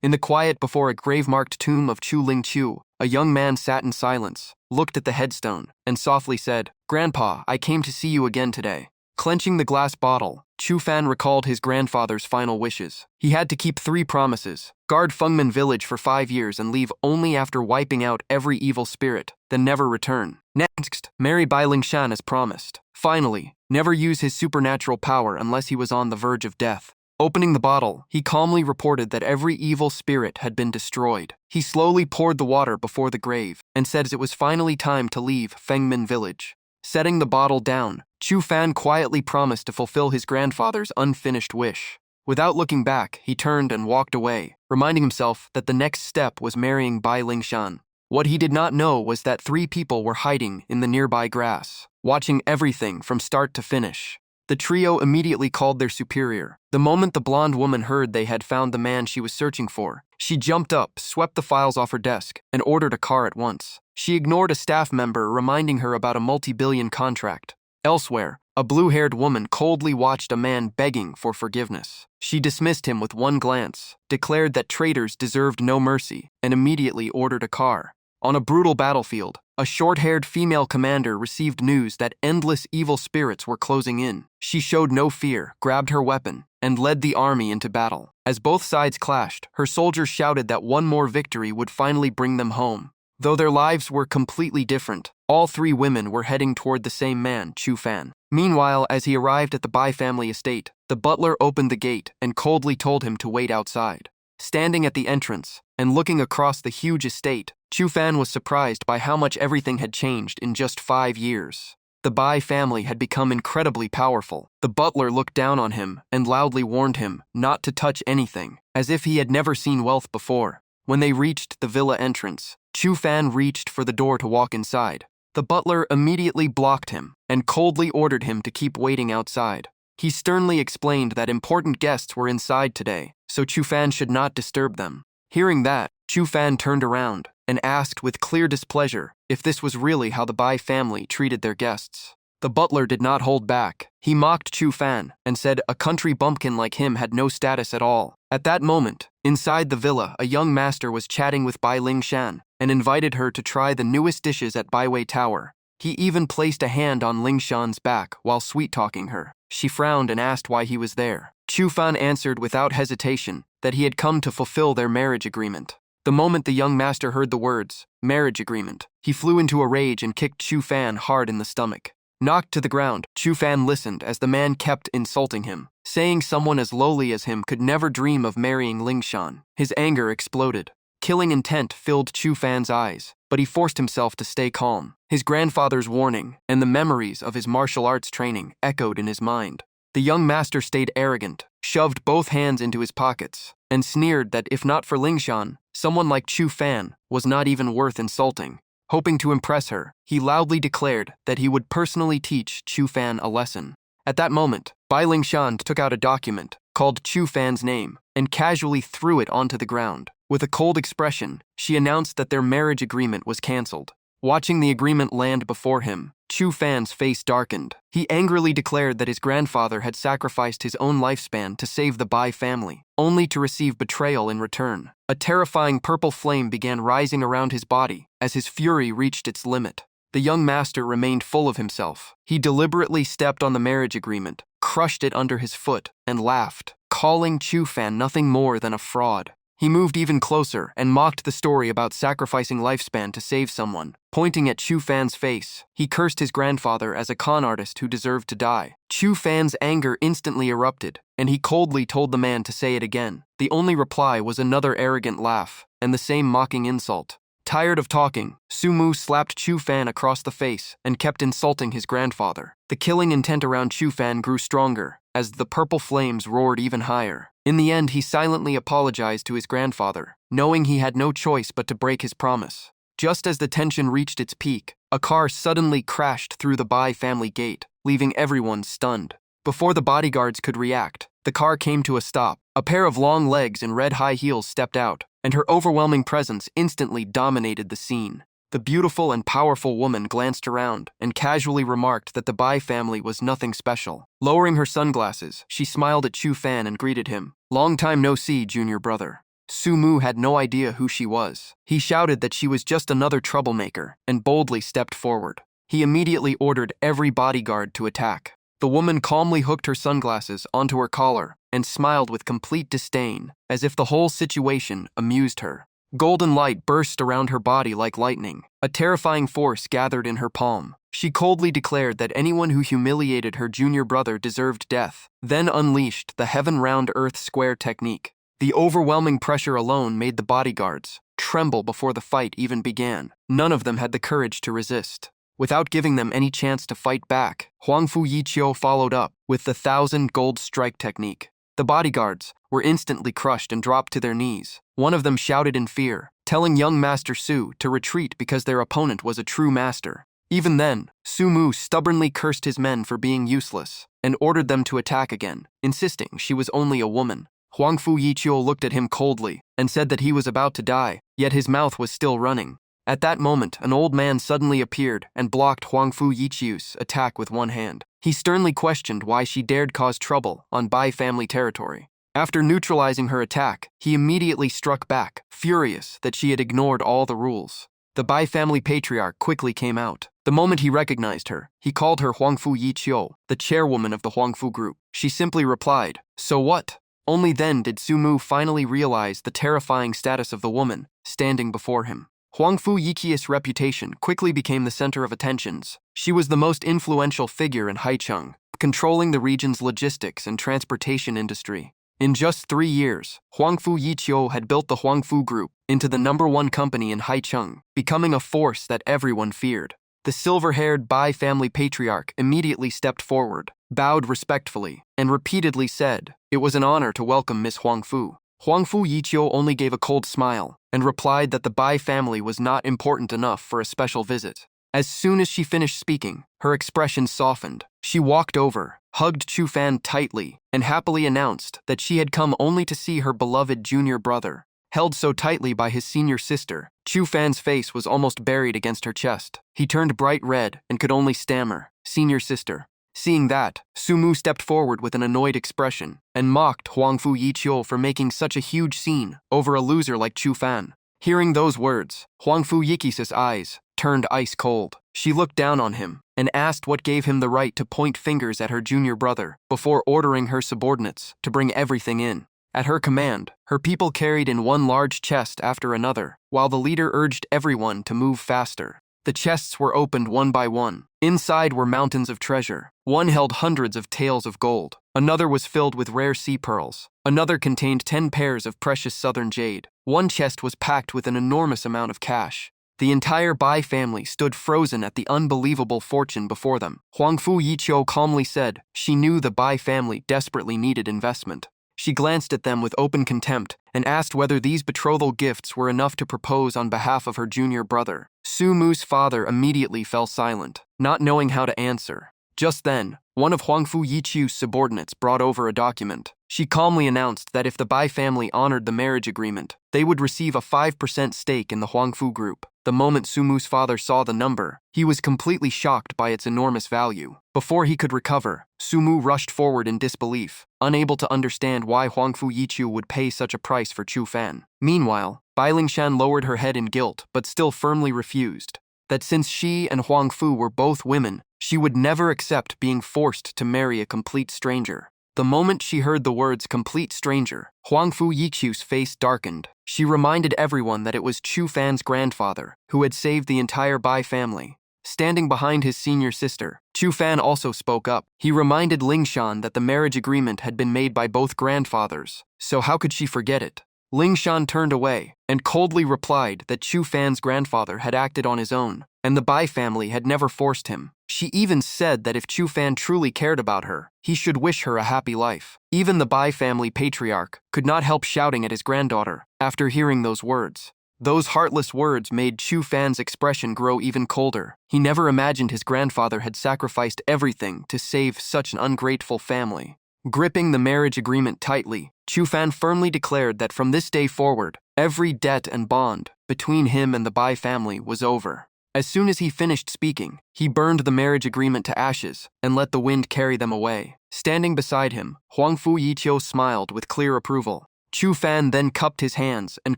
In the quiet before a grave-marked tomb of Chu Ling Chu, a young man sat in silence, looked at the headstone, and softly said, "Grandpa, I came to see you again today." Clenching the glass bottle, Chu Fan recalled his grandfather's final wishes. He had to keep 3 promises: guard Fengmen village for 5 years and leave only after wiping out every evil spirit, then never return. Next, marry Bai Lingshan as promised. Finally, never use his supernatural power unless he was on the verge of death. Opening the bottle, he calmly reported that every evil spirit had been destroyed. He slowly poured the water before the grave and said it was finally time to leave Fengmen village. Setting the bottle down, Chu Fan quietly promised to fulfill his grandfather's unfinished wish. Without looking back, he turned and walked away, reminding himself that the next step was marrying Bai Lingshan. What he did not know was that 3 people were hiding in the nearby grass, watching everything from start to finish. The trio immediately called their superior. The moment the blonde woman heard they had found the man she was searching for, she jumped up, swept the files off her desk, and ordered a car at once. She ignored a staff member reminding her about a multi-billion contract. Elsewhere, a blue-haired woman coldly watched a man begging for forgiveness. She dismissed him with one glance, declared that traitors deserved no mercy, and immediately ordered a car. On a brutal battlefield, a short-haired female commander received news that endless evil spirits were closing in. She showed no fear, grabbed her weapon, and led the army into battle. As both sides clashed, her soldiers shouted that one more victory would finally bring them home. Though their lives were completely different, all 3 women were heading toward the same man, Chu Fan. Meanwhile, as he arrived at the Bai family estate, the butler opened the gate and coldly told him to wait outside. Standing at the entrance and looking across the huge estate, Chu Fan was surprised by how much everything had changed in just 5 years. The Bai family had become incredibly powerful. The butler looked down on him and loudly warned him not to touch anything, as if he had never seen wealth before. When they reached the villa entrance, Chu Fan reached for the door to walk inside. The butler immediately blocked him and coldly ordered him to keep waiting outside. He sternly explained that important guests were inside today, so Chu Fan should not disturb them. Hearing that, Chu Fan turned around and asked with clear displeasure if this was really how the Bai family treated their guests. The butler did not hold back. He mocked Chu Fan and said a country bumpkin like him had no status at all. At that moment, inside the villa, a young master was chatting with Bai Lingshan and invited her to try the newest dishes at Baiwei Tower. He even placed a hand on Lingshan's back while sweet-talking her. She frowned and asked why he was there. Chu Fan answered without hesitation that he had come to fulfill their marriage agreement. The moment the young master heard the words, marriage agreement, he flew into a rage and kicked Chu Fan hard in the stomach. Knocked to the ground, Chu Fan listened as the man kept insulting him, saying someone as lowly as him could never dream of marrying Lingshan. His anger exploded. Killing intent filled Chu Fan's eyes, but he forced himself to stay calm. His grandfather's warning and the memories of his martial arts training echoed in his mind. The young master stayed arrogant, shoved both hands into his pockets, and sneered that if not for Lingshan, someone like Chu Fan was not even worth insulting. Hoping to impress her, he loudly declared that he would personally teach Chu Fan a lesson. At that moment, Bai Lingshan took out a document, called Chu Fan's name, and casually threw it onto the ground. With a cold expression, she announced that their marriage agreement was cancelled. Watching the agreement land before him, Chu Fan's face darkened. He angrily declared that his grandfather had sacrificed his own lifespan to save the Bai family, only to receive betrayal in return. A terrifying purple flame began rising around his body as his fury reached its limit. The young master remained full of himself. He deliberately stepped on the marriage agreement, crushed it under his foot, and laughed, calling Chu Fan nothing more than a fraud. He moved even closer and mocked the story about sacrificing lifespan to save someone. Pointing at Chu Fan's face, he cursed his grandfather as a con artist who deserved to die. Chu Fan's anger instantly erupted, and he coldly told the man to say it again. The only reply was another arrogant laugh and the same mocking insult. Tired of talking, Sumu slapped Chu Fan across the face and kept insulting his grandfather. The killing intent around Chu Fan grew stronger as the purple flames roared even higher. In the end, he silently apologized to his grandfather, knowing he had no choice but to break his promise. Just as the tension reached its peak, a car suddenly crashed through the Bai family gate, leaving everyone stunned. Before the bodyguards could react, the car came to a stop. A pair of long legs and red high heels stepped out, and her overwhelming presence instantly dominated the scene. The beautiful and powerful woman glanced around and casually remarked that the Bai family was nothing special. Lowering her sunglasses, she smiled at Chu Fan and greeted him. "Long time no see, junior brother." Sumu had no idea who she was. He shouted that she was just another troublemaker and boldly stepped forward. He immediately ordered every bodyguard to attack. The woman calmly hooked her sunglasses onto her collar and smiled with complete disdain, as if the whole situation amused her. Golden light burst around her body like lightning. A terrifying force gathered in her palm. She coldly declared that anyone who humiliated her junior brother deserved death, then unleashed the heaven round earth square technique. The overwhelming pressure alone made the bodyguards tremble before the fight even began. None of them had the courage to resist. Without giving them any chance to fight back, Huangfu Yiqiu followed up with the 1,000 gold strike technique. The bodyguards were instantly crushed and dropped to their knees. One of them shouted in fear, telling young Master Su to retreat because their opponent was a true master. Even then, Su Mu stubbornly cursed his men for being useless and ordered them to attack again, insisting she was only a woman. Huangfu Yiqiu looked at him coldly and said that he was about to die, yet his mouth was still running. At that moment, an old man suddenly appeared and blocked Huangfu Yiqiu's attack with one hand. He sternly questioned why she dared cause trouble on Bai family territory. After neutralizing her attack, he immediately struck back, furious that she had ignored all the rules. The Bai family patriarch quickly came out. The moment he recognized her, he called her Huangfu Yiqiu, the chairwoman of the Huangfu group. She simply replied, "So what?" Only then did Su Mu finally realize the terrifying status of the woman standing before him. Huangfu Yiqiu's reputation quickly became the center of attentions. She was the most influential figure in Haicheng, controlling the region's logistics and transportation industry. In just 3 years, Huangfu Yiqiu had built the Huangfu Group into the #1 company in Haicheng, becoming a force that everyone feared. The silver-haired Bai family patriarch immediately stepped forward, bowed respectfully, and repeatedly said it was an honor to welcome Miss Huangfu. Huangfu Yiqiu only gave a cold smile and replied that the Bai family was not important enough for a special visit. As soon as she finished speaking, her expression softened. She walked over, hugged Chu Fan tightly, and happily announced that she had come only to see her beloved junior brother. Held so tightly by his senior sister, Chu Fan's face was almost buried against her chest. He turned bright red and could only stammer, "Senior sister." Seeing that, Su Mu stepped forward with an annoyed expression and mocked Huangfu Yiqiu for making such a huge scene over a loser like Chu Fan. Hearing those words, Huangfu Yiqiu's eyes turned ice cold. She looked down on him and asked what gave him the right to point fingers at her junior brother before ordering her subordinates to bring everything in. At her command, her people carried in one large chest after another, while the leader urged everyone to move faster. The chests were opened one by one. Inside were mountains of treasure. One held hundreds of taels of gold. Another was filled with rare sea pearls. Another contained 10 pairs of precious southern jade. One chest was packed with an enormous amount of cash. The entire Bai family stood frozen at the unbelievable fortune before them. Huangfu Yiqiu calmly said she knew the Bai family desperately needed investment. She glanced at them with open contempt and asked whether these betrothal gifts were enough to propose on behalf of her junior brother. Su Mu's father immediately fell silent, not knowing how to answer. Just then, one of Huangfu Yiqiu's subordinates brought over a document. She calmly announced that if the Bai family honored the marriage agreement, they would receive a 5% stake in the Huangfu Group. The moment Su Mu's father saw the number, he was completely shocked by its enormous value. Before he could recover, Su Mu rushed forward in disbelief, unable to understand why Huangfu Yiqiu would pay such a price for Chu Fan. Meanwhile, Bai Lingshan lowered her head in guilt but still firmly refused that since she and Huangfu were both women, she would never accept being forced to marry a complete stranger. The moment she heard the words "complete stranger," Huangfu Yiqiu's face darkened. She reminded everyone that it was Chu Fan's grandfather who had saved the entire Bai family. Standing behind his senior sister, Chu Fan also spoke up. He reminded Lingshan that the marriage agreement had been made by both grandfathers, so how could she forget it? Lingshan turned away and coldly replied that Chu Fan's grandfather had acted on his own, and the Bai family had never forced him. She even said that if Chu Fan truly cared about her, he should wish her a happy life. Even the Bai family patriarch could not help shouting at his granddaughter after hearing those words. Those heartless words made Chu Fan's expression grow even colder. He never imagined his grandfather had sacrificed everything to save such an ungrateful family. Gripping the marriage agreement tightly, Chu Fan firmly declared that from this day forward, every debt and bond between him and the Bai family was over. As soon as he finished speaking, he burned the marriage agreement to ashes and let the wind carry them away. Standing beside him, Huangfu Yiqiu smiled with clear approval. Chu Fan then cupped his hands and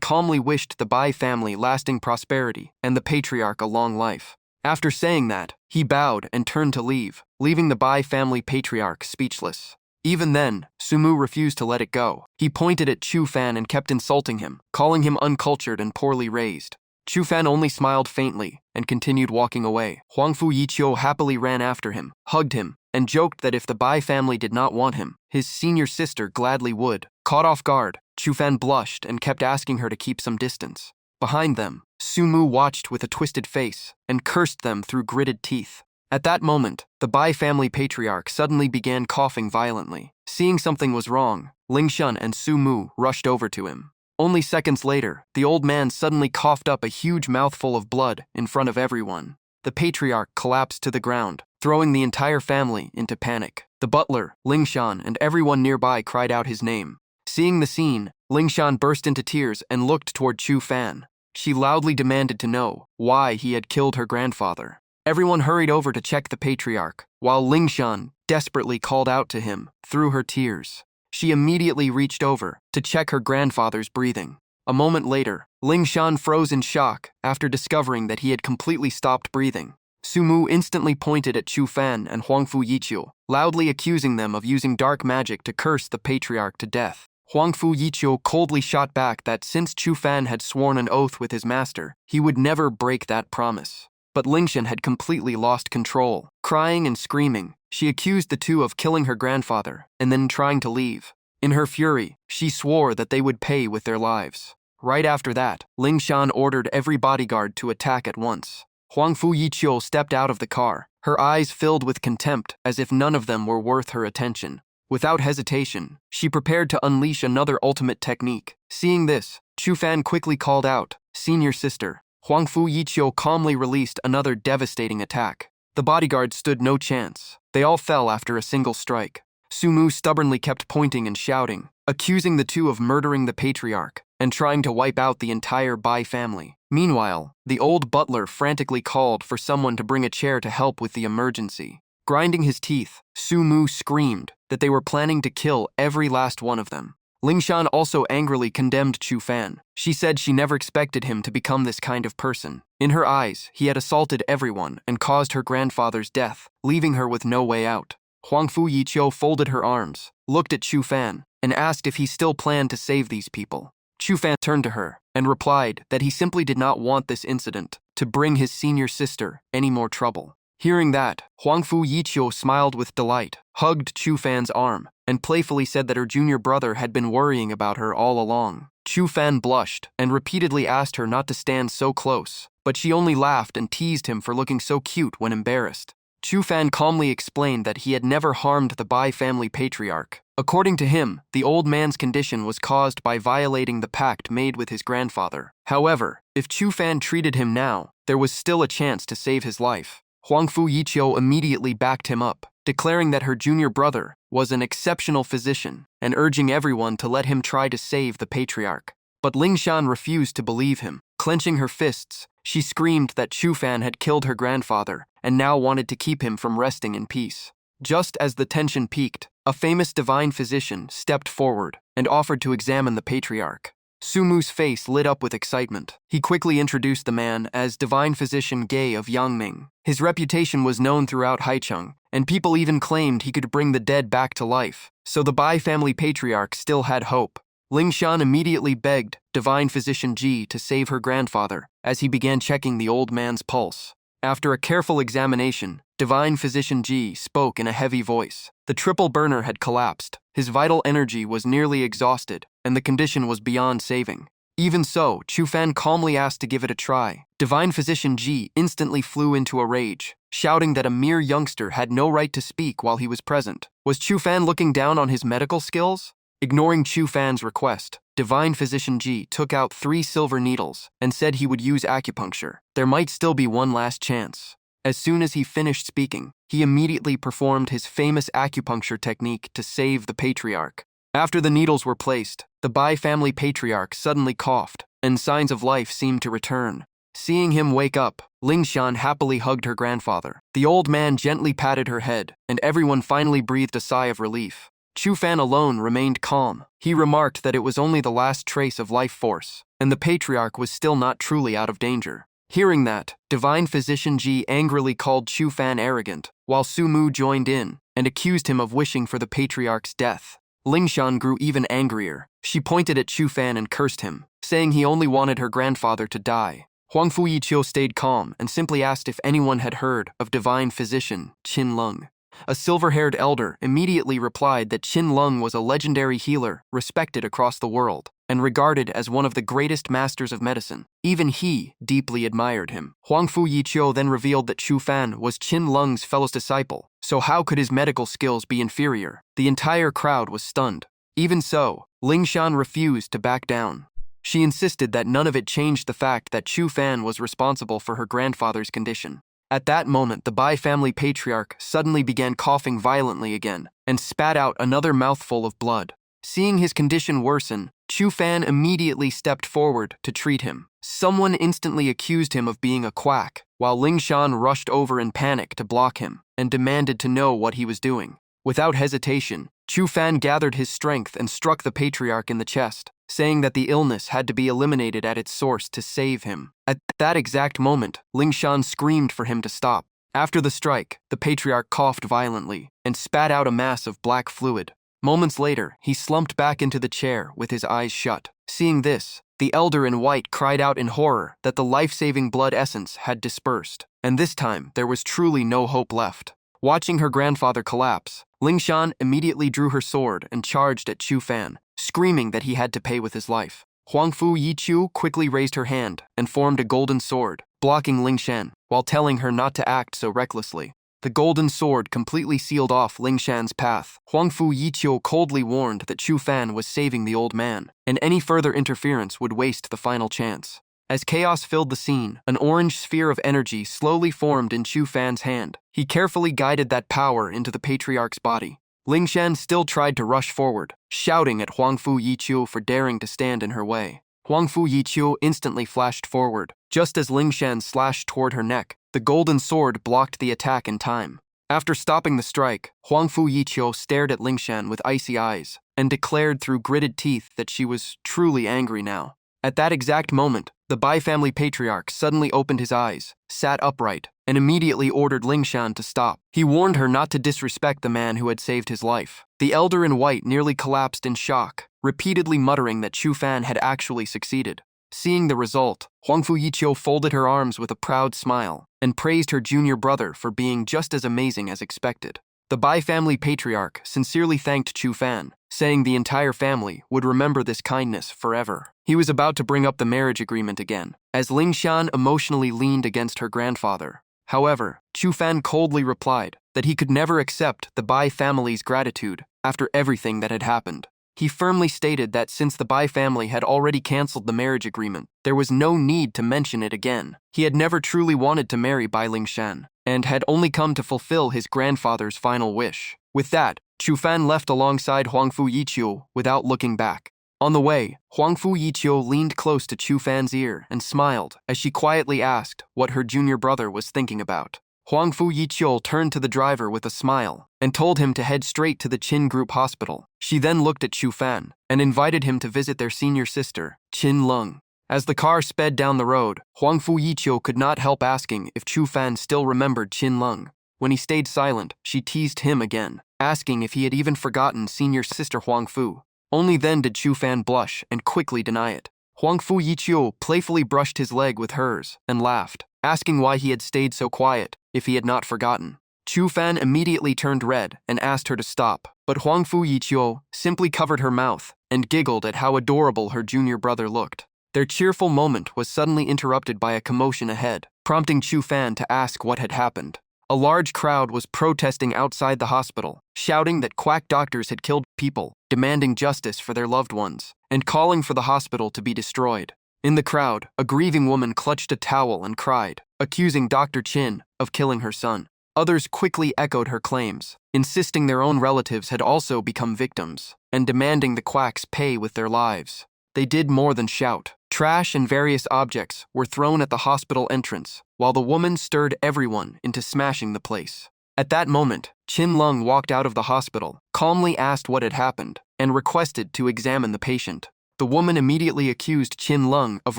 calmly wished the Bai family lasting prosperity and the patriarch a long life. After saying that, he bowed and turned to leave, leaving the Bai family patriarch speechless. Even then, Sumu refused to let it go. He pointed at Chu Fan and kept insulting him, calling him uncultured and poorly raised. Chu Fan only smiled faintly and continued walking away. Huangfu Yiqiu happily ran after him, hugged him, and joked that if the Bai family did not want him, his senior sister gladly would. Caught off guard, Chu Fan blushed and kept asking her to keep some distance. Behind them, Sumu watched with a twisted face and cursed them through gritted teeth. At that moment, the Bai family patriarch suddenly began coughing violently. Seeing something was wrong, Lingshun and Sumu rushed over to him. Only seconds later, the old man suddenly coughed up a huge mouthful of blood in front of everyone. The patriarch collapsed to the ground, throwing the entire family into panic. The butler, Lingshan, and everyone nearby cried out his name. Seeing the scene, Lingshan burst into tears and looked toward Chu Fan. She loudly demanded to know why he had killed her grandfather. Everyone hurried over to check the patriarch, while Lingshan desperately called out to him through her tears. She immediately reached over to check her grandfather's breathing. A moment later, Lingshan froze in shock after discovering that he had completely stopped breathing. Sumu instantly pointed at Chu Fan and Huangfu Yiqiu, loudly accusing them of using dark magic to curse the patriarch to death. Huangfu Yiqiu coldly shot back that since Chu Fan had sworn an oath with his master, he would never break that promise. But Lingshan had completely lost control. Crying and screaming, she accused the two of killing her grandfather and then trying to leave. In her fury, she swore that they would pay with their lives. Right after that, Lingshan ordered every bodyguard to attack at once. Huangfu Yiqiu stepped out of the car, her eyes filled with contempt as if none of them were worth her attention. Without hesitation, she prepared to unleash another ultimate technique. Seeing this, Chu Fan quickly called out, "Senior sister." Huangfu Yiqiu calmly released another devastating attack. The bodyguards stood no chance. They all fell after a single strike. Sumu stubbornly kept pointing and shouting, accusing the two of murdering the patriarch and trying to wipe out the entire Bai family. Meanwhile, the old butler frantically called for someone to bring a chair to help with the emergency. Grinding his teeth, Sumu screamed that they were planning to kill every last one of them. Lingshan also angrily condemned Chu Fan. She said she never expected him to become this kind of person. In her eyes, he had assaulted everyone and caused her grandfather's death, leaving her with no way out. Huangfu Yiqiu folded her arms, looked at Chu Fan, and asked if he still planned to save these people. Chu Fan turned to her and replied that he simply did not want this incident to bring his senior sister any more trouble. Hearing that, Huangfu Yiqiu smiled with delight, hugged Chu Fan's arm, and playfully said that her junior brother had been worrying about her all along. Chu Fan blushed and repeatedly asked her not to stand so close, but she only laughed and teased him for looking so cute when embarrassed. Chu Fan calmly explained that he had never harmed the Bai family patriarch. According to him, the old man's condition was caused by violating the pact made with his grandfather. However, if Chu Fan treated him now, there was still a chance to save his life. Huangfu Yiqiu immediately backed him up, declaring that her junior brother was an exceptional physician and urging everyone to let him try to save the patriarch. But Lingshan refused to believe him. Clenching her fists, she screamed that Chu Fan had killed her grandfather and now wanted to keep him from resting in peace. Just as the tension peaked, a famous divine physician stepped forward and offered to examine the patriarch. Sumu's face lit up with excitement. He quickly introduced the man as Divine Physician Gay of Yangming. His reputation was known throughout Haicheng, and people even claimed he could bring the dead back to life, so the Bai family patriarch still had hope. Lingshan immediately begged Divine Physician Ji to save her grandfather as he began checking the old man's pulse. After a careful examination, Divine Physician Ji spoke in a heavy voice. The triple burner had collapsed, his vital energy was nearly exhausted, and the condition was beyond saving. Even so, Chu Fan calmly asked to give it a try. Divine Physician Ji instantly flew into a rage, shouting that a mere youngster had no right to speak while he was present. Was Chu Fan looking down on his medical skills? Ignoring Chu Fan's request, Divine Physician Ji took out 3 silver needles and said he would use acupuncture. There might still be one last chance. As soon as he finished speaking, he immediately performed his famous acupuncture technique to save the patriarch. After the needles were placed, the Bai family patriarch suddenly coughed, and signs of life seemed to return. Seeing him wake up, Lingshan happily hugged her grandfather. The old man gently patted her head, and everyone finally breathed a sigh of relief. Chu Fan alone remained calm. He remarked that it was only the last trace of life force, and the patriarch was still not truly out of danger. Hearing that, Divine Physician Ji angrily called Chu Fan arrogant, while Su Mu joined in and accused him of wishing for the patriarch's death. Lingshan grew even angrier. She pointed at Chu Fan and cursed him, saying he only wanted her grandfather to die. Huangfu Yiqiu stayed calm and simply asked if anyone had heard of Divine Physician Qin Lung. A silver-haired elder immediately replied that Qin Lung was a legendary healer respected across the world and regarded as one of the greatest masters of medicine. Even he deeply admired him. Huangfu Yiqiu then revealed that Chu Fan was Qin Lung's fellow disciple, so how could his medical skills be inferior? The entire crowd was stunned. Even so, Lingshan refused to back down. She insisted that none of it changed the fact that Chu Fan was responsible for her grandfather's condition. At that moment, the Bai family patriarch suddenly began coughing violently again and spat out another mouthful of blood. Seeing his condition worsen, Chu Fan immediately stepped forward to treat him. Someone instantly accused him of being a quack, while Lingshan rushed over in panic to block him and demanded to know what he was doing. Without hesitation, Chu Fan gathered his strength and struck the patriarch in the chest, saying that the illness had to be eliminated at its source to save him. At that exact moment, Lingshan screamed for him to stop. After the strike, the patriarch coughed violently and spat out a mass of black fluid. Moments later, he slumped back into the chair with his eyes shut. Seeing this, the elder in white cried out in horror that the life-saving blood essence had dispersed, and this time there was truly no hope left. Watching her grandfather collapse, Lingshan immediately drew her sword and charged at Chu Fan, screaming that he had to pay with his life. Huangfu Yiqiu quickly raised her hand and formed a golden sword, blocking Lingshan, while telling her not to act so recklessly. The golden sword completely sealed off Lingshan's path. Huangfu Yiqiu coldly warned that Chu Fan was saving the old man, and any further interference would waste the final chance. As chaos filled the scene, an orange sphere of energy slowly formed in Chu Fan's hand. He carefully guided that power into the patriarch's body. Lingshan still tried to rush forward, shouting at Huangfu Yiqiu for daring to stand in her way. Huangfu Yiqiu instantly flashed forward. Just as Lingshan slashed toward her neck, the golden sword blocked the attack in time. After stopping the strike, Huangfu Yiqiu stared at Lingshan with icy eyes and declared through gritted teeth that she was truly angry now. At that exact moment, the Bai family patriarch suddenly opened his eyes, sat upright, and immediately ordered Lingshan to stop. He warned her not to disrespect the man who had saved his life. The elder in white nearly collapsed in shock, repeatedly muttering that Chu Fan had actually succeeded. Seeing the result, Huangfu Yiqiu folded her arms with a proud smile and praised her junior brother for being just as amazing as expected. The Bai family patriarch sincerely thanked Chu Fan, saying the entire family would remember this kindness forever. He was about to bring up the marriage agreement again, as Lingshan emotionally leaned against her grandfather. However, Chu Fan coldly replied that he could never accept the Bai family's gratitude after everything that had happened. He firmly stated that since the Bai family had already canceled the marriage agreement, there was no need to mention it again. He had never truly wanted to marry Bai Lingshan, and had only come to fulfill his grandfather's final wish. With that, Chu Fan left alongside Huangfu Yiqiu without looking back. On the way, Huangfu Yiqiu leaned close to Chu Fan's ear and smiled as she quietly asked what her junior brother was thinking about. Huangfu Yiqiu turned to the driver with a smile and told him to head straight to the Qin Group Hospital. She then looked at Chu Fan and invited him to visit their senior sister, Qin Lung. As the car sped down the road, Huangfu Yiqiu could not help asking if Chu Fan still remembered Qin Lung. When he stayed silent, she teased him again, asking if he had even forgotten senior sister Huangfu. Only then did Chu Fan blush and quickly deny it. Huangfu Yiqiu playfully brushed his leg with hers and laughed, asking why he had stayed so quiet if he had not forgotten. Chu Fan immediately turned red and asked her to stop, but Huangfu Yiqiu simply covered her mouth and giggled at how adorable her junior brother looked. Their cheerful moment was suddenly interrupted by a commotion ahead, prompting Chu Fan to ask what had happened. A large crowd was protesting outside the hospital, shouting that quack doctors had killed people, demanding justice for their loved ones, and calling for the hospital to be destroyed. In the crowd, a grieving woman clutched a towel and cried, accusing Dr. Qin of killing her son. Others quickly echoed her claims, insisting their own relatives had also become victims, and demanding the quacks pay with their lives. They did more than shout. Trash and various objects were thrown at the hospital entrance, while the woman stirred everyone into smashing the place. At that moment, Qin Lung walked out of the hospital, calmly asked what had happened, and requested to examine the patient. The woman immediately accused Qin Lung of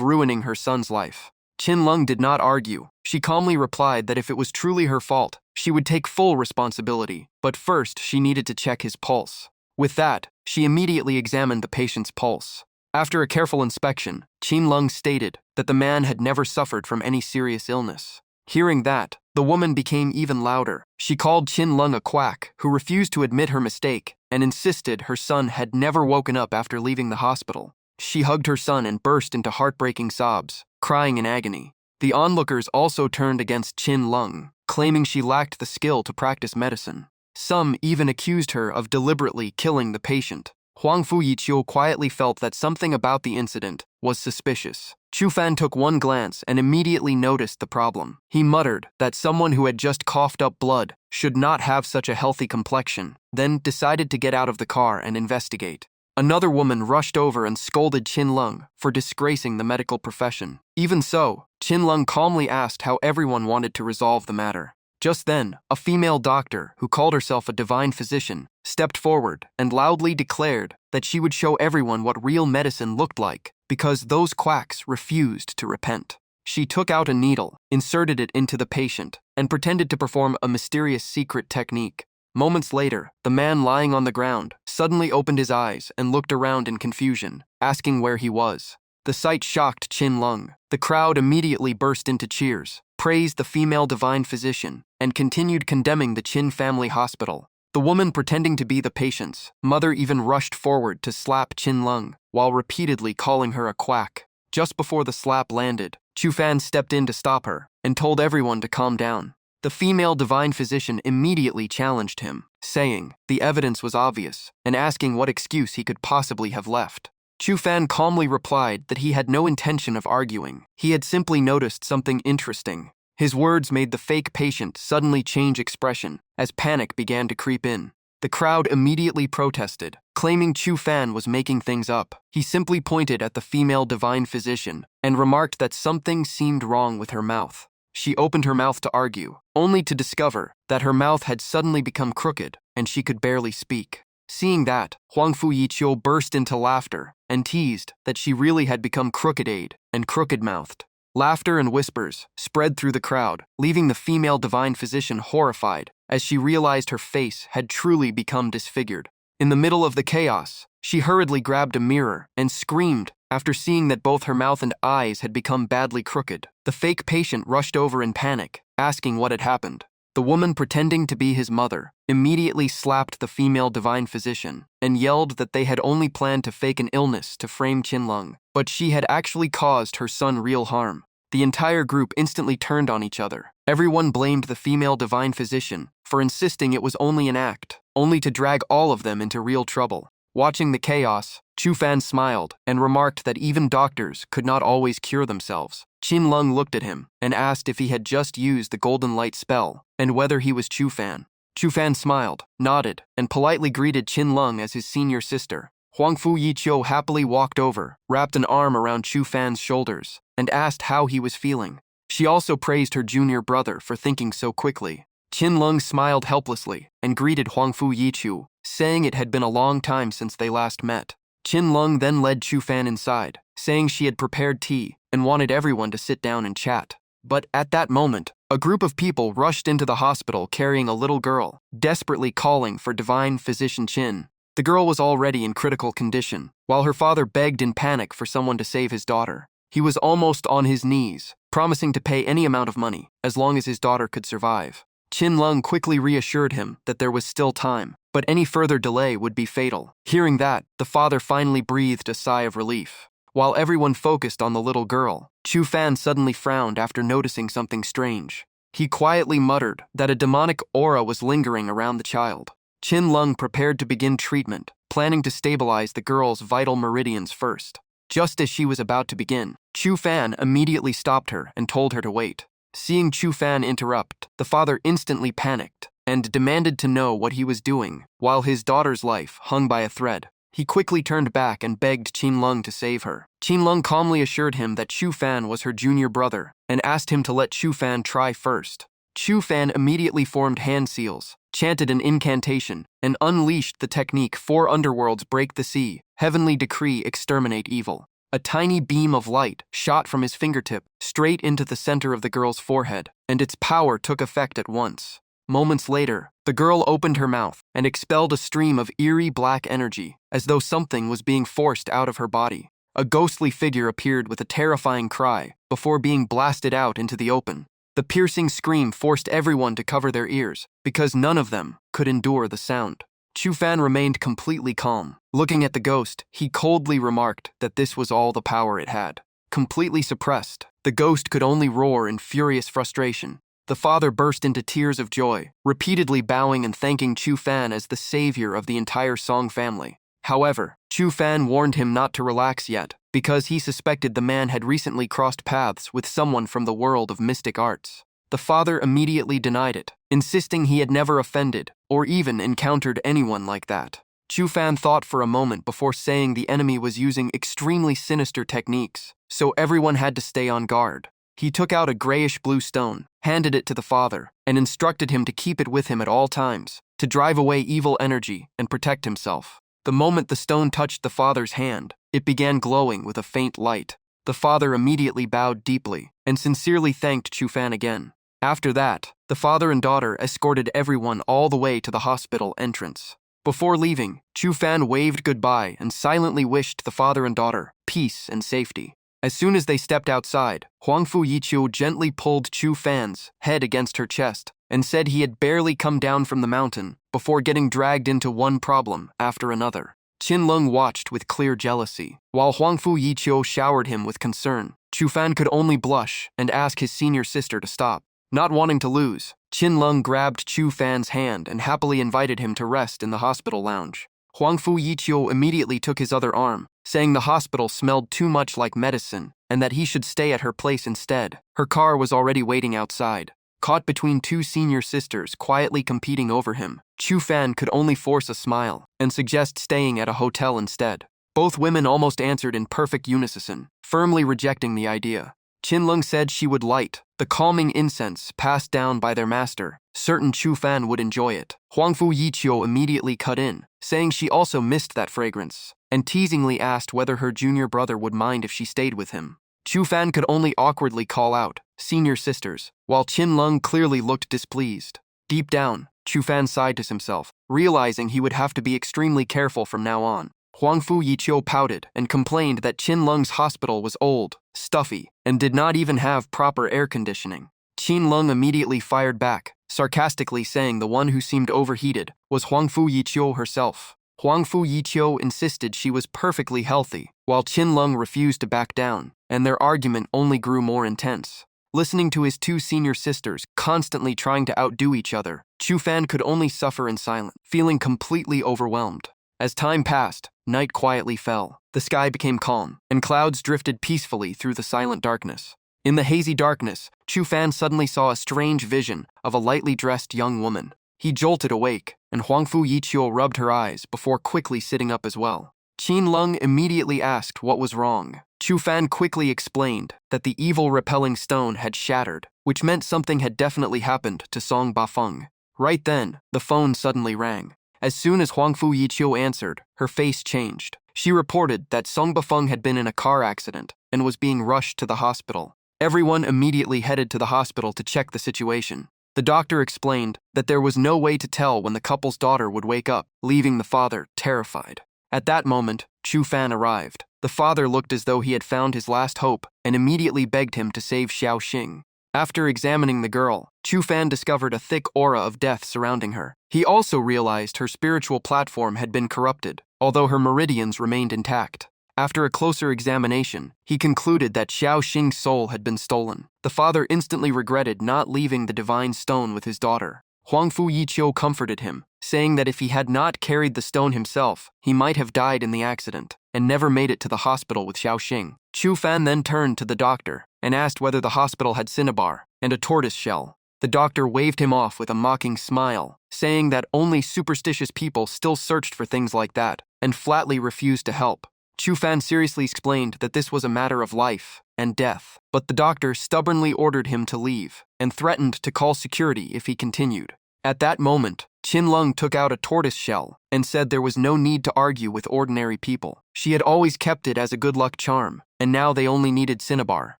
ruining her son's life. Qin Lung did not argue. She calmly replied that if it was truly her fault, she would take full responsibility, but first she needed to check his pulse. With that, she immediately examined the patient's pulse. After a careful inspection, Qin Lung stated that the man had never suffered from any serious illness. Hearing that, the woman became even louder. She called Qin Lung a quack who refused to admit her mistake and insisted her son had never woken up after leaving the hospital. She hugged her son and burst into heartbreaking sobs, crying in agony. The onlookers also turned against Qin Lung, claiming she lacked the skill to practice medicine. Some even accused her of deliberately killing the patient. Huang Fuyiqiu quietly felt that something about the incident was suspicious. Chu Fan took one glance and immediately noticed the problem. He muttered that someone who had just coughed up blood should not have such a healthy complexion, then decided to get out of the car and investigate. Another woman rushed over and scolded Qin Lung for disgracing the medical profession. Even so, Qin Lung calmly asked how everyone wanted to resolve the matter. Just then, a female doctor, who called herself a divine physician, stepped forward and loudly declared that she would show everyone what real medicine looked like because those quacks refused to repent. She took out a needle, inserted it into the patient, and pretended to perform a mysterious secret technique. Moments later, the man lying on the ground suddenly opened his eyes and looked around in confusion, asking where he was. The sight shocked Qin Lung. The crowd immediately burst into cheers, praised the female divine physician, and continued condemning the Qin family hospital. The woman pretending to be the patient's mother even rushed forward to slap Qin Lung while repeatedly calling her a quack. Just before the slap landed, Chu Fan stepped in to stop her and told everyone to calm down. The female divine physician immediately challenged him, saying the evidence was obvious and asking what excuse he could possibly have left. Chu Fan calmly replied that he had no intention of arguing. He had simply noticed something interesting. His words made the fake patient suddenly change expression as panic began to creep in. The crowd immediately protested, claiming Chu Fan was making things up. He simply pointed at the female divine physician and remarked that something seemed wrong with her mouth. She opened her mouth to argue, only to discover that her mouth had suddenly become crooked and she could barely speak. Seeing that, Huang Fuyiqiu burst into laughter and teased that she really had become crooked-eyed and crooked-mouthed. Laughter and whispers spread through the crowd, leaving the female divine physician horrified as she realized her face had truly become disfigured. In the middle of the chaos, she hurriedly grabbed a mirror and screamed after seeing that both her mouth and eyes had become badly crooked. The fake patient rushed over in panic, asking what had happened. The woman pretending to be his mother immediately slapped the female divine physician and yelled that they had only planned to fake an illness to frame Qin Lung, but she had actually caused her son real harm. The entire group instantly turned on each other. Everyone blamed the female divine physician for insisting it was only an act, only to drag all of them into real trouble. Watching the chaos, Chu Fan smiled and remarked that even doctors could not always cure themselves. Qin Lung looked at him and asked if he had just used the golden light spell and whether he was Chu Fan. Chu Fan smiled, nodded, and politely greeted Qin Lung as his senior sister. Huang Fuyiqiu happily walked over, wrapped an arm around Chu Fan's shoulders, and asked how he was feeling. She also praised her junior brother for thinking so quickly. Qin Lung smiled helplessly and greeted Huang Fuyiqiu, saying it had been a long time since they last met. Qin Lung then led Chu Fan inside, saying she had prepared tea and wanted everyone to sit down and chat. But at that moment, a group of people rushed into the hospital carrying a little girl, desperately calling for divine physician Qin. The girl was already in critical condition, while her father begged in panic for someone to save his daughter. He was almost on his knees, promising to pay any amount of money as long as his daughter could survive. Qin Lung quickly reassured him that there was still time, but any further delay would be fatal. Hearing that, the father finally breathed a sigh of relief. While everyone focused on the little girl, Chu Fan suddenly frowned after noticing something strange. He quietly muttered that a demonic aura was lingering around the child. Qin Lung prepared to begin treatment, planning to stabilize the girl's vital meridians first. Just as she was about to begin, Chu Fan immediately stopped her and told her to wait. Seeing Chu Fan interrupt, the father instantly panicked and demanded to know what he was doing while his daughter's life hung by a thread. He quickly turned back and begged Qin Lung to save her. Qin Lung calmly assured him that Chu Fan was her junior brother and asked him to let Chu Fan try first. Chu Fan immediately formed hand seals, chanted an incantation, and unleashed the technique 4 underworlds break the sea, heavenly decree exterminate evil. A tiny beam of light shot from his fingertip straight into the center of the girl's forehead, and its power took effect at once. Moments later, the girl opened her mouth and expelled a stream of eerie black energy, as though something was being forced out of her body. A ghostly figure appeared with a terrifying cry before being blasted out into the open. The piercing scream forced everyone to cover their ears, because none of them could endure the sound. Chu Fan remained completely calm. Looking at the ghost, he coldly remarked that this was all the power it had. Completely suppressed, the ghost could only roar in furious frustration. The father burst into tears of joy, repeatedly bowing and thanking Chu Fan as the savior of the entire Song family. However, Chu Fan warned him not to relax yet, because he suspected the man had recently crossed paths with someone from the world of mystic arts. The father immediately denied it, insisting he had never offended or even encountered anyone like that. Chu Fan thought for a moment before saying the enemy was using extremely sinister techniques, so everyone had to stay on guard. He took out a grayish-blue stone, handed it to the father, and instructed him to keep it with him at all times, to drive away evil energy and protect himself. The moment the stone touched the father's hand, it began glowing with a faint light. The father immediately bowed deeply and sincerely thanked Chu Fan again. After that, the father and daughter escorted everyone all the way to the hospital entrance. Before leaving, Chu Fan waved goodbye and silently wished the father and daughter peace and safety. As soon as they stepped outside, Huangfu Yiqiu gently pulled Chu Fan's head against her chest and said he had barely come down from the mountain before getting dragged into one problem after another. Qin Lung watched with clear jealousy. While Huangfu Yiqiu showered him with concern, Chu Fan could only blush and ask his senior sister to stop. Not wanting to lose, Qin Lung grabbed Chu Fan's hand and happily invited him to rest in the hospital lounge. Huangfu Yiqiu immediately took his other arm, saying the hospital smelled too much like medicine and that he should stay at her place instead. Her car was already waiting outside. Caught between 2 senior sisters quietly competing over him, Chu Fan could only force a smile and suggest staying at a hotel instead. Both women almost answered in perfect unison, firmly rejecting the idea. Qin Lung said she would light the calming incense passed down by their master, certain Chu Fan would enjoy it. Huangfu Yiqiu immediately cut in, saying she also missed that fragrance, and teasingly asked whether her junior brother would mind if she stayed with him. Chu Fan could only awkwardly call out, "Senior sisters," while Qin Lung clearly looked displeased. Deep down, Chu Fan sighed to himself, realizing he would have to be extremely careful from now on. Huangfu Yiqiu pouted and complained that Qin Lung's hospital was old, stuffy, and did not even have proper air conditioning. Qin Lung immediately fired back, sarcastically saying the one who seemed overheated was Huangfu Yiqiu herself. Huangfu Yiqiu insisted she was perfectly healthy, while Qin Lung refused to back down, and their argument only grew more intense. Listening to his 2 senior sisters constantly trying to outdo each other, Chu Fan could only suffer in silence, feeling completely overwhelmed. As time passed, night quietly fell. The sky became calm, and clouds drifted peacefully through the silent darkness. In the hazy darkness, Chu Fan suddenly saw a strange vision of a lightly dressed young woman. He jolted awake, and Huangfu Yiqiu rubbed her eyes before quickly sitting up as well. Qin Lung immediately asked what was wrong. Chu Fan quickly explained that the evil-repelling stone had shattered, which meant something had definitely happened to Song Bafeng. Right then, the phone suddenly rang. As soon as Huangfu Yiqiu answered, her face changed. She reported that Song Bafeng had been in a car accident and was being rushed to the hospital. Everyone immediately headed to the hospital to check the situation. The doctor explained that there was no way to tell when the couple's daughter would wake up, leaving the father terrified. At that moment, Chu Fan arrived. The father looked as though he had found his last hope and immediately begged him to save Xiaoxing. After examining the girl, Chu Fan discovered a thick aura of death surrounding her. He also realized her spiritual platform had been corrupted, although her meridians remained intact. After a closer examination, he concluded that Xiaoxing's soul had been stolen. The father instantly regretted not leaving the divine stone with his daughter. Huangfu Yiqiu comforted him, saying that if he had not carried the stone himself, he might have died in the accident and never made it to the hospital with Xiaoxing. Chu Fan then turned to the doctor and asked whether the hospital had cinnabar and a tortoise shell. The doctor waved him off with a mocking smile, saying that only superstitious people still searched for things like that and flatly refused to help. Chu Fan seriously explained that this was a matter of life and death, but the doctor stubbornly ordered him to leave and threatened to call security if he continued. At that moment, Qin Lung took out a tortoise shell and said there was no need to argue with ordinary people. She had always kept it as a good luck charm, and now they only needed cinnabar.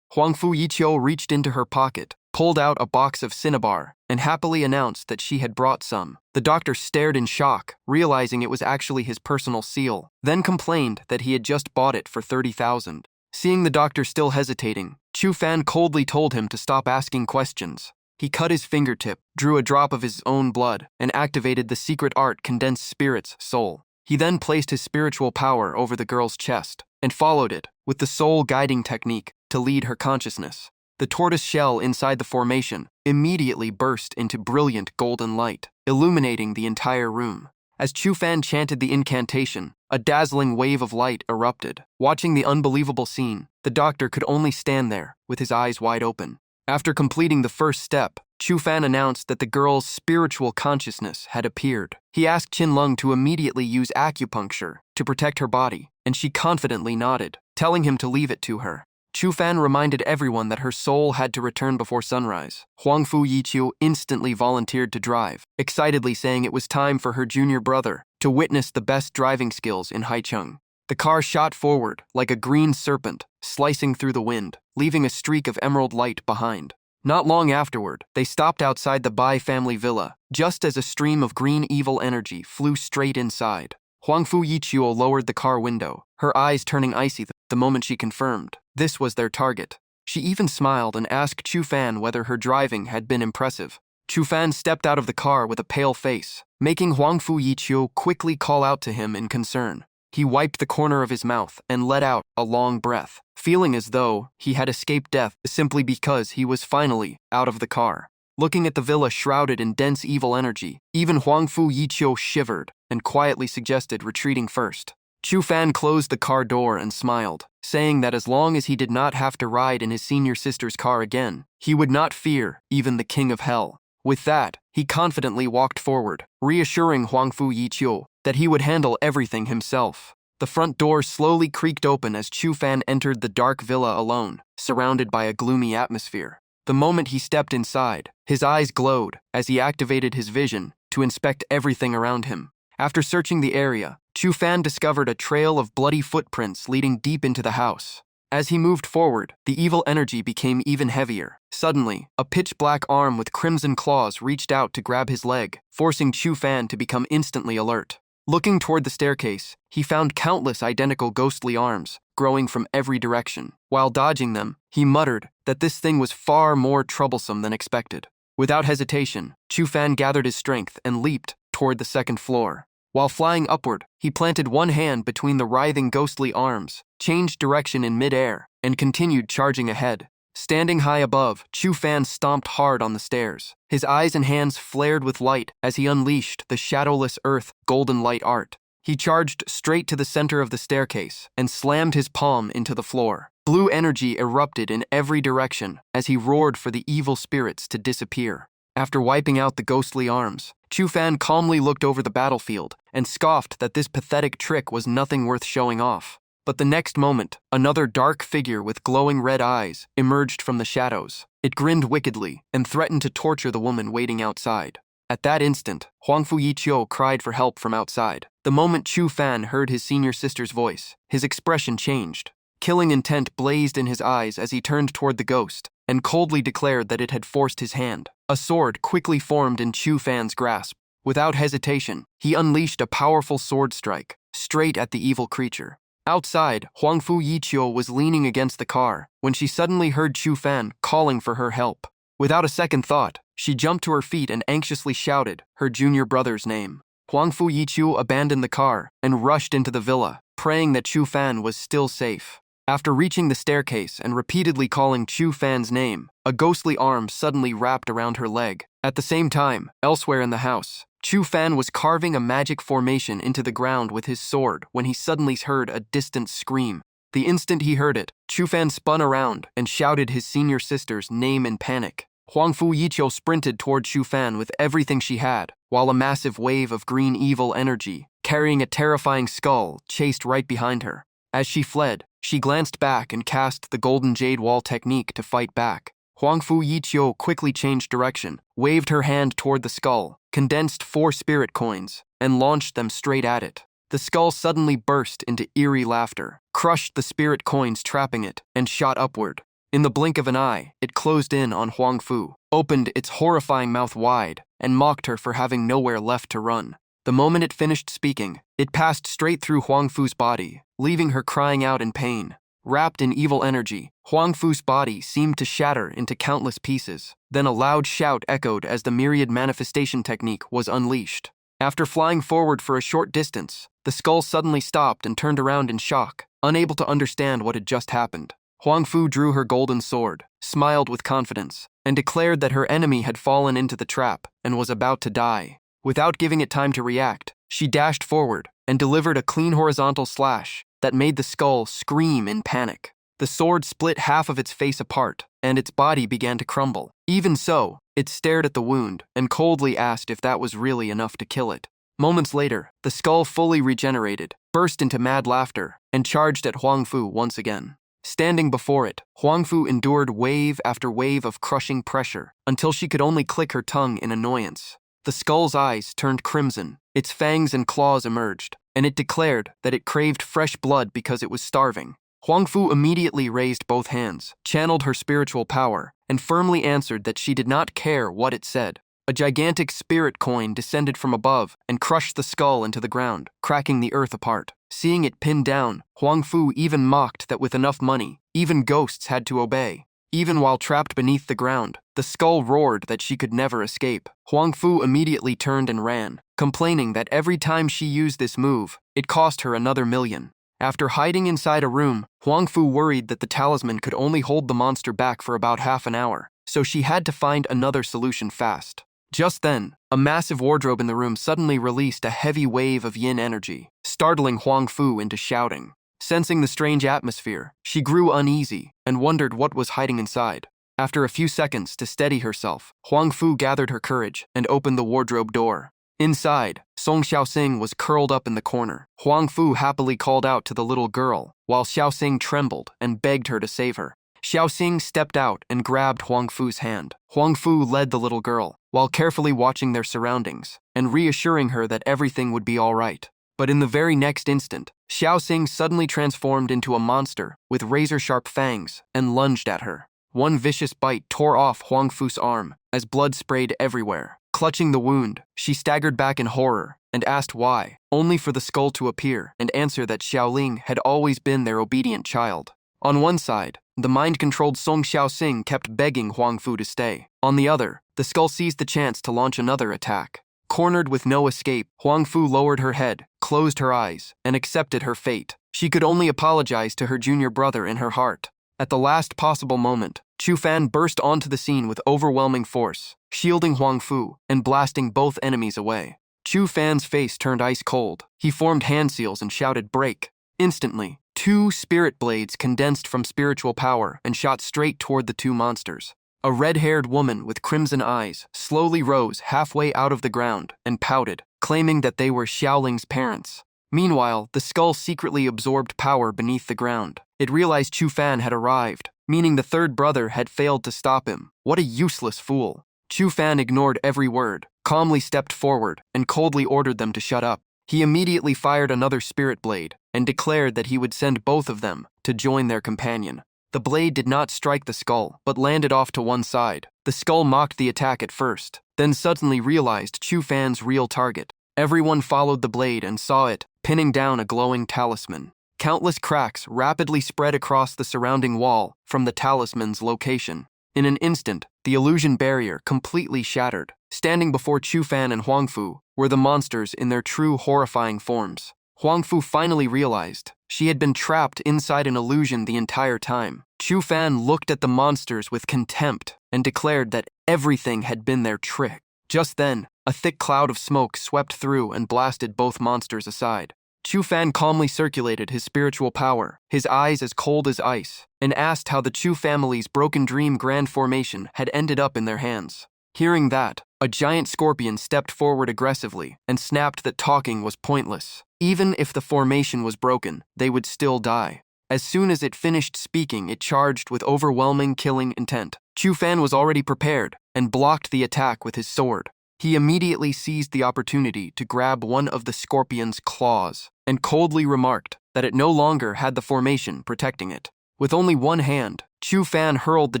Huangfu Yiqiu reached into her pocket, pulled out a box of cinnabar, and happily announced that she had brought some. The doctor stared in shock, realizing it was actually his personal seal, then complained that he had just bought it for 30,000. Seeing the doctor still hesitating, Chu Fan coldly told him to stop asking questions. He cut his fingertip, drew a drop of his own blood, and activated the secret art Condensed Spirit's soul. He then placed his spiritual power over the girl's chest and followed it with the soul guiding technique to lead her consciousness. The tortoise shell inside the formation immediately burst into brilliant golden light, illuminating the entire room. As Chu Fan chanted the incantation, a dazzling wave of light erupted. Watching the unbelievable scene, the doctor could only stand there with his eyes wide open. After completing the first step, Chu Fan announced that the girl's spiritual consciousness had appeared. He asked Qin Lung to immediately use acupuncture to protect her body, and she confidently nodded, telling him to leave it to her. Chu Fan reminded everyone that her soul had to return before sunrise. Huangfu Yiqiu instantly volunteered to drive, excitedly saying it was time for her junior brother to witness the best driving skills in Haicheng. The car shot forward like a green serpent, slicing through the wind, leaving a streak of emerald light behind. Not long afterward, they stopped outside the Bai family villa, just as a stream of green evil energy flew straight inside. Huangfu Yiqiu lowered the car window, her eyes turning icy the moment she confirmed this was their target. She even smiled and asked Chu Fan whether her driving had been impressive. Chu Fan stepped out of the car with a pale face, making Huangfu Yiqiu quickly call out to him in concern. He wiped the corner of his mouth and let out a long breath, feeling as though he had escaped death simply because he was finally out of the car. Looking at the villa shrouded in dense evil energy, even Huangfu Yiqiu shivered and quietly suggested retreating first. Chu Fan closed the car door and smiled, saying that as long as he did not have to ride in his senior sister's car again, he would not fear even the king of hell. With that, he confidently walked forward, reassuring Huangfu Yiqiu that he would handle everything himself. The front door slowly creaked open as Chu Fan entered the dark villa alone, surrounded by a gloomy atmosphere. The moment he stepped inside, his eyes glowed as he activated his vision to inspect everything around him. After searching the area, Chu Fan discovered a trail of bloody footprints leading deep into the house. As he moved forward, the evil energy became even heavier. Suddenly, a pitch-black arm with crimson claws reached out to grab his leg, forcing Chu Fan to become instantly alert. Looking toward the staircase, he found countless identical ghostly arms growing from every direction. While dodging them, he muttered that this thing was far more troublesome than expected. Without hesitation, Chu Fan gathered his strength and leaped toward the second floor. While flying upward, he planted one hand between the writhing ghostly arms, changed direction in mid-air, and continued charging ahead. Standing high above, Chu Fan stomped hard on the stairs. His eyes and hands flared with light as he unleashed the shadowless earth golden light art. He charged straight to the center of the staircase and slammed his palm into the floor. Blue energy erupted in every direction as he roared for the evil spirits to disappear. After wiping out the ghostly arms, Chu Fan calmly looked over the battlefield and scoffed that this pathetic trick was nothing worth showing off. But the next moment, another dark figure with glowing red eyes emerged from the shadows. It grinned wickedly and threatened to torture the woman waiting outside. At that instant, Huangfu Yiqiu cried for help from outside. The moment Chu Fan heard his senior sister's voice, his expression changed. Killing intent blazed in his eyes as he turned toward the ghost and coldly declared that it had forced his hand. A sword quickly formed in Chu Fan's grasp. Without hesitation, he unleashed a powerful sword strike, straight at the evil creature. Outside, Huangfu Yiqiu was leaning against the car when she suddenly heard Chu Fan calling for her help. Without a second thought, she jumped to her feet and anxiously shouted her junior brother's name. Huangfu Yiqiu abandoned the car and rushed into the villa, praying that Chu Fan was still safe. After reaching the staircase and repeatedly calling Chu Fan's name, a ghostly arm suddenly wrapped around her leg. At the same time, elsewhere in the house, Chu Fan was carving a magic formation into the ground with his sword when he suddenly heard a distant scream. The instant he heard it, Chu Fan spun around and shouted his senior sister's name in panic. Huangfu Yiqiu sprinted toward Chu Fan with everything she had, while a massive wave of green evil energy, carrying a terrifying skull, chased right behind her. As she fled, she glanced back and cast the golden jade wall technique to fight back. Huangfu Yiqiu quickly changed direction, waved her hand toward the skull, condensed 4 spirit coins, and launched them straight at it. The skull suddenly burst into eerie laughter, crushed the spirit coins trapping it, and shot upward. In the blink of an eye, it closed in on Huangfu, opened its horrifying mouth wide, and mocked her for having nowhere left to run. The moment it finished speaking, it passed straight through Huangfu's body, leaving her crying out in pain. Wrapped in evil energy, Huangfu's body seemed to shatter into countless pieces. Then a loud shout echoed as the myriad manifestation technique was unleashed. After flying forward for a short distance, the skull suddenly stopped and turned around in shock, unable to understand what had just happened. Huangfu drew her golden sword, smiled with confidence, and declared that her enemy had fallen into the trap and was about to die. Without giving it time to react, she dashed forward and delivered a clean horizontal slash that made the skull scream in panic. The sword split half of its face apart, and its body began to crumble. Even so, it stared at the wound and coldly asked if that was really enough to kill it. Moments later, the skull fully regenerated, burst into mad laughter, and charged at Huangfu once again. Standing before it, Huangfu endured wave after wave of crushing pressure until she could only click her tongue in annoyance. The skull's eyes turned crimson, its fangs and claws emerged, and it declared that it craved fresh blood because it was starving. Huangfu immediately raised both hands, channeled her spiritual power, and firmly answered that she did not care what it said. A gigantic spirit coin descended from above and crushed the skull into the ground, cracking the earth apart. Seeing it pinned down, Huangfu even mocked that with enough money, even ghosts had to obey. Even while trapped beneath the ground, the skull roared that she could never escape. Huangfu immediately turned and ran, complaining that every time she used this move, it cost her another million. After hiding inside a room, Huangfu worried that the talisman could only hold the monster back for about half an hour, so she had to find another solution fast. Just then, a massive wardrobe in the room suddenly released a heavy wave of yin energy, startling Huangfu into shouting. Sensing the strange atmosphere, she grew uneasy and wondered what was hiding inside. After a few seconds to steady herself, Huangfu gathered her courage and opened the wardrobe door. Inside, Song Xiaoxing was curled up in the corner. Huangfu happily called out to the little girl, while Xiaoxing trembled and begged her to save her. Xiaoxing stepped out and grabbed Huangfu's hand. Huangfu led the little girl, while carefully watching their surroundings and reassuring her that everything would be all right. But in the very next instant, Xiaoxing suddenly transformed into a monster with razor-sharp fangs and lunged at her. One vicious bite tore off Huangfu's arm as blood sprayed everywhere. Clutching the wound, she staggered back in horror and asked why, only for the skull to appear and answer that Xiaoling had always been their obedient child. On one side, the mind-controlled Song Xiaoxing kept begging Huangfu to stay. On the other, the skull seized the chance to launch another attack. Cornered with no escape, Huangfu lowered her head, closed her eyes, and accepted her fate. She could only apologize to her junior brother in her heart. At the last possible moment, Chu Fan burst onto the scene with overwhelming force, shielding Huangfu and blasting both enemies away. Chu Fan's face turned ice cold. He formed hand seals and shouted, "Break!" Instantly, 2 spirit blades condensed from spiritual power and shot straight toward the 2 monsters. A red-haired woman with crimson eyes slowly rose halfway out of the ground and pouted, claiming that they were Xiaoling's parents. Meanwhile, the skull secretly absorbed power beneath the ground. It realized Chu Fan had arrived, meaning the third brother had failed to stop him. What a useless fool. Chu Fan ignored every word, calmly stepped forward, and coldly ordered them to shut up. He immediately fired another spirit blade and declared that he would send both of them to join their companion. The blade did not strike the skull, but landed off to one side. The skull mocked the attack at first, then suddenly realized Chu Fan's real target. Everyone followed the blade and saw it, pinning down a glowing talisman. Countless cracks rapidly spread across the surrounding wall from the talisman's location. In an instant, the illusion barrier completely shattered. Standing before Chu Fan and Huangfu were the monsters in their true horrifying forms. Huangfu finally realized she had been trapped inside an illusion the entire time. Chu Fan looked at the monsters with contempt and declared that everything had been their trick. Just then, a thick cloud of smoke swept through and blasted both monsters aside. Chu Fan calmly circulated his spiritual power, his eyes as cold as ice, and asked how the Chu family's broken dream grand formation had ended up in their hands. Hearing that, A giant scorpion stepped forward aggressively and snapped that talking was pointless. Even if the formation was broken, they would still die. As soon as it finished speaking, it charged with overwhelming killing intent. Chu Fan was already prepared and blocked the attack with his sword. He immediately seized the opportunity to grab one of the scorpion's claws and coldly remarked that it no longer had the formation protecting it. With only one hand, Chu Fan hurled the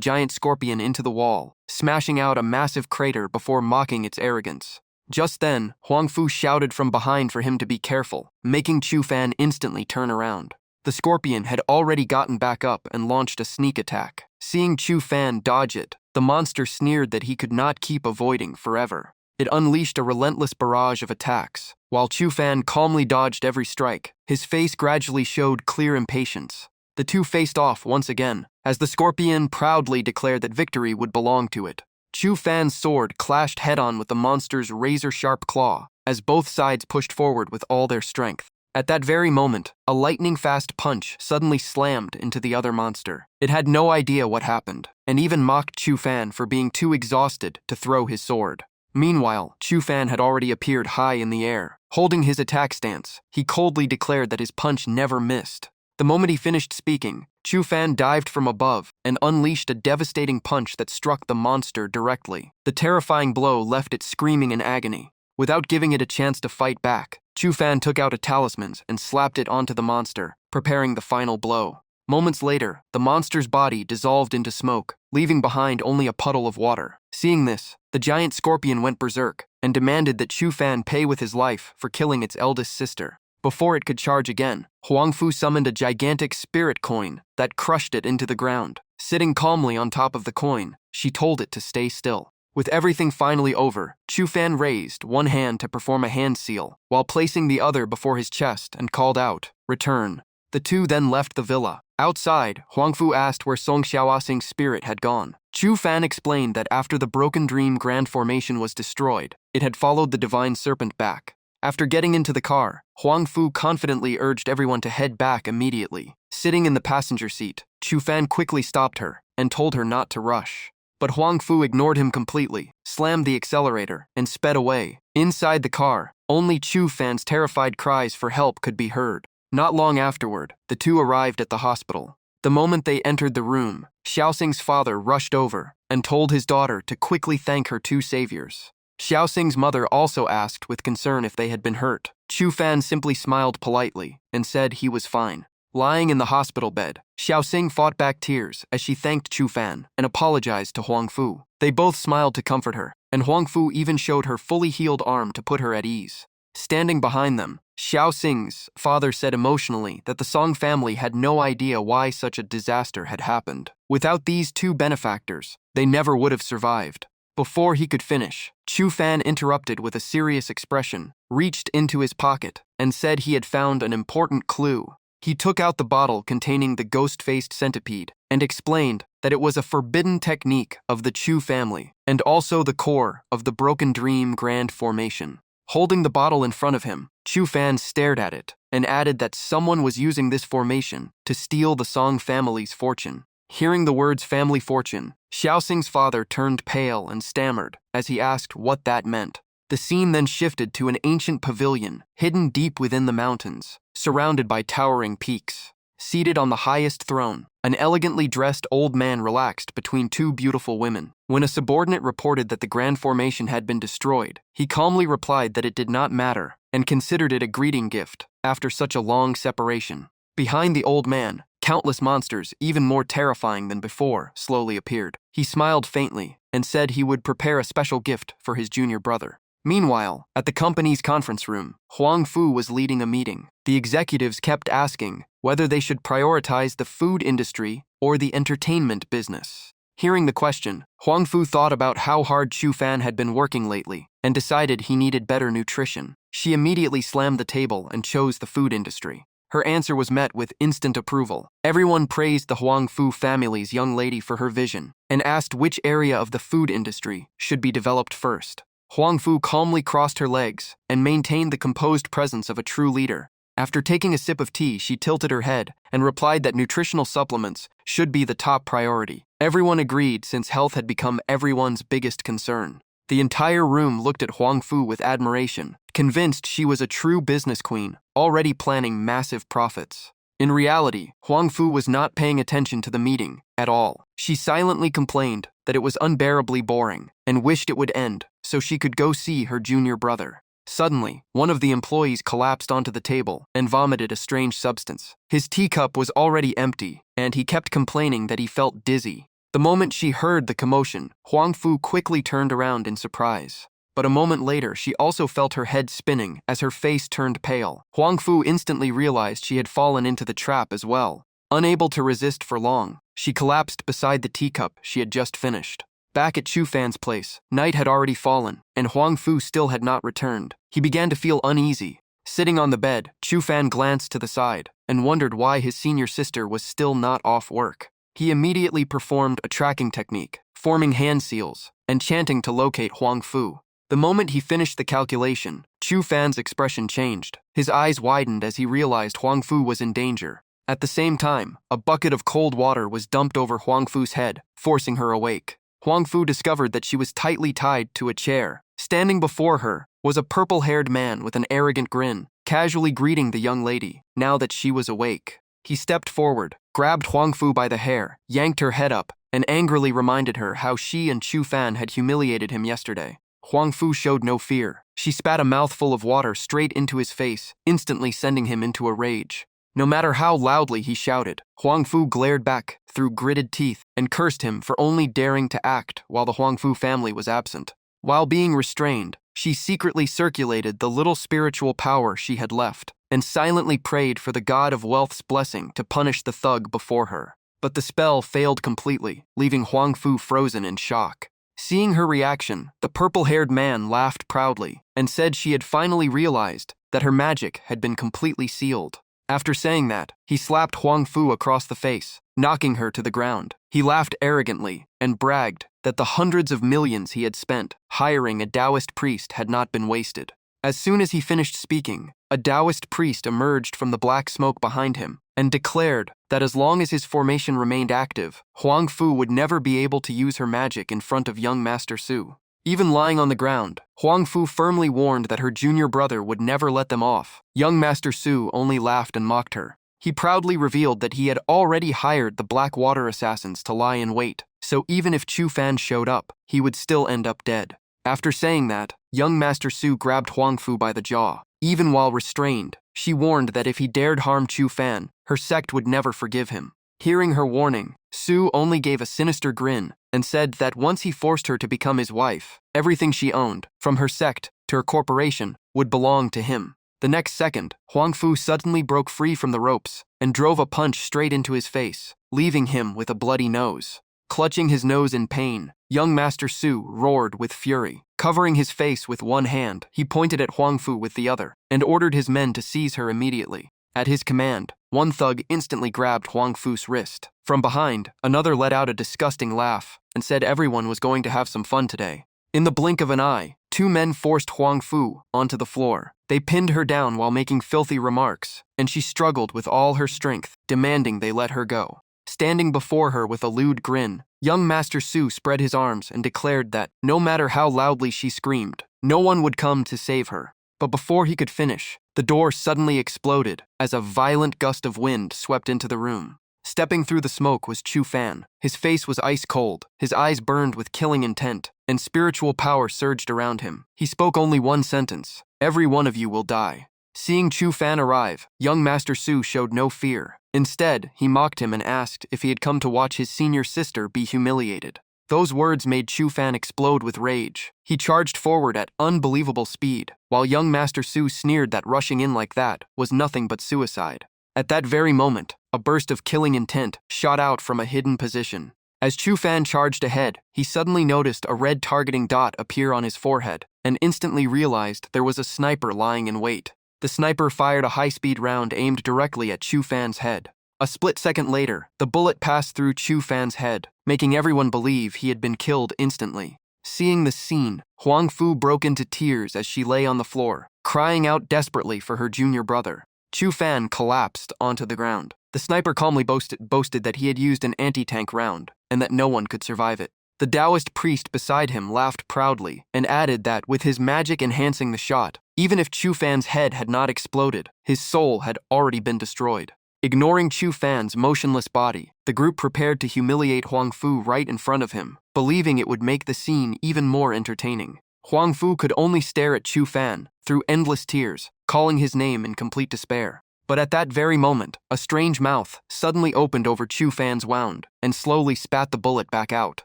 giant scorpion into the wall, smashing out a massive crater before mocking its arrogance. Just then, Huang Fu shouted from behind for him to be careful, making Chu Fan instantly turn around. The scorpion had already gotten back up and launched a sneak attack. Seeing Chu Fan dodge it, the monster sneered that he could not keep avoiding forever. It unleashed a relentless barrage of attacks. While Chu Fan calmly dodged every strike, his face gradually showed clear impatience. The two faced off once again, as the scorpion proudly declared that victory would belong to it. Chu Fan's sword clashed head-on with the monster's razor-sharp claw, as both sides pushed forward with all their strength. At that very moment, a lightning-fast punch suddenly slammed into the other monster. It had no idea what happened, and even mocked Chu Fan for being too exhausted to throw his sword. Meanwhile, Chu Fan had already appeared high in the air. Holding his attack stance, he coldly declared that his punch never missed. The moment he finished speaking, Chu Fan dived from above and unleashed a devastating punch that struck the monster directly. The terrifying blow left it screaming in agony. Without giving it a chance to fight back, Chu Fan took out a talisman and slapped it onto the monster, preparing the final blow. Moments later, the monster's body dissolved into smoke, leaving behind only a puddle of water. Seeing this, the giant scorpion went berserk and demanded that Chu Fan pay with his life for killing its eldest sister. Before it could charge again, Huang Fu summoned a gigantic spirit coin that crushed it into the ground. Sitting calmly on top of the coin, she told it to stay still. With everything finally over, Chu Fan raised one hand to perform a hand seal, while placing the other before his chest and called out, "Return." The two then left the villa. Outside, Huang Fu asked where Song Xiaoxing's spirit had gone. Chu Fan explained that after the Broken Dream Grand Formation was destroyed, it had followed the Divine Serpent back. After getting into the car, Huang Fu confidently urged everyone to head back immediately. Sitting in the passenger seat, Chu Fan quickly stopped her and told her not to rush. But Huang Fu ignored him completely, slammed the accelerator, and sped away. Inside the car, only Chu Fan's terrified cries for help could be heard. Not long afterward, the two arrived at the hospital. The moment they entered the room, Xiaoxing's father rushed over and told his daughter to quickly thank her two saviors. Xiaoxing's mother also asked with concern if they had been hurt. Chu Fan simply smiled politely and said he was fine. Lying in the hospital bed, Xiaoxing fought back tears as she thanked Chu Fan and apologized to Huang Fu. They both smiled to comfort her, and Huang Fu even showed her fully healed arm to put her at ease. Standing behind them, Xiaoxing's father said emotionally that the Song family had no idea why such a disaster had happened. Without these two benefactors, they never would have survived. Before he could finish, Chu Fan interrupted with a serious expression, reached into his pocket, and said he had found an important clue. He took out the bottle containing the ghost-faced centipede and explained that it was a forbidden technique of the Chu family and also the core of the Broken Dream Grand Formation. Holding the bottle in front of him, Chu Fan stared at it and added that someone was using this formation to steal the Song family's fortune. Hearing the words family fortune, Xiaoxing's father turned pale and stammered as he asked what that meant. The scene then shifted to an ancient pavilion hidden deep within the mountains, surrounded by towering peaks. Seated on the highest throne, an elegantly dressed old man relaxed between two beautiful women. When a subordinate reported that the Grand Formation had been destroyed, he calmly replied that it did not matter and considered it a greeting gift after such a long separation. Behind the old man, countless monsters, even more terrifying than before, slowly appeared. He smiled faintly and said he would prepare a special gift for his junior brother. Meanwhile, at the company's conference room, Huang Fu was leading a meeting. The executives kept asking whether they should prioritize the food industry or the entertainment business. Hearing the question, Huang Fu thought about how hard Chu Fan had been working lately and decided he needed better nutrition. She immediately slammed the table and chose the food industry. Her answer was met with instant approval. Everyone praised the Huang Fu family's young lady for her vision and asked which area of the food industry should be developed first. Huang Fu calmly crossed her legs and maintained the composed presence of a true leader. After taking a sip of tea, she tilted her head and replied that nutritional supplements should be the top priority. Everyone agreed since health had become everyone's biggest concern. The entire room looked at Huang Fu with admiration, convinced she was a true business queen, already planning massive profits. In reality, Huang Fu was not paying attention to the meeting at all. She silently complained that it was unbearably boring and wished it would end so she could go see her junior brother. Suddenly, one of the employees collapsed onto the table and vomited a strange substance. His teacup was already empty, and he kept complaining that he felt dizzy. The moment she heard the commotion, Huang Fu quickly turned around in surprise. But a moment later, she also felt her head spinning as her face turned pale. Huang Fu instantly realized she had fallen into the trap as well. Unable to resist for long, she collapsed beside the teacup she had just finished. Back at Chu Fan's place, night had already fallen, and Huang Fu still had not returned. He began to feel uneasy. Sitting on the bed, Chu Fan glanced to the side and wondered why his senior sister was still not off work. He immediately performed a tracking technique, forming hand seals and chanting to locate Huang Fu. The moment he finished the calculation, Chu Fan's expression changed. His eyes widened as he realized Huang Fu was in danger. At the same time, a bucket of cold water was dumped over Huang Fu's head, forcing her awake. Huang Fu discovered that she was tightly tied to a chair. Standing before her was a purple-haired man with an arrogant grin, casually greeting the young lady, now that she was awake. He stepped forward, grabbed Huang Fu by the hair, yanked her head up, and angrily reminded her how she and Chu Fan had humiliated him yesterday. Huang Fu showed no fear. She spat a mouthful of water straight into his face, instantly sending him into a rage. No matter how loudly he shouted, Huang Fu glared back through gritted teeth and cursed him for only daring to act while the Huang Fu family was absent. While being restrained, she secretly circulated the little spiritual power she had left and silently prayed for the god of wealth's blessing to punish the thug before her. But the spell failed completely, leaving Huang Fu frozen in shock. Seeing her reaction, the purple-haired man laughed proudly and said she had finally realized that her magic had been completely sealed. After saying that, he slapped Huang Fu across the face, knocking her to the ground. He laughed arrogantly and bragged that the hundreds of millions he had spent hiring a Taoist priest had not been wasted. As soon as he finished speaking, a Taoist priest emerged from the black smoke behind him and declared that as long as his formation remained active, Huang Fu would never be able to use her magic in front of young Master Su. Even lying on the ground, Huang Fu firmly warned that her junior brother would never let them off. Young Master Su only laughed and mocked her. He proudly revealed that he had already hired the Black Water Assassins to lie in wait, so even if Chu Fan showed up, he would still end up dead. After saying that, young Master Su grabbed Huang Fu by the jaw. Even while restrained, she warned that if he dared harm Chu Fan, her sect would never forgive him. Hearing her warning, Su only gave a sinister grin and said that once he forced her to become his wife, everything she owned, from her sect to her corporation, would belong to him. The next second, Huang Fu suddenly broke free from the ropes and drove a punch straight into his face, leaving him with a bloody nose. Clutching his nose in pain, young Master Su roared with fury. Covering his face with one hand, he pointed at Huang Fu with the other and ordered his men to seize her immediately. At his command, one thug instantly grabbed Huang Fu's wrist. From behind, another let out a disgusting laugh and said everyone was going to have some fun today. In the blink of an eye, two men forced Huang Fu onto the floor. They pinned her down while making filthy remarks, and she struggled with all her strength, demanding they let her go. Standing before her with a lewd grin, young Master Su spread his arms and declared that, no matter how loudly she screamed, no one would come to save her. But before he could finish, the door suddenly exploded as a violent gust of wind swept into the room. Stepping through the smoke was Chu Fan. His face was ice cold, his eyes burned with killing intent, and spiritual power surged around him. He spoke only one sentence: "Every one of you will die." Seeing Chu Fan arrive, young Master Su showed no fear. Instead, he mocked him and asked if he had come to watch his senior sister be humiliated. Those words made Chu Fan explode with rage. He charged forward at unbelievable speed, while young Master Su sneered that rushing in like that was nothing but suicide. At that very moment, a burst of killing intent shot out from a hidden position. As Chu Fan charged ahead, he suddenly noticed a red targeting dot appear on his forehead and instantly realized there was a sniper lying in wait. The sniper fired a high-speed round aimed directly at Chu Fan's head. A split second later, the bullet passed through Chu Fan's head, making everyone believe he had been killed instantly. Seeing the scene, Huang Fu broke into tears as she lay on the floor, crying out desperately for her junior brother. Chu Fan collapsed onto the ground. The sniper calmly boasted that he had used an anti-tank round and that no one could survive it. The Taoist priest beside him laughed proudly and added that, with his magic enhancing the shot, even if Chu Fan's head had not exploded, his soul had already been destroyed. Ignoring Chu Fan's motionless body, the group prepared to humiliate Huang Fu right in front of him, believing it would make the scene even more entertaining. Huang Fu could only stare at Chu Fan through endless tears, calling his name in complete despair. But at that very moment, a strange mouth suddenly opened over Chu Fan's wound and slowly spat the bullet back out.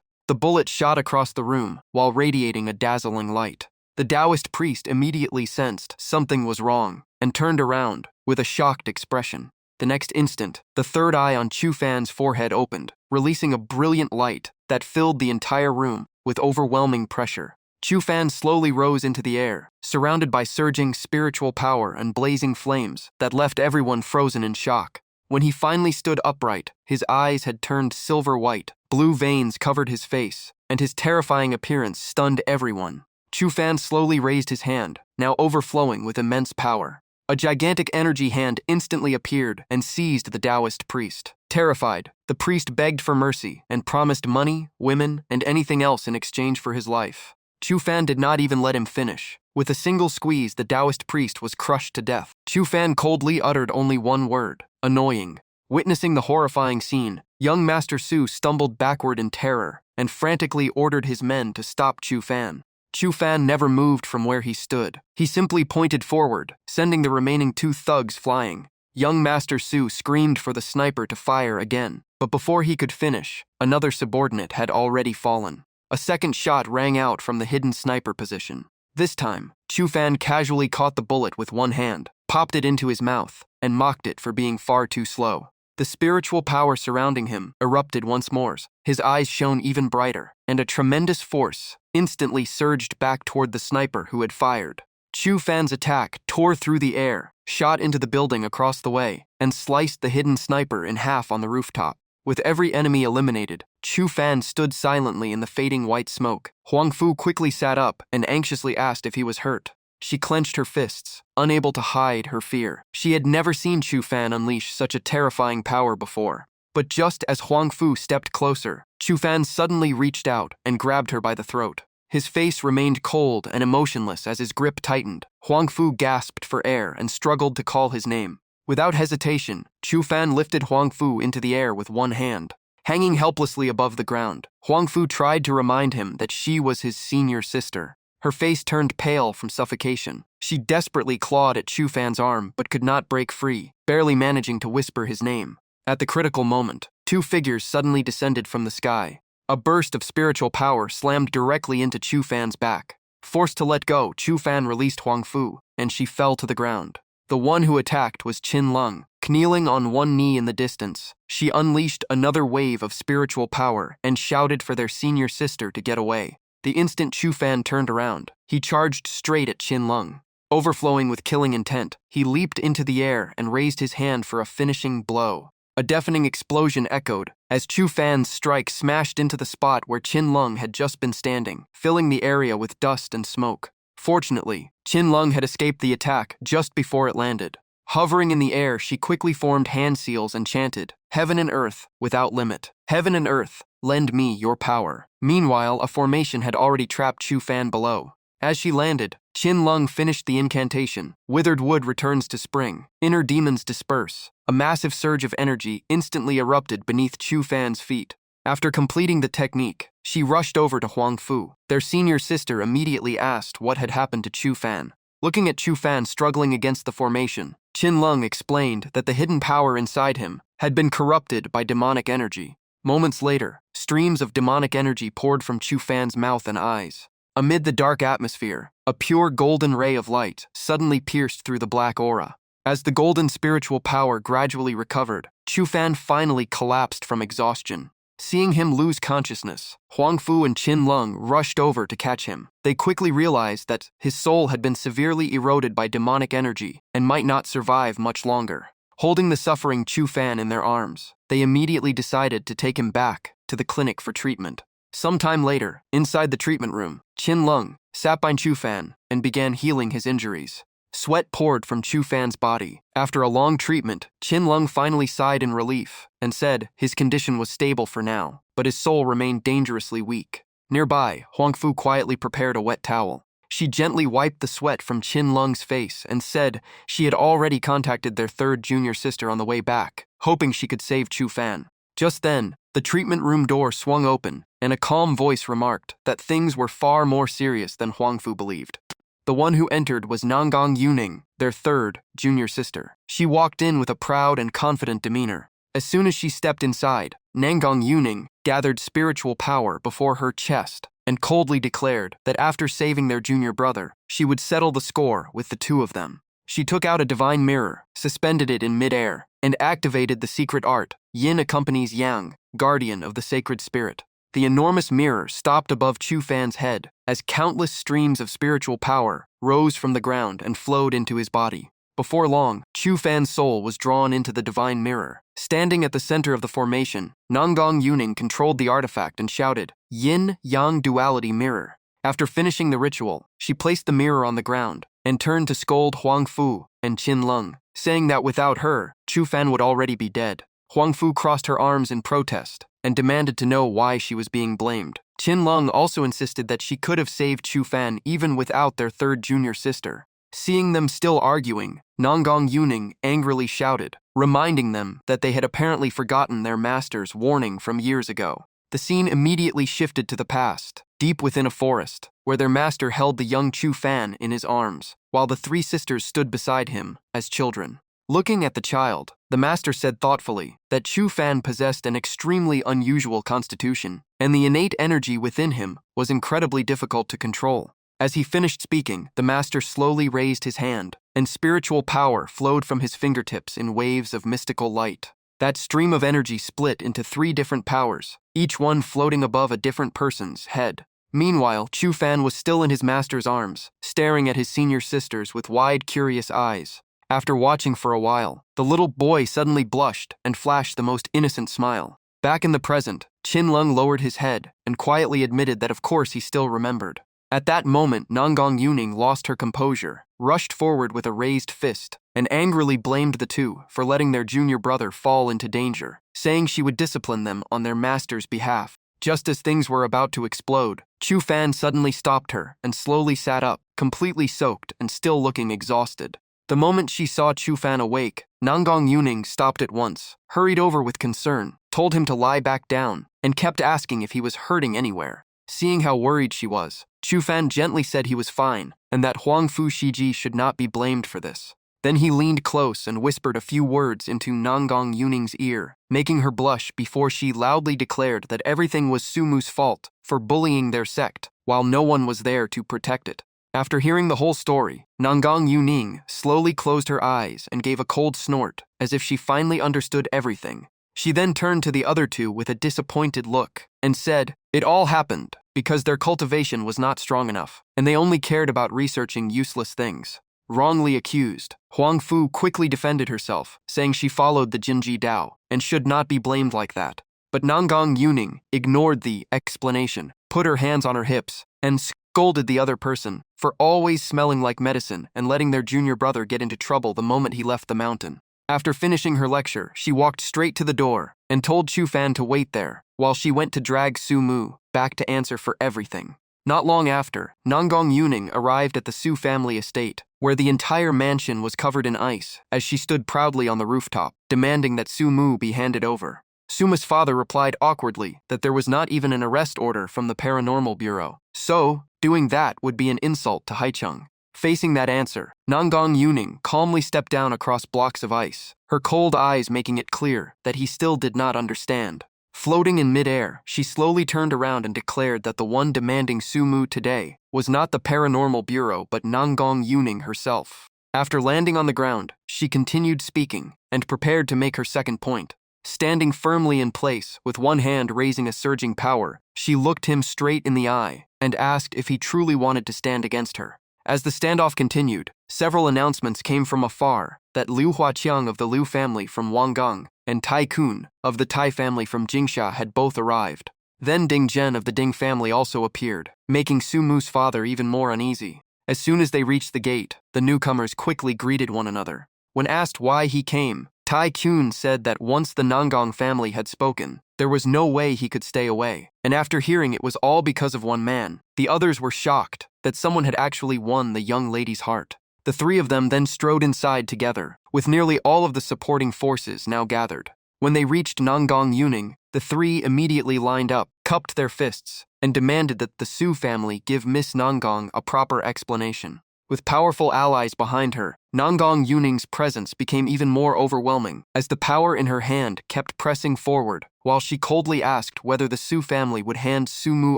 The bullet shot across the room while radiating a dazzling light. The Taoist priest immediately sensed something was wrong and turned around with a shocked expression. The next instant, the third eye on Chu Fan's forehead opened, releasing a brilliant light that filled the entire room with overwhelming pressure. Chu Fan slowly rose into the air, surrounded by surging spiritual power and blazing flames that left everyone frozen in shock. When he finally stood upright, his eyes had turned silver white, blue veins covered his face, and his terrifying appearance stunned everyone. Chu Fan slowly raised his hand, now overflowing with immense power. A gigantic energy hand instantly appeared and seized the Taoist priest. Terrified, the priest begged for mercy and promised money, women, and anything else in exchange for his life. Chu Fan did not even let him finish. With a single squeeze, the Taoist priest was crushed to death. Chu Fan coldly uttered only one word: annoying. Witnessing the horrifying scene, young Master Su stumbled backward in terror and frantically ordered his men to stop Chu Fan. Chu Fan never moved from where he stood. He simply pointed forward, sending the remaining two thugs flying. Young Master Su screamed for the sniper to fire again, but before he could finish, another subordinate had already fallen. A second shot rang out from the hidden sniper position. This time, Chu Fan casually caught the bullet with one hand, popped it into his mouth, and mocked it for being far too slow. The spiritual power surrounding him erupted once more. His eyes shone even brighter, and a tremendous force instantly surged back toward the sniper who had fired. Chu Fan's attack tore through the air, shot into the building across the way, and sliced the hidden sniper in half on the rooftop. With every enemy eliminated, Chu Fan stood silently in the fading white smoke. Huang Fu quickly sat up and anxiously asked if he was hurt. She clenched her fists, unable to hide her fear. She had never seen Chu Fan unleash such a terrifying power before. But just as Huang Fu stepped closer, Chu Fan suddenly reached out and grabbed her by the throat. His face remained cold and emotionless as his grip tightened. Huang Fu gasped for air and struggled to call his name. Without hesitation, Chu Fan lifted Huang Fu into the air with one hand. Hanging helplessly above the ground, Huang Fu tried to remind him that she was his senior sister. Her face turned pale from suffocation. She desperately clawed at Chu Fan's arm but could not break free, barely managing to whisper his name. At the critical moment, two figures suddenly descended from the sky. A burst of spiritual power slammed directly into Chu Fan's back. Forced to let go, Chu Fan released Huang Fu, and she fell to the ground. The one who attacked was Qin Lung. Kneeling on one knee in the distance, she unleashed another wave of spiritual power and shouted for their senior sister to get away. The instant Chu Fan turned around, he charged straight at Qin Lung. Overflowing with killing intent, he leaped into the air and raised his hand for a finishing blow. A deafening explosion echoed as Chu Fan's strike smashed into the spot where Qin Lung had just been standing, filling the area with dust and smoke. Fortunately, Qin Lung had escaped the attack just before it landed. Hovering in the air, she quickly formed hand seals and chanted, "Heaven and earth, without limit. Heaven and earth, lend me your power." Meanwhile, a formation had already trapped Chu Fan below. As she landed, Qin Lung finished the incantation. Withered wood returns to spring. Inner demons disperse. A massive surge of energy instantly erupted beneath Chu Fan's feet. After completing the technique, she rushed over to Huang Fu. Their senior sister immediately asked what had happened to Chu Fan. Looking at Chu Fan struggling against the formation, Qin Lung explained that the hidden power inside him had been corrupted by demonic energy. Moments later, streams of demonic energy poured from Chu Fan's mouth and eyes. Amid the dark atmosphere, a pure golden ray of light suddenly pierced through the black aura. As the golden spiritual power gradually recovered, Chu Fan finally collapsed from exhaustion. Seeing him lose consciousness, Huang Fu and Qin Lung rushed over to catch him. They quickly realized that his soul had been severely eroded by demonic energy and might not survive much longer. Holding the suffering Chu Fan in their arms, they immediately decided to take him back to the clinic for treatment. Sometime later, inside the treatment room, Qin Lung sat by Chu Fan and began healing his injuries. Sweat poured from Chu Fan's body. After a long treatment, Qin Lung finally sighed in relief and said his condition was stable for now, but his soul remained dangerously weak. Nearby, Huangfu quietly prepared a wet towel. She gently wiped the sweat from Qin Lung's face and said she had already contacted their third junior sister on the way back, hoping she could save Chu Fan. Just then, the treatment room door swung open, and a calm voice remarked that things were far more serious than Huangfu believed. The one who entered was Nangang Yuning, their third junior sister. She walked in with a proud and confident demeanor. As soon as she stepped inside, Nangang Yuning gathered spiritual power before her chest and coldly declared that after saving their junior brother, she would settle the score with the two of them. She took out a divine mirror, suspended it in midair, and activated the secret art. Yin accompanies Yang, guardian of the sacred spirit. The enormous mirror stopped above Chu Fan's head as countless streams of spiritual power rose from the ground and flowed into his body. Before long, Chu Fan's soul was drawn into the divine mirror. Standing at the center of the formation, Nangang Yuning controlled the artifact and shouted, "Yin-Yang duality mirror." After finishing the ritual, she placed the mirror on the ground and turned to scold Huangfu and Qin Lung, saying that without her, Chu Fan would already be dead. Huangfu crossed her arms in protest and demanded to know why she was being blamed. Qin Lung also insisted that she could have saved Chu Fan even without their third junior sister. Seeing them still arguing, Nangang Yuning angrily shouted, reminding them that they had apparently forgotten their master's warning from years ago. The scene immediately shifted to the past, deep within a forest, where their master held the young Chu Fan in his arms, while the three sisters stood beside him as children. Looking at the child, the master said thoughtfully that Chu Fan possessed an extremely unusual constitution, and the innate energy within him was incredibly difficult to control. As he finished speaking, the master slowly raised his hand, and spiritual power flowed from his fingertips in waves of mystical light. That stream of energy split into 3 different powers, each one floating above a different person's head. Meanwhile, Chu Fan was still in his master's arms, staring at his senior sisters with wide, curious eyes. After watching for a while, the little boy suddenly blushed and flashed the most innocent smile. Back in the present, Qin Lung lowered his head and quietly admitted that of course he still remembered. At that moment, Nangang Yuning lost her composure, rushed forward with a raised fist, and angrily blamed the two for letting their junior brother fall into danger, saying she would discipline them on their master's behalf. Just as things were about to explode, Chu Fan suddenly stopped her and slowly sat up, completely soaked and still looking exhausted. The moment she saw Chu Fan awake, Nangang Yuning stopped at once, hurried over with concern, told him to lie back down, and kept asking if he was hurting anywhere. Seeing how worried she was, Chu Fan gently said he was fine, and that Huangfu Shiji should not be blamed for this. Then he leaned close and whispered a few words into Nangang Yuning's ear, making her blush before she loudly declared that everything was Sumu's fault for bullying their sect, while no one was there to protect it. After hearing the whole story, Nangang Yuning slowly closed her eyes and gave a cold snort, as if she finally understood everything. She then turned to the other two with a disappointed look and said, "It all happened because their cultivation was not strong enough, and they only cared about researching useless things." Wrongly accused, Huangfu quickly defended herself, saying she followed the Jinji Dao and should not be blamed like that. But Nangang Yuning ignored the explanation, put her hands on her hips, and scolded the other person for always smelling like medicine and letting their junior brother get into trouble the moment he left the mountain. After finishing her lecture, she walked straight to the door and told Chu Fan to wait there while she went to drag Sumu back to answer for everything. Not long after, Nangang Yuning arrived at the Su family estate, where the entire mansion was covered in ice, as she stood proudly on the rooftop, demanding that Sumu be handed over. Suma's father replied awkwardly that there was not even an arrest order from the Paranormal Bureau, so doing that would be an insult to Haicheng. Facing that answer, Nangang Yuning calmly stepped down across blocks of ice, her cold eyes making it clear that he still did not understand. Floating in midair, she slowly turned around and declared that the one demanding Sumu today was not the Paranormal Bureau but Nangang Yuning herself. After landing on the ground, she continued speaking and prepared to make her second point. Standing firmly in place, with one hand raising a surging power, she looked him straight in the eye and asked if he truly wanted to stand against her. As the standoff continued, several announcements came from afar that Liu Huaqiang of the Liu family from Wangang and Tai Kun of the Tai family from Jingsha had both arrived. Then Ding Zhen of the Ding family also appeared, making Sumu's father even more uneasy. As soon as they reached the gate, the newcomers quickly greeted one another. When asked why he came, Tai-kun said that once the Nanggong family had spoken, there was no way he could stay away. And after hearing it was all because of one man, the others were shocked that someone had actually won the young lady's heart. The three of them then strode inside together, with nearly all of the supporting forces now gathered. When they reached Nanggong Yuning, the three immediately lined up, cupped their fists, and demanded that the Su family give Miss Nanggong a proper explanation. With powerful allies behind her, Nanggong Yuning's presence became even more overwhelming as the power in her hand kept pressing forward while she coldly asked whether the Su family would hand Su Mu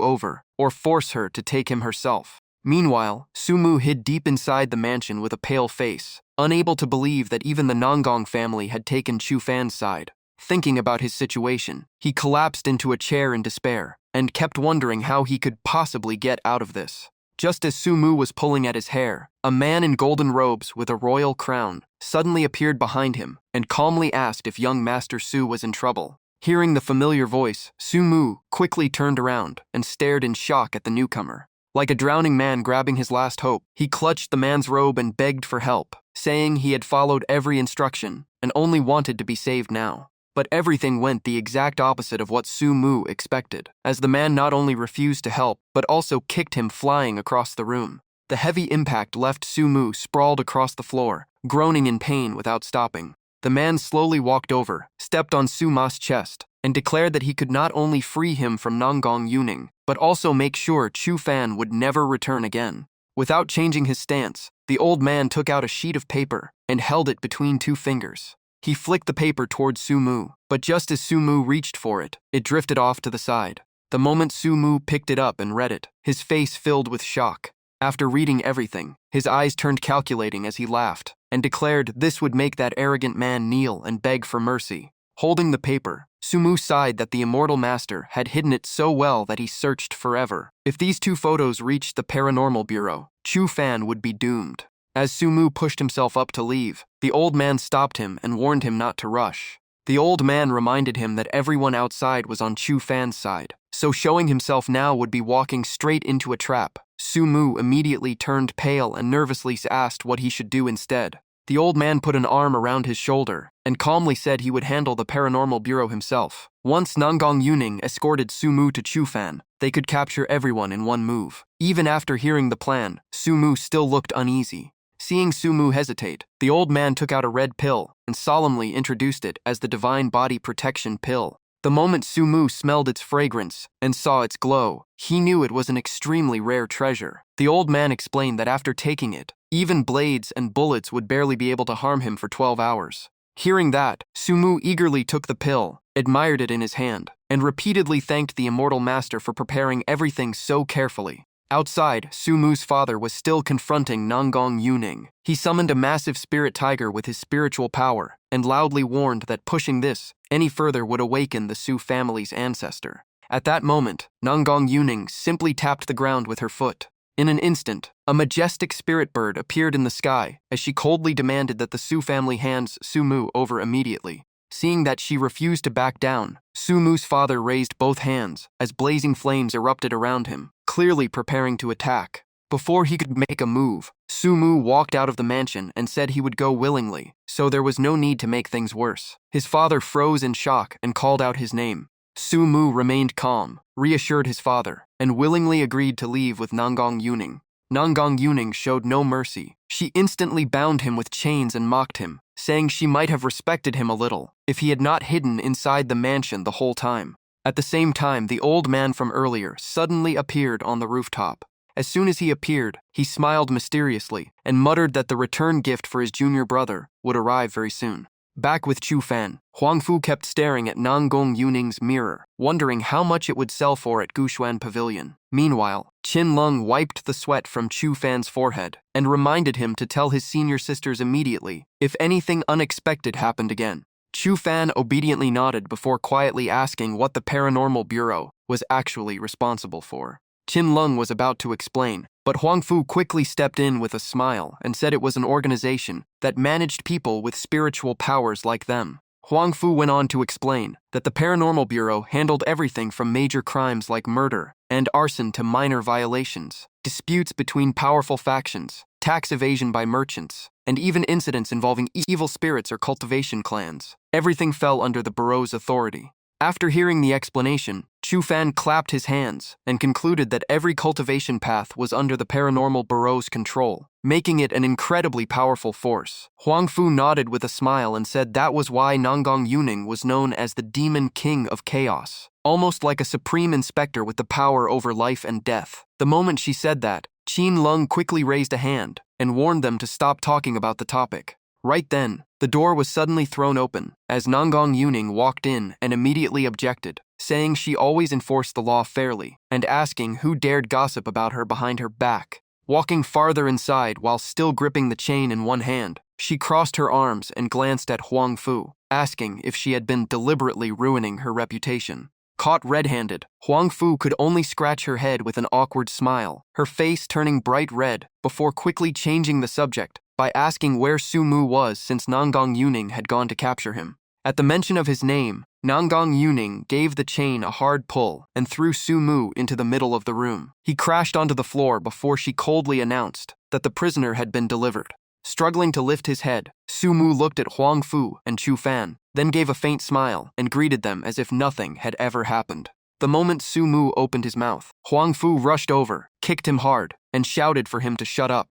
over or force her to take him herself. Meanwhile, Su Mu hid deep inside the mansion with a pale face, unable to believe that even the Nanggong family had taken Chu Fan's side. Thinking about his situation, he collapsed into a chair in despair and kept wondering how he could possibly get out of this. Just as Su Mu was pulling at his hair, a man in golden robes with a royal crown suddenly appeared behind him and calmly asked if young Master Su was in trouble. Hearing the familiar voice, Su Mu quickly turned around and stared in shock at the newcomer. Like a drowning man grabbing his last hope, he clutched the man's robe and begged for help, saying he had followed every instruction and only wanted to be saved now. But everything went the exact opposite of what Su Mu expected, as the man not only refused to help, but also kicked him flying across the room. The heavy impact left Su Mu sprawled across the floor, groaning in pain without stopping. The man slowly walked over, stepped on Su Ma's chest, and declared that he could not only free him from Nanggong Yuning, but also make sure Chu Fan would never return again. Without changing his stance, the old man took out a sheet of paper and held it between two fingers. He flicked the paper towards Su Mu, but just as Su Mu reached for it, it drifted off to the side. The moment Su Mu picked it up and read it, his face filled with shock. After reading everything, his eyes turned calculating as he laughed and declared this would make that arrogant man kneel and beg for mercy. Holding the paper, Su Mu sighed that the immortal master had hidden it so well that he searched forever. If these two photos reached the Paranormal Bureau, Chu Fan would be doomed. As Su Mu pushed himself up to leave, the old man stopped him and warned him not to rush. The old man reminded him that everyone outside was on Chu Fan's side, so showing himself now would be walking straight into a trap. Su Mu immediately turned pale and nervously asked what he should do instead. The old man put an arm around his shoulder and calmly said he would handle the Paranormal Bureau himself. Once Nanggong Yuning escorted Su Mu to Chu Fan, they could capture everyone in one move. Even after hearing the plan, Su Mu still looked uneasy. Seeing Su Mu hesitate, the old man took out a red pill and solemnly introduced it as the Divine Body Protection Pill. The moment Su Mu smelled its fragrance and saw its glow, he knew it was an extremely rare treasure. The old man explained that after taking it, even blades and bullets would barely be able to harm him for 12 hours. Hearing that, Su Mu eagerly took the pill, admired it in his hand, and repeatedly thanked the immortal master for preparing everything so carefully. Outside, Su Mu's father was still confronting Nanggong Yuning. He summoned a massive spirit tiger with his spiritual power and loudly warned that pushing this any further would awaken the Su family's ancestor. At that moment, Nanggong Yuning simply tapped the ground with her foot. In an instant, a majestic spirit bird appeared in the sky as she coldly demanded that the Su family hands Su Mu over immediately. Seeing that she refused to back down, Su Mu's father raised both hands as blazing flames erupted around him, clearly preparing to attack. Before he could make a move, Su Mu walked out of the mansion and said he would go willingly, so there was no need to make things worse. His father froze in shock and called out his name. Su Mu remained calm, reassured his father, and willingly agreed to leave with Nanggong Yuning. Nanggong Yuning showed no mercy. She instantly bound him with chains and mocked him, saying she might have respected him a little if he had not hidden inside the mansion the whole time. At the same time, the old man from earlier suddenly appeared on the rooftop. As soon as he appeared, he smiled mysteriously and muttered that the return gift for his junior brother would arrive very soon. Back with Chu Fan, Huangfu kept staring at Nanggong Yuning's mirror, wondering how much it would sell for at Gushuan Pavilion. Meanwhile, Qin Lung wiped the sweat from Chu Fan's forehead and reminded him to tell his senior sisters immediately if anything unexpected happened again. Chu Fan obediently nodded before quietly asking what the Paranormal Bureau was actually responsible for. Qin Lung was about to explain, but Huangfu quickly stepped in with a smile and said it was an organization that managed people with spiritual powers like them. Huangfu went on to explain that the Paranormal Bureau handled everything from major crimes like murder and arson to minor violations, disputes between powerful factions, tax evasion by merchants, and even incidents involving evil spirits or cultivation clans. Everything fell under the bureau's authority. After hearing the explanation, Chu Fan clapped his hands and concluded that every cultivation path was under the paranormal bureau's control, making it an incredibly powerful force. Huang Fu nodded with a smile and said that was why Nanggong Yuning was known as the Demon King of Chaos, almost like a supreme inspector with the power over life and death. The moment she said that, Qin Lung quickly raised a hand and warned them to stop talking about the topic. Right then, the door was suddenly thrown open as Nanggong Yuning walked in and immediately objected, saying she always enforced the law fairly and asking who dared gossip about her behind her back. Walking farther inside while still gripping the chain in one hand, she crossed her arms and glanced at Huang Fu, asking if she had been deliberately ruining her reputation. Caught red-handed, Huang Fu could only scratch her head with an awkward smile, her face turning bright red before quickly changing the subject by asking where Su Mu was since Nanggong Yuning had gone to capture him. At the mention of his name, Nanggong Yuning gave the chain a hard pull and threw Su Mu into the middle of the room. He crashed onto the floor before she coldly announced that the prisoner had been delivered. Struggling to lift his head, Su Mu looked at Huang Fu and Chu Fan, then gave a faint smile and greeted them as if nothing had ever happened. The moment Su Mu opened his mouth, Huang Fu rushed over, kicked him hard, and shouted for him to shut up.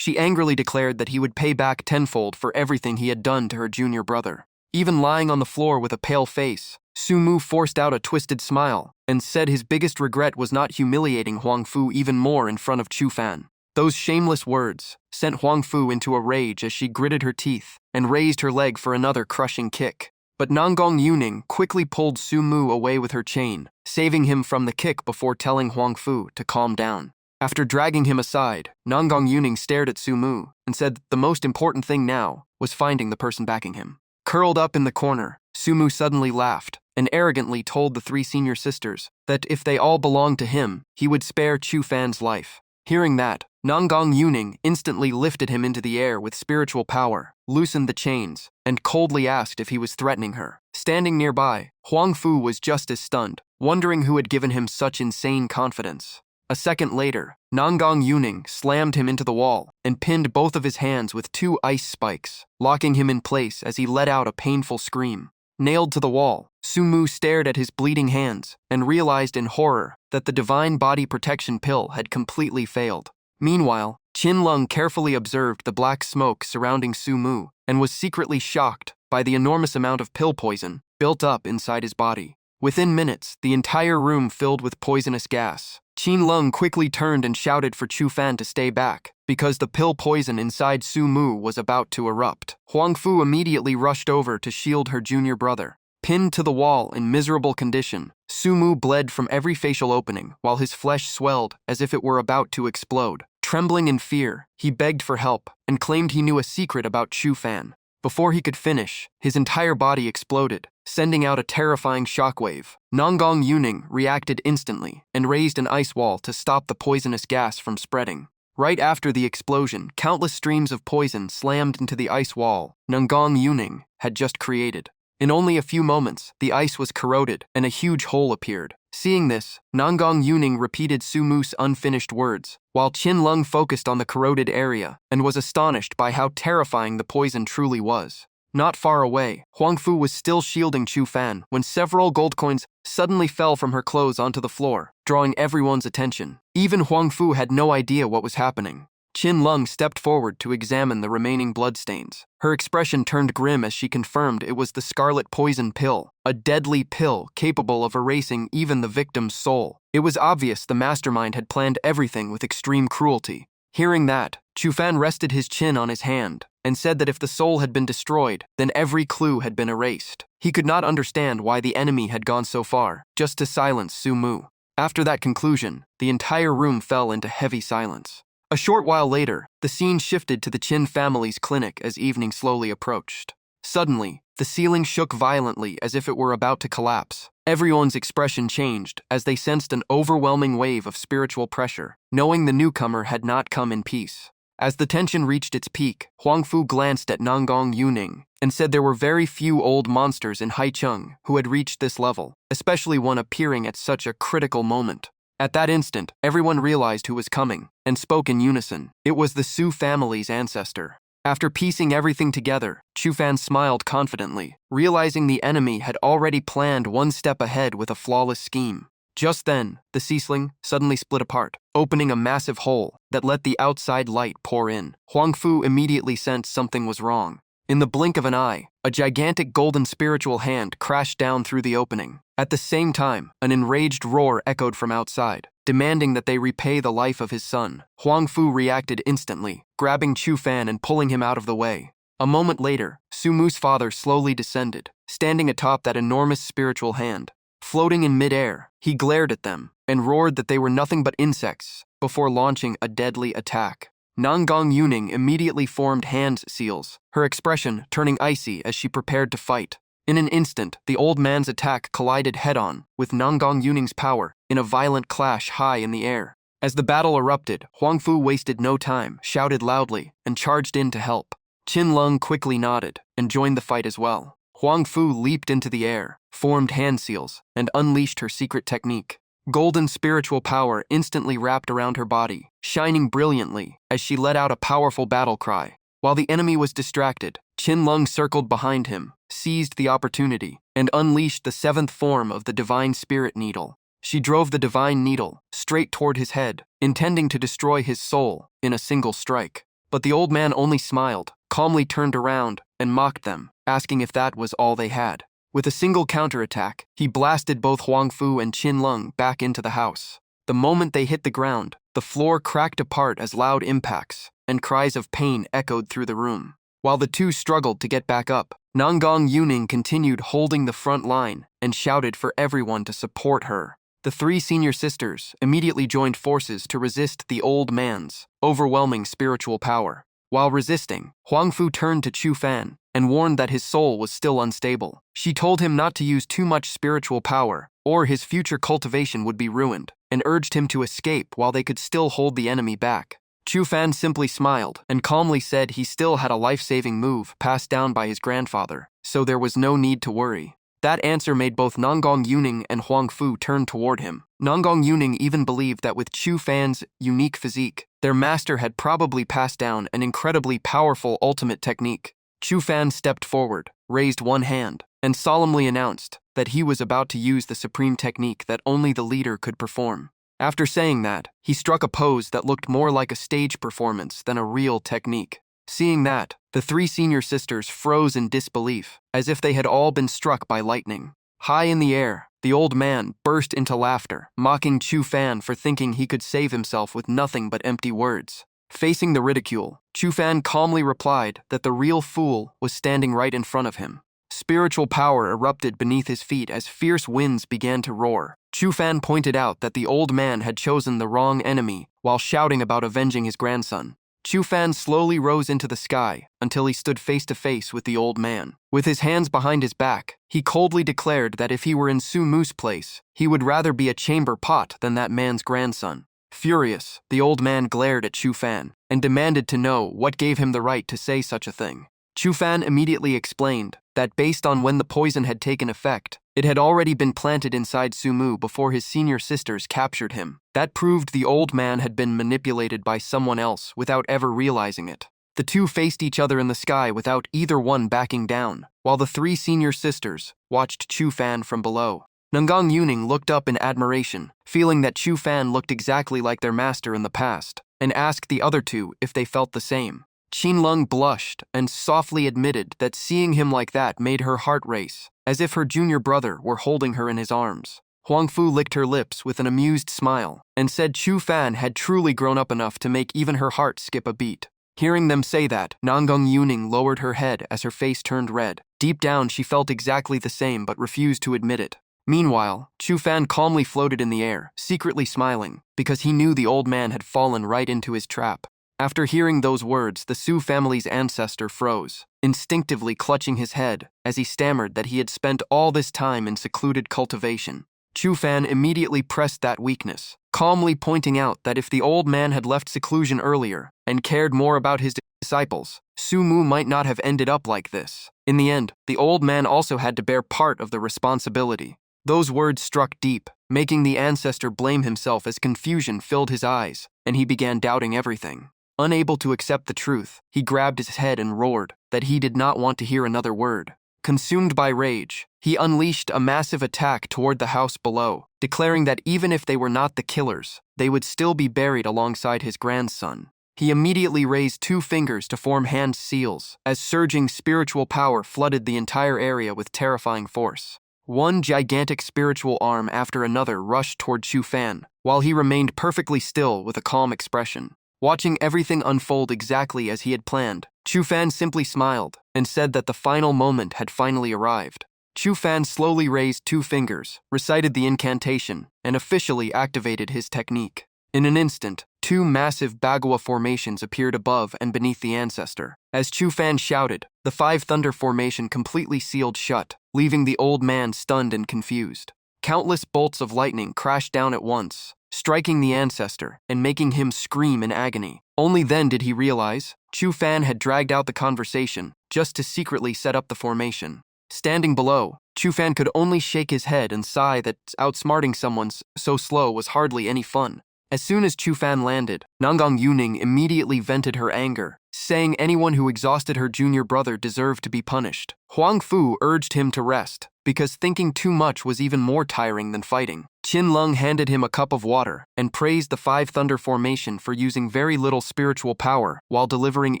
She angrily declared that he would pay back tenfold for everything he had done to her junior brother. Even lying on the floor with a pale face, Su Mu forced out a twisted smile and said his biggest regret was not humiliating Huang Fu even more in front of Chu Fan. Those shameless words sent Huang Fu into a rage as she gritted her teeth and raised her leg for another crushing kick. But Nanggong Yuning quickly pulled Su Mu away with her chain, saving him from the kick before telling Huang Fu to calm down. After dragging him aside, Nanggong Yuning stared at Su Mu and said that the most important thing now was finding the person backing him. Curled up in the corner, Su Mu suddenly laughed and arrogantly told the three senior sisters that if they all belonged to him, he would spare Chu Fan's life. Hearing that, Nanggong Yuning instantly lifted him into the air with spiritual power, loosened the chains, and coldly asked if he was threatening her. Standing nearby, Huang Fu was just as stunned, wondering who had given him such insane confidence. A second later, Nanggong Yuning slammed him into the wall and pinned both of his hands with 2 ice spikes, locking him in place as he let out a painful scream. Nailed to the wall, Su Mu stared at his bleeding hands and realized in horror that the divine body protection pill had completely failed. Meanwhile, Qin Lung carefully observed the black smoke surrounding Su Mu and was secretly shocked by the enormous amount of pill poison built up inside his body. Within minutes, the entire room filled with poisonous gas. Qin Lung quickly turned and shouted for Chu Fan to stay back, because the pill poison inside Su Mu was about to erupt. Huang Fu immediately rushed over to shield her junior brother. Pinned to the wall in miserable condition, Su Mu bled from every facial opening while his flesh swelled as if it were about to explode. Trembling in fear, he begged for help and claimed he knew a secret about Chu Fan. Before he could finish, his entire body exploded, sending out a terrifying shockwave. Nanggong Yuning reacted instantly and raised an ice wall to stop the poisonous gas from spreading. Right after the explosion, countless streams of poison slammed into the ice wall Nanggong Yuning had just created. In only a few moments, the ice was corroded and a huge hole appeared. Seeing this, Nanggong Yuning repeated Su Mu's unfinished words, while Qin Lung focused on the corroded area and was astonished by how terrifying the poison truly was. Not far away, Huang Fu was still shielding Chu Fan when several gold coins suddenly fell from her clothes onto the floor, drawing everyone's attention. Even Huang Fu had no idea what was happening. Qin Lung stepped forward to examine the remaining bloodstains. Her expression turned grim as she confirmed it was the scarlet poison pill, a deadly pill capable of erasing even the victim's soul. It was obvious the mastermind had planned everything with extreme cruelty. Hearing that, Chu Fan rested his chin on his hand and said that if the soul had been destroyed, then every clue had been erased. He could not understand why the enemy had gone so far, just to silence Su Mu. After that conclusion, the entire room fell into heavy silence. A short while later, the scene shifted to the Qin family's clinic as evening slowly approached. Suddenly, the ceiling shook violently as if it were about to collapse. Everyone's expression changed as they sensed an overwhelming wave of spiritual pressure, knowing the newcomer had not come in peace. As the tension reached its peak, Huang Fu glanced at Nanggong Yuning and said there were very few old monsters in Haicheng who had reached this level, especially one appearing at such a critical moment. At that instant, everyone realized who was coming and spoke in unison. It was the Su family's ancestor. After piecing everything together, Chu Fan smiled confidently, realizing the enemy had already planned one step ahead with a flawless scheme. Just then, the sea-sling suddenly split apart, opening a massive hole that let the outside light pour in. Huang Fu immediately sensed something was wrong. In the blink of an eye, a gigantic golden spiritual hand crashed down through the opening. At the same time, an enraged roar echoed from outside, demanding that they repay the life of his son. Huang Fu reacted instantly, grabbing Chu Fan and pulling him out of the way. A moment later, Su Mu's father slowly descended, standing atop that enormous spiritual hand. Floating in midair, he glared at them and roared that they were nothing but insects before launching a deadly attack. Nangang Yuning immediately formed hand seals, her expression turning icy as she prepared to fight. In an instant, the old man's attack collided head-on with Nangang Yuning's power in a violent clash high in the air. As the battle erupted, Huang Fu wasted no time, shouted loudly, and charged in to help. Qin Lung quickly nodded and joined the fight as well. Huang Fu leaped into the air, formed hand seals, and unleashed her secret technique. Golden spiritual power instantly wrapped around her body, shining brilliantly as she let out a powerful battle cry. While the enemy was distracted, Qin Lung circled behind him, seized the opportunity, and unleashed the seventh form of the divine spirit needle. She drove the divine needle straight toward his head, intending to destroy his soul in a single strike. But the old man only smiled, calmly turned around, and mocked them, asking if that was all they had. With a single counterattack, he blasted both Huang Fu and Qin Lung back into the house. The moment they hit the ground, the floor cracked apart as loud impacts, and cries of pain echoed through the room. While the two struggled to get back up, Nangang Yuning continued holding the front line and shouted for everyone to support her. The three senior sisters immediately joined forces to resist the old man's overwhelming spiritual power. While resisting, Huang Fu turned to Chu Fan and warned that his soul was still unstable. She told him not to use too much spiritual power, or his future cultivation would be ruined, and urged him to escape while they could still hold the enemy back. Chu Fan simply smiled and calmly said he still had a life-saving move passed down by his grandfather, so there was no need to worry. That answer made both Nangang Yuning and Huang Fu turn toward him. Nangang Yuning even believed that with Chu Fan's unique physique, their master had probably passed down an incredibly powerful ultimate technique. Chu Fan stepped forward, raised one hand, and solemnly announced that he was about to use the supreme technique that only the leader could perform. After saying that, he struck a pose that looked more like a stage performance than a real technique. Seeing that, the three senior sisters froze in disbelief, as if they had all been struck by lightning. High in the air, the old man burst into laughter, mocking Chu Fan for thinking he could save himself with nothing but empty words. Facing the ridicule, Chu Fan calmly replied that the real fool was standing right in front of him. Spiritual power erupted beneath his feet as fierce winds began to roar. Chu Fan pointed out that the old man had chosen the wrong enemy while shouting about avenging his grandson. Chu Fan slowly rose into the sky until he stood face to face with the old man. With his hands behind his back, he coldly declared that if he were in Su Mu's place, he would rather be a chamber pot than that man's grandson. Furious, the old man glared at Chu Fan and demanded to know what gave him the right to say such a thing. Chu Fan immediately explained that based on when the poison had taken effect, it had already been planted inside Su Mu before his senior sisters captured him. That proved the old man had been manipulated by someone else without ever realizing it. The two faced each other in the sky without either one backing down, while the three senior sisters watched Chu Fan from below. Nangang Yuning looked up in admiration, feeling that Chu Fan looked exactly like their master in the past, and asked the other two if they felt the same. Qin Lung blushed and softly admitted that seeing him like that made her heart race, as if her junior brother were holding her in his arms. Huang Fu licked her lips with an amused smile and said Chu Fan had truly grown up enough to make even her heart skip a beat. Hearing them say that, Nangang Yuning lowered her head as her face turned red. Deep down, she felt exactly the same but refused to admit it. Meanwhile, Chu Fan calmly floated in the air, secretly smiling, because he knew the old man had fallen right into his trap. After hearing those words, the Su family's ancestor froze, instinctively clutching his head as he stammered that he had spent all this time in secluded cultivation. Chu Fan immediately pressed that weakness, calmly pointing out that if the old man had left seclusion earlier and cared more about his disciples, Su Mu might not have ended up like this. In the end, the old man also had to bear part of the responsibility. Those words struck deep, making the ancestor blame himself as confusion filled his eyes, and he began doubting everything. Unable to accept the truth, he grabbed his head and roared that he did not want to hear another word. Consumed by rage, he unleashed a massive attack toward the house below, declaring that even if they were not the killers, they would still be buried alongside his grandson. He immediately raised 2 fingers to form hand seals, as surging spiritual power flooded the entire area with terrifying force. One gigantic spiritual arm after another rushed toward Chu Fan, while he remained perfectly still with a calm expression. Watching everything unfold exactly as he had planned, Chu Fan simply smiled and said that the final moment had finally arrived. Chu Fan slowly raised 2 fingers, recited the incantation, and officially activated his technique. In an instant, 2 massive Bagua formations appeared above and beneath the ancestor. As Chu Fan shouted, the 5 thunder formation completely sealed shut, leaving the old man stunned and confused. Countless bolts of lightning crashed down at once, striking the ancestor and making him scream in agony. Only then did he realize Chu Fan had dragged out the conversation just to secretly set up the formation. Standing below, Chu Fan could only shake his head and sigh that outsmarting someone so slow was hardly any fun. As soon as Chu Fan landed, Nangang Yuning immediately vented her anger, saying anyone who exhausted her junior brother deserved to be punished. Huang Fu urged him to rest, because thinking too much was even more tiring than fighting. Qin Lung handed him a cup of water and praised the 5 thunder formation for using very little spiritual power while delivering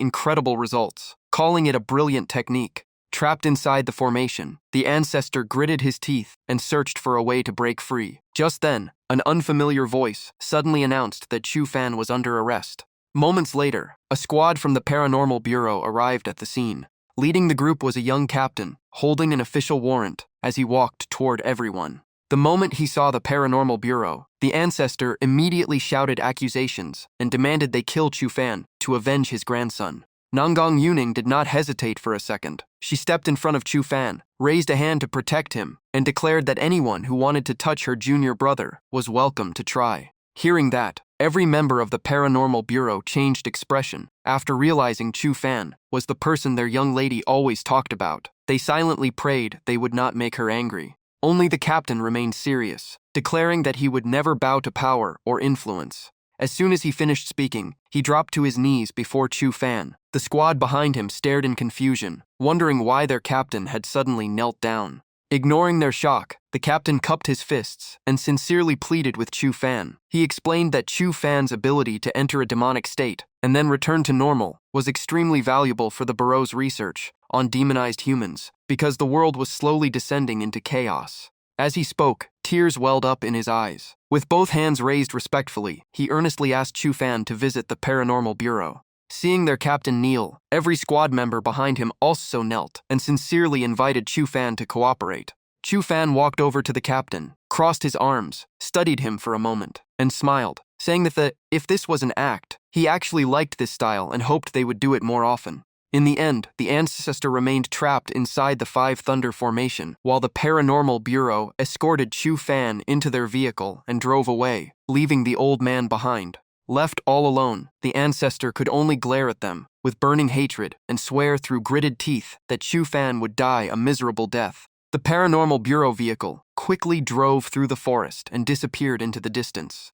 incredible results, calling it a brilliant technique. Trapped inside the formation, the ancestor gritted his teeth and searched for a way to break free. Just then, an unfamiliar voice suddenly announced that Chu Fan was under arrest. Moments later, a squad from the Paranormal Bureau arrived at the scene. Leading the group was a young captain, holding an official warrant as he walked toward everyone. The moment he saw the Paranormal Bureau, the ancestor immediately shouted accusations and demanded they kill Chu Fan to avenge his grandson. Nangang Yuning did not hesitate for a second. She stepped in front of Chu Fan, raised a hand to protect him, and declared that anyone who wanted to touch her junior brother was welcome to try. Hearing that, every member of the Paranormal Bureau changed expression. After realizing Chu Fan was the person their young lady always talked about, they silently prayed they would not make her angry. Only the captain remained serious, declaring that he would never bow to power or influence. As soon as he finished speaking, he dropped to his knees before Chu Fan. The squad behind him stared in confusion, wondering why their captain had suddenly knelt down. Ignoring their shock, the captain cupped his fists and sincerely pleaded with Chu Fan. He explained that Chu Fan's ability to enter a demonic state and then return to normal was extremely valuable for the Bureau's research on demonized humans, because the world was slowly descending into chaos. As he spoke, tears welled up in his eyes. With both hands raised respectfully, he earnestly asked Chu Fan to visit the Paranormal Bureau. Seeing their captain kneel, every squad member behind him also knelt and sincerely invited Chu Fan to cooperate. Chu Fan walked over to the captain, crossed his arms, studied him for a moment, and smiled, saying that if this was an act, he actually liked this style and hoped they would do it more often. In the end, the ancestor remained trapped inside the 5 thunder formation, while the Paranormal Bureau escorted Chu Fan into their vehicle and drove away, leaving the old man behind. Left all alone, the ancestor could only glare at them with burning hatred and swear through gritted teeth that Chu Fan would die a miserable death. The Paranormal Bureau vehicle quickly drove through the forest and disappeared into the distance.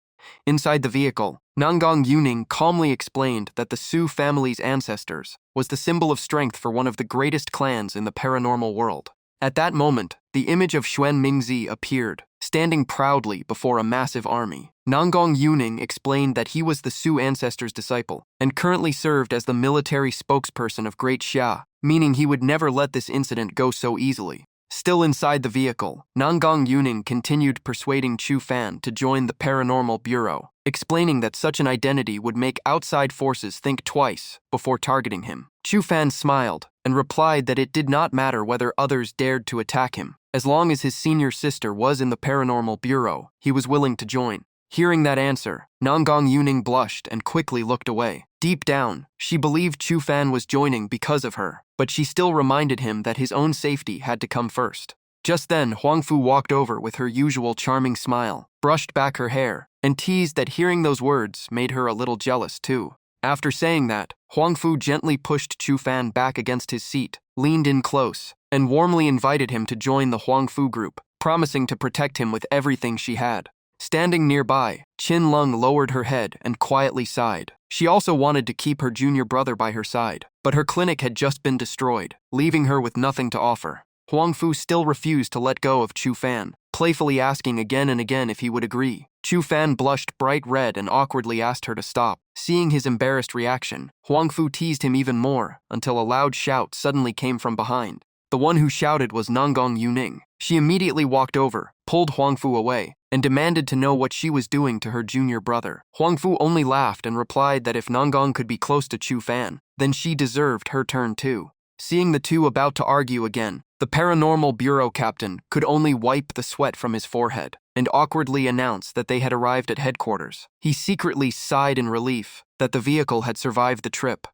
Inside the vehicle, Nangang Yuning calmly explained that the Su family's ancestors was the symbol of strength for one of the greatest clans in the paranormal world. At that moment, the image of Xuan Mingzi appeared, standing proudly before a massive army. Nangang Yuning explained that he was the Su ancestors' disciple and currently served as the military spokesperson of Great Xia, meaning he would never let this incident go so easily. Still inside the vehicle, Nangang Yuning continued persuading Chu Fan to join the Paranormal Bureau, explaining that such an identity would make outside forces think twice before targeting him. Chu Fan smiled and replied that it did not matter whether others dared to attack him. As long as his senior sister was in the Paranormal Bureau, he was willing to join. Hearing that answer, Nangang Yuning blushed and quickly looked away. Deep down, she believed Chu Fan was joining because of her, but she still reminded him that his own safety had to come first. Just then, Huang Fu walked over with her usual charming smile, brushed back her hair, and teased that hearing those words made her a little jealous too. After saying that, Huang Fu gently pushed Chu Fan back against his seat, leaned in close, and warmly invited him to join the Huang Fu group, promising to protect him with everything she had. Standing nearby, Qin Lung lowered her head and quietly sighed. She also wanted to keep her junior brother by her side, but her clinic had just been destroyed, leaving her with nothing to offer. Huangfu still refused to let go of Chu Fan, playfully asking again and again if he would agree. Chu Fan blushed bright red and awkwardly asked her to stop. Seeing his embarrassed reaction, Huangfu teased him even more until a loud shout suddenly came from behind. The one who shouted was Nanggong Yuning. She immediately walked over, pulled Huangfu away, and demanded to know what she was doing to her junior brother. Huangfu only laughed and replied that if Nanggong could be close to Chu Fan, then she deserved her turn too. Seeing the two about to argue again, the paranormal bureau captain could only wipe the sweat from his forehead and awkwardly announce that they had arrived at headquarters. He secretly sighed in relief that the vehicle had survived the trip.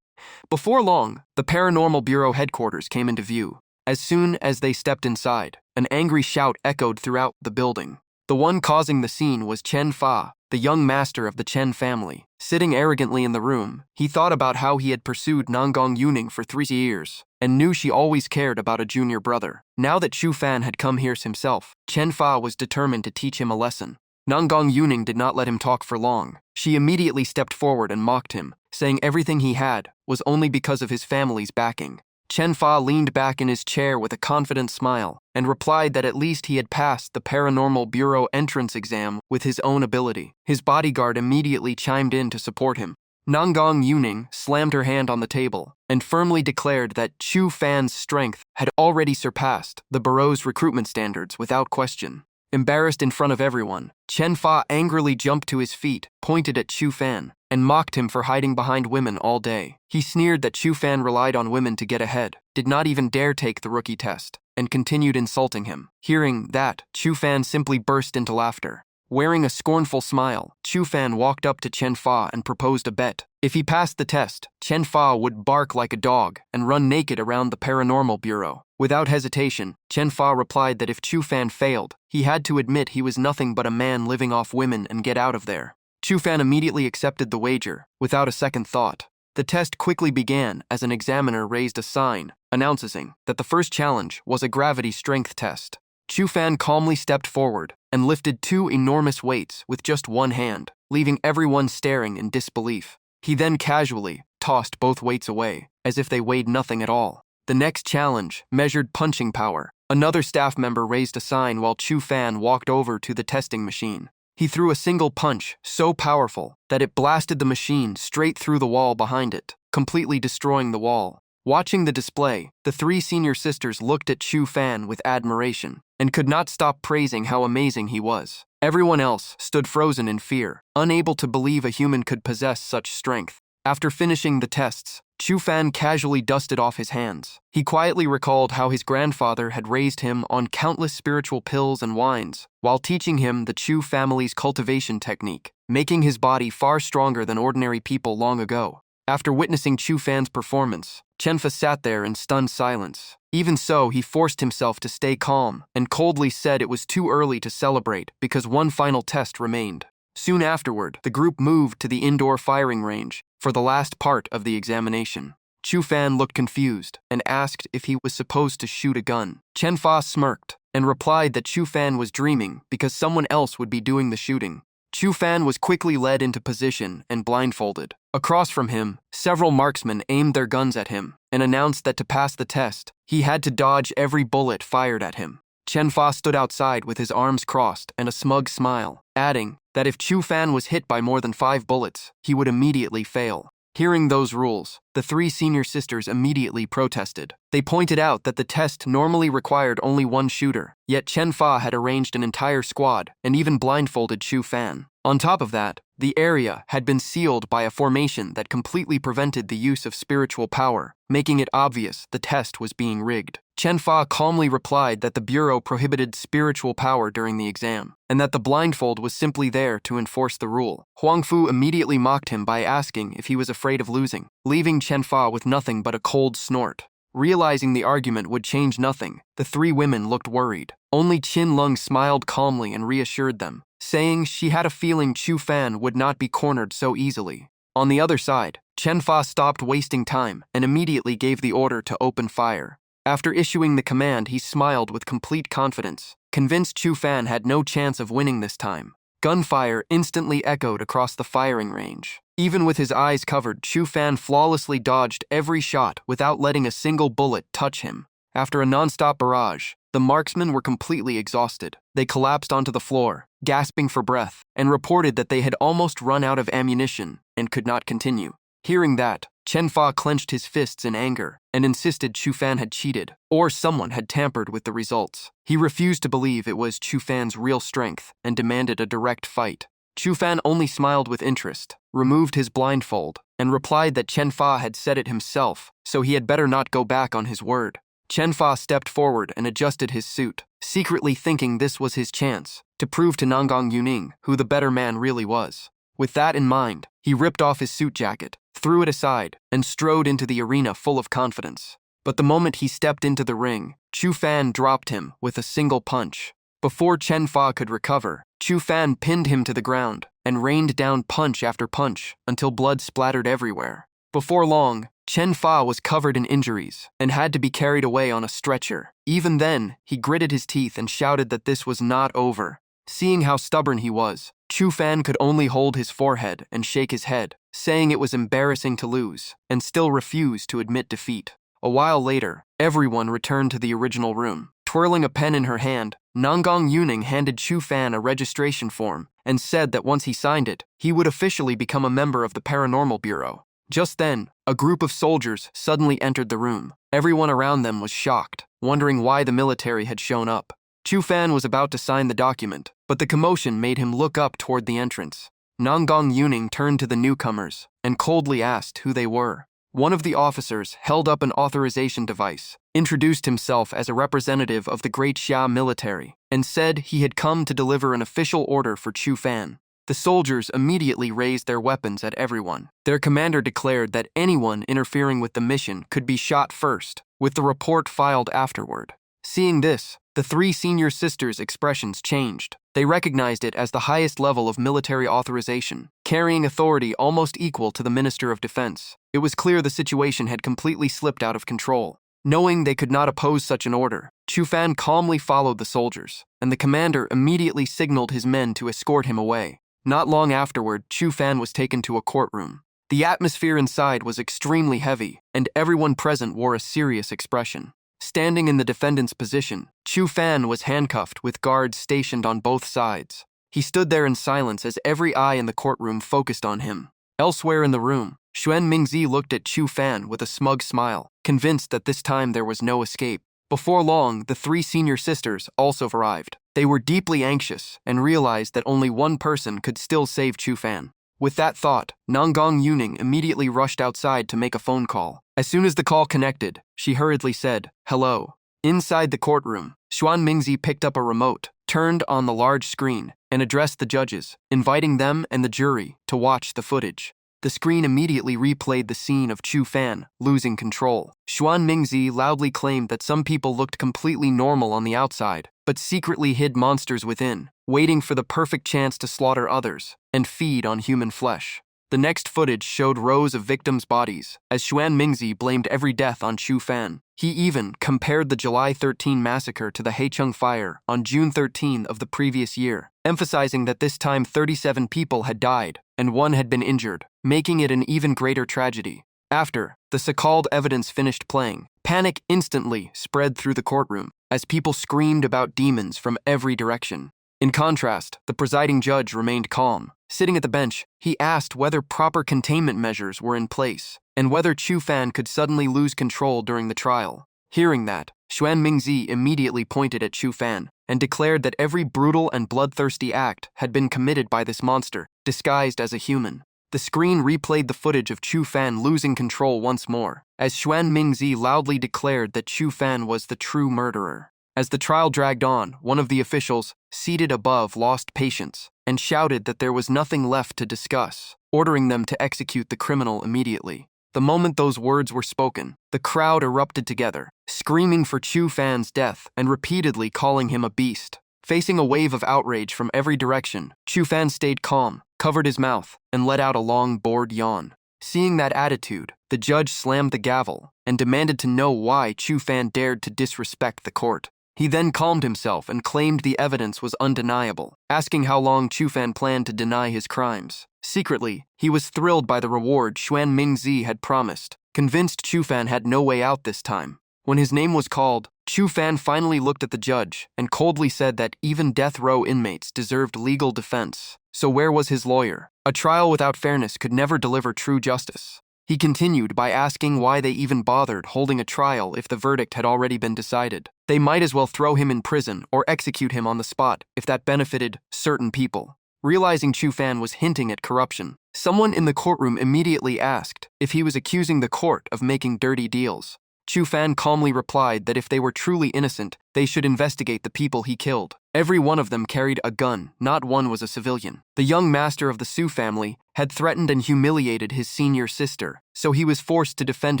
Before long, the paranormal bureau headquarters came into view. As soon as they stepped inside, an angry shout echoed throughout the building. The one causing the scene was Chen Fa, the young master of the Chen family. Sitting arrogantly in the room, he thought about how he had pursued Nanggong Yuning for 3 years and knew she always cared about a junior brother. Now that Chu Fan had come here himself, Chen Fa was determined to teach him a lesson. Nanggong Yuning did not let him talk for long. She immediately stepped forward and mocked him, saying everything he had was only because of his family's backing. Chen Fa leaned back in his chair with a confident smile and replied that at least he had passed the Paranormal Bureau entrance exam with his own ability. His bodyguard immediately chimed in to support him. Nanggong Yuning slammed her hand on the table and firmly declared that Chu Fan's strength had already surpassed the Bureau's recruitment standards without question. Embarrassed in front of everyone, Chen Fa angrily jumped to his feet, pointed at Chu Fan, and mocked him for hiding behind women all day. He sneered that Chu Fan relied on women to get ahead, did not even dare take the rookie test, and continued insulting him. Hearing that, Chu Fan simply burst into laughter. Wearing a scornful smile, Chu Fan walked up to Chen Fa and proposed a bet. If he passed the test, Chen Fa would bark like a dog and run naked around the Paranormal Bureau. Without hesitation, Chen Fa replied that if Chu Fan failed, he had to admit he was nothing but a man living off women and get out of there. Chu Fan immediately accepted the wager, without a second thought. The test quickly began as an examiner raised a sign, announcing that the first challenge was a gravity strength test. Chu Fan calmly stepped forward and lifted 2 enormous weights with just one hand, leaving everyone staring in disbelief. He then casually tossed both weights away, as if they weighed nothing at all. The next challenge measured punching power. Another staff member raised a sign while Chu Fan walked over to the testing machine. He threw a single punch so powerful that it blasted the machine straight through the wall behind it, completely destroying the wall. Watching the display, the 3 senior sisters looked at Chu Fan with admiration and could not stop praising how amazing he was. Everyone else stood frozen in fear, unable to believe a human could possess such strength. After finishing the tests, Chu Fan casually dusted off his hands. He quietly recalled how his grandfather had raised him on countless spiritual pills and wines, while teaching him the Chu family's cultivation technique, making his body far stronger than ordinary people long ago. After witnessing Chu Fan's performance, Chen Fa sat there in stunned silence. Even so, he forced himself to stay calm and coldly said it was too early to celebrate because one final test remained. Soon afterward, the group moved to the indoor firing range for the last part of the examination. Chu Fan looked confused and asked if he was supposed to shoot a gun. Chen Fa smirked and replied that Chu Fan was dreaming because someone else would be doing the shooting. Chu Fan was quickly led into position and blindfolded. Across from him, several marksmen aimed their guns at him and announced that to pass the test, he had to dodge every bullet fired at him. Chen Fa stood outside with his arms crossed and a smug smile, adding that if Chu Fan was hit by more than 5 bullets, he would immediately fail. Hearing those rules, the 3 senior sisters immediately protested. They pointed out that the test normally required only one shooter, yet Chen Fa had arranged an entire squad and even blindfolded Chu Fan. On top of that, the area had been sealed by a formation that completely prevented the use of spiritual power, making it obvious the test was being rigged. Chen Fa calmly replied that the Bureau prohibited spiritual power during the exam, and that the blindfold was simply there to enforce the rule. Huangfu immediately mocked him by asking if he was afraid of losing, leaving Chen Fa with nothing but a cold snort. Realizing the argument would change nothing, the 3 women looked worried. Only Qin Lung smiled calmly and reassured them, saying she had a feeling Chu Fan would not be cornered so easily. On the other side, Chen Fa stopped wasting time and immediately gave the order to open fire. After issuing the command, he smiled with complete confidence, convinced Chu Fan had no chance of winning this time. Gunfire instantly echoed across the firing range. Even with his eyes covered, Chu Fan flawlessly dodged every shot without letting a single bullet touch him. After a non-stop barrage, the marksmen were completely exhausted. They collapsed onto the floor, gasping for breath, and reported that they had almost run out of ammunition and could not continue. Hearing that, Chen Fa clenched his fists in anger and insisted Chu Fan had cheated, or someone had tampered with the results. He refused to believe it was Chu Fan's real strength and demanded a direct fight. Chu Fan only smiled with interest, removed his blindfold, and replied that Chen Fa had said it himself, so he had better not go back on his word. Chen Fa stepped forward and adjusted his suit, secretly thinking this was his chance to prove to Nangang Yuning who the better man really was. With that in mind, he ripped off his suit jacket, threw it aside, and strode into the arena full of confidence. But the moment he stepped into the ring, Chu Fan dropped him with a single punch. Before Chen Fa could recover, Chu Fan pinned him to the ground and rained down punch after punch until blood splattered everywhere. Before long, Chen Fa was covered in injuries and had to be carried away on a stretcher. Even then, he gritted his teeth and shouted that this was not over. Seeing how stubborn he was, Chu Fan could only hold his forehead and shake his head, saying it was embarrassing to lose, and still refused to admit defeat. A while later, everyone returned to the original room. Twirling a pen in her hand, Nangang Yuning handed Chu Fan a registration form and said that once he signed it, he would officially become a member of the Paranormal Bureau. Just then, a group of soldiers suddenly entered the room. Everyone around them was shocked, wondering why the military had shown up. Chu Fan was about to sign the document, but the commotion made him look up toward the entrance. Nangang Yuning turned to the newcomers and coldly asked who they were. One of the officers held up an authorization device, introduced himself as a representative of the Great Xia military, and said he had come to deliver an official order for Chu Fan. The soldiers immediately raised their weapons at everyone. Their commander declared that anyone interfering with the mission could be shot first, with the report filed afterward. Seeing this, the three senior sisters' expressions changed. They recognized it as the highest level of military authorization, carrying authority almost equal to the Minister of Defense. It was clear the situation had completely slipped out of control. Knowing they could not oppose such an order, Chu Fan calmly followed the soldiers, and the commander immediately signaled his men to escort him away. Not long afterward, Chu Fan was taken to a courtroom. The atmosphere inside was extremely heavy, and everyone present wore a serious expression. Standing in the defendant's position, Chu Fan was handcuffed with guards stationed on both sides. He stood there in silence as every eye in the courtroom focused on him. Elsewhere in the room, Xuan Mingzi looked at Chu Fan with a smug smile, convinced that this time there was no escape. Before long, the three senior sisters also arrived. They were deeply anxious and realized that only one person could still save Chu Fan. With that thought, Nangang Yuning immediately rushed outside to make a phone call. As soon as the call connected, she hurriedly said, "Hello." Inside the courtroom, Xuan Mingzi picked up a remote, turned on the large screen, and addressed the judges, inviting them and the jury to watch the footage. The screen immediately replayed the scene of Chu Fan losing control. Xuan Mingzi loudly claimed that some people looked completely normal on the outside, but secretly hid monsters within, waiting for the perfect chance to slaughter others and feed on human flesh. The next footage showed rows of victims' bodies, as Xuan Mingzi blamed every death on Chu Fan. He even compared the July 13 massacre to the Haicheng fire on June 13 of the previous year, emphasizing that this time 37 people had died and one had been injured, making it an even greater tragedy. After the so-called evidence finished playing, panic instantly spread through the courtroom as people screamed about demons from every direction. In contrast, the presiding judge remained calm. Sitting at the bench, he asked whether proper containment measures were in place and whether Chu Fan could suddenly lose control during the trial. Hearing that, Xuan Mingzi immediately pointed at Chu Fan and declared that every brutal and bloodthirsty act had been committed by this monster, disguised as a human. The screen replayed the footage of Chu Fan losing control once more, as Xuan Mingzi loudly declared that Chu Fan was the true murderer. As the trial dragged on, one of the officials, seated above, lost patience and shouted that there was nothing left to discuss, ordering them to execute the criminal immediately. The moment those words were spoken, the crowd erupted together, screaming for Chu Fan's death and repeatedly calling him a beast. Facing a wave of outrage from every direction, Chu Fan stayed calm, covered his mouth, and let out a long, bored yawn. Seeing that attitude, the judge slammed the gavel and demanded to know why Chu Fan dared to disrespect the court. He then calmed himself and claimed the evidence was undeniable, asking how long Chu Fan planned to deny his crimes. Secretly, he was thrilled by the reward Xuan Mingzi had promised, convinced Chu Fan had no way out this time. When his name was called, Chu Fan finally looked at the judge and coldly said that even death row inmates deserved legal defense. So where was his lawyer? A trial without fairness could never deliver true justice. He continued by asking why they even bothered holding a trial if the verdict had already been decided. They might as well throw him in prison or execute him on the spot if that benefited certain people. Realizing Chu Fan was hinting at corruption, someone in the courtroom immediately asked if he was accusing the court of making dirty deals. Chu Fan calmly replied that if they were truly innocent, they should investigate the people he killed. Every one of them carried a gun, not one was a civilian. The young master of the Su family had threatened and humiliated his senior sister, so he was forced to defend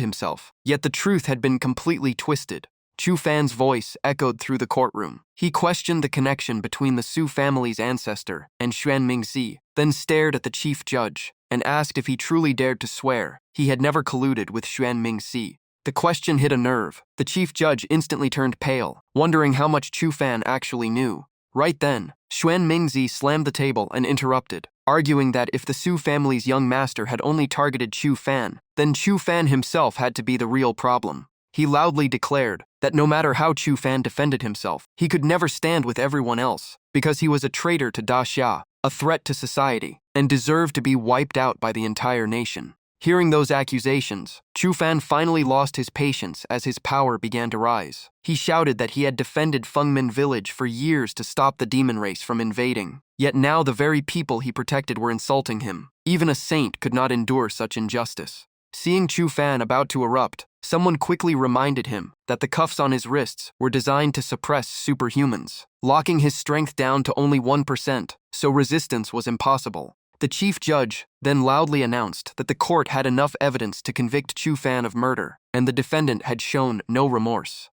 himself. Yet the truth had been completely twisted. Chu Fan's voice echoed through the courtroom. He questioned the connection between the Su family's ancestor and Xuan Mingzi, then stared at the chief judge and asked if he truly dared to swear he had never colluded with Xuan Mingzi. The question hit a nerve. The chief judge instantly turned pale, wondering how much Chu Fan actually knew. Right then, Xuan Mingzi slammed the table and interrupted, arguing that if the Su family's young master had only targeted Chu Fan, then Chu Fan himself had to be the real problem. He loudly declared that no matter how Chu Fan defended himself, he could never stand with everyone else, because he was a traitor to Da Xia, a threat to society, and deserved to be wiped out by the entire nation. Hearing those accusations, Chu Fan finally lost his patience as his power began to rise. He shouted that he had defended Fengmin village for years to stop the demon race from invading. Yet now the very people he protected were insulting him. Even a saint could not endure such injustice. Seeing Chu Fan about to erupt, someone quickly reminded him that the cuffs on his wrists were designed to suppress superhumans, locking his strength down to only 1%, so resistance was impossible. The chief judge then loudly announced that the court had enough evidence to convict Chu Fan of murder, and the defendant had shown no remorse.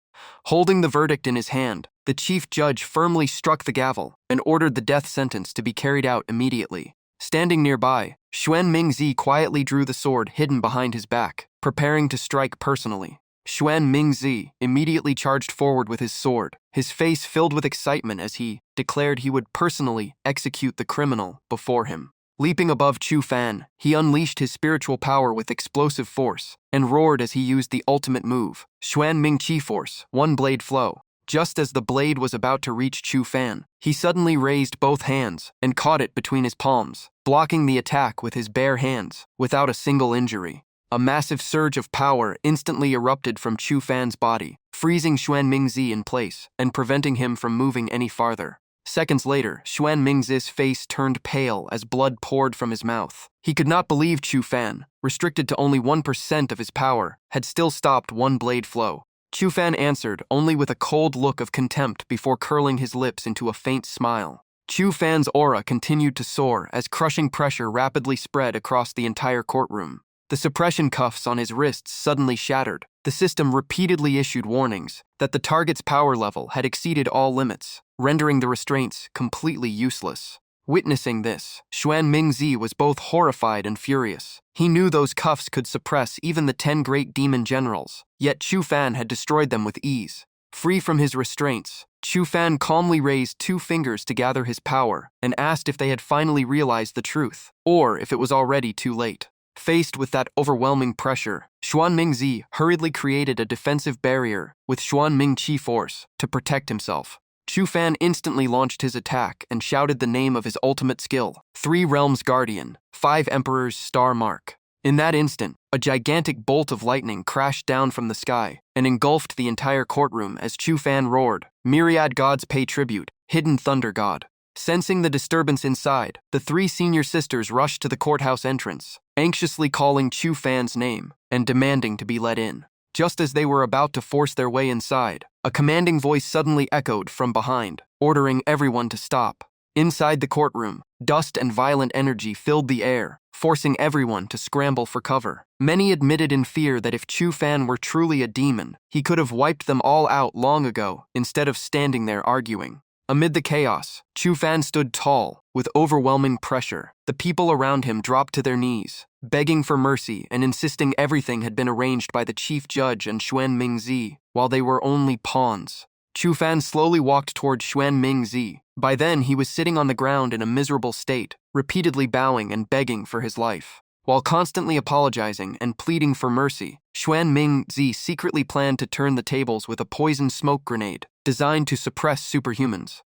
Holding the verdict in his hand, the chief judge firmly struck the gavel and ordered the death sentence to be carried out immediately. Standing nearby, Xuan Mingzi quietly drew the sword hidden behind his back, preparing to strike personally. Xuan Mingzi immediately charged forward with his sword, his face filled with excitement as he declared he would personally execute the criminal before him. Leaping above Chu Fan, he unleashed his spiritual power with explosive force and roared as he used the ultimate move, Xuan Ming Chi Force, One Blade Flow. Just as the blade was about to reach Chu Fan, he suddenly raised both hands and caught it between his palms, blocking the attack with his bare hands without a single injury. A massive surge of power instantly erupted from Chu Fan's body, freezing Xuan Mingzi in place and preventing him from moving any farther. Seconds later, Xuan Mingzi's face turned pale as blood poured from his mouth. He could not believe Chu Fan, restricted to only 1% of his power, had still stopped One Blade Flow. Chu Fan answered only with a cold look of contempt before curling his lips into a faint smile. Chu Fan's aura continued to soar as crushing pressure rapidly spread across the entire courtroom. The suppression cuffs on his wrists suddenly shattered. The system repeatedly issued warnings that the target's power level had exceeded all limits, rendering the restraints completely useless. Witnessing this, Xuan Mingzi was both horrified and furious. He knew those cuffs could suppress even the 10 great demon generals, yet Chu Fan had destroyed them with ease. Free from his restraints, Chu Fan calmly raised 2 fingers to gather his power and asked if they had finally realized the truth, or if it was already too late. Faced with that overwhelming pressure, Xuan Mingzi hurriedly created a defensive barrier with Xuan Ming Chi Force to protect himself. Chu Fan instantly launched his attack and shouted the name of his ultimate skill, 3 Realms Guardian, 5 Emperor's Star Mark. In that instant, a gigantic bolt of lightning crashed down from the sky and engulfed the entire courtroom as Chu Fan roared, "Myriad gods pay tribute, hidden thunder god." Sensing the disturbance inside, the 3 senior sisters rushed to the courthouse entrance, anxiously calling Chu Fan's name and demanding to be let in. Just as they were about to force their way inside, a commanding voice suddenly echoed from behind, ordering everyone to stop. Inside the courtroom, dust and violent energy filled the air, forcing everyone to scramble for cover. Many admitted in fear that if Chu Fan were truly a demon, he could have wiped them all out long ago instead of standing there arguing. Amid the chaos, Chu Fan stood tall, with overwhelming pressure. The people around him dropped to their knees, begging for mercy and insisting everything had been arranged by the chief judge and Xuan Mingzi, while they were only pawns. Chu Fan slowly walked toward Xuan Mingzi. By then, he was sitting on the ground in a miserable state, repeatedly bowing and begging for his life. While constantly apologizing and pleading for mercy, Xuan Mingzi secretly planned to turn the tables with a poison smoke grenade, designed to suppress superhumans.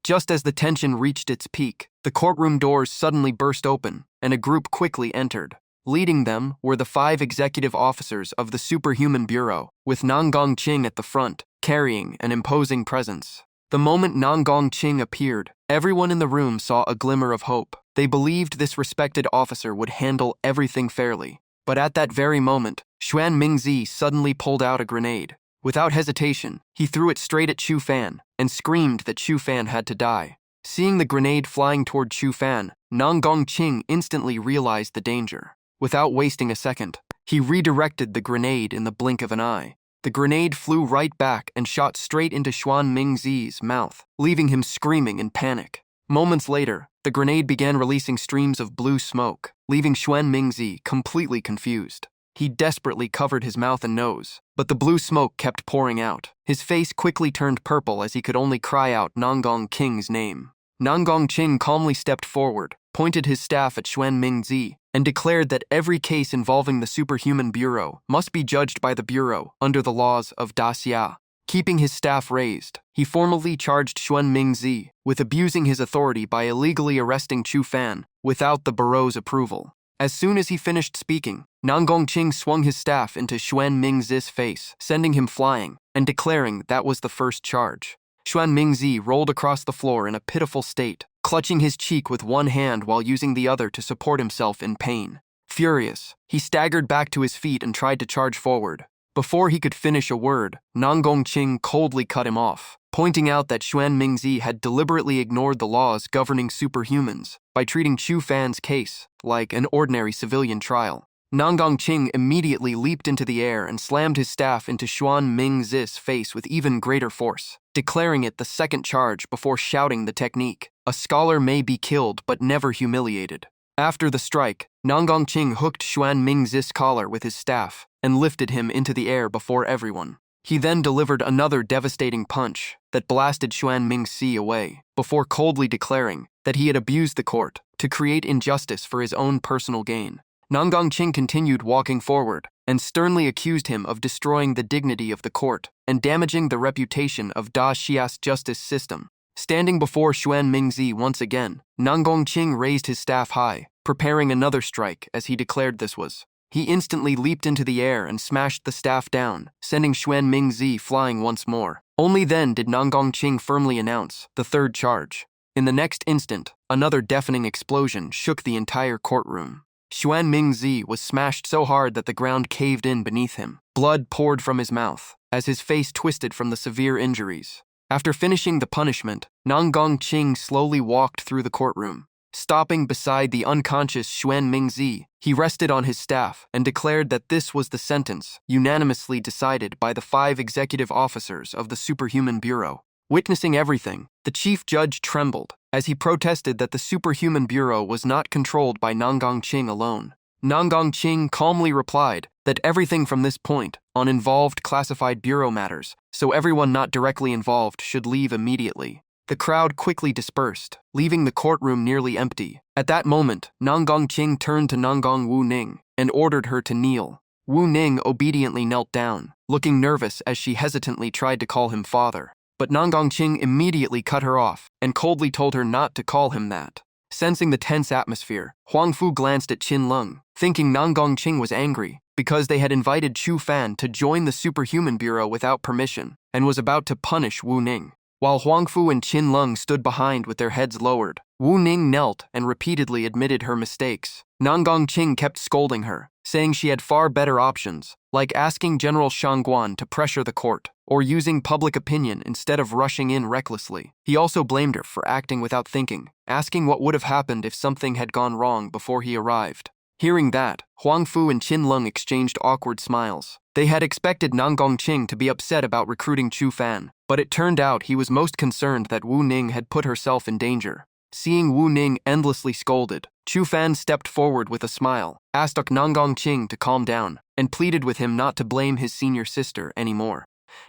Just as the tension reached its peak, the courtroom doors suddenly burst open, and a group quickly entered. Leading them were the 5 executive officers of the Superhuman Bureau, with Nanggong Qing at the front, carrying an imposing presence. The moment Nanggong Qing appeared, everyone in the room saw a glimmer of hope. They believed this respected officer would handle everything fairly. But at that very moment, Xuan Mingzi suddenly pulled out a grenade. Without hesitation, he threw it straight at Chu Fan and screamed that Chu Fan had to die. Seeing the grenade flying toward Chu Fan, Nanggong Qing instantly realized the danger. Without wasting a second, he redirected the grenade in the blink of an eye. The grenade flew right back and shot straight into Xuan Mingzi's mouth, leaving him screaming in panic. Moments later, the grenade began releasing streams of blue smoke, leaving Xuan Mingzi completely confused. He desperately covered his mouth and nose, but the blue smoke kept pouring out. His face quickly turned purple as he could only cry out Nanggong Qing's name. Nanggong Qing calmly stepped forward, pointed his staff at Xuan Mingzi, and declared that every case involving the Superhuman Bureau must be judged by the Bureau under the laws of Da Xia. Keeping his staff raised, he formally charged Xuan Mingzi with abusing his authority by illegally arresting Chu Fan without the Bureau's approval. As soon as he finished speaking, Nanggong Qing swung his staff into Xuan Mingzi's face, sending him flying, and declaring that was the first charge. Xuan Mingzi rolled across the floor in a pitiful state, clutching his cheek with one hand while using the other to support himself in pain. Furious, he staggered back to his feet and tried to charge forward. Before he could finish a word, Nanggong Qing coldly cut him off, pointing out that Xuan Mingzi had deliberately ignored the laws governing superhumans by treating Chu Fan's case like an ordinary civilian trial. Nanggong Qing immediately leaped into the air and slammed his staff into Xuan Mingzi's face with even greater force, declaring it the second charge before shouting the technique: "A scholar may be killed but never humiliated." After the strike, Nanggong Qing hooked Xuan Mingzi's collar with his staff and lifted him into the air before everyone. He then delivered another devastating punch that blasted Xuan Mingzi away, before coldly declaring that he had abused the court to create injustice for his own personal gain. Nanggong Qing continued walking forward and sternly accused him of destroying the dignity of the court and damaging the reputation of Da Xia's justice system. Standing before Xuan Mingzi once again, Nanggong Qing raised his staff high, preparing another strike as he declared this was. He instantly leaped into the air and smashed the staff down, sending Xuan Mingzi flying once more. Only then did Nanggong Qing firmly announce the third charge. In the next instant, another deafening explosion shook the entire courtroom. Xuan Mingzi was smashed so hard that the ground caved in beneath him. Blood poured from his mouth as his face twisted from the severe injuries. After finishing the punishment, Nanggong Qing slowly walked through the courtroom. Stopping beside the unconscious Xuan Mingzi, he rested on his staff and declared that this was the sentence unanimously decided by the 5 executive officers of the Superhuman Bureau. Witnessing everything, the chief judge trembled as he protested that the Superhuman Bureau was not controlled by Nanggong Qing alone. Nanggong Qing calmly replied that everything from this point on involved classified bureau matters, so everyone not directly involved should leave immediately. The crowd quickly dispersed, leaving the courtroom nearly empty. At that moment, Nanggong Qing turned to Nanggong Wu Ning and ordered her to kneel. Wu Ning obediently knelt down, looking nervous as she hesitantly tried to call him father. But Nanggong Qing immediately cut her off and coldly told her not to call him that. Sensing the tense atmosphere, Huang Fu glanced at Qin Lung, thinking Nanggong Qing was angry because they had invited Chu Fan to join the Superhuman Bureau without permission and was about to punish Wu Ning. While Huang Fu and Qin Lung stood behind with their heads lowered, Wu Ning knelt and repeatedly admitted her mistakes. Nanggong Qing kept scolding her, saying she had far better options, like asking General Shangguan to pressure the court, or using public opinion instead of rushing in recklessly. He also blamed her for acting without thinking, asking what would have happened if something had gone wrong before he arrived. Hearing that, Huang Fu and Qin Lung exchanged awkward smiles. They had expected Nanggong Qing to be upset about recruiting Chu Fan, but it turned out he was most concerned that Wu Ning had put herself in danger. Seeing Wu Ning endlessly scolded, Chu Fan stepped forward with a smile, asked Nanggong Qing to calm down, and pleaded with him not to blame his senior sister anymore.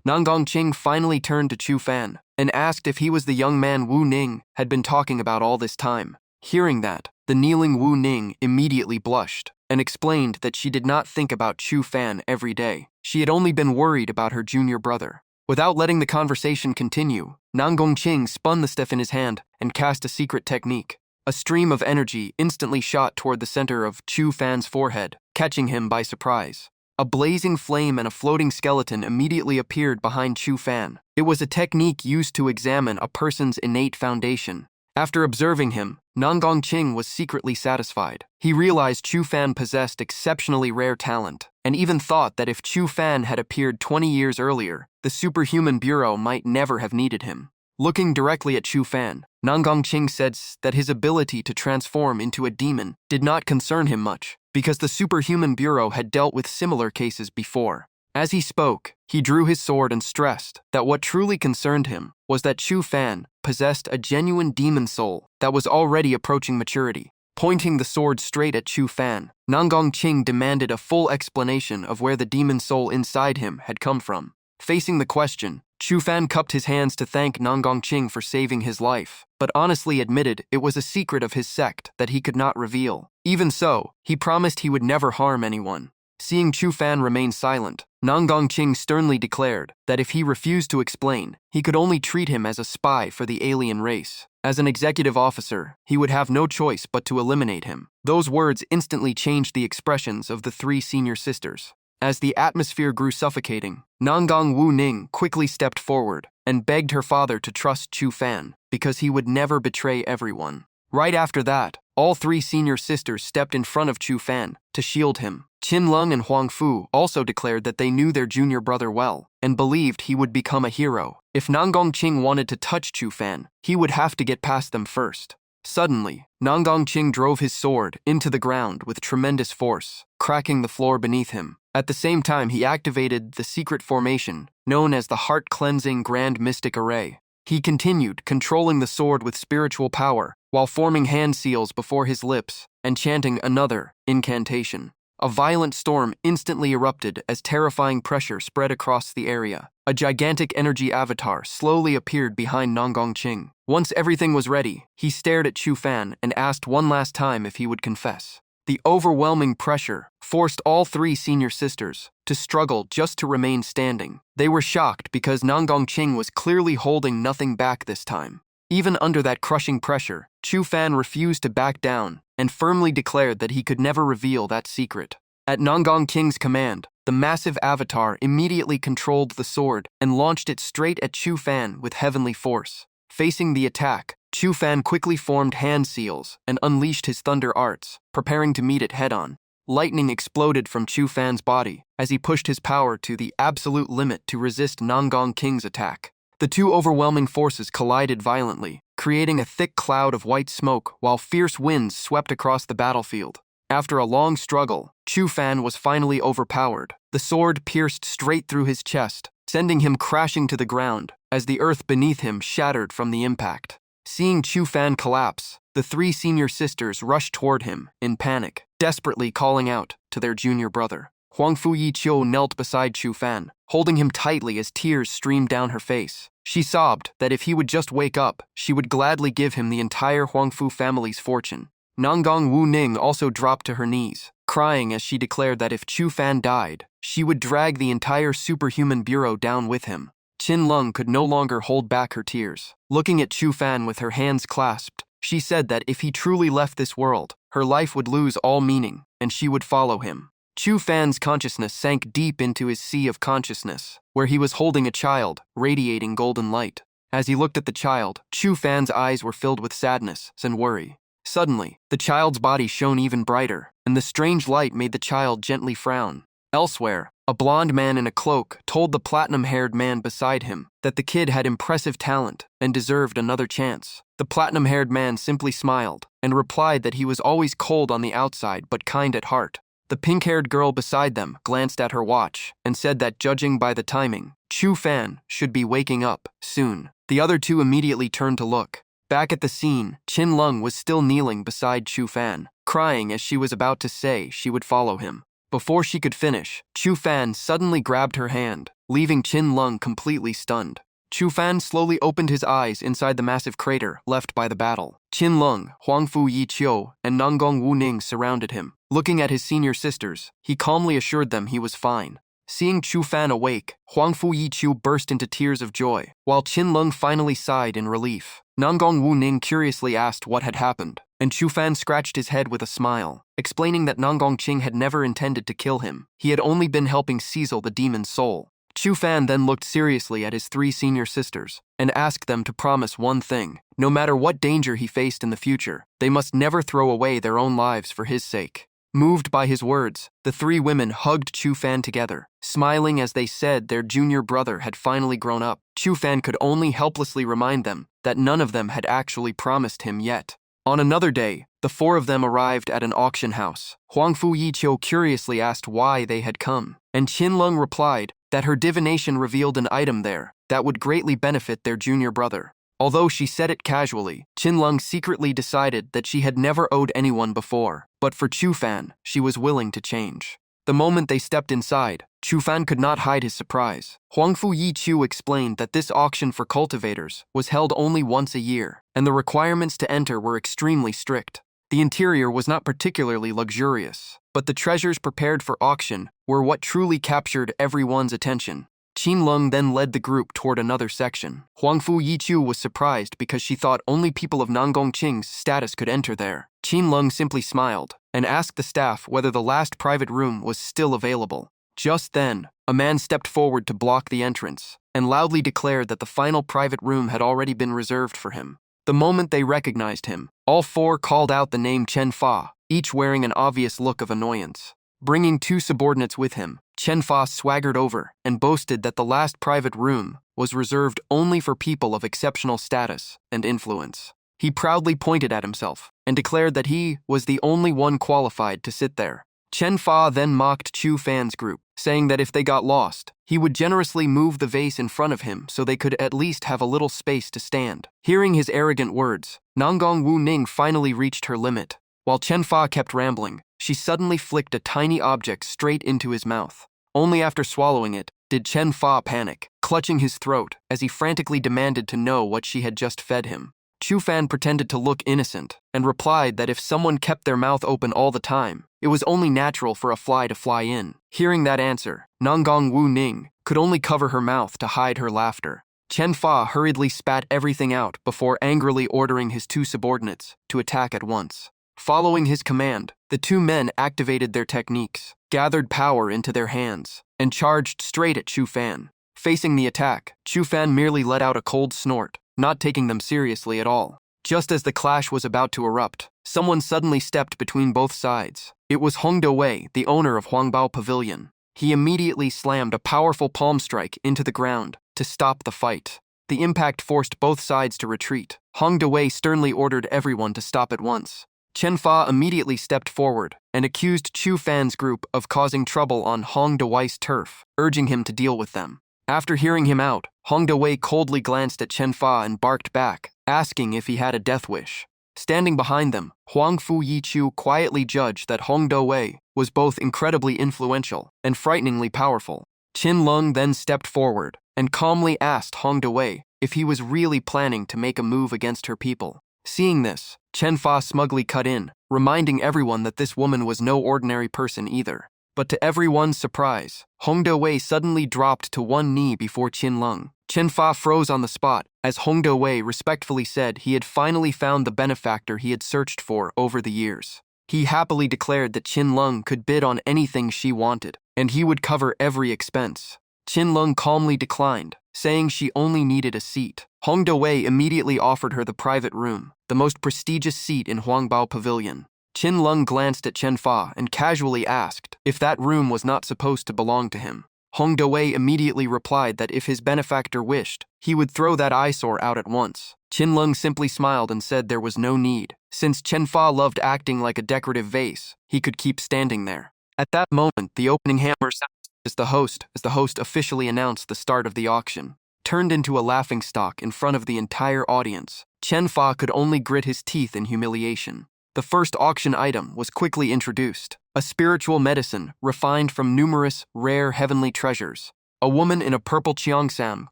Nanggongqing finally turned to Chu Fan and asked if he was the young man Wu Ning had been talking about all this time. Hearing that, the kneeling Wu Ning immediately blushed and explained that she did not think about Chu Fan every day. She had only been worried about her junior brother. Without letting the conversation continue, Nanggongqing spun the staff in his hand and cast a secret technique. A stream of energy instantly shot toward the center of Chu Fan's forehead, catching him by surprise. A blazing flame and a floating skeleton immediately appeared behind Chu Fan. It was a technique used to examine a person's innate foundation. After observing him, Nanggongqing was secretly satisfied. He realized Chu Fan possessed exceptionally rare talent, and even thought that if Chu Fan had appeared 20 years earlier, the Superhuman Bureau might never have needed him. Looking directly at Chu Fan, Nanggongqing said that his ability to transform into a demon did not concern him much, because the Superhuman Bureau had dealt with similar cases before. As he spoke, he drew his sword and stressed that what truly concerned him was that Chu Fan possessed a genuine demon soul that was already approaching maturity. Pointing the sword straight at Chu Fan, Nanggongqing demanded a full explanation of where the demon soul inside him had come from. Facing the question, Chu Fan cupped his hands to thank Nanggongqing for saving his life, but honestly admitted it was a secret of his sect that he could not reveal. Even so, he promised he would never harm anyone. Seeing Chu Fan remain silent, Nanggongqing sternly declared that if he refused to explain, he could only treat him as a spy for the alien race. As an executive officer, he would have no choice but to eliminate him. Those words instantly changed the expressions of the three senior sisters. As the atmosphere grew suffocating, Nanggong Wu Ning quickly stepped forward and begged her father to trust Chu Fan because he would never betray everyone. Right after that, all three senior sisters stepped in front of Chu Fan to shield him. Qin Lung and Huang Fu also declared that they knew their junior brother well and believed he would become a hero. If Nanggongqing wanted to touch Chu Fan, he would have to get past them first. Suddenly, Nanggongqing drove his sword into the ground with tremendous force, cracking the floor beneath him. At the same time, he activated the secret formation known as the Heart-Cleansing Grand Mystic Array. He continued, controlling the sword with spiritual power, while forming hand seals before his lips and chanting another incantation. A violent storm instantly erupted as terrifying pressure spread across the area. A gigantic energy avatar slowly appeared behind Nanggongqing. Once everything was ready, he stared at Chu Fan and asked one last time if he would confess. The overwhelming pressure forced all three senior sisters to struggle just to remain standing. They were shocked because Nanggongqing was clearly holding nothing back this time. Even under that crushing pressure, Chu Fan refused to back down and firmly declared that he could never reveal that secret. At Nanggongqing's command, the massive avatar immediately controlled the sword and launched it straight at Chu Fan with heavenly force. Facing the attack, Chu Fan quickly formed hand seals and unleashed his thunder arts, preparing to meet it head-on. Lightning exploded from Chu Fan's body as he pushed his power to the absolute limit to resist Nanggongqing's attack. The two overwhelming forces collided violently, creating a thick cloud of white smoke while fierce winds swept across the battlefield. After a long struggle, Chu Fan was finally overpowered. The sword pierced straight through his chest, sending him crashing to the ground as the earth beneath him shattered from the impact. Seeing Chu Fan collapse, the three senior sisters rushed toward him in panic, desperately calling out to their junior brother. Huang Fu Yiqiu knelt beside Chu Fan, holding him tightly as tears streamed down her face. She sobbed that if he would just wake up, she would gladly give him the entire Huang Fu family's fortune. Nanggong Wu Ning also dropped to her knees, crying as she declared that if Chu Fan died, she would drag the entire Superhuman Bureau down with him. Qin Lung could no longer hold back her tears. Looking at Chu Fan with her hands clasped, she said that if he truly left this world, her life would lose all meaning, and she would follow him. Chu Fan's consciousness sank deep into his sea of consciousness, where he was holding a child, radiating golden light. As he looked at the child, Chu Fan's eyes were filled with sadness and worry. Suddenly, the child's body shone even brighter, and the strange light made the child gently frown. Elsewhere, a blond man in a cloak told the platinum-haired man beside him that the kid had impressive talent and deserved another chance. The platinum-haired man simply smiled and replied that he was always cold on the outside but kind at heart. The pink-haired girl beside them glanced at her watch and said that judging by the timing, Chu Fan should be waking up soon. The other two immediately turned to look. Back at the scene, Qin Lung was still kneeling beside Chu Fan, crying as she was about to say she would follow him. Before she could finish, Chu Fan suddenly grabbed her hand, leaving Qin Lung completely stunned. Chu Fan slowly opened his eyes inside the massive crater left by the battle. Qin Lung, Huangfu Yiqiu, and Nanggong Wu Ning surrounded him. Looking at his senior sisters, he calmly assured them he was fine. Seeing Chu Fan awake, Huangfu Yiqiu burst into tears of joy, while Qin Lung finally sighed in relief. Nanggong Wu Ning curiously asked what had happened, and Chu Fan scratched his head with a smile, explaining that Nanggong Qing had never intended to kill him. He had only been helping Cecil the demon's soul. Chu Fan then looked seriously at his 3 senior sisters and asked them to promise one thing. No matter what danger he faced in the future, they must never throw away their own lives for his sake. Moved by his words, the 3 women hugged Chu Fan together, smiling as they said their junior brother had finally grown up. Chu Fan could only helplessly remind them that none of them had actually promised him yet. On another day, the 4 of them arrived at an auction house. Huangfu Yiqiu curiously asked why they had come, and Qin Lung replied that her divination revealed an item there that would greatly benefit their junior brother. Although she said it casually, Qin Lung secretly decided that she had never owed anyone before, but for Chu Fan, she was willing to change. The moment they stepped inside, Chu Fan could not hide his surprise. Huangfu Yiqiu explained that this auction for cultivators was held only once a year, and the requirements to enter were extremely strict. The interior was not particularly luxurious, but the treasures prepared for auction were what truly captured everyone's attention. Qin Lung then led the group toward another section. Huangfu Yiqiu was surprised because she thought only people of Nanggong Qing's status could enter there. Qin Lung simply smiled and asked the staff whether the last private room was still available. Just then, a man stepped forward to block the entrance and loudly declared that the final private room had already been reserved for him. The moment they recognized him, all 4 called out the name Chen Fa, each wearing an obvious look of annoyance. Bringing 2 subordinates with him, Chen Fa swaggered over and boasted that the last private room was reserved only for people of exceptional status and influence. He proudly pointed at himself and declared that he was the only one qualified to sit there. Chen Fa then mocked Chu Fan's group, saying that if they got lost, he would generously move the vase in front of him so they could at least have a little space to stand. Hearing his arrogant words, Nanggong Wu Ning finally reached her limit. While Chen Fa kept rambling, she suddenly flicked a tiny object straight into his mouth. Only after swallowing it did Chen Fa panic, clutching his throat as he frantically demanded to know what she had just fed him. Chu Fan pretended to look innocent and replied that if someone kept their mouth open all the time, it was only natural for a fly to fly in. Hearing that answer, Nanggong Wu Ning could only cover her mouth to hide her laughter. Chen Fa hurriedly spat everything out before angrily ordering his 2 subordinates to attack at once. Following his command, the 2 men activated their techniques, gathered power into their hands, and charged straight at Chu Fan. Facing the attack, Chu Fan merely let out a cold snort, not taking them seriously at all. Just as the clash was about to erupt, someone suddenly stepped between both sides. It was Hong Do-wei, the owner of Huangbao Pavilion. He immediately slammed a powerful palm strike into the ground to stop the fight. The impact forced both sides to retreat. Hong Do-wei sternly ordered everyone to stop at once. Chen Fa immediately stepped forward and accused Chu Fan's group of causing trouble on Hong Do-wei's turf, urging him to deal with them. After hearing him out, Hong Do-wei coldly glanced at Chen Fa and barked back, asking if he had a death wish. Standing behind them, Huangfu Yiqiu quietly judged that Hong Do-wei was both incredibly influential and frighteningly powerful. Qin Lung then stepped forward and calmly asked Hong Do-wei if he was really planning to make a move against her people. Seeing this, Chen Fa smugly cut in, reminding everyone that this woman was no ordinary person either. But to everyone's surprise, Hong Do-wei suddenly dropped to one knee before Qin Lung. Chen Fa froze on the spot as Hong Do-wei respectfully said he had finally found the benefactor he had searched for over the years. He happily declared that Qin Lung could bid on anything she wanted, and he would cover every expense. Qin Lung calmly declined, saying she only needed a seat. Hong Do-wei immediately offered her the private room, the most prestigious seat in Huangbao Pavilion. Qin Lung glanced at Chen Fa and casually asked if that room was not supposed to belong to him. Hong Do-wei immediately replied that if his benefactor wished, he would throw that eyesore out at once. Qin Lung simply smiled and said there was no need. Since Chen Fa loved acting like a decorative vase, he could keep standing there. At that moment, the opening hammer sounded as the host officially announced the start of the auction. Turned into a laughingstock in front of the entire audience, Chen Fa could only grit his teeth in humiliation. The first auction item was quickly introduced, a spiritual medicine refined from numerous, rare heavenly treasures. A woman in a purple cheongsam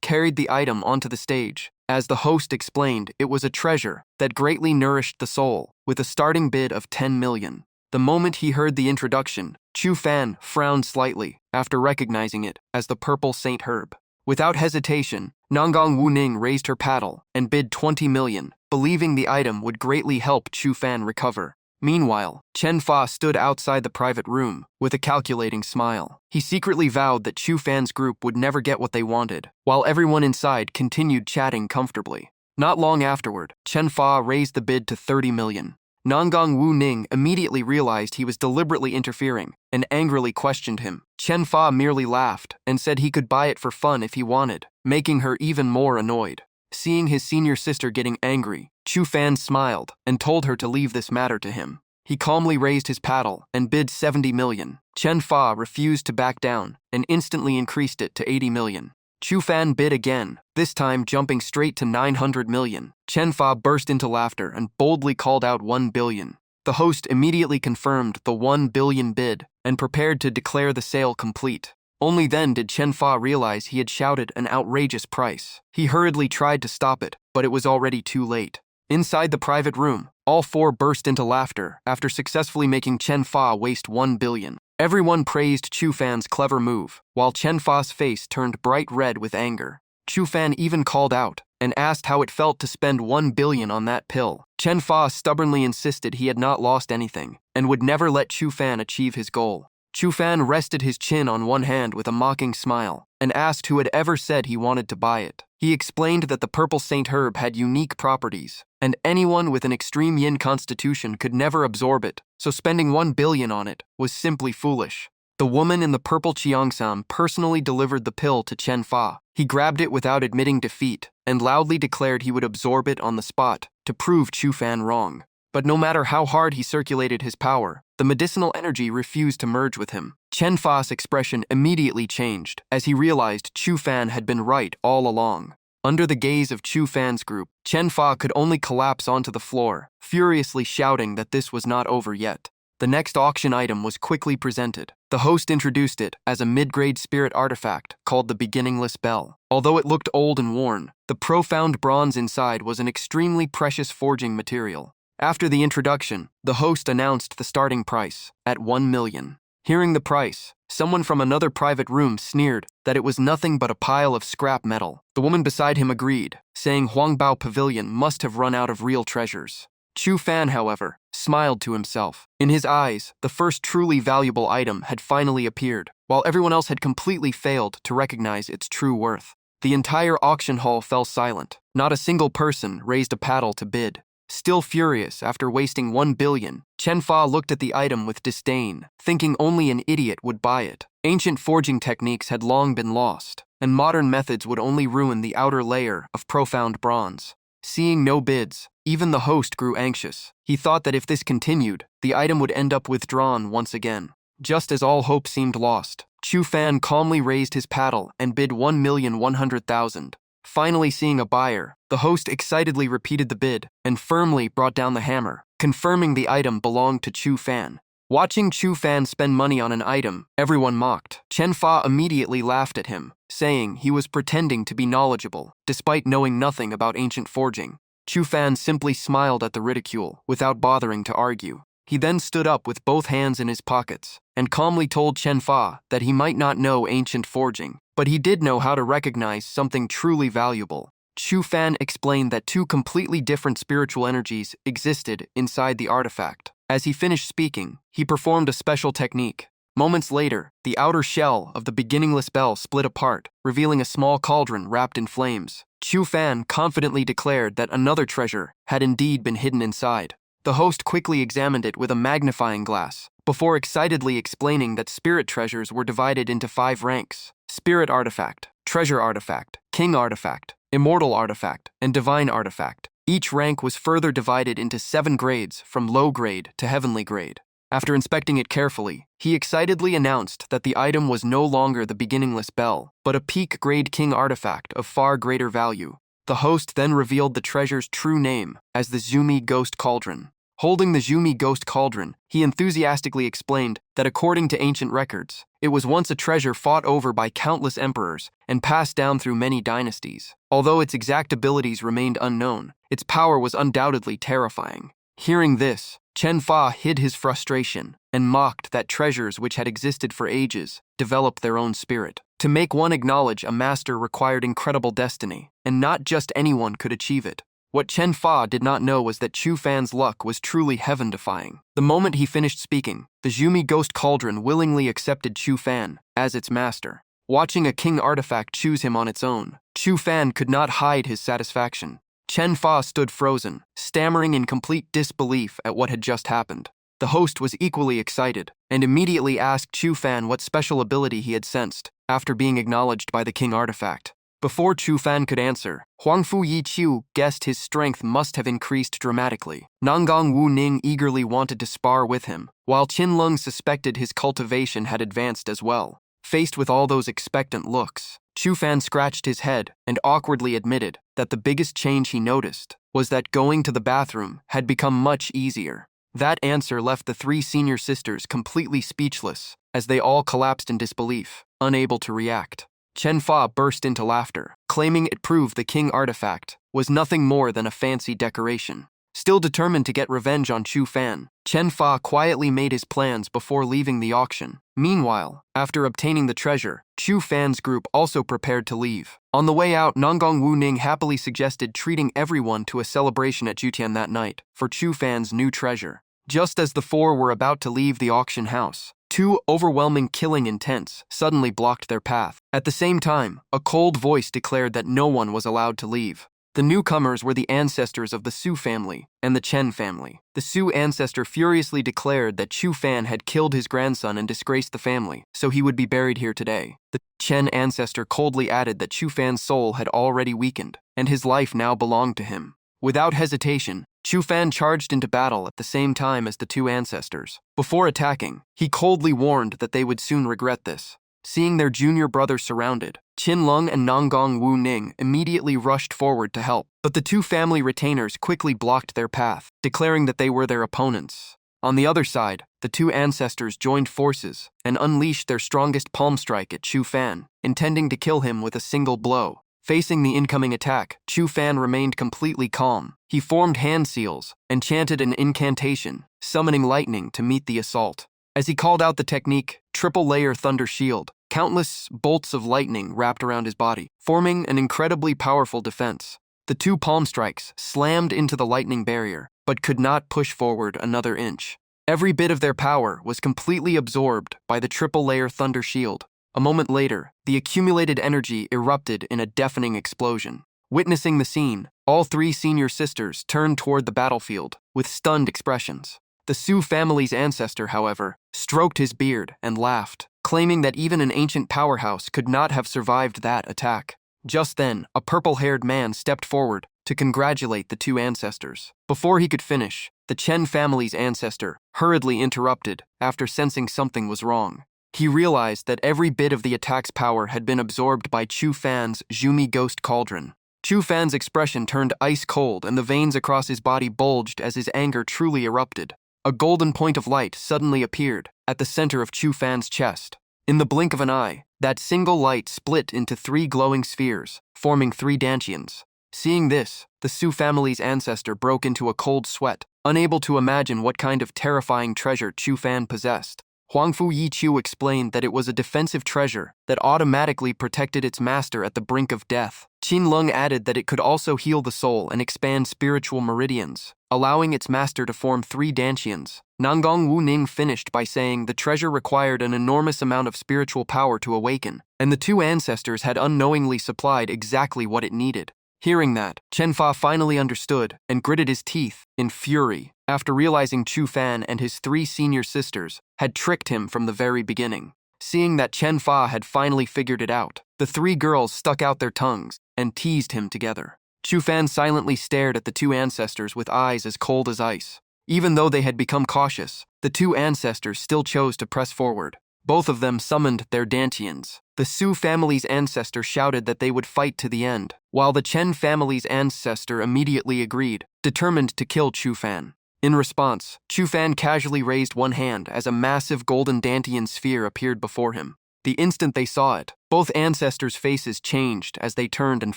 carried the item onto the stage. As the host explained, it was a treasure that greatly nourished the soul, with a starting bid of 10 million. The moment he heard the introduction, Chu Fan frowned slightly after recognizing it as the purple Saint Herb. Without hesitation, Nangang Wu Ning raised her paddle and bid 20 million, believing the item would greatly help Chu Fan recover. Meanwhile, Chen Fa stood outside the private room with a calculating smile. He secretly vowed that Chu Fan's group would never get what they wanted, while everyone inside continued chatting comfortably. Not long afterward, Chen Fa raised the bid to 30 million. Nangang Wu Ning immediately realized he was deliberately interfering and angrily questioned him. Chen Fa merely laughed and said he could buy it for fun if he wanted, making her even more annoyed. Seeing his senior sister getting angry, Chu Fan smiled and told her to leave this matter to him. He calmly raised his paddle and bid 70 million. Chen Fa refused to back down and instantly increased it to 80 million. Chu Fan bid again, this time jumping straight to 900 million. Chen Fa burst into laughter and boldly called out 1 billion. The host immediately confirmed the 1 billion bid and prepared to declare the sale complete. Only then did Chen Fa realize he had shouted an outrageous price. He hurriedly tried to stop it, but it was already too late. Inside the private room, all four burst into laughter after successfully making Chen Fa waste 1 billion. Everyone praised Chu Fan's clever move, while Chen Fa's face turned bright red with anger. Chu Fan even called out and asked how it felt to spend 1 billion on that pill. Chen Fa stubbornly insisted he had not lost anything and would never let Chu Fan achieve his goal. Chu Fan rested his chin on one hand with a mocking smile and asked who had ever said he wanted to buy it. He explained that the purple Saint Herb had unique properties, and anyone with an extreme yin constitution could never absorb it, so spending 1 billion on it was simply foolish. The woman in the purple cheongsam personally delivered the pill to Chen Fa. He grabbed it without admitting defeat and loudly declared he would absorb it on the spot to prove Chu Fan wrong. But no matter how hard he circulated his power, the medicinal energy refused to merge with him. Chen Fa's expression immediately changed as he realized Chu Fan had been right all along. Under the gaze of Chu Fan's group, Chen Fa could only collapse onto the floor, furiously shouting that this was not over yet. The next auction item was quickly presented. The host introduced it as a mid-grade spirit artifact called the Beginningless Bell. Although it looked old and worn, the profound bronze inside was an extremely precious forging material. After the introduction, the host announced the starting price at 1 million. Hearing the price, someone from another private room sneered that it was nothing but a pile of scrap metal. The woman beside him agreed, saying Huangbao Pavilion must have run out of real treasures. Chu Fan, however, smiled to himself. In his eyes, the first truly valuable item had finally appeared, while everyone else had completely failed to recognize its true worth. The entire auction hall fell silent. Not a single person raised a paddle to bid. Still furious after wasting 1 billion, Chen Fa looked at the item with disdain, thinking only an idiot would buy it. Ancient forging techniques had long been lost, and modern methods would only ruin the outer layer of profound bronze. Seeing no bids, even the host grew anxious. He thought that if this continued, the item would end up withdrawn once again. Just as all hope seemed lost, Chu Fan calmly raised his paddle and bid 1,100,000. Finally seeing a buyer, the host excitedly repeated the bid and firmly brought down the hammer, confirming the item belonged to Chu Fan. Watching Chu Fan spend money on an item, everyone mocked. Chen Fa immediately laughed at him, saying he was pretending to be knowledgeable, despite knowing nothing about ancient forging. Chu Fan simply smiled at the ridicule, without bothering to argue. He then stood up with both hands in his pockets and calmly told Chen Fa that he might not know ancient forging, but he did know how to recognize something truly valuable. Chu Fan explained that two completely different spiritual energies existed inside the artifact. As he finished speaking, he performed a special technique. Moments later, the outer shell of the Beginningless Bell split apart, revealing a small cauldron wrapped in flames. Chu Fan confidently declared that another treasure had indeed been hidden inside. The host quickly examined it with a magnifying glass, before excitedly explaining that spirit treasures were divided into 5 ranks: spirit artifact, treasure artifact, king artifact, immortal artifact, and divine artifact. Each rank was further divided into 7 grades, from low grade to heavenly grade. After inspecting it carefully, he excitedly announced that the item was no longer the Beginningless Bell, but a peak grade king artifact of far greater value. The host then revealed the treasure's true name as the Zumi Ghost Cauldron. Holding the Zhumi ghost cauldron, he enthusiastically explained that according to ancient records, it was once a treasure fought over by countless emperors and passed down through many dynasties. Although its exact abilities remained unknown, its power was undoubtedly terrifying. Hearing this, Chen Fa hid his frustration and mocked that treasures which had existed for ages developed their own spirit. To make one acknowledge a master required incredible destiny, and not just anyone could achieve it. What Chen Fa did not know was that Chu Fan's luck was truly heaven-defying. The moment he finished speaking, the Zhumi ghost cauldron willingly accepted Chu Fan as its master. Watching a king artifact choose him on its own, Chu Fan could not hide his satisfaction. Chen Fa stood frozen, stammering in complete disbelief at what had just happened. The host was equally excited, and immediately asked Chu Fan what special ability he had sensed, after being acknowledged by the king artifact. Before Chu Fan could answer, Huangfu Yiqiu guessed his strength must have increased dramatically. Nangang Wu Ning eagerly wanted to spar with him, while Qin Lung suspected his cultivation had advanced as well. Faced with all those expectant looks, Chu Fan scratched his head and awkwardly admitted that the biggest change he noticed was that going to the bathroom had become much easier. That answer left the three senior sisters completely speechless, as they all collapsed in disbelief, unable to react. Chen Fa burst into laughter, claiming it proved the king artifact was nothing more than a fancy decoration. Still determined to get revenge on Chu Fan, Chen Fa quietly made his plans before leaving the auction. Meanwhile, after obtaining the treasure, Chu Fan's group also prepared to leave. On the way out, Nangang Wu Ning happily suggested treating everyone to a celebration at Jutian that night for Chu Fan's new treasure. Just as the four were about to leave the auction house, two overwhelming killing intents suddenly blocked their path. At the same time, a cold voice declared that no one was allowed to leave. The newcomers were the ancestors of the Su family and the Chen family. The Su ancestor furiously declared that Chu Fan had killed his grandson and disgraced the family, so he would be buried here today. The Chen ancestor coldly added that Chu Fan's soul had already weakened, and his life now belonged to him. Without hesitation, Chu Fan charged into battle at the same time as the two ancestors. Before attacking, he coldly warned that they would soon regret this. Seeing their junior brother surrounded, Qin Lung and Nangang Wu Ning immediately rushed forward to help, but the two family retainers quickly blocked their path, declaring that they were their opponents. On the other side, the two ancestors joined forces and unleashed their strongest palm strike at Chu Fan, intending to kill him with a single blow. Facing the incoming attack, Chu Fan remained completely calm. He formed hand seals and chanted an incantation, summoning lightning to meet the assault. As he called out the technique, triple-layer thunder shield, countless bolts of lightning wrapped around his body, forming an incredibly powerful defense. The two palm strikes slammed into the lightning barrier, but could not push forward another inch. Every bit of their power was completely absorbed by the triple-layer thunder shield. A moment later, the accumulated energy erupted in a deafening explosion. Witnessing the scene, all three senior sisters turned toward the battlefield with stunned expressions. The Su family's ancestor, however, stroked his beard and laughed, claiming that even an ancient powerhouse could not have survived that attack. Just then, a purple-haired man stepped forward to congratulate the two ancestors. Before he could finish, the Chen family's ancestor hurriedly interrupted after sensing something was wrong. He realized that every bit of the attack's power had been absorbed by Chu Fan's Zhumi ghost cauldron. Chu Fan's expression turned ice cold and the veins across his body bulged as his anger truly erupted. A golden point of light suddenly appeared at the center of Chu Fan's chest. In the blink of an eye, that single light split into three glowing spheres, forming three dantians. Seeing this, the Su family's ancestor broke into a cold sweat, unable to imagine what kind of terrifying treasure Chu Fan possessed. Huangfu Yiqiu explained that it was a defensive treasure that automatically protected its master at the brink of death. Qin Lung added that it could also heal the soul and expand spiritual meridians, allowing its master to form three dantians. Nangang Wu Ning finished by saying the treasure required an enormous amount of spiritual power to awaken, and the two ancestors had unknowingly supplied exactly what it needed. Hearing that, Chen Fa finally understood and gritted his teeth in fury after realizing Chu Fan and his three senior sisters had tricked him from the very beginning. Seeing that Chen Fa had finally figured it out, the three girls stuck out their tongues and teased him together. Chu Fan silently stared at the two ancestors with eyes as cold as ice. Even though they had become cautious, the two ancestors still chose to press forward. Both of them summoned their dantians. The Su family's ancestor shouted that they would fight to the end, while the Chen family's ancestor immediately agreed, determined to kill Chu Fan. In response, Chu Fan casually raised one hand as a massive golden dantian sphere appeared before him. The instant they saw it, both ancestors' faces changed as they turned and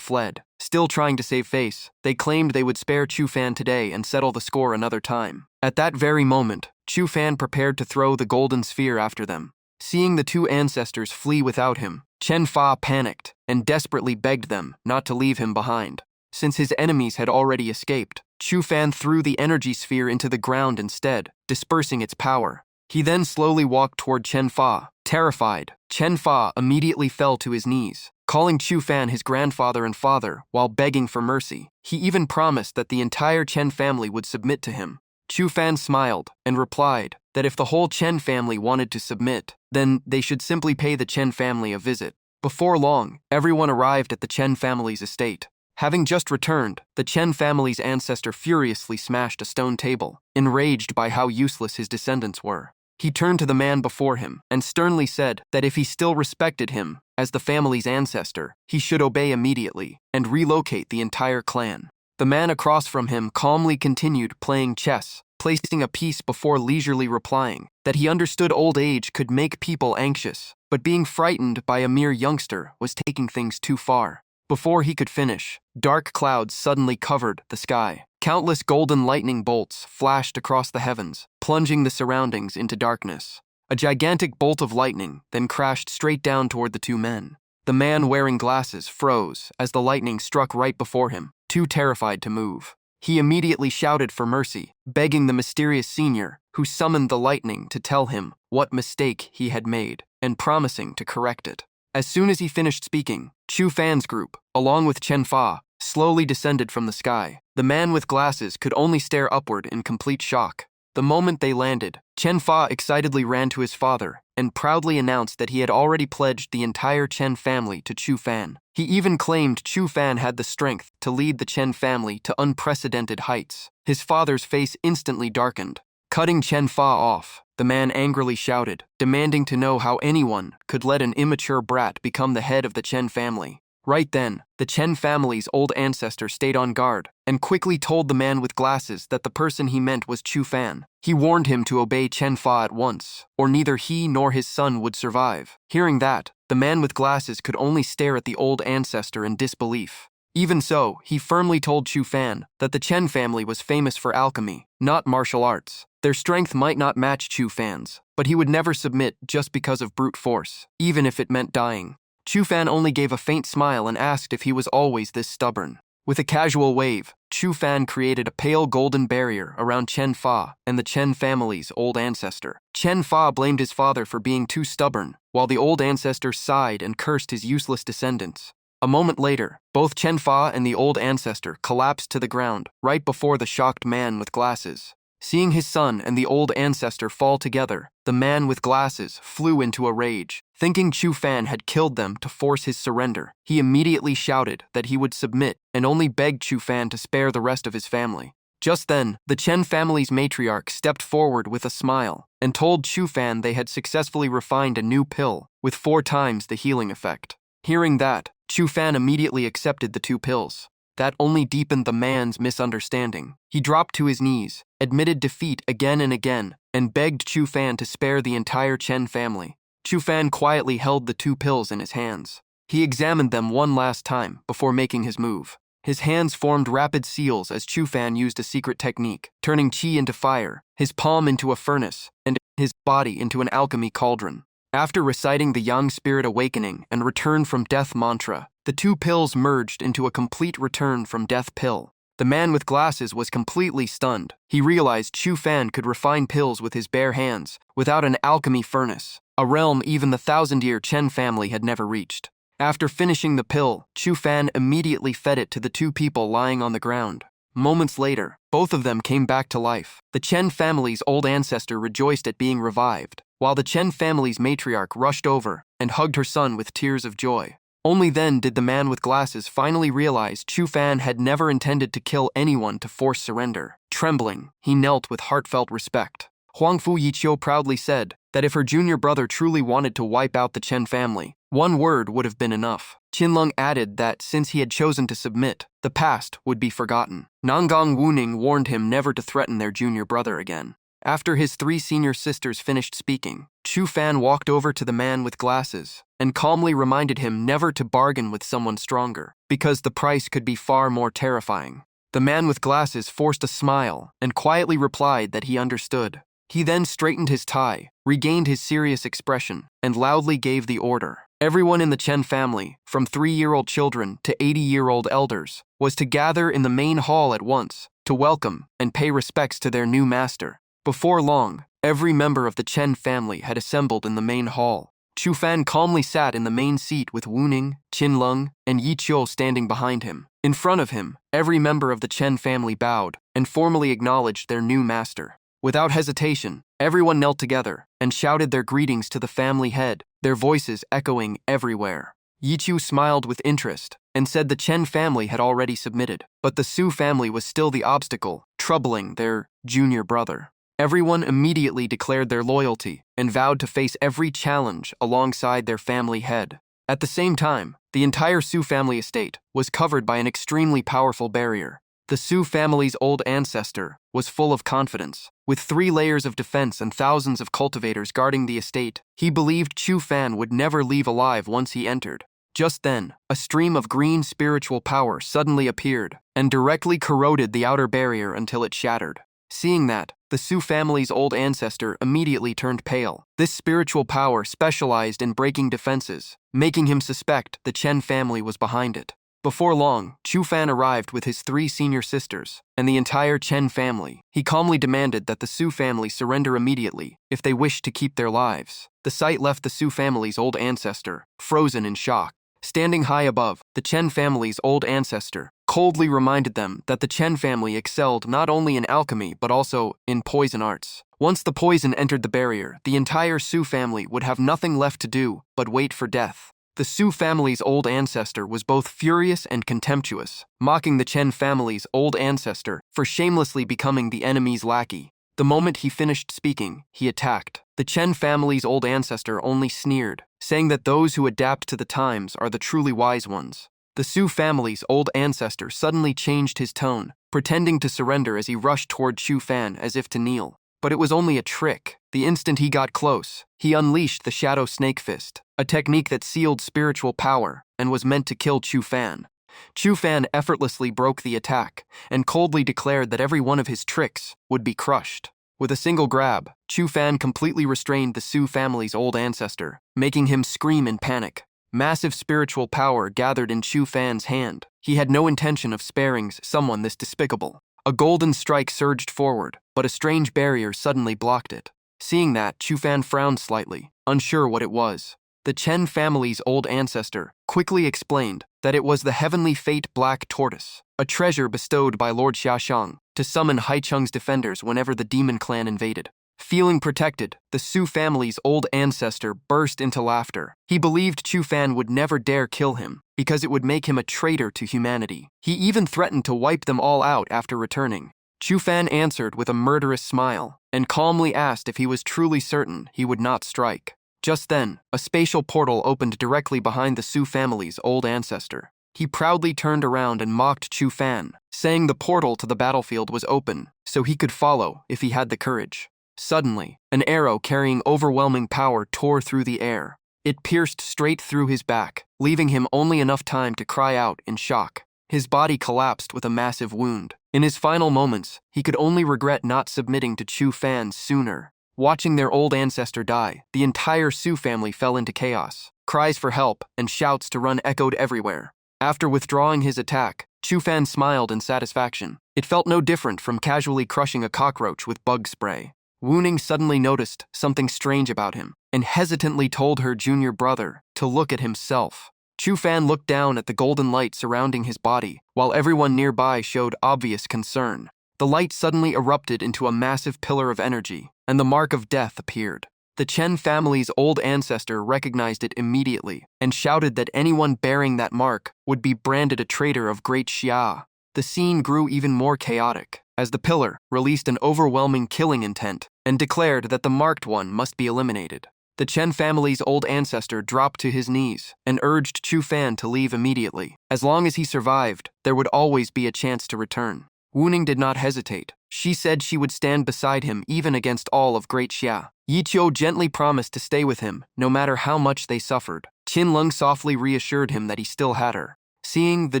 fled. Still trying to save face, they claimed they would spare Chu Fan today and settle the score another time. At that very moment, Chu Fan prepared to throw the golden sphere after them. Seeing the two ancestors flee without him, Chen Fa panicked and desperately begged them not to leave him behind. Since his enemies had already escaped, Chu Fan threw the energy sphere into the ground instead, dispersing its power. He then slowly walked toward Chen Fa. Terrified, Chen Fa immediately fell to his knees, calling Chu Fan his grandfather and father while begging for mercy. He even promised that the entire Chen family would submit to him. Chu Fan smiled and replied that if the whole Chen family wanted to submit, then they should simply pay the Chen family a visit. Before long, everyone arrived at the Chen family's estate. Having just returned, the Chen family's ancestor furiously smashed a stone table, enraged by how useless his descendants were. He turned to the man before him and sternly said that if he still respected him as the family's ancestor, he should obey immediately and relocate the entire clan. The man across from him calmly continued playing chess, placing a piece before leisurely replying that he understood old age could make people anxious, but being frightened by a mere youngster was taking things too far. Before he could finish, dark clouds suddenly covered the sky. Countless golden lightning bolts flashed across the heavens, plunging the surroundings into darkness. A gigantic bolt of lightning then crashed straight down toward the two men. The man wearing glasses froze as the lightning struck right before him, too terrified to move. He immediately shouted for mercy, begging the mysterious senior, who summoned the lightning, to tell him what mistake he had made, and promising to correct it. As soon as he finished speaking, Chu Fan's group, along with Chen Fa, slowly descended from the sky. The man with glasses could only stare upward in complete shock. The moment they landed, Chen Fa excitedly ran to his father and proudly announced that he had already pledged the entire Chen family to Chu Fan. He even claimed Chu Fan had the strength to lead the Chen family to unprecedented heights. His father's face instantly darkened. Cutting Chen Fa off, the man angrily shouted, demanding to know how anyone could let an immature brat become the head of the Chen family. Right then, the Chen family's old ancestor stayed on guard and quickly told the man with glasses that the person he meant was Chu Fan. He warned him to obey Chen Fa at once, or neither he nor his son would survive. Hearing that, the man with glasses could only stare at the old ancestor in disbelief. Even so, he firmly told Chu Fan that the Chen family was famous for alchemy, not martial arts. Their strength might not match Chu Fan's, but he would never submit just because of brute force, even if it meant dying. Chu Fan only gave a faint smile and asked if he was always this stubborn. With a casual wave, Chu Fan created a pale golden barrier around Chen Fa and the Chen family's old ancestor. Chen Fa blamed his father for being too stubborn, while the old ancestor sighed and cursed his useless descendants. A moment later, both Chen Fa and the old ancestor collapsed to the ground right before the shocked man with glasses. Seeing his son and the old ancestor fall together, the man with glasses flew into a rage. Thinking Chu Fan had killed them to force his surrender, he immediately shouted that he would submit and only begged Chu Fan to spare the rest of his family. Just then, the Chen family's matriarch stepped forward with a smile and told Chu Fan they had successfully refined a new pill with 4 times the healing effect. Hearing that, Chu Fan immediately accepted the 2 pills. That only deepened the man's misunderstanding. He dropped to his knees, admitted defeat again and again, and begged Chu Fan to spare the entire Chen family. Chu Fan quietly held the 2 pills in his hands. He examined them one last time before making his move. His hands formed rapid seals as Chu Fan used a secret technique, turning qi into fire, his palm into a furnace, and his body into an alchemy cauldron. After reciting the Yang Spirit Awakening and Return from Death mantra, the 2 pills merged into a complete Return from Death pill. The man with glasses was completely stunned. He realized Chu Fan could refine pills with his bare hands, without an alchemy furnace, a realm even the 1,000-year Chen family had never reached. After finishing the pill, Chu Fan immediately fed it to the 2 people lying on the ground. Moments later, both of them came back to life. The Chen family's old ancestor rejoiced at being revived, while the Chen family's matriarch rushed over and hugged her son with tears of joy. Only then did the man with glasses finally realize Chu Fan had never intended to kill anyone to force surrender. Trembling, he knelt with heartfelt respect. Huangfu Yiqiu proudly said that if her junior brother truly wanted to wipe out the Chen family, One word would have been enough. Qinlong added that since he had chosen to submit, the past would be forgotten. Nangang Wuning warned him never to threaten their junior brother again. After his 3 senior sisters finished speaking, Chu Fan walked over to the man with glasses and calmly reminded him never to bargain with someone stronger, because the price could be far more terrifying. The man with glasses forced a smile and quietly replied that he understood. He then straightened his tie, regained his serious expression, and loudly gave the order. Everyone in the Chen family, from 3-year-old children to 80-year-old elders, was to gather in the main hall at once to welcome and pay respects to their new master. Before long, every member of the Chen family had assembled in the main hall. Chu Fan calmly sat in the main seat with Wuning, Qinlong, and Yi Qiu standing behind him. In front of him, every member of the Chen family bowed and formally acknowledged their new master. Without hesitation, everyone knelt together and shouted their greetings to the family head, their voices echoing everywhere. Yi Qiu smiled with interest and said the Chen family had already submitted, but the Su family was still the obstacle, troubling their junior brother. Everyone immediately declared their loyalty and vowed to face every challenge alongside their family head. At the same time, the entire Su family estate was covered by an extremely powerful barrier. The Su family's old ancestor was full of confidence. With 3 layers of defense and thousands of cultivators guarding the estate, he believed Chu Fan would never leave alive once he entered. Just then, a stream of green spiritual power suddenly appeared and directly corroded the outer barrier until it shattered. Seeing that, the Su family's old ancestor immediately turned pale. This spiritual power specialized in breaking defenses, making him suspect the Chen family was behind it. Before long, Chu Fan arrived with his 3 senior sisters and the entire Chen family. He calmly demanded that the Su family surrender immediately if they wished to keep their lives. The sight left the Su family's old ancestor frozen in shock. Standing high above, the Chen family's old ancestor coldly reminded them that the Chen family excelled not only in alchemy but also in poison arts. Once the poison entered the barrier, the entire Su family would have nothing left to do but wait for death. The Su family's old ancestor was both furious and contemptuous, mocking the Chen family's old ancestor for shamelessly becoming the enemy's lackey. The moment he finished speaking, he attacked. The Chen family's old ancestor only sneered, saying that those who adapt to the times are the truly wise ones. The Su family's old ancestor suddenly changed his tone, pretending to surrender as he rushed toward Chu Fan as if to kneel. But it was only a trick. The instant he got close, he unleashed the Shadow Snake Fist, a technique that sealed spiritual power and was meant to kill Chu Fan. Chu Fan effortlessly broke the attack and coldly declared that every one of his tricks would be crushed. With a single grab, Chu Fan completely restrained the Su family's old ancestor, making him scream in panic. Massive spiritual power gathered in Chu Fan's hand. He had no intention of sparing someone this despicable. A golden strike surged forward, but a strange barrier suddenly blocked it. Seeing that, Chu Fan frowned slightly, unsure what it was. The Chen family's old ancestor quickly explained that it was the heavenly fate black tortoise, a treasure bestowed by Lord Xiaoshang to summon Haicheng's defenders whenever the demon clan invaded. Feeling protected, the Su family's old ancestor burst into laughter. He believed Chu Fan would never dare kill him because it would make him a traitor to humanity. He even threatened to wipe them all out after returning. Chu Fan answered with a murderous smile and calmly asked if he was truly certain he would not strike. Just then, a spatial portal opened directly behind the Su family's old ancestor. He proudly turned around and mocked Chu Fan, saying the portal to the battlefield was open, so he could follow if he had the courage. Suddenly, an arrow carrying overwhelming power tore through the air. It pierced straight through his back, leaving him only enough time to cry out in shock. His body collapsed with a massive wound. In his final moments, he could only regret not submitting to Chu Fan sooner. Watching their old ancestor die, the entire Su family fell into chaos. Cries for help and shouts to run echoed everywhere. After withdrawing his attack, Chu Fan smiled in satisfaction. It felt no different from casually crushing a cockroach with bug spray. Wuning suddenly noticed something strange about him and hesitantly told her junior brother to look at himself. Chu Fan looked down at the golden light surrounding his body, while everyone nearby showed obvious concern. The light suddenly erupted into a massive pillar of energy, and the mark of death appeared. The Chen family's old ancestor recognized it immediately and shouted that anyone bearing that mark would be branded a traitor of Great Xia. The scene grew even more chaotic, as the pillar released an overwhelming killing intent and declared that the marked one must be eliminated. The Chen family's old ancestor dropped to his knees and urged Chu Fan to leave immediately. As long as he survived, there would always be a chance to return. Wu Ning did not hesitate. She said she would stand beside him even against all of Great Xia. Yi Qiu gently promised to stay with him, no matter how much they suffered. Qin Lung softly reassured him that he still had her. Seeing the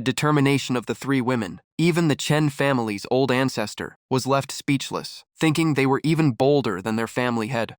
determination of the three women, even the Chen family's old ancestor was left speechless, thinking they were even bolder than their family head.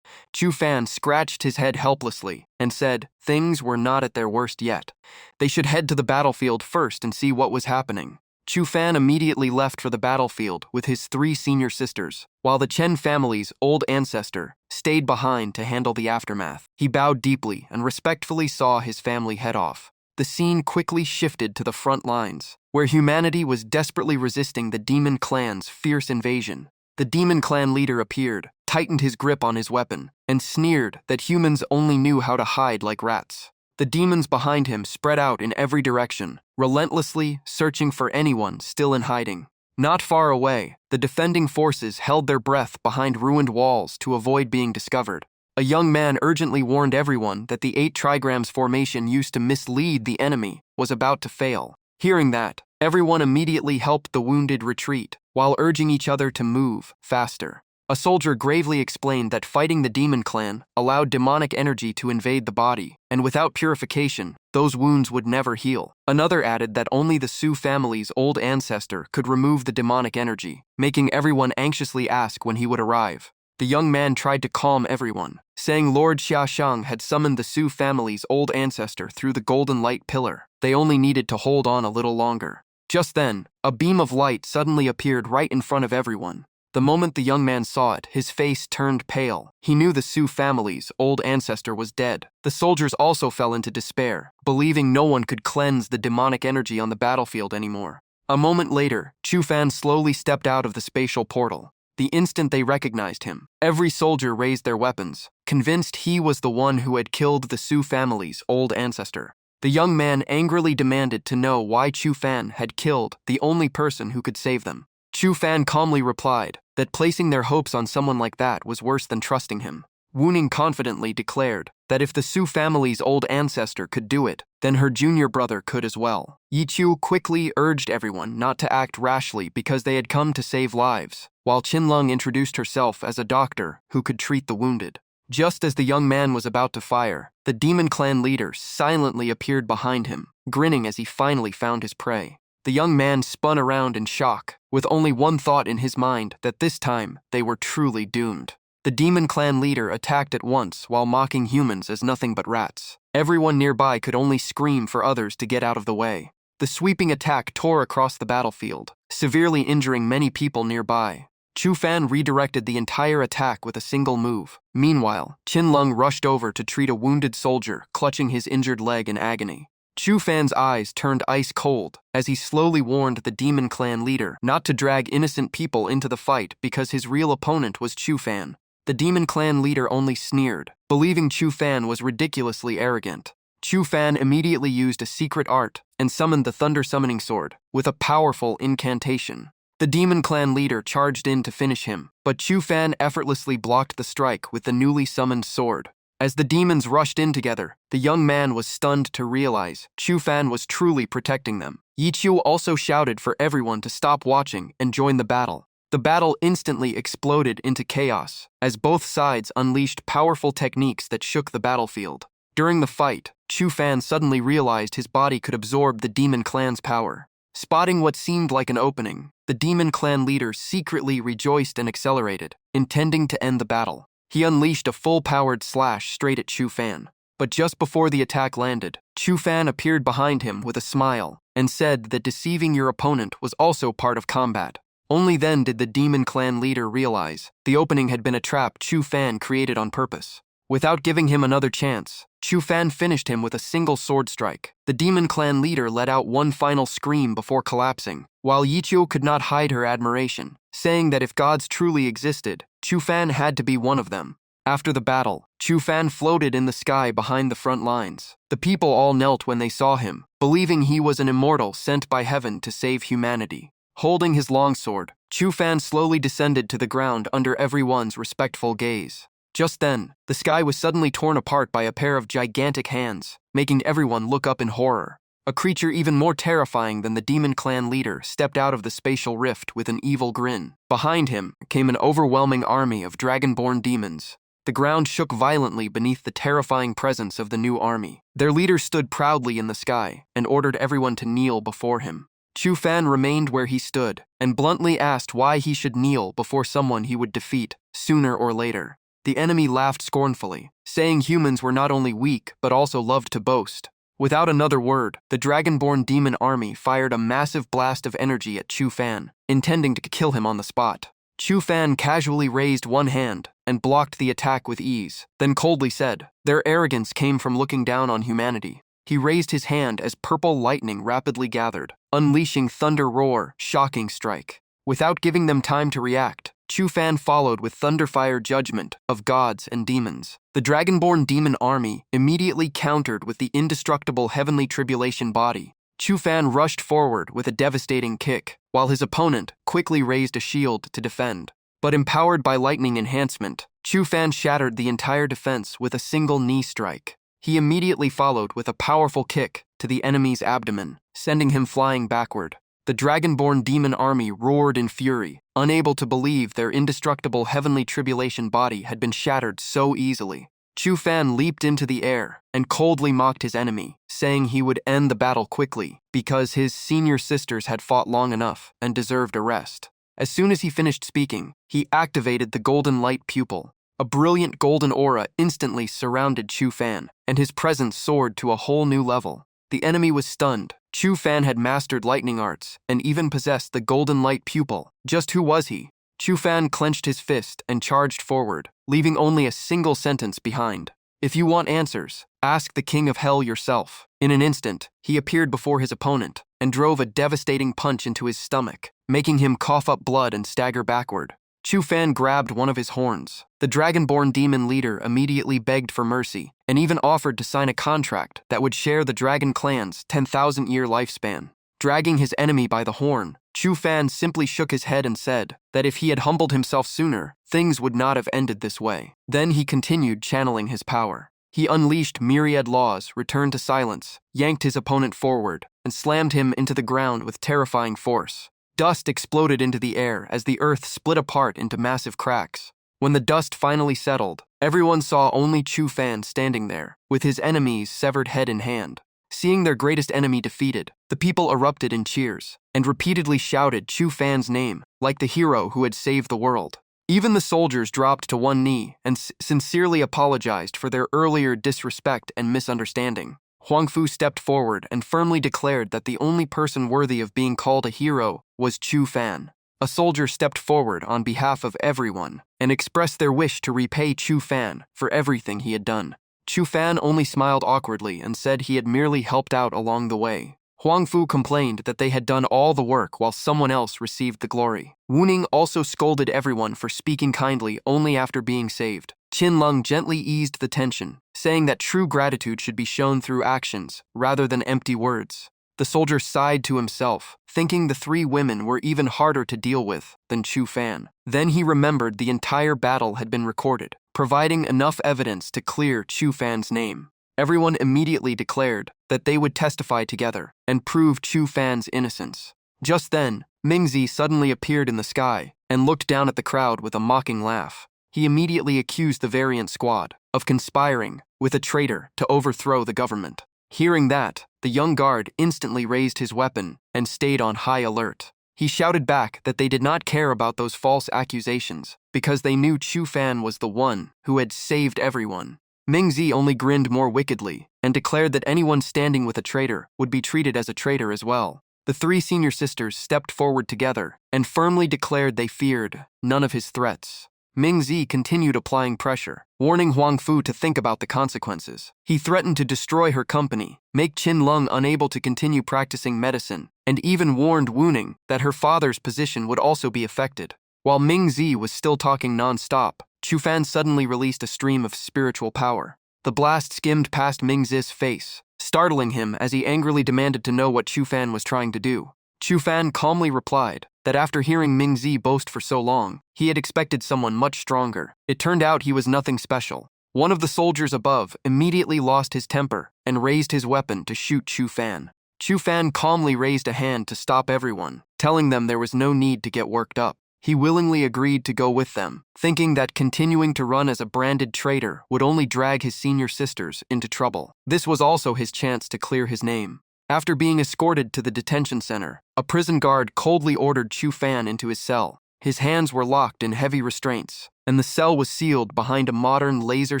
Chu Fan scratched his head helplessly and said things were not at their worst yet. They should head to the battlefield first and see what was happening. Chu Fan immediately left for the battlefield with his three senior sisters, while the Chen family's old ancestor stayed behind to handle the aftermath. He bowed deeply and respectfully saw his family head off. The scene quickly shifted to the front lines, where humanity was desperately resisting the demon clan's fierce invasion. The demon clan leader appeared, tightened his grip on his weapon, and sneered that humans only knew how to hide like rats. The demons behind him spread out in every direction, relentlessly searching for anyone still in hiding. Not far away, the defending forces held their breath behind ruined walls to avoid being discovered. A young man urgently warned everyone that the 8 trigrams formation used to mislead the enemy was about to fail. Hearing that, everyone immediately helped the wounded retreat, while urging each other to move faster. A soldier gravely explained that fighting the demon clan allowed demonic energy to invade the body, and without purification, those wounds would never heal. Another added that only the Su family's old ancestor could remove the demonic energy, making everyone anxiously ask when he would arrive. The young man tried to calm everyone, saying Lord Xiaoshang had summoned the Su family's old ancestor through the golden light pillar. They only needed to hold on a little longer. Just then, a beam of light suddenly appeared right in front of everyone. The moment the young man saw it, his face turned pale. He knew the Su family's old ancestor was dead. The soldiers also fell into despair, believing no one could cleanse the demonic energy on the battlefield anymore. A moment later, Chu Fan slowly stepped out of the spatial portal. The instant they recognized him, every soldier raised their weapons, convinced he was the one who had killed the Su family's old ancestor. The young man angrily demanded to know why Chu Fan had killed the only person who could save them. Chu Fan calmly replied that placing their hopes on someone like that was worse than trusting him. Wu Ning confidently declared that if the Su family's old ancestor could do it, then her junior brother could as well. Yi Qiu quickly urged everyone not to act rashly because they had come to save lives, while Qin Lung introduced herself as a doctor who could treat the wounded. Just as the young man was about to fire, the demon clan leader silently appeared behind him, grinning as he finally found his prey. The young man spun around in shock, with only one thought in his mind that this time they were truly doomed. The demon clan leader attacked at once while mocking humans as nothing but rats. Everyone nearby could only scream for others to get out of the way. The sweeping attack tore across the battlefield, severely injuring many people nearby. Chu Fan redirected the entire attack with a single move. Meanwhile, Qin Lung rushed over to treat a wounded soldier clutching his injured leg in agony. Chu Fan's eyes turned ice cold as he slowly warned the demon clan leader not to drag innocent people into the fight because his real opponent was Chu Fan. The demon clan leader only sneered, believing Chu Fan was ridiculously arrogant. Chu Fan immediately used a secret art and summoned the thunder summoning sword with a powerful incantation. The demon clan leader charged in to finish him, but Chu Fan effortlessly blocked the strike with the newly summoned sword. As the demons rushed in together, the young man was stunned to realize Chu Fan was truly protecting them. Yi Qiu also shouted for everyone to stop watching and join the battle. The battle instantly exploded into chaos, as both sides unleashed powerful techniques that shook the battlefield. During the fight, Chu Fan suddenly realized his body could absorb the demon clan's power. Spotting what seemed like an opening, the demon clan leader secretly rejoiced and accelerated, intending to end the battle. He unleashed a full-powered slash straight at Chu Fan. But just before the attack landed, Chu Fan appeared behind him with a smile and said that deceiving your opponent was also part of combat. Only then did the demon clan leader realize the opening had been a trap Chu Fan created on purpose. Without giving him another chance, Chu Fan finished him with a single sword strike. The demon clan leader let out one final scream before collapsing, while Yi Qiu could not hide her admiration, saying that if gods truly existed, Chu Fan had to be one of them. After the battle, Chu Fan floated in the sky behind the front lines. The people all knelt when they saw him, believing he was an immortal sent by heaven to save humanity. Holding his longsword, Chu Fan slowly descended to the ground under everyone's respectful gaze. Just then, the sky was suddenly torn apart by a pair of gigantic hands, making everyone look up in horror. A creature even more terrifying than the demon clan leader stepped out of the spatial rift with an evil grin. Behind him came an overwhelming army of dragonborn demons. The ground shook violently beneath the terrifying presence of the new army. Their leader stood proudly in the sky and ordered everyone to kneel before him. Chu Fan remained where he stood and bluntly asked why he should kneel before someone he would defeat sooner or later. The enemy laughed scornfully, saying humans were not only weak but also loved to boast. Without another word, the dragonborn demon army fired a massive blast of energy at Chu Fan, intending to kill him on the spot. Chu Fan casually raised one hand and blocked the attack with ease, then coldly said, "Their arrogance came from looking down on humanity." He raised his hand as purple lightning rapidly gathered, unleashing thunder roar, shocking strike. Without giving them time to react, Chu Fan followed with thunderfire judgment of gods and demons. The dragonborn demon army immediately countered with the indestructible heavenly tribulation body. Chu Fan rushed forward with a devastating kick, while his opponent quickly raised a shield to defend. But empowered by lightning enhancement, Chu Fan shattered the entire defense with a single knee strike. He immediately followed with a powerful kick to the enemy's abdomen, sending him flying backward. The dragonborn demon army roared in fury, unable to believe their indestructible heavenly tribulation body had been shattered so easily. Chu Fan leaped into the air and coldly mocked his enemy, saying he would end the battle quickly because his senior sisters had fought long enough and deserved a rest. As soon as he finished speaking, he activated the golden light pupil. A brilliant golden aura instantly surrounded Chu Fan, and his presence soared to a whole new level. The enemy was stunned. Chu Fan had mastered lightning arts and even possessed the golden light pupil. Just who was he? Chu Fan clenched his fist and charged forward, leaving only a single sentence behind. "If you want answers, ask the King of Hell yourself." In an instant, he appeared before his opponent and drove a devastating punch into his stomach, making him cough up blood and stagger backward. Chu Fan grabbed one of his horns. The dragonborn demon leader immediately begged for mercy and even offered to sign a contract that would share the dragon clan's 10,000-year lifespan. Dragging his enemy by the horn, Chu Fan simply shook his head and said that if he had humbled himself sooner, things would not have ended this way. Then he continued channeling his power. He unleashed myriad laws, returned to silence, yanked his opponent forward, and slammed him into the ground with terrifying force. Dust exploded into the air as the earth split apart into massive cracks. When the dust finally settled, everyone saw only Chu Fan standing there, with his enemy's severed head in hand. Seeing their greatest enemy defeated, the people erupted in cheers and repeatedly shouted Chu Fan's name, like the hero who had saved the world. Even the soldiers dropped to one knee and sincerely apologized for their earlier disrespect and misunderstanding. Huang Fu stepped forward and firmly declared that the only person worthy of being called a hero was Chu Fan. A soldier stepped forward on behalf of everyone and expressed their wish to repay Chu Fan for everything he had done. Chu Fan only smiled awkwardly and said he had merely helped out along the way. Huang Fu complained that they had done all the work while someone else received the glory. Wu Ning also scolded everyone for speaking kindly only after being saved. Qin Lung gently eased the tension, saying that true gratitude should be shown through actions rather than empty words. The soldier sighed to himself, thinking the three women were even harder to deal with than Chu Fan. Then he remembered the entire battle had been recorded, providing enough evidence to clear Chu Fan's name. Everyone immediately declared that they would testify together and prove Chu Fan's innocence. Just then, Mingzi suddenly appeared in the sky and looked down at the crowd with a mocking laugh. He immediately accused the Variant Squad of conspiring with a traitor to overthrow the government. Hearing that, the young guard instantly raised his weapon and stayed on high alert. He shouted back that they did not care about those false accusations because they knew Chu Fan was the one who had saved everyone. Mingzi only grinned more wickedly and declared that anyone standing with a traitor would be treated as a traitor as well. The three senior sisters stepped forward together and firmly declared they feared none of his threats. Mingzi continued applying pressure, warning Huang Fu to think about the consequences. He threatened to destroy her company, make Qin Lung unable to continue practicing medicine, and even warned Wu Ning that her father's position would also be affected. While Mingzi was still talking non-stop, Chu Fan suddenly released a stream of spiritual power. The blast skimmed past Mingzi's face, startling him as he angrily demanded to know what Chu Fan was trying to do. Chu Fan calmly replied that after hearing Ming Zi boast for so long, he had expected someone much stronger. It turned out he was nothing special. One of the soldiers above immediately lost his temper and raised his weapon to shoot Chu Fan. Chu Fan calmly raised a hand to stop everyone, telling them there was no need to get worked up. He willingly agreed to go with them, thinking that continuing to run as a branded traitor would only drag his senior sisters into trouble. This was also his chance to clear his name. After being escorted to the detention center, a prison guard coldly ordered Chu Fan into his cell. His hands were locked in heavy restraints, and the cell was sealed behind a modern laser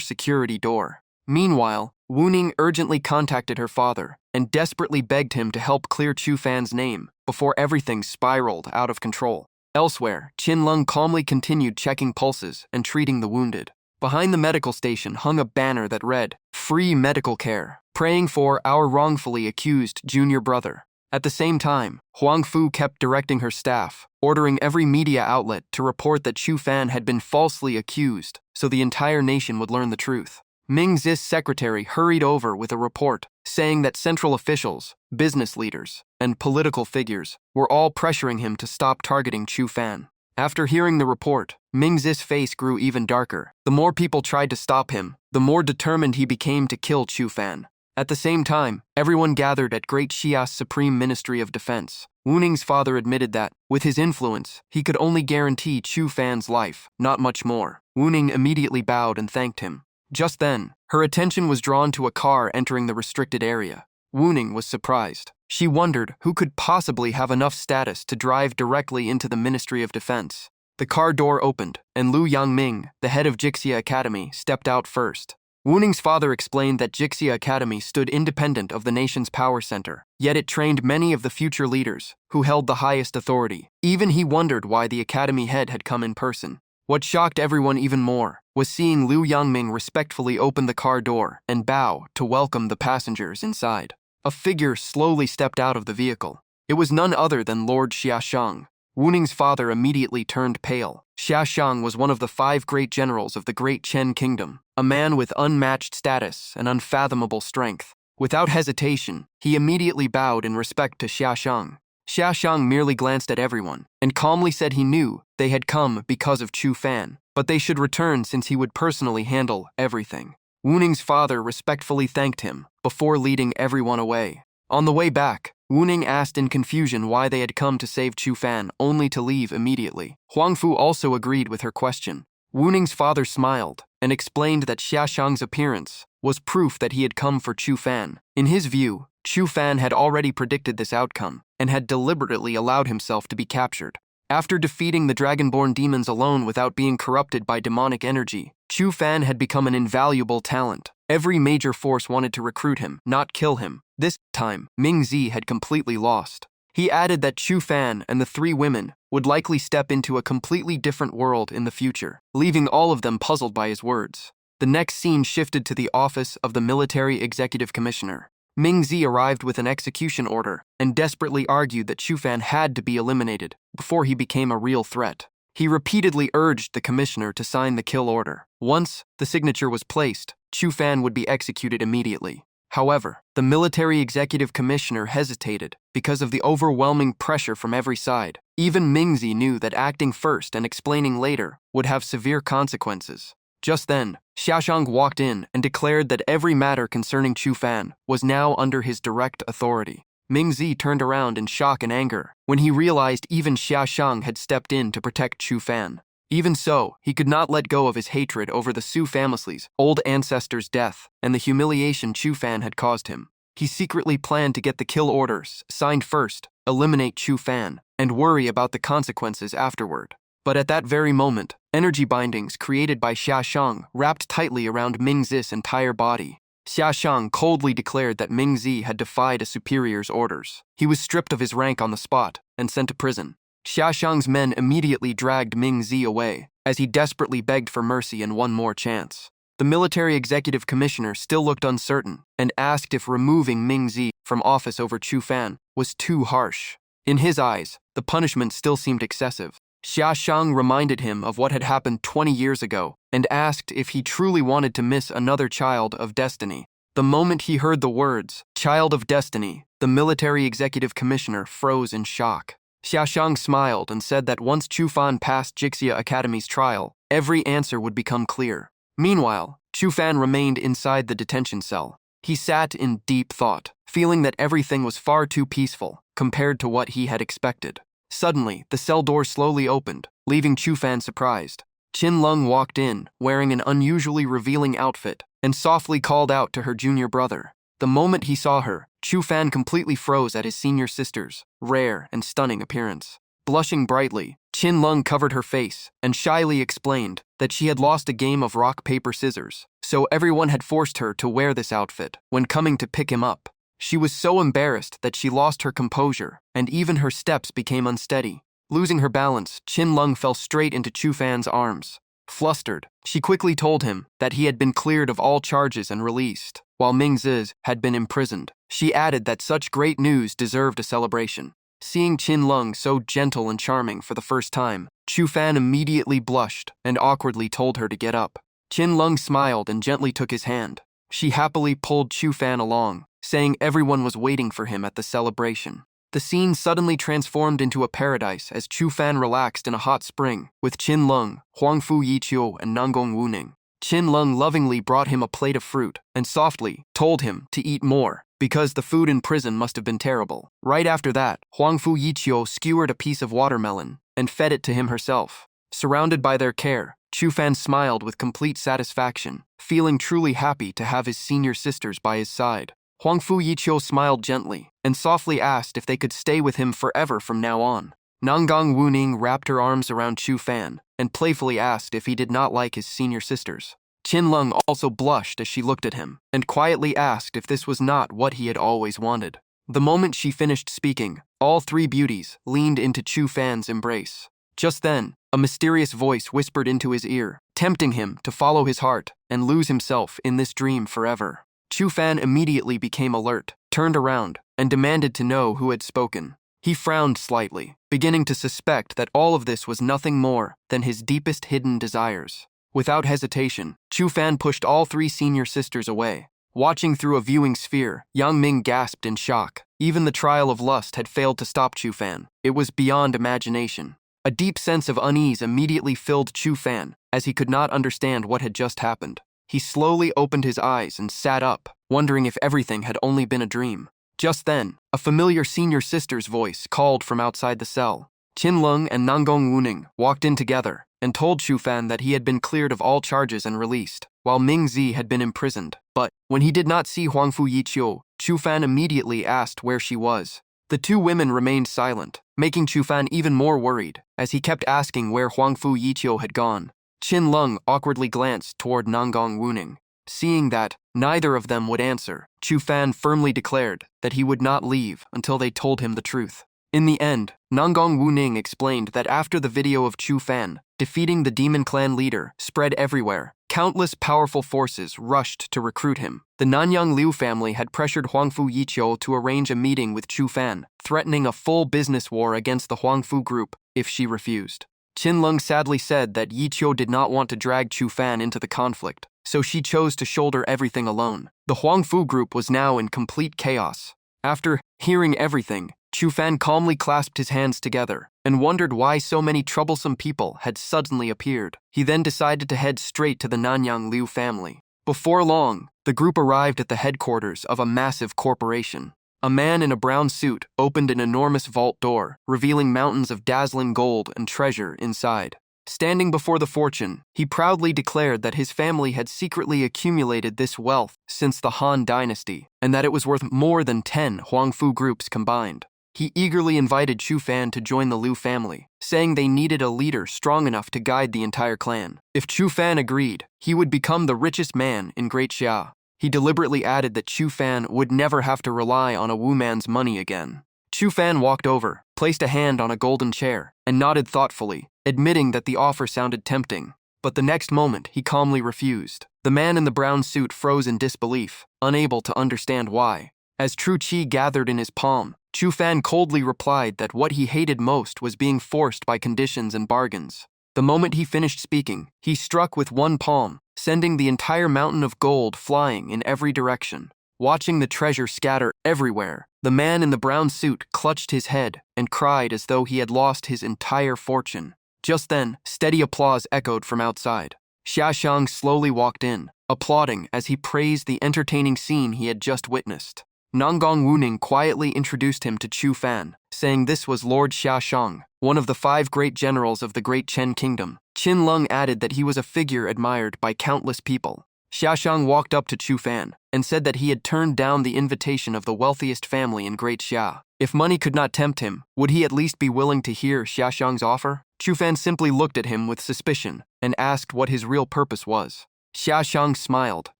security door. Meanwhile, Wu Ning urgently contacted her father and desperately begged him to help clear Chu Fan's name before everything spiraled out of control. Elsewhere, Qin Lung calmly continued checking pulses and treating the wounded. Behind the medical station hung a banner that read, "Free medical care, praying for our wrongfully accused junior brother." At the same time, Huang Fu kept directing her staff, ordering every media outlet to report that Chu Fan had been falsely accused so the entire nation would learn the truth. Ming Zi's secretary hurried over with a report saying that central officials, business leaders, and political figures were all pressuring him to stop targeting Chu Fan. After hearing the report, Ming Zi's face grew even darker. The more people tried to stop him, the more determined he became to kill Chu Fan. At the same time, everyone gathered at Great Xia's Supreme Ministry of Defense. Wu Ning's father admitted that, with his influence, he could only guarantee Chu Fan's life, not much more. Wu Ning immediately bowed and thanked him. Just then, her attention was drawn to a car entering the restricted area. Wu Ning was surprised. She wondered who could possibly have enough status to drive directly into the Ministry of Defense. The car door opened, and Lu Yangming, the head of Jixia Academy, stepped out first. Wu Ning's father explained that Jixia Academy stood independent of the nation's power center, yet it trained many of the future leaders, who held the highest authority. Even he wondered why the academy head had come in person. What shocked everyone even more was seeing Lu Yangming respectfully open the car door and bow to welcome the passengers inside. A figure slowly stepped out of the vehicle. It was none other than Lord Xiaoshang. Wu Ning's father immediately turned pale. Xiaoshang was one of the 5 great generals of the Great Chen Kingdom, a man with unmatched status and unfathomable strength. Without hesitation, he immediately bowed in respect to Xiaoshang. Xiaoshang merely glanced at everyone and calmly said he knew they had come because of Chu Fan, but they should return since he would personally handle everything. Wu Ning's father respectfully thanked him before leading everyone away. On the way back, Wu Ning asked in confusion why they had come to save Chu Fan only to leave immediately. Huang Fu also agreed with her question. Wu Ning's father smiled and explained that Xiaoshang's appearance was proof that he had come for Chu Fan. In his view, Chu Fan had already predicted this outcome and had deliberately allowed himself to be captured. After defeating the dragonborn demons alone without being corrupted by demonic energy, Chu Fan had become an invaluable talent. Every major force wanted to recruit him, not kill him. This time, Ming Zi had completely lost. He added that Chu Fan and the 3 women would likely step into a completely different world in the future, leaving all of them puzzled by his words. The next scene shifted to the office of the Military Executive Commissioner. Ming Zi arrived with an execution order and desperately argued that Chu Fan had to be eliminated before he became a real threat. He repeatedly urged the commissioner to sign the kill order. Once the signature was placed, Chu Fan would be executed immediately. However, the military executive commissioner hesitated because of the overwhelming pressure from every side. Even Ming Zi knew that acting first and explaining later would have severe consequences. Just then, Xiaoshang walked in and declared that every matter concerning Chu Fan was now under his direct authority. Ming Zi turned around in shock and anger when he realized even Xiaoshang had stepped in to protect Chu Fan. Even so, he could not let go of his hatred over the Su family's old ancestor's death and the humiliation Chu Fan had caused him. He secretly planned to get the kill orders signed first, eliminate Chu Fan, and worry about the consequences afterward. But at that very moment, energy bindings created by Xiaoshang wrapped tightly around Ming Zi's entire body. Xiaoshang coldly declared that Ming Zi had defied a superior's orders. He was stripped of his rank on the spot and sent to prison. Xiaoshang's men immediately dragged Ming Zi away, as he desperately begged for mercy and one more chance. The military executive commissioner still looked uncertain and asked if removing Ming Zi from office over Chu Fan was too harsh. In his eyes, the punishment still seemed excessive. Xiaoshang reminded him of what had happened 20 years ago and asked if he truly wanted to miss another child of destiny. The moment he heard the words, "child of destiny," The military executive commissioner froze in shock. Xiaoshang smiled and said that once Chu Fan passed Jixia Academy's trial, every answer would become clear. Meanwhile, Chu Fan remained inside the detention cell. He sat in deep thought, feeling that everything was far too peaceful compared to what he had expected. Suddenly, the cell door slowly opened, leaving Chu Fan surprised. Qin Lung walked in, wearing an unusually revealing outfit, and softly called out to her junior brother. The moment he saw her, Chu Fan completely froze at his senior sister's rare and stunning appearance. Blushing brightly, Qin Lung covered her face and shyly explained that she had lost a game of rock, paper, scissors, so everyone had forced her to wear this outfit when coming to pick him up. She was so embarrassed that she lost her composure, and even her steps became unsteady. Losing her balance, Qin Lung fell straight into Chu Fan's arms. Flustered, she quickly told him that he had been cleared of all charges and released, while Ming Ziz had been imprisoned. She added that such great news deserved a celebration. Seeing Qin Lung so gentle and charming for the first time, Chu Fan immediately blushed and awkwardly told her to get up. Qin Lung smiled and gently took his hand. She happily pulled Chu Fan along, saying everyone was waiting for him at the celebration. The scene suddenly transformed into a paradise as Chu Fan relaxed in a hot spring with Qin Lung, Huangfu Yiqiu, and Nanggong Wuning. Qin Lung lovingly brought him a plate of fruit and softly told him to eat more because the food in prison must have been terrible. Right after that, Huangfu Yiqiu skewered a piece of watermelon and fed it to him herself. Surrounded by their care, Chu Fan smiled with complete satisfaction, feeling truly happy to have his senior sisters by his side. Huangfu Yiqiu smiled gently and softly asked if they could stay with him forever from now on. Nanggong Wuning wrapped her arms around Chu Fan and playfully asked if he did not like his senior sisters. Qin Lung also blushed as she looked at him and quietly asked if this was not what he had always wanted. The moment she finished speaking, all three beauties leaned into Chu Fan's embrace. Just then, a mysterious voice whispered into his ear, tempting him to follow his heart and lose himself in this dream forever. Chu Fan immediately became alert, turned around, and demanded to know who had spoken. He frowned slightly, beginning to suspect that all of this was nothing more than his deepest hidden desires. Without hesitation, Chu Fan pushed all three senior sisters away. Watching through a viewing sphere, Yang Ming gasped in shock. Even the trial of lust had failed to stop Chu Fan. It was beyond imagination. A deep sense of unease immediately filled Chu Fan, as he could not understand what had just happened. He slowly opened his eyes and sat up, wondering if everything had only been a dream. Just then, a familiar senior sister's voice called from outside the cell. Qin Lung and Nanggong Wuning walked in together and told Chu Fan that he had been cleared of all charges and released, while Ming Zi had been imprisoned. But when he did not see Huangfu Yiqiu, Chu Fan immediately asked where she was. The two women remained silent, making Chu Fan even more worried, as he kept asking where Huangfu Yiqiu had gone. Qin Lung awkwardly glanced toward Nanggong Wuning. Seeing that neither of them would answer, Chu Fan firmly declared that he would not leave until they told him the truth. In the end, Nanggong Wuning explained that after the video of Chu Fan defeating the demon clan leader spread everywhere, countless powerful forces rushed to recruit him. The Nanyang Liu family had pressured Huangfu Yiqiu to arrange a meeting with Chu Fan, threatening a full business war against the Huangfu group if she refused. Qin Lung sadly said that Yiqiu did not want to drag Chu Fan into the conflict, so she chose to shoulder everything alone. The Huangfu group was now in complete chaos. After hearing everything, Chu Fan calmly clasped his hands together and wondered why so many troublesome people had suddenly appeared. He then decided to head straight to the Nanyang Liu family. Before long, the group arrived at the headquarters of a massive corporation. A man in a brown suit opened an enormous vault door, revealing mountains of dazzling gold and treasure inside. Standing before the fortune, he proudly declared that his family had secretly accumulated this wealth since the Han dynasty, and that it was worth more than 10 Huangfu groups combined. He eagerly invited Chu Fan to join the Liu family, saying they needed a leader strong enough to guide the entire clan. If Chu Fan agreed, he would become the richest man in Great Xia. He deliberately added that Chu Fan would never have to rely on a Wu man's money again. Chu Fan walked over, placed a hand on a golden chair, and nodded thoughtfully, admitting that the offer sounded tempting. But the next moment, he calmly refused. The man in the brown suit froze in disbelief, unable to understand why. As true qi gathered in his palm, Chu Fan coldly replied that what he hated most was being forced by conditions and bargains. The moment he finished speaking, he struck with one palm, sending the entire mountain of gold flying in every direction. watching the treasure scatter everywhere. The man in the brown suit clutched his head and cried as though he had lost his entire fortune. Just then, steady applause echoed from outside. Xiaxiang slowly walked in, applauding as he praised the entertaining scene he had just witnessed. Nanggong Wuning quietly introduced him to Chu Fan, saying this was Lord Xiaxiang, one of the 5 great generals of the Great Chen Kingdom. Qin Lung added that he was a figure admired by countless people. Xiaxiang walked up to Chu Fan and said that he had turned down the invitation of the wealthiest family in Great Xia. If money could not tempt him, would he at least be willing to hear Xiaxiang's offer? Chu Fan simply looked at him with suspicion and asked what his real purpose was. Xiaxiang smiled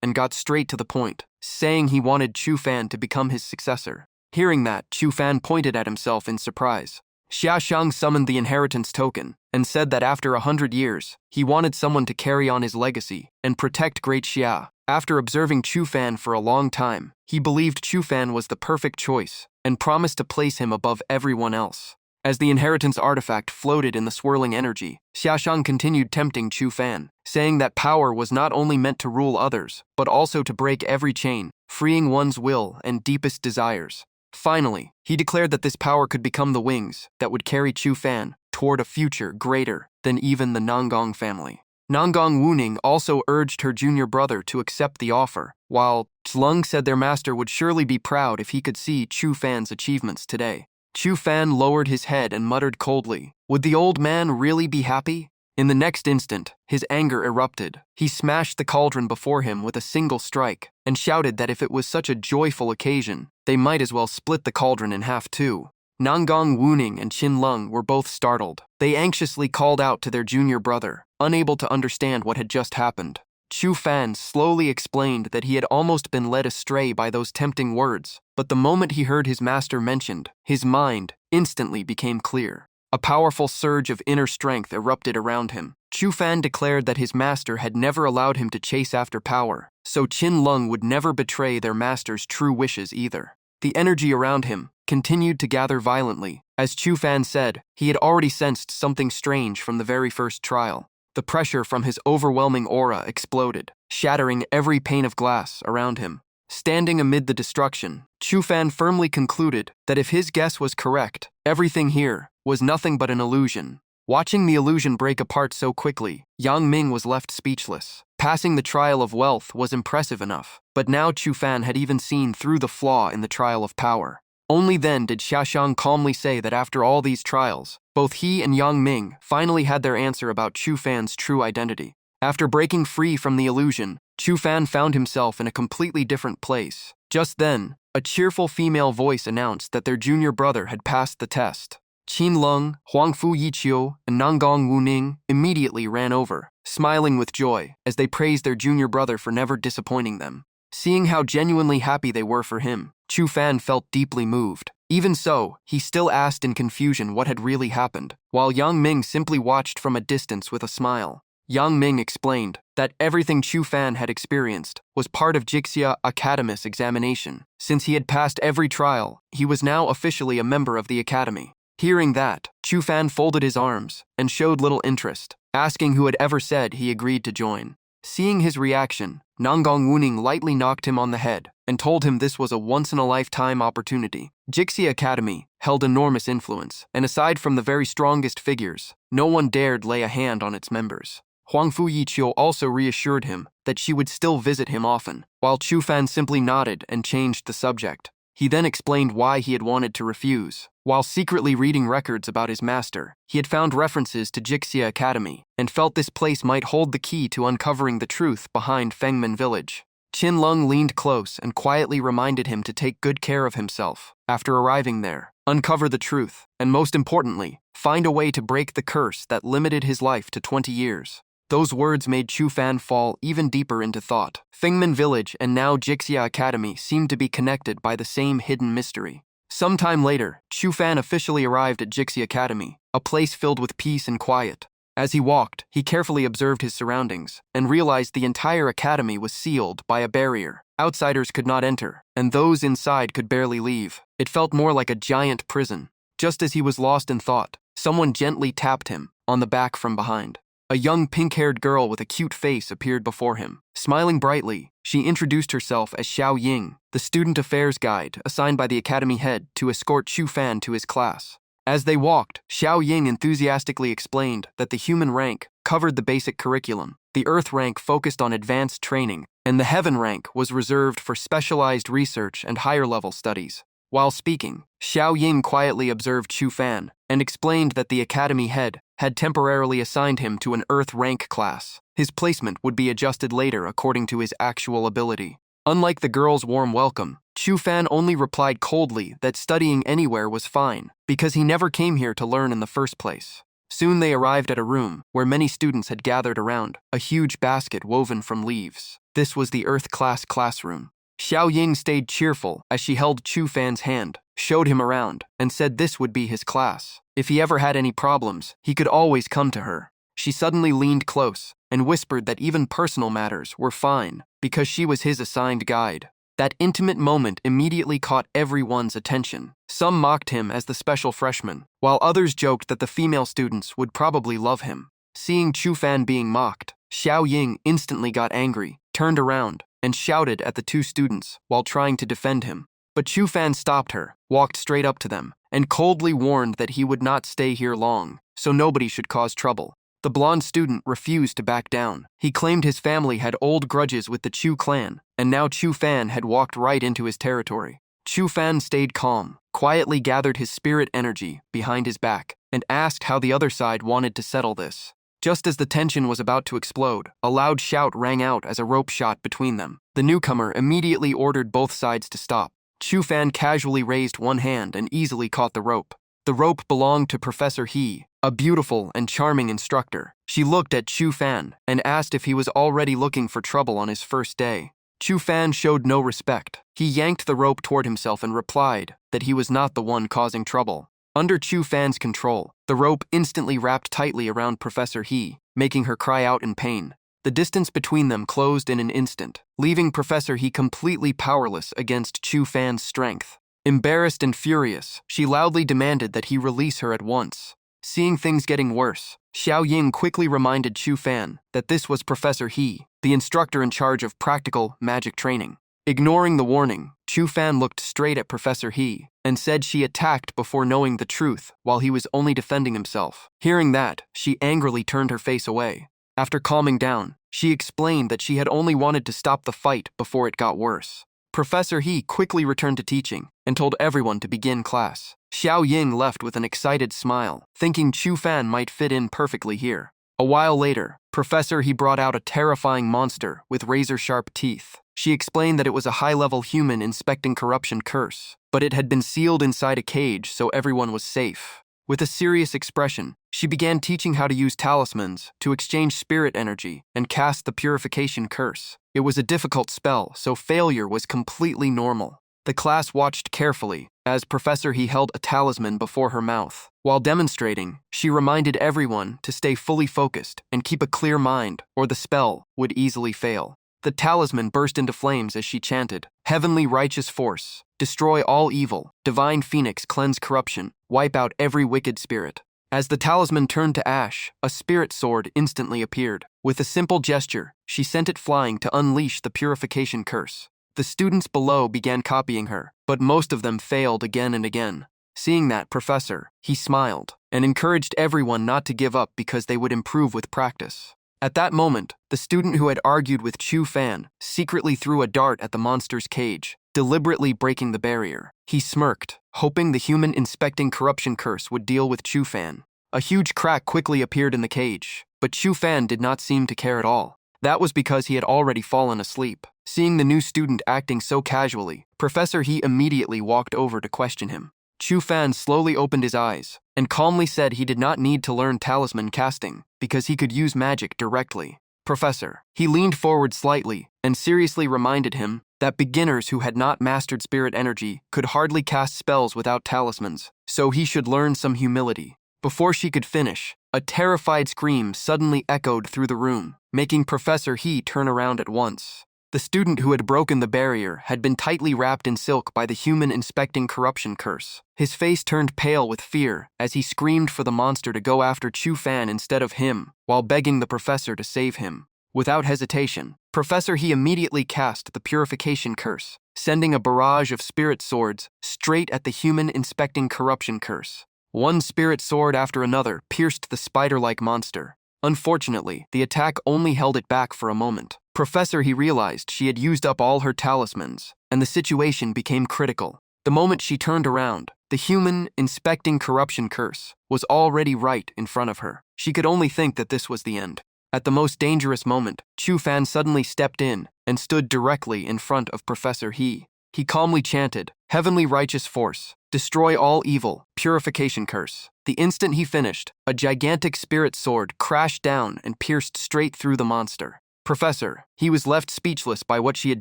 and got straight to the point, saying he wanted Chu Fan to become his successor. Hearing that, Chu Fan pointed at himself in surprise. Xiaxiang summoned the inheritance token and said that after 100 years, he wanted someone to carry on his legacy and protect Great Xia. After observing Chu Fan for a long time, he believed Chu Fan was the perfect choice and promised to place him above everyone else. As the inheritance artifact floated in the swirling energy, Xiaxiang continued tempting Chu Fan, saying that power was not only meant to rule others, but also to break every chain, freeing one's will and deepest desires. Finally, he declared that this power could become the wings that would carry Chu Fan toward a future greater than even the Nanggong family. Nanggong Wuning also urged her junior brother to accept the offer, while Zlung said their master would surely be proud if he could see Chu Fan's achievements today. Chu Fan lowered his head and muttered coldly, "Would the old man really be happy?" In the next instant, his anger erupted. He smashed the cauldron before him with a single strike and shouted that if it was such a joyful occasion, they might as well split the cauldron in half too. Nanggong Wuning and Qin Lung were both startled. They anxiously called out to their junior brother, unable to understand what had just happened. Chu Fan slowly explained that he had almost been led astray by those tempting words, but the moment he heard his master mentioned, his mind instantly became clear. A powerful surge of inner strength erupted around him. Chu Fan declared that his master had never allowed him to chase after power, so Qin Lung would never betray their master's true wishes either. The energy around him continued to gather violently. As Chu Fan said, he had already sensed something strange from the very first trial. The pressure from his overwhelming aura exploded, shattering every pane of glass around him. Standing amid the destruction, Chu Fan firmly concluded that if his guess was correct, everything here was nothing but an illusion. Watching the illusion break apart so quickly, Yang Ming was left speechless. Passing the trial of wealth was impressive enough, but now Chu Fan had even seen through the flaw in the trial of power. Only then did Xiaxiang calmly say that after all these trials, both he and Yang Ming finally had their answer about Chu Fan's true identity. After breaking free from the illusion, Chu Fan found himself in a completely different place. Just then, a cheerful female voice announced that their junior brother had passed the test. Qin Lung, Huangfu Yiqiu, and Nanggong Wuning immediately ran over, smiling with joy as they praised their junior brother for never disappointing them. Seeing how genuinely happy they were for him, Chu Fan felt deeply moved. Even so, he still asked in confusion what had really happened, while Yang Ming simply watched from a distance with a smile. Yang Ming explained that everything Chu Fan had experienced was part of Jixia Academy's examination. Since he had passed every trial, he was now officially a member of the academy. Hearing that, Chu Fan folded his arms and showed little interest, asking who had ever said he agreed to join. Seeing his reaction, Nanggong Wuning lightly knocked him on the head and told him this was a once-in-a-lifetime opportunity. Jixia Academy held enormous influence, and aside from the very strongest figures, no one dared lay a hand on its members. Huangfu Yiqiu also reassured him that she would still visit him often, while Chu Fan simply nodded and changed the subject. He then explained why he had wanted to refuse. While secretly reading records about his master, he had found references to Jixia Academy and felt this place might hold the key to uncovering the truth behind Fengmen Village. Qin Lung leaned close and quietly reminded him to take good care of himself. After arriving there, uncover the truth, and most importantly, find a way to break the curse that limited his life to 20 years. Those words made Chu Fan fall even deeper into thought. Fengmen Village and now Jixia Academy seemed to be connected by the same hidden mystery. Sometime later, Chu Fan officially arrived at Jixia Academy, a place filled with peace and quiet. As he walked, he carefully observed his surroundings and realized the entire academy was sealed by a barrier. Outsiders could not enter, and those inside could barely leave. It felt more like a giant prison. Just as he was lost in thought, someone gently tapped him on the back from behind. A young pink-haired girl with a cute face appeared before him. Smiling brightly, she introduced herself as Xiao Ying, the student affairs guide assigned by the academy head to escort Chu Fan to his class. As they walked, Xiao Ying enthusiastically explained that the human rank covered the basic curriculum, the earth rank focused on advanced training, and the heaven rank was reserved for specialized research and higher-level studies. While speaking, Xiao Ying quietly observed Chu Fan and explained that the academy head had temporarily assigned him to an earth rank class. His placement would be adjusted later according to his actual ability. Unlike the girl's warm welcome, Chu Fan only replied coldly that studying anywhere was fine because he never came here to learn in the first place. Soon they arrived at a room where many students had gathered around a huge basket woven from leaves. This was the earth class classroom. Xiao Ying stayed cheerful as she held Chu Fan's hand, showed him around, and said this would be his class. If he ever had any problems, he could always come to her. She suddenly leaned close and whispered that even personal matters were fine because she was his assigned guide. That intimate moment immediately caught everyone's attention. Some mocked him as the special freshman, while others joked that the female students would probably love him. Seeing Chu Fan being mocked, Xiao Ying instantly got angry, turned around, and shouted at the two students while trying to defend him. But Chu Fan stopped her, walked straight up to them, and coldly warned that he would not stay here long, so nobody should cause trouble. The blonde student refused to back down. He claimed his family had old grudges with the Chu clan, and now Chu Fan had walked right into his territory. Chu Fan stayed calm, quietly gathered his spirit energy behind his back, and asked how the other side wanted to settle this. Just as the tension was about to explode, a loud shout rang out as a rope shot between them. The newcomer immediately ordered both sides to stop. Chu Fan casually raised one hand and easily caught the rope. The rope belonged to Professor He, a beautiful and charming instructor. She looked at Chu Fan and asked if he was already looking for trouble on his first day. Chu Fan showed no respect. He yanked the rope toward himself and replied that he was not the one causing trouble. Under Chu Fan's control, the rope instantly wrapped tightly around Professor He, making her cry out in pain. The distance between them closed in an instant, leaving Professor He completely powerless against Chu Fan's strength. Embarrassed and furious, she loudly demanded that he release her at once. Seeing things getting worse, Xiao Ying quickly reminded Chu Fan that this was Professor He, the instructor in charge of practical magic training. Ignoring the warning, Chu Fan looked straight at Professor He and said she attacked before knowing the truth while he was only defending himself. Hearing that, she angrily turned her face away. After calming down, she explained that she had only wanted to stop the fight before it got worse. Professor He quickly returned to teaching and told everyone to begin class. Xiao Ying left with an excited smile, thinking Chu Fan might fit in perfectly here. A while later, Professor He brought out a terrifying monster with razor-sharp teeth. She explained that it was a high-level human inspecting corruption curse, but it had been sealed inside a cage so everyone was safe. With a serious expression, she began teaching how to use talismans to exchange spirit energy and cast the purification curse. It was a difficult spell, so failure was completely normal. The class watched carefully as Professor He held a talisman before her mouth. While demonstrating, she reminded everyone to stay fully focused and keep a clear mind, or the spell would easily fail. The talisman burst into flames as she chanted, "Heavenly righteous force, destroy all evil, divine phoenix cleanse corruption, wipe out every wicked spirit." As the talisman turned to ash, a spirit sword instantly appeared. With a simple gesture, she sent it flying to unleash the purification curse. The students below began copying her, but most of them failed again and again. Seeing that, Professor He smiled and encouraged everyone not to give up because they would improve with practice. At that moment, the student who had argued with Chu Fan secretly threw a dart at the monster's cage, deliberately breaking the barrier. He smirked, hoping the human inspecting corruption curse would deal with Chu Fan. A huge crack quickly appeared in the cage, but Chu Fan did not seem to care at all. That was because he had already fallen asleep. Seeing the new student acting so casually, Professor He immediately walked over to question him. Chu Fan slowly opened his eyes and calmly said he did not need to learn talisman casting because he could use magic directly. Professor He leaned forward slightly and seriously reminded him that beginners who had not mastered spirit energy could hardly cast spells without talismans, so he should learn some humility. Before she could finish, a terrified scream suddenly echoed through the room, making Professor He turn around at once. The student who had broken the barrier had been tightly wrapped in silk by the human inspecting corruption curse. His face turned pale with fear as he screamed for the monster to go after Chu Fan instead of him, while begging the professor to save him. Without hesitation, Professor He immediately cast the purification curse, sending a barrage of spirit swords straight at the human inspecting corruption curse. One spirit sword after another pierced the spider-like monster. Unfortunately, the attack only held it back for a moment. Professor He realized she had used up all her talismans, and the situation became critical. The moment she turned around, the human inspecting corruption curse was already right in front of her. She could only think that this was the end. At the most dangerous moment, Chu Fan suddenly stepped in and stood directly in front of Professor He. He calmly chanted, "Heavenly righteous force, destroy all evil, purification curse." The instant he finished, a gigantic spirit sword crashed down and pierced straight through the monster. Professor, he was left speechless by what she had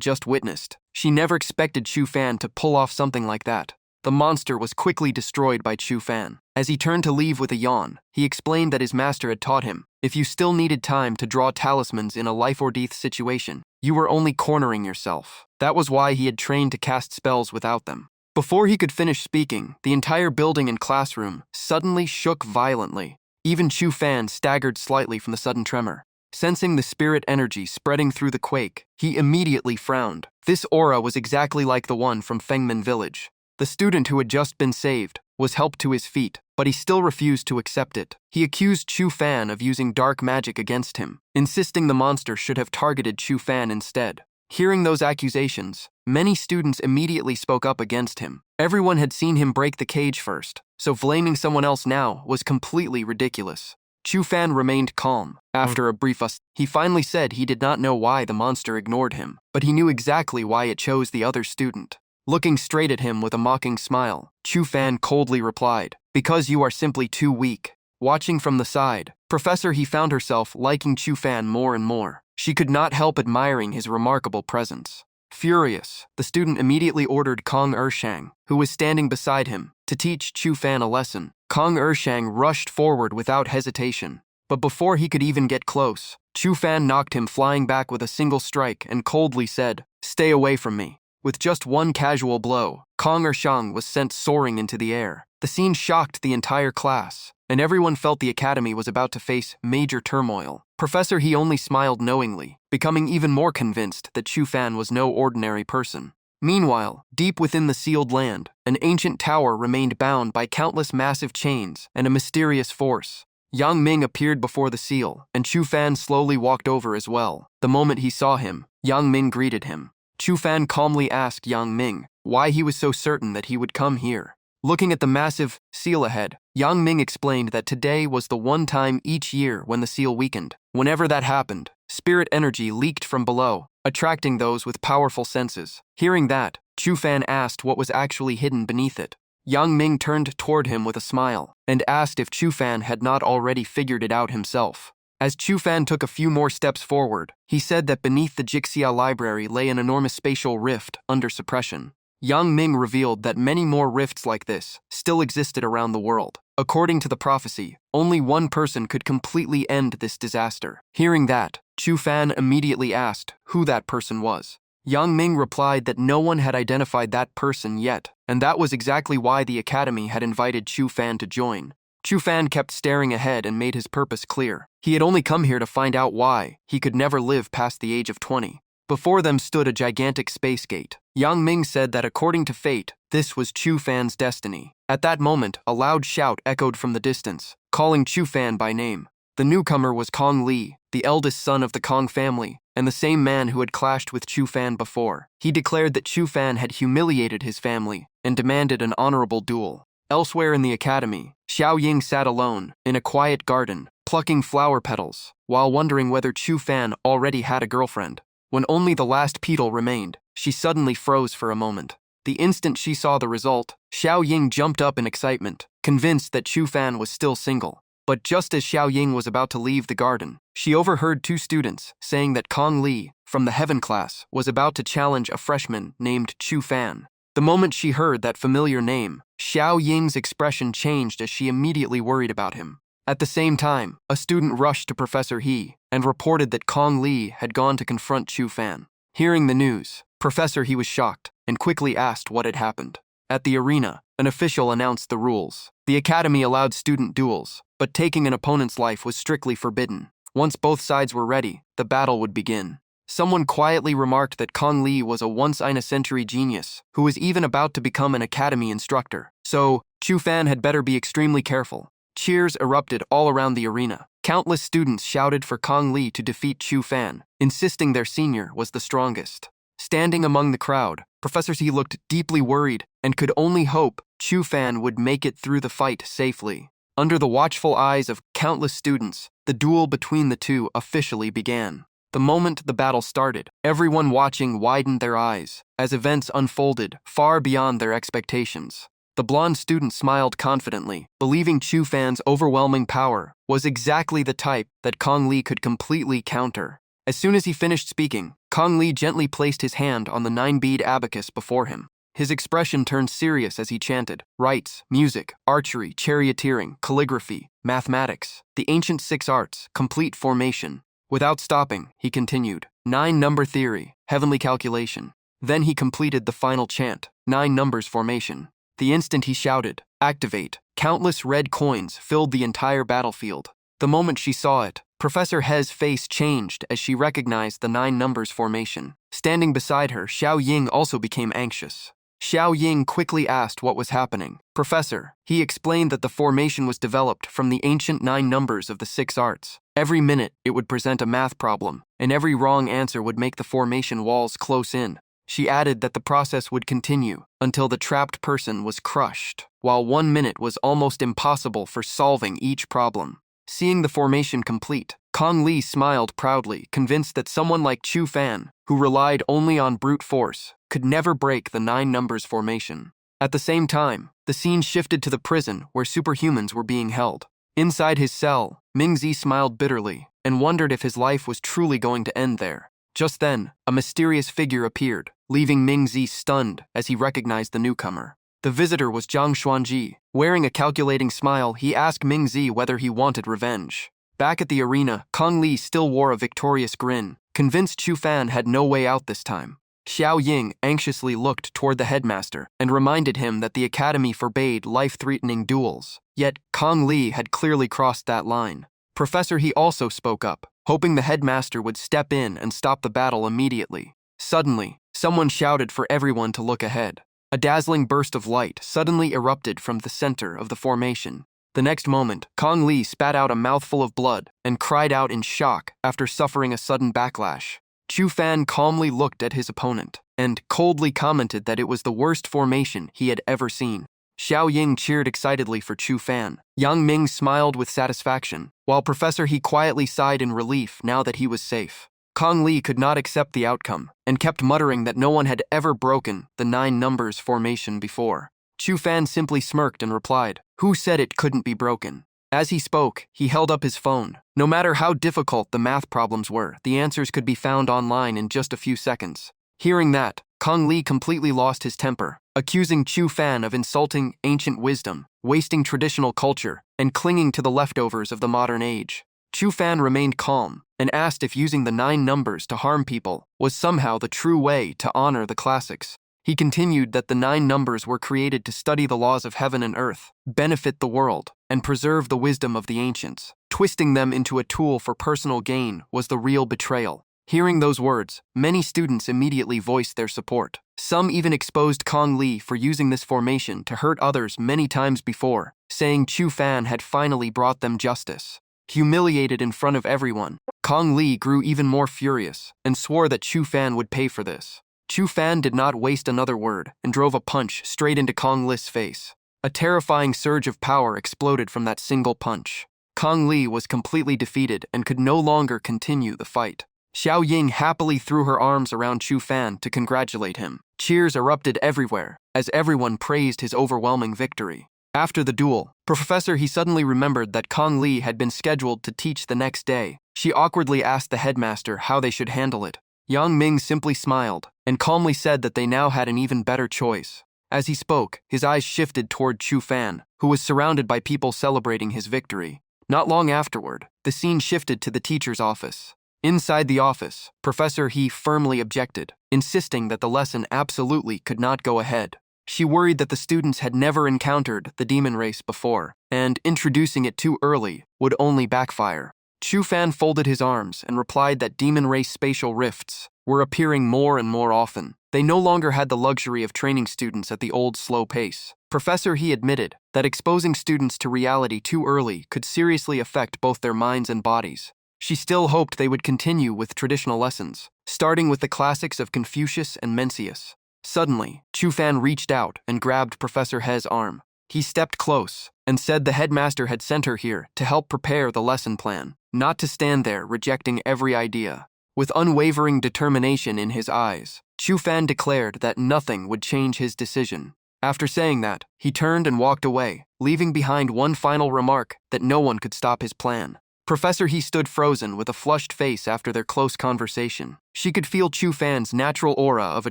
just witnessed. She never expected Chu Fan to pull off something like that. The monster was quickly destroyed by Chu Fan. As he turned to leave with a yawn, he explained that his master had taught him, if you still needed time to draw talismans in a life-or-death situation, you were only cornering yourself. That was why he had trained to cast spells without them. Before he could finish speaking, the entire building and classroom suddenly shook violently. Even Chu Fan staggered slightly from the sudden tremor. Sensing the spirit energy spreading through the quake, he immediately frowned. This aura was exactly like the one from Fengmen Village. The student who had just been saved was helped to his feet, but he still refused to accept it. He accused Chu Fan of using dark magic against him, insisting the monster should have targeted Chu Fan instead. Hearing those accusations, many students immediately spoke up against him. Everyone had seen him break the cage first, so blaming someone else now was completely ridiculous. Chu Fan remained calm. After a brief he finally said he did not know why the monster ignored him, but he knew exactly why it chose the other student. Looking straight at him with a mocking smile, Chu Fan coldly replied, "Because you are simply too weak." Watching from the side, Professor He found herself liking Chu Fan more and more. She could not help admiring his remarkable presence. Furious, the student immediately ordered Kong Ershang, who was standing beside him, to teach Chu Fan a lesson. Kong Ershang rushed forward without hesitation, but before he could even get close, Chu Fan knocked him flying back with a single strike and coldly said, "Stay away from me." With just one casual blow, Kong Ershang was sent soaring into the air. The scene shocked the entire class, and everyone felt the academy was about to face major turmoil. Professor He only smiled knowingly, becoming even more convinced that Chu Fan was no ordinary person. Meanwhile, deep within the sealed land, an ancient tower remained bound by countless massive chains and a mysterious force. Yang Ming appeared before the seal, and Chu Fan slowly walked over as well. The moment he saw him, Yang Ming greeted him. Chu Fan calmly asked Yang Ming why he was so certain that he would come here. Looking at the massive seal ahead, Yang Ming explained that today was the one time each year when the seal weakened. Whenever that happened, spirit energy leaked from below, attracting those with powerful senses. Hearing that, Chu Fan asked what was actually hidden beneath it. Yang Ming turned toward him with a smile and asked if Chu Fan had not already figured it out himself. As Chu Fan took a few more steps forward, he said that beneath the Jixia library lay an enormous spatial rift under suppression. Yang Ming revealed that many more rifts like this still existed around the world. According to the prophecy, only one person could completely end this disaster. Hearing that, Chu Fan immediately asked who that person was. Yang Ming replied that no one had identified that person yet, and that was exactly why the academy had invited Chu Fan to join. Chu Fan kept staring ahead and made his purpose clear. He had only come here to find out why he could never live past the age of 20. Before them stood a gigantic space gate. Yang Ming said that according to fate, this was Chu Fan's destiny. At that moment, a loud shout echoed from the distance, calling Chu Fan by name. The newcomer was Kong Li, the eldest son of the Kong family, and the same man who had clashed with Chu Fan before. He declared that Chu Fan had humiliated his family and demanded an honorable duel. Elsewhere in the academy, Xiao Ying sat alone, in a quiet garden, plucking flower petals, while wondering whether Chu Fan already had a girlfriend. When only the last petal remained, she suddenly froze for a moment. The instant she saw the result, Xiao Ying jumped up in excitement, convinced that Chu Fan was still single. But just as Xiao Ying was about to leave the garden, she overheard two students saying that Kong Li, from the Heaven class, was about to challenge a freshman named Chu Fan. The moment she heard that familiar name, Xiao Ying's expression changed as she immediately worried about him. At the same time, a student rushed to Professor He and reported that Kong Li had gone to confront Chu Fan. Hearing the news, Professor He was shocked and quickly asked what had happened. At the arena, an official announced the rules. The academy allowed student duels, but taking an opponent's life was strictly forbidden. Once both sides were ready, the battle would begin. Someone quietly remarked that Kong Li was a once-in-a-century genius who was even about to become an academy instructor, so Chu Fan had better be extremely careful. Cheers erupted all around the arena. Countless students shouted for Kong Li to defeat Chu Fan, insisting their senior was the strongest. Standing among the crowd, Professor He looked deeply worried and could only hope Chu Fan would make it through the fight safely. Under the watchful eyes of countless students, the duel between the two officially began. The moment the battle started, everyone watching widened their eyes as events unfolded far beyond their expectations. The blonde student smiled confidently, believing Chu Fan's overwhelming power was exactly the type that Kong Li could completely counter. As soon as he finished speaking, Kong Li gently placed his hand on the 9-bead abacus before him. His expression turned serious as he chanted, rites, music, archery, charioteering, calligraphy, mathematics, the ancient 6 arts, complete formation. Without stopping, he continued, 9-number theory, heavenly calculation. Then he completed the final chant, 9 numbers formation. The instant he shouted, activate, countless red coins filled the entire battlefield. The moment she saw it, Professor He's face changed as she recognized the 9 numbers formation. Standing beside her, Xiao Ying also became anxious. Xiao Ying quickly asked what was happening. Professor, he explained that the formation was developed from the ancient 9 numbers of the 6 arts. Every minute, it would present a math problem, and every wrong answer would make the formation walls close in. She added that the process would continue until the trapped person was crushed, while 1 minute was almost impossible for solving each problem. Seeing the formation complete, Kong Li smiled proudly, convinced that someone like Chu Fan, who relied only on brute force, could never break the 9 numbers formation. At the same time, the scene shifted to the prison where superhumans were being held. Inside his cell, Mingzi smiled bitterly and wondered if his life was truly going to end there. Just then, a mysterious figure appeared, leaving Mingzi stunned as he recognized the newcomer. The visitor was Zhang Xuanji. Wearing a calculating smile, he asked Mingzi whether he wanted revenge. Back at the arena, Kong Li still wore a victorious grin, convinced Chu Fan had no way out this time. Xiao Ying anxiously looked toward the headmaster and reminded him that the academy forbade life-threatening duels. Yet, Kong Li had clearly crossed that line. Professor He also spoke up, hoping the headmaster would step in and stop the battle immediately. Suddenly, someone shouted for everyone to look ahead. A dazzling burst of light suddenly erupted from the center of the formation. The next moment, Kong Li spat out a mouthful of blood and cried out in shock after suffering a sudden backlash. Chu Fan calmly looked at his opponent and coldly commented that it was the worst formation he had ever seen. Xiao Ying cheered excitedly for Chu Fan. Yang Ming smiled with satisfaction, while Professor He quietly sighed in relief now that he was safe. Kong Li could not accept the outcome and kept muttering that no one had ever broken the 9 numbers formation before. Chu Fan simply smirked and replied, "Who said it couldn't be broken?" As he spoke, he held up his phone. No matter how difficult the math problems were, the answers could be found online in just a few seconds. Hearing that, Kong Li completely lost his temper, accusing Chu Fan of insulting ancient wisdom, wasting traditional culture, and clinging to the leftovers of the modern age. Chu Fan remained calm and asked if using the 9 numbers to harm people was somehow the true way to honor the classics. He continued that the 9 numbers were created to study the laws of heaven and earth, benefit the world, and preserve the wisdom of the ancients. Twisting them into a tool for personal gain was the real betrayal. Hearing those words, many students immediately voiced their support. Some even exposed Kong Li for using this formation to hurt others many times before, saying Chu Fan had finally brought them justice. Humiliated in front of everyone, Kong Li grew even more furious and swore that Chu Fan would pay for this. Chu Fan did not waste another word and drove a punch straight into Kong Li's face. A terrifying surge of power exploded from that single punch. Kong Li was completely defeated and could no longer continue the fight. Xiao Ying happily threw her arms around Chu Fan to congratulate him. Cheers erupted everywhere as everyone praised his overwhelming victory. After the duel, Professor He suddenly remembered that Kong Li had been scheduled to teach the next day. She awkwardly asked the headmaster how they should handle it. Yang Ming simply smiled and calmly said that they now had an even better choice. As he spoke, his eyes shifted toward Chu Fan, who was surrounded by people celebrating his victory. Not long afterward, the scene shifted to the teacher's office. Inside the office, Professor He firmly objected, insisting that the lesson absolutely could not go ahead. She worried that the students had never encountered the demon race before, and introducing it too early would only backfire. Chu Fan folded his arms and replied that demon race spatial rifts were appearing more and more often. They no longer had the luxury of training students at the old slow pace. Professor He admitted that exposing students to reality too early could seriously affect both their minds and bodies. She still hoped they would continue with traditional lessons, starting with the classics of Confucius and Mencius. Suddenly, Chu Fan reached out and grabbed Professor He's arm. He stepped close and said the headmaster had sent her here to help prepare the lesson plan, not to stand there rejecting every idea. With unwavering determination in his eyes, Chu Fan declared that nothing would change his decision. After saying that, he turned and walked away, leaving behind one final remark that no one could stop his plan. Professor He stood frozen with a flushed face after their close conversation. She could feel Chu Fan's natural aura of a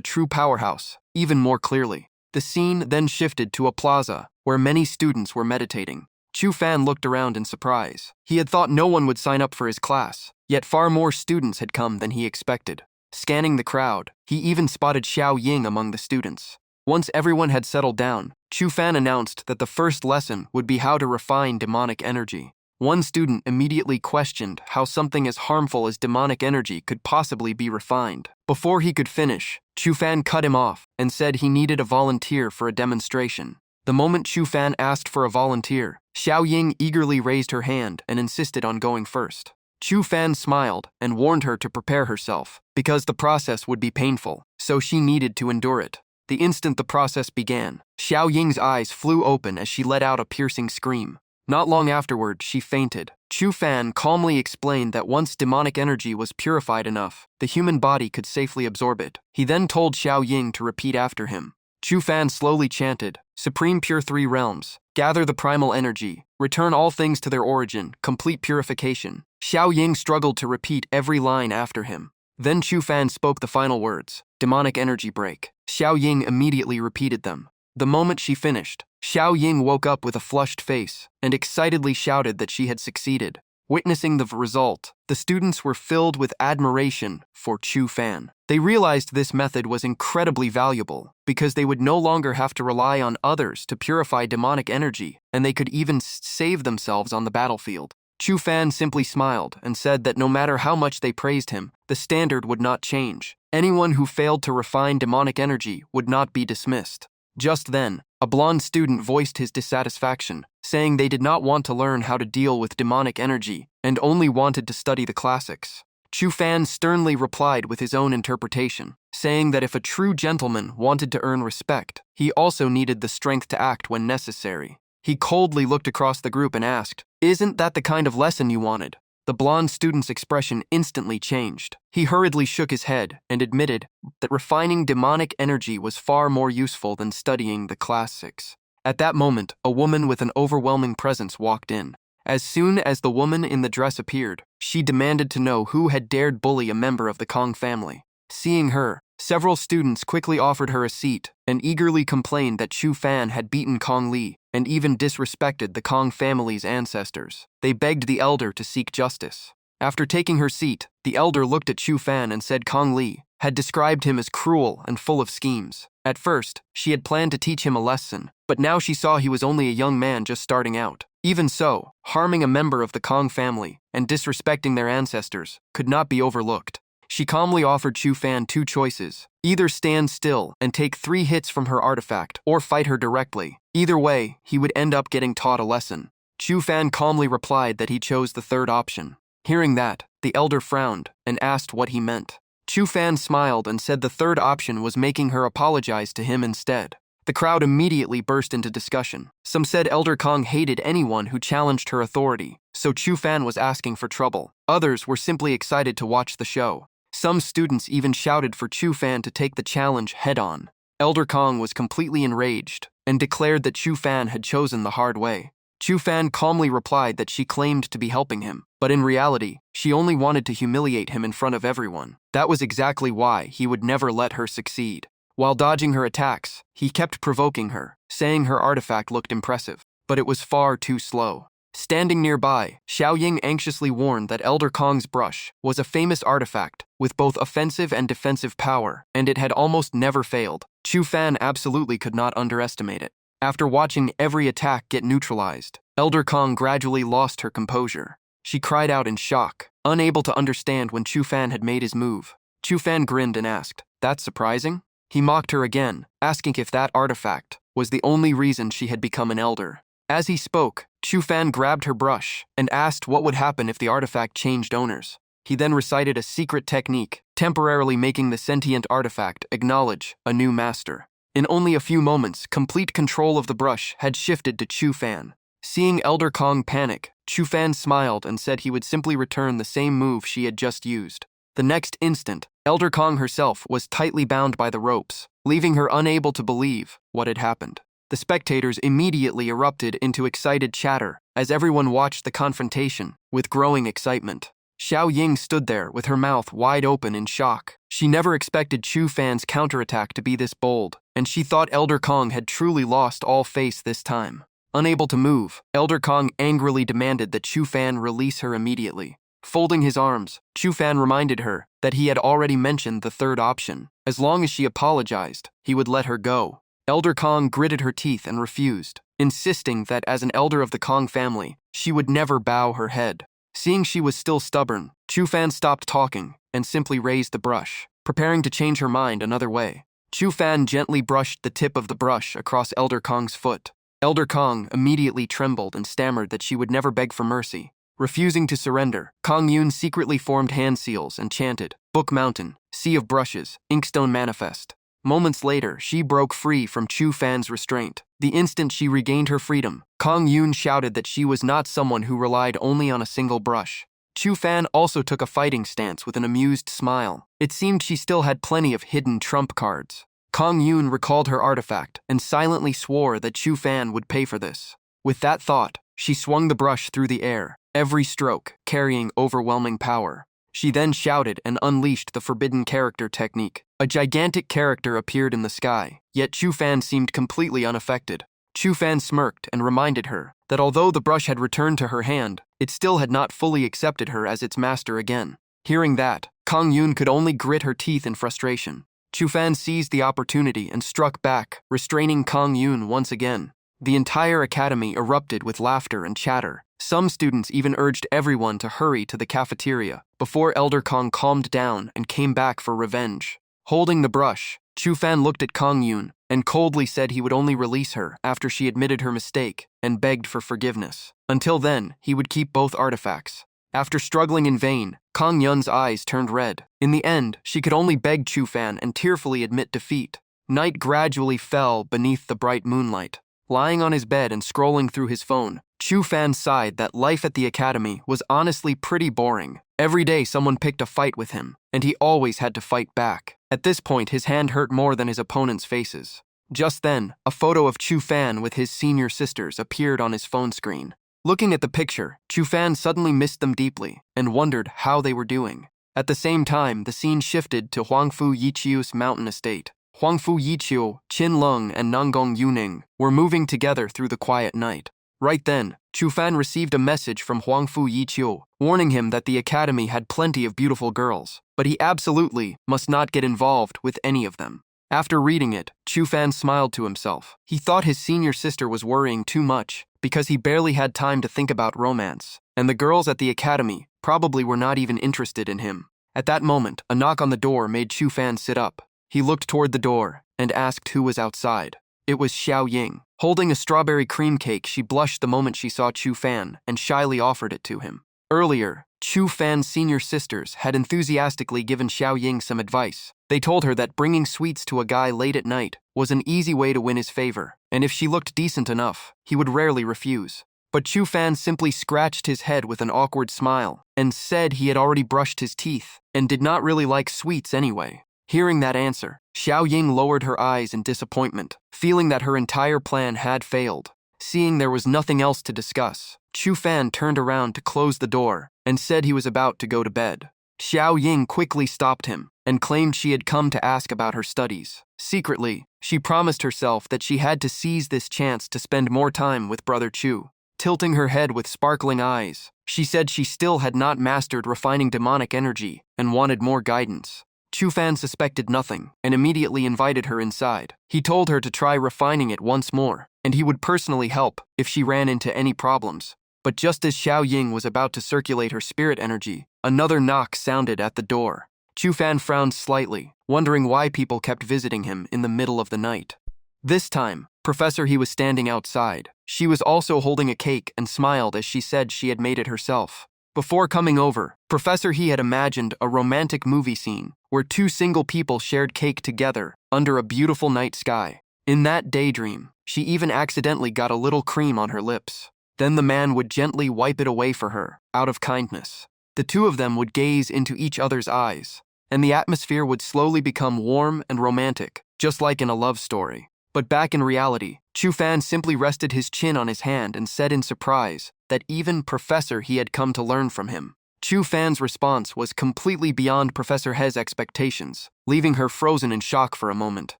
true powerhouse even more clearly. The scene then shifted to a plaza where many students were meditating. Chu Fan looked around in surprise. He had thought no one would sign up for his class, yet far more students had come than he expected. Scanning the crowd, he even spotted Xiao Ying among the students. Once everyone had settled down, Chu Fan announced that the first lesson would be how to refine demonic energy. One student immediately questioned how something as harmful as demonic energy could possibly be refined. Before he could finish, Chu Fan cut him off and said he needed a volunteer for a demonstration. The moment Chu Fan asked for a volunteer, Xiao Ying eagerly raised her hand and insisted on going first. Chu Fan smiled and warned her to prepare herself, because the process would be painful, so she needed to endure it. The instant the process began, Xiao Ying's eyes flew open as she let out a piercing scream. Not long afterward, she fainted. Chu Fan calmly explained that once demonic energy was purified enough, the human body could safely absorb it. He then told Xiao Ying to repeat after him. Chu Fan slowly chanted, "Supreme Pure Three Realms, gather the primal energy, return all things to their origin, complete purification." Xiao Ying struggled to repeat every line after him. Then Chu Fan spoke the final words, "Demonic energy break." Xiao Ying immediately repeated them. The moment she finished, Xiao Ying woke up with a flushed face and excitedly shouted that she had succeeded. Witnessing the result, the students were filled with admiration for Chu Fan. They realized this method was incredibly valuable because they would no longer have to rely on others to purify demonic energy, and they could even save themselves on the battlefield. Chu Fan simply smiled and said that no matter how much they praised him, the standard would not change. Anyone who failed to refine demonic energy would not be dismissed. Just then, a blonde student voiced his dissatisfaction, saying they did not want to learn how to deal with demonic energy and only wanted to study the classics. Chu Fan sternly replied with his own interpretation, saying that if a true gentleman wanted to earn respect, he also needed the strength to act when necessary. He coldly looked across the group and asked, "Isn't that the kind of lesson you wanted?" The blonde student's expression instantly changed. He hurriedly shook his head and admitted that refining demonic energy was far more useful than studying the classics. At that moment, a woman with an overwhelming presence walked in. As soon as the woman in the dress appeared, she demanded to know who had dared bully a member of the Kong family. Seeing her, several students quickly offered her a seat and eagerly complained that Chu Fan had beaten Kong Li and even disrespected the Kong family's ancestors. They begged the elder to seek justice. After taking her seat, the elder looked at Chu Fan and said Kong Li had described him as cruel and full of schemes. At first, she had planned to teach him a lesson, but now she saw he was only a young man just starting out. Even so, harming a member of the Kong family and disrespecting their ancestors could not be overlooked. She calmly offered Chu Fan two choices: either stand still and take 3 hits from her artifact, or fight her directly. Either way, he would end up getting taught a lesson. Chu Fan calmly replied that he chose the third option. Hearing that, the elder frowned and asked what he meant. Chu Fan smiled and said the third option was making her apologize to him instead. The crowd immediately burst into discussion. Some said Elder Kong hated anyone who challenged her authority, so Chu Fan was asking for trouble. Others were simply excited to watch the show. Some students even shouted for Chu Fan to take the challenge head-on. Elder Kong was completely enraged and declared that Chu Fan had chosen the hard way. Chu Fan calmly replied that she claimed to be helping him, but in reality, she only wanted to humiliate him in front of everyone. That was exactly why he would never let her succeed. While dodging her attacks, he kept provoking her, saying her artifact looked impressive, but it was far too slow. Standing nearby, Xiao Ying anxiously warned that Elder Kong's brush was a famous artifact with both offensive and defensive power, and it had almost never failed. Chu Fan absolutely could not underestimate it. After watching every attack get neutralized, Elder Kong gradually lost her composure. She cried out in shock, unable to understand when Chu Fan had made his move. Chu Fan grinned and asked, "That's surprising?" He mocked her again, asking if that artifact was the only reason she had become an elder. As he spoke, Chu Fan grabbed her brush and asked what would happen if the artifact changed owners. He then recited a secret technique, temporarily making the sentient artifact acknowledge a new master. In only a few moments, complete control of the brush had shifted to Chu Fan. Seeing Elder Kong panic, Chu Fan smiled and said he would simply return the same move she had just used. The next instant, Elder Kong herself was tightly bound by the ropes, leaving her unable to believe what had happened. The spectators immediately erupted into excited chatter as everyone watched the confrontation with growing excitement. Xiao Ying stood there with her mouth wide open in shock. She never expected Chu Fan's counterattack to be this bold, and she thought Elder Kong had truly lost all face this time. Unable to move, Elder Kong angrily demanded that Chu Fan release her immediately. Folding his arms, Chu Fan reminded her that he had already mentioned the third option. As long as she apologized, he would let her go. Elder Kong gritted her teeth and refused, insisting that as an elder of the Kong family, she would never bow her head. Seeing she was still stubborn, Chu Fan stopped talking and simply raised the brush, preparing to change her mind another way. Chu Fan gently brushed the tip of the brush across Elder Kong's foot. Elder Kong immediately trembled and stammered that she would never beg for mercy. Refusing to surrender, Kong Yun secretly formed hand seals and chanted, "Book Mountain, Sea of Brushes, Inkstone Manifest." Moments later, she broke free from Chu Fan's restraint. The instant she regained her freedom, Kong Yun shouted that she was not someone who relied only on a single brush. Chu Fan also took a fighting stance with an amused smile. It seemed she still had plenty of hidden trump cards. Kong Yun recalled her artifact and silently swore that Chu Fan would pay for this. With that thought, she swung the brush through the air, every stroke carrying overwhelming power. She then shouted and unleashed the forbidden character technique. A gigantic character appeared in the sky, yet Chu Fan seemed completely unaffected. Chu Fan smirked and reminded her that although the brush had returned to her hand, it still had not fully accepted her as its master again. Hearing that, Kong Yun could only grit her teeth in frustration. Chu Fan seized the opportunity and struck back, restraining Kong Yun once again. The entire academy erupted with laughter and chatter. Some students even urged everyone to hurry to the cafeteria before Elder Kong calmed down and came back for revenge. Holding the brush, Chu Fan looked at Kong Yun and coldly said he would only release her after she admitted her mistake and begged for forgiveness. Until then, he would keep both artifacts. After struggling in vain, Kong Yun's eyes turned red. In the end, she could only beg Chu Fan and tearfully admit defeat. Night gradually fell beneath the bright moonlight. Lying on his bed and scrolling through his phone, Chu Fan sighed that life at the academy was honestly pretty boring. Every day someone picked a fight with him, and he always had to fight back. At this point, his hand hurt more than his opponents' faces. Just then, a photo of Chu Fan with his senior sisters appeared on his phone screen. Looking at the picture, Chu Fan suddenly missed them deeply and wondered how they were doing. At the same time, the scene shifted to Huangfu Yiqiu's mountain estate. Huangfu Yiqiu, Qin Lung, and Nanggong Yuning were moving together through the quiet night. Right then, Chu Fan received a message from Huangfu Yiqiu, warning him that the academy had plenty of beautiful girls, but he absolutely must not get involved with any of them. After reading it, Chu Fan smiled to himself. He thought his senior sister was worrying too much because he barely had time to think about romance, and the girls at the academy probably were not even interested in him. At that moment, a knock on the door made Chu Fan sit up. He looked toward the door and asked who was outside. It was Xiao Ying. Holding a strawberry cream cake, she blushed the moment she saw Chu Fan and shyly offered it to him. Earlier, Chu Fan's senior sisters had enthusiastically given Xiao Ying some advice. They told her that bringing sweets to a guy late at night was an easy way to win his favor, and if she looked decent enough, he would rarely refuse. But Chu Fan simply scratched his head with an awkward smile and said he had already brushed his teeth and did not really like sweets anyway. Hearing that answer, Xiao Ying lowered her eyes in disappointment, feeling that her entire plan had failed. Seeing there was nothing else to discuss, Chu Fan turned around to close the door and said he was about to go to bed. Xiao Ying quickly stopped him and claimed she had come to ask about her studies. Secretly, she promised herself that she had to seize this chance to spend more time with Brother Chu. Tilting her head with sparkling eyes, she said she still had not mastered refining demonic energy and wanted more guidance. Chu Fan suspected nothing and immediately invited her inside. He told her to try refining it once more, and he would personally help if she ran into any problems. But just as Xiao Ying was about to circulate her spirit energy, another knock sounded at the door. Chu Fan frowned slightly, wondering why people kept visiting him in the middle of the night. This time, Professor He was standing outside. She was also holding a cake and smiled as she said she had made it herself. Before coming over, Professor He had imagined a romantic movie scene where two single people shared cake together under a beautiful night sky. In that daydream, she even accidentally got a little cream on her lips. Then the man would gently wipe it away for her, out of kindness. The two of them would gaze into each other's eyes, and the atmosphere would slowly become warm and romantic, just like in a love story. But back in reality, Chu Fan simply rested his chin on his hand and said in surprise that even Professor He had come to learn from him. Chu Fan's response was completely beyond Professor He's expectations, leaving her frozen in shock for a moment.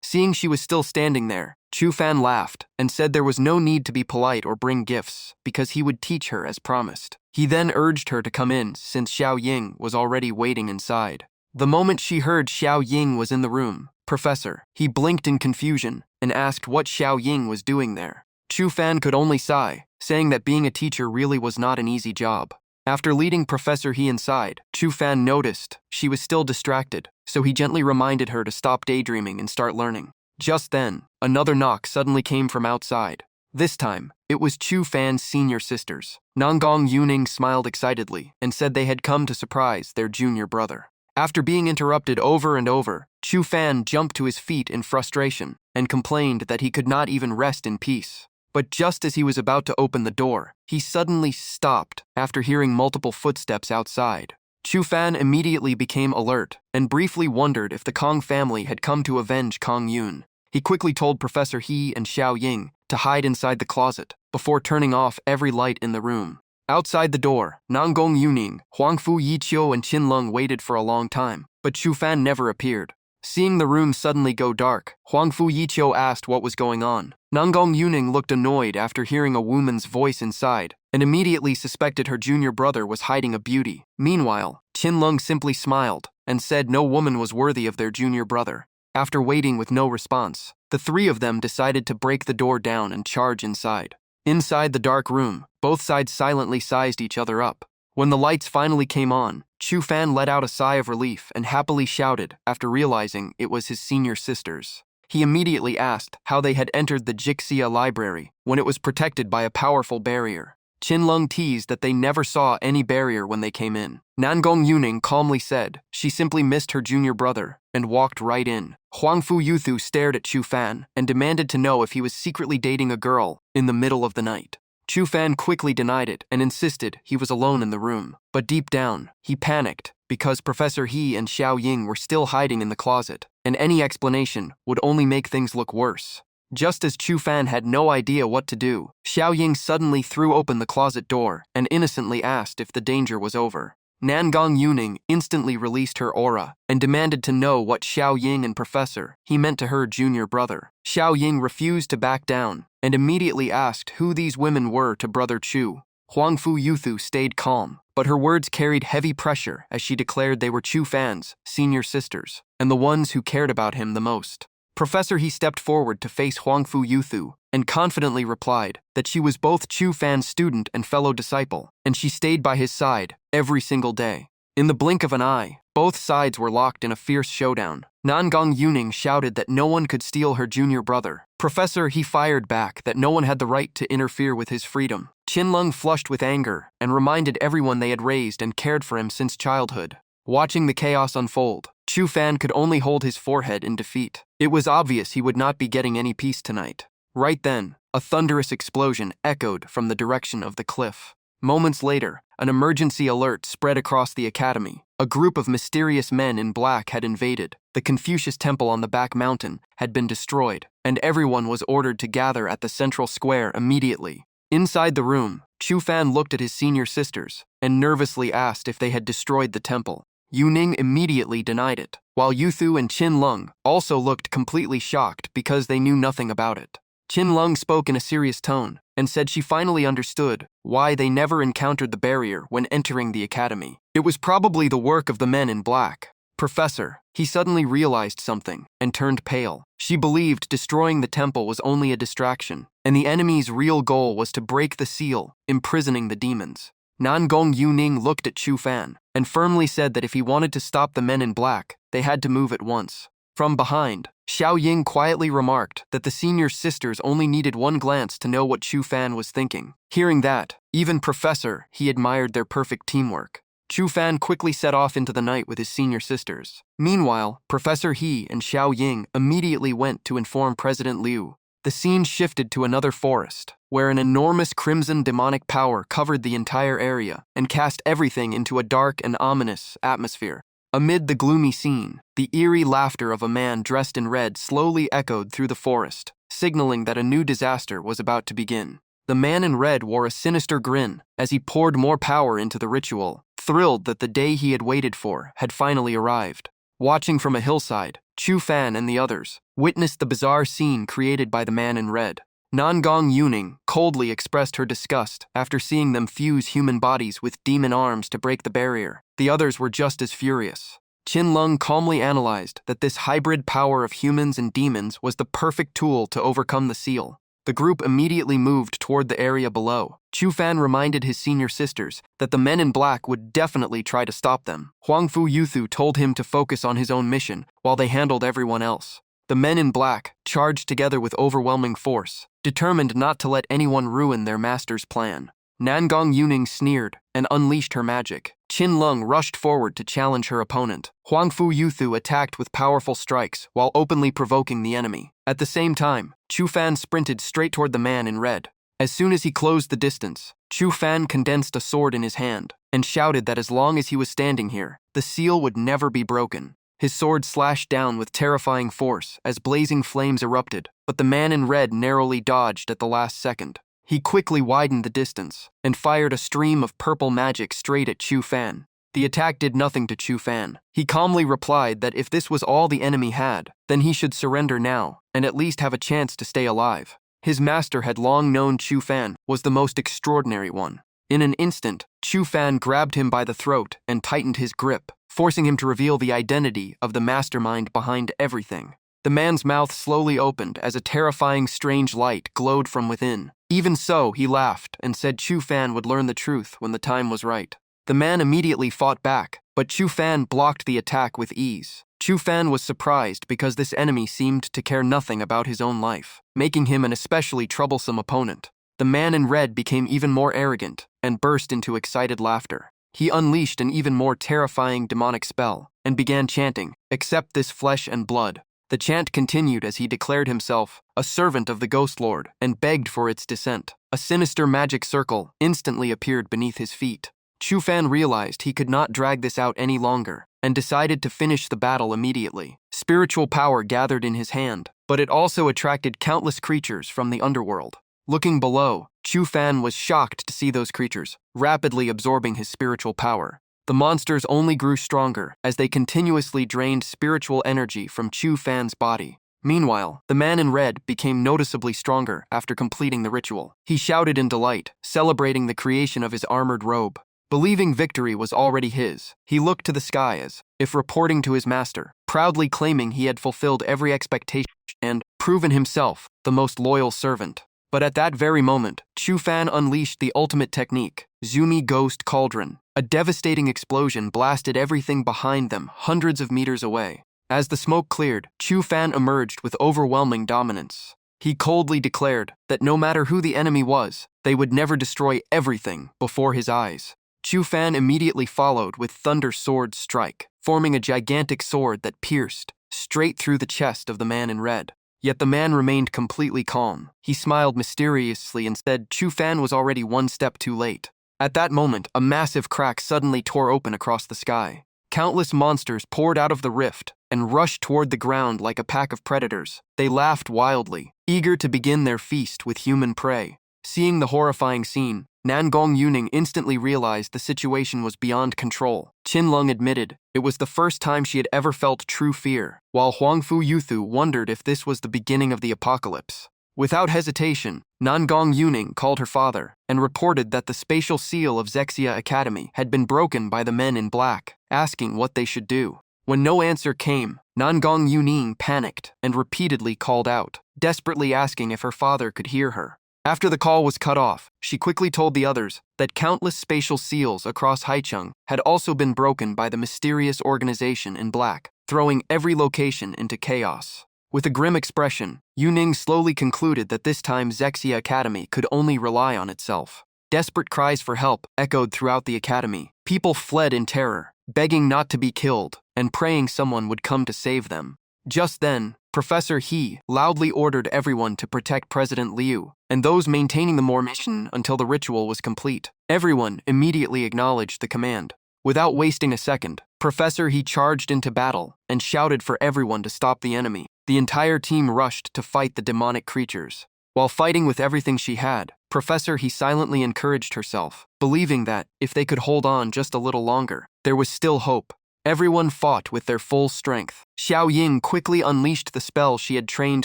Seeing she was still standing there, Chu Fan laughed and said there was no need to be polite or bring gifts because he would teach her as promised. He then urged her to come in since Xiao Ying was already waiting inside. The moment she heard Xiao Ying was in the room, Professor He blinked in confusion and asked what Xiao Ying was doing there. Chu Fan could only sigh, saying that being a teacher really was not an easy job. After leading Professor He inside, Chu Fan noticed she was still distracted, so he gently reminded her to stop daydreaming and start learning. Just then, another knock suddenly came from outside. This time, it was Chu Fan's senior sisters. Nanggong Yuning smiled excitedly and said they had come to surprise their junior brother. After being interrupted over and over, Chu Fan jumped to his feet in frustration and complained that he could not even rest in peace. But just as he was about to open the door, he suddenly stopped after hearing multiple footsteps outside. Chu Fan immediately became alert and briefly wondered if the Kong family had come to avenge Kong Yun. He quickly told Professor He and Xiao Ying to hide inside the closet before turning off every light in the room. Outside the door, Nanggong Yuning, Huangfu Yiqiu, and Qin Lung waited for a long time, but Chu Fan never appeared. Seeing the room suddenly go dark, Huangfu Yiqiu asked what was going on. Nanggong Yuning looked annoyed after hearing a woman's voice inside, and immediately suspected her junior brother was hiding a beauty. Meanwhile, Qin Lung simply smiled and said no woman was worthy of their junior brother. After waiting with no response, the three of them decided to break the door down and charge inside. Inside the dark room, both sides silently sized each other up. When the lights finally came on, Chu Fan let out a sigh of relief and happily shouted after realizing it was his senior sisters. He immediately asked how they had entered the Jixia library when it was protected by a powerful barrier. Qin Lung teased that they never saw any barrier when they came in. Nanggong Yuning calmly said she simply missed her junior brother and walked right in. Huangfu Yuthu stared at Chu Fan and demanded to know if he was secretly dating a girl in the middle of the night. Chu Fan quickly denied it and insisted he was alone in the room. But deep down, he panicked because Professor He and Xiao Ying were still hiding in the closet, and any explanation would only make things look worse. Just as Chu Fan had no idea what to do, Xiao Ying suddenly threw open the closet door and innocently asked if the danger was over. Nanggong Yuning instantly released her aura and demanded to know what Xiao Ying and Professor He meant to her junior brother. Xiao Ying refused to back down and immediately asked who these women were to Brother Chu. Huangfu Yuthu stayed calm, but her words carried heavy pressure as she declared they were Chu Fan's senior sisters and the ones who cared about him the most. Professor He stepped forward to face Huangfu Yuthu and confidently replied that she was both Chu Fan's student and fellow disciple, and she stayed by his side every single day. In the blink of an eye, both sides were locked in a fierce showdown. Nanggong Yuning shouted that no one could steal her junior brother. Professor He fired back that no one had the right to interfere with his freedom. Qin Lung flushed with anger and reminded everyone they had raised and cared for him since childhood. Watching the chaos unfold, Chu Fan could only hold his forehead in defeat. It was obvious he would not be getting any peace tonight. Right then, a thunderous explosion echoed from the direction of the cliff. Moments later, an emergency alert spread across the academy. A group of mysterious men in black had invaded. The Confucius Temple on the back mountain had been destroyed, and everyone was ordered to gather at the central square immediately. Inside the room, Chu Fan looked at his senior sisters and nervously asked if they had destroyed the temple. Yuning immediately denied it, while Yuthu and Qin Lung also looked completely shocked because they knew nothing about it. Qin Lung spoke in a serious tone and said she finally understood why they never encountered the barrier when entering the academy. It was probably the work of the men in black. Professor, he suddenly realized something and turned pale. She believed destroying the temple was only a distraction, and the enemy's real goal was to break the seal, imprisoning the demons. Nangong Yuning looked at Chu Fan and firmly said that if he wanted to stop the men in black, they had to move at once. From behind, Xiao Ying quietly remarked that the senior sisters only needed one glance to know what Chu Fan was thinking. Hearing that, even Professor, he admired their perfect teamwork. Chu Fan quickly set off into the night with his senior sisters. Meanwhile, Professor He and Xiao Ying immediately went to inform President Liu. The scene shifted to another forest, where an enormous crimson demonic power covered the entire area and cast everything into a dark and ominous atmosphere. Amid the gloomy scene, the eerie laughter of a man dressed in red slowly echoed through the forest, signaling that a new disaster was about to begin. The man in red wore a sinister grin as he poured more power into the ritual, thrilled that the day he had waited for had finally arrived. Watching from a hillside, Chu Fan and the others witnessed the bizarre scene created by the man in red. Nangong Yuning coldly expressed her disgust after seeing them fuse human bodies with demon arms to break the barrier. The others were just as furious. Qin Lung calmly analyzed that this hybrid power of humans and demons was the perfect tool to overcome the seal. The group immediately moved toward the area below. Chu Fan reminded his senior sisters that the men in black would definitely try to stop them. Huangfu Yuthu told him to focus on his own mission while they handled everyone else. The men in black charged together with overwhelming force, determined not to let anyone ruin their master's plan. Nangong Yuning sneered and unleashed her magic. Qin Lung rushed forward to challenge her opponent. Huangfu Yuthu attacked with powerful strikes while openly provoking the enemy. At the same time, Chu Fan sprinted straight toward the man in red. As soon as he closed the distance, Chu Fan condensed a sword in his hand and shouted that as long as he was standing here, the seal would never be broken. His sword slashed down with terrifying force as blazing flames erupted, but the man in red narrowly dodged at the last second. He quickly widened the distance and fired a stream of purple magic straight at Chu Fan. The attack did nothing to Chu Fan. He calmly replied that if this was all the enemy had, then he should surrender now and at least have a chance to stay alive. His master had long known Chu Fan was the most extraordinary one. In an instant, Chu Fan grabbed him by the throat and tightened his grip, forcing him to reveal the identity of the mastermind behind everything. The man's mouth slowly opened as a terrifying strange light glowed from within. Even so, he laughed and said Chu Fan would learn the truth when the time was right. The man immediately fought back, but Chu Fan blocked the attack with ease. Chu Fan was surprised because this enemy seemed to care nothing about his own life, making him an especially troublesome opponent. The man in red became even more arrogant and burst into excited laughter. He unleashed an even more terrifying demonic spell and began chanting, "Accept this flesh and blood." The chant continued as he declared himself a servant of the Ghost Lord and begged for its descent. A sinister magic circle instantly appeared beneath his feet. Chu Fan realized he could not drag this out any longer and decided to finish the battle immediately. Spiritual power gathered in his hand, but it also attracted countless creatures from the underworld. Looking below, Chu Fan was shocked to see those creatures rapidly absorbing his spiritual power. The monsters only grew stronger as they continuously drained spiritual energy from Chu Fan's body. Meanwhile, the man in red became noticeably stronger after completing the ritual. He shouted in delight, celebrating the creation of his armored robe. Believing victory was already his, he looked to the sky as if reporting to his master, proudly claiming he had fulfilled every expectation and proven himself the most loyal servant. But at that very moment, Chu Fan unleashed the ultimate technique, Zumi Ghost Cauldron. A devastating explosion blasted everything behind them hundreds of meters away. As the smoke cleared, Chu Fan emerged with overwhelming dominance. He coldly declared that no matter who the enemy was, they would never destroy everything before his eyes. Chu Fan immediately followed with Thunder Sword Strike, forming a gigantic sword that pierced straight through the chest of the man in red. Yet the man remained completely calm. He smiled mysteriously and said Chu Fan was already one step too late. At that moment, a massive crack suddenly tore open across the sky. Countless monsters poured out of the rift and rushed toward the ground like a pack of predators. They laughed wildly, eager to begin their feast with human prey. Seeing the horrifying scene, Nangong Yuning instantly realized the situation was beyond control. Qin Lung admitted it was the first time she had ever felt true fear, while Huangfu Yuthu wondered if this was the beginning of the apocalypse. Without hesitation, Nangong Yuning called her father and reported that the spatial seal of Zexia Academy had been broken by the men in black, asking what they should do. When no answer came, Nangong Yuning panicked and repeatedly called out, desperately asking if her father could hear her. After the call was cut off, she quickly told the others that countless spatial seals across Haicheng had also been broken by the mysterious organization in black, throwing every location into chaos. With a grim expression, Yuning slowly concluded that this time Zexia Academy could only rely on itself. Desperate cries for help echoed throughout the academy. People fled in terror, begging not to be killed and praying someone would come to save them. Just then, Professor He loudly ordered everyone to protect President Liu and those maintaining the mission until the ritual was complete. Everyone immediately acknowledged the command. Without wasting a second, Professor He charged into battle and shouted for everyone to stop the enemy. The entire team rushed to fight the demonic creatures. While fighting with everything she had, Professor He silently encouraged herself, believing that, if they could hold on just a little longer, there was still hope. Everyone fought with their full strength. Xiao Ying quickly unleashed the spell she had trained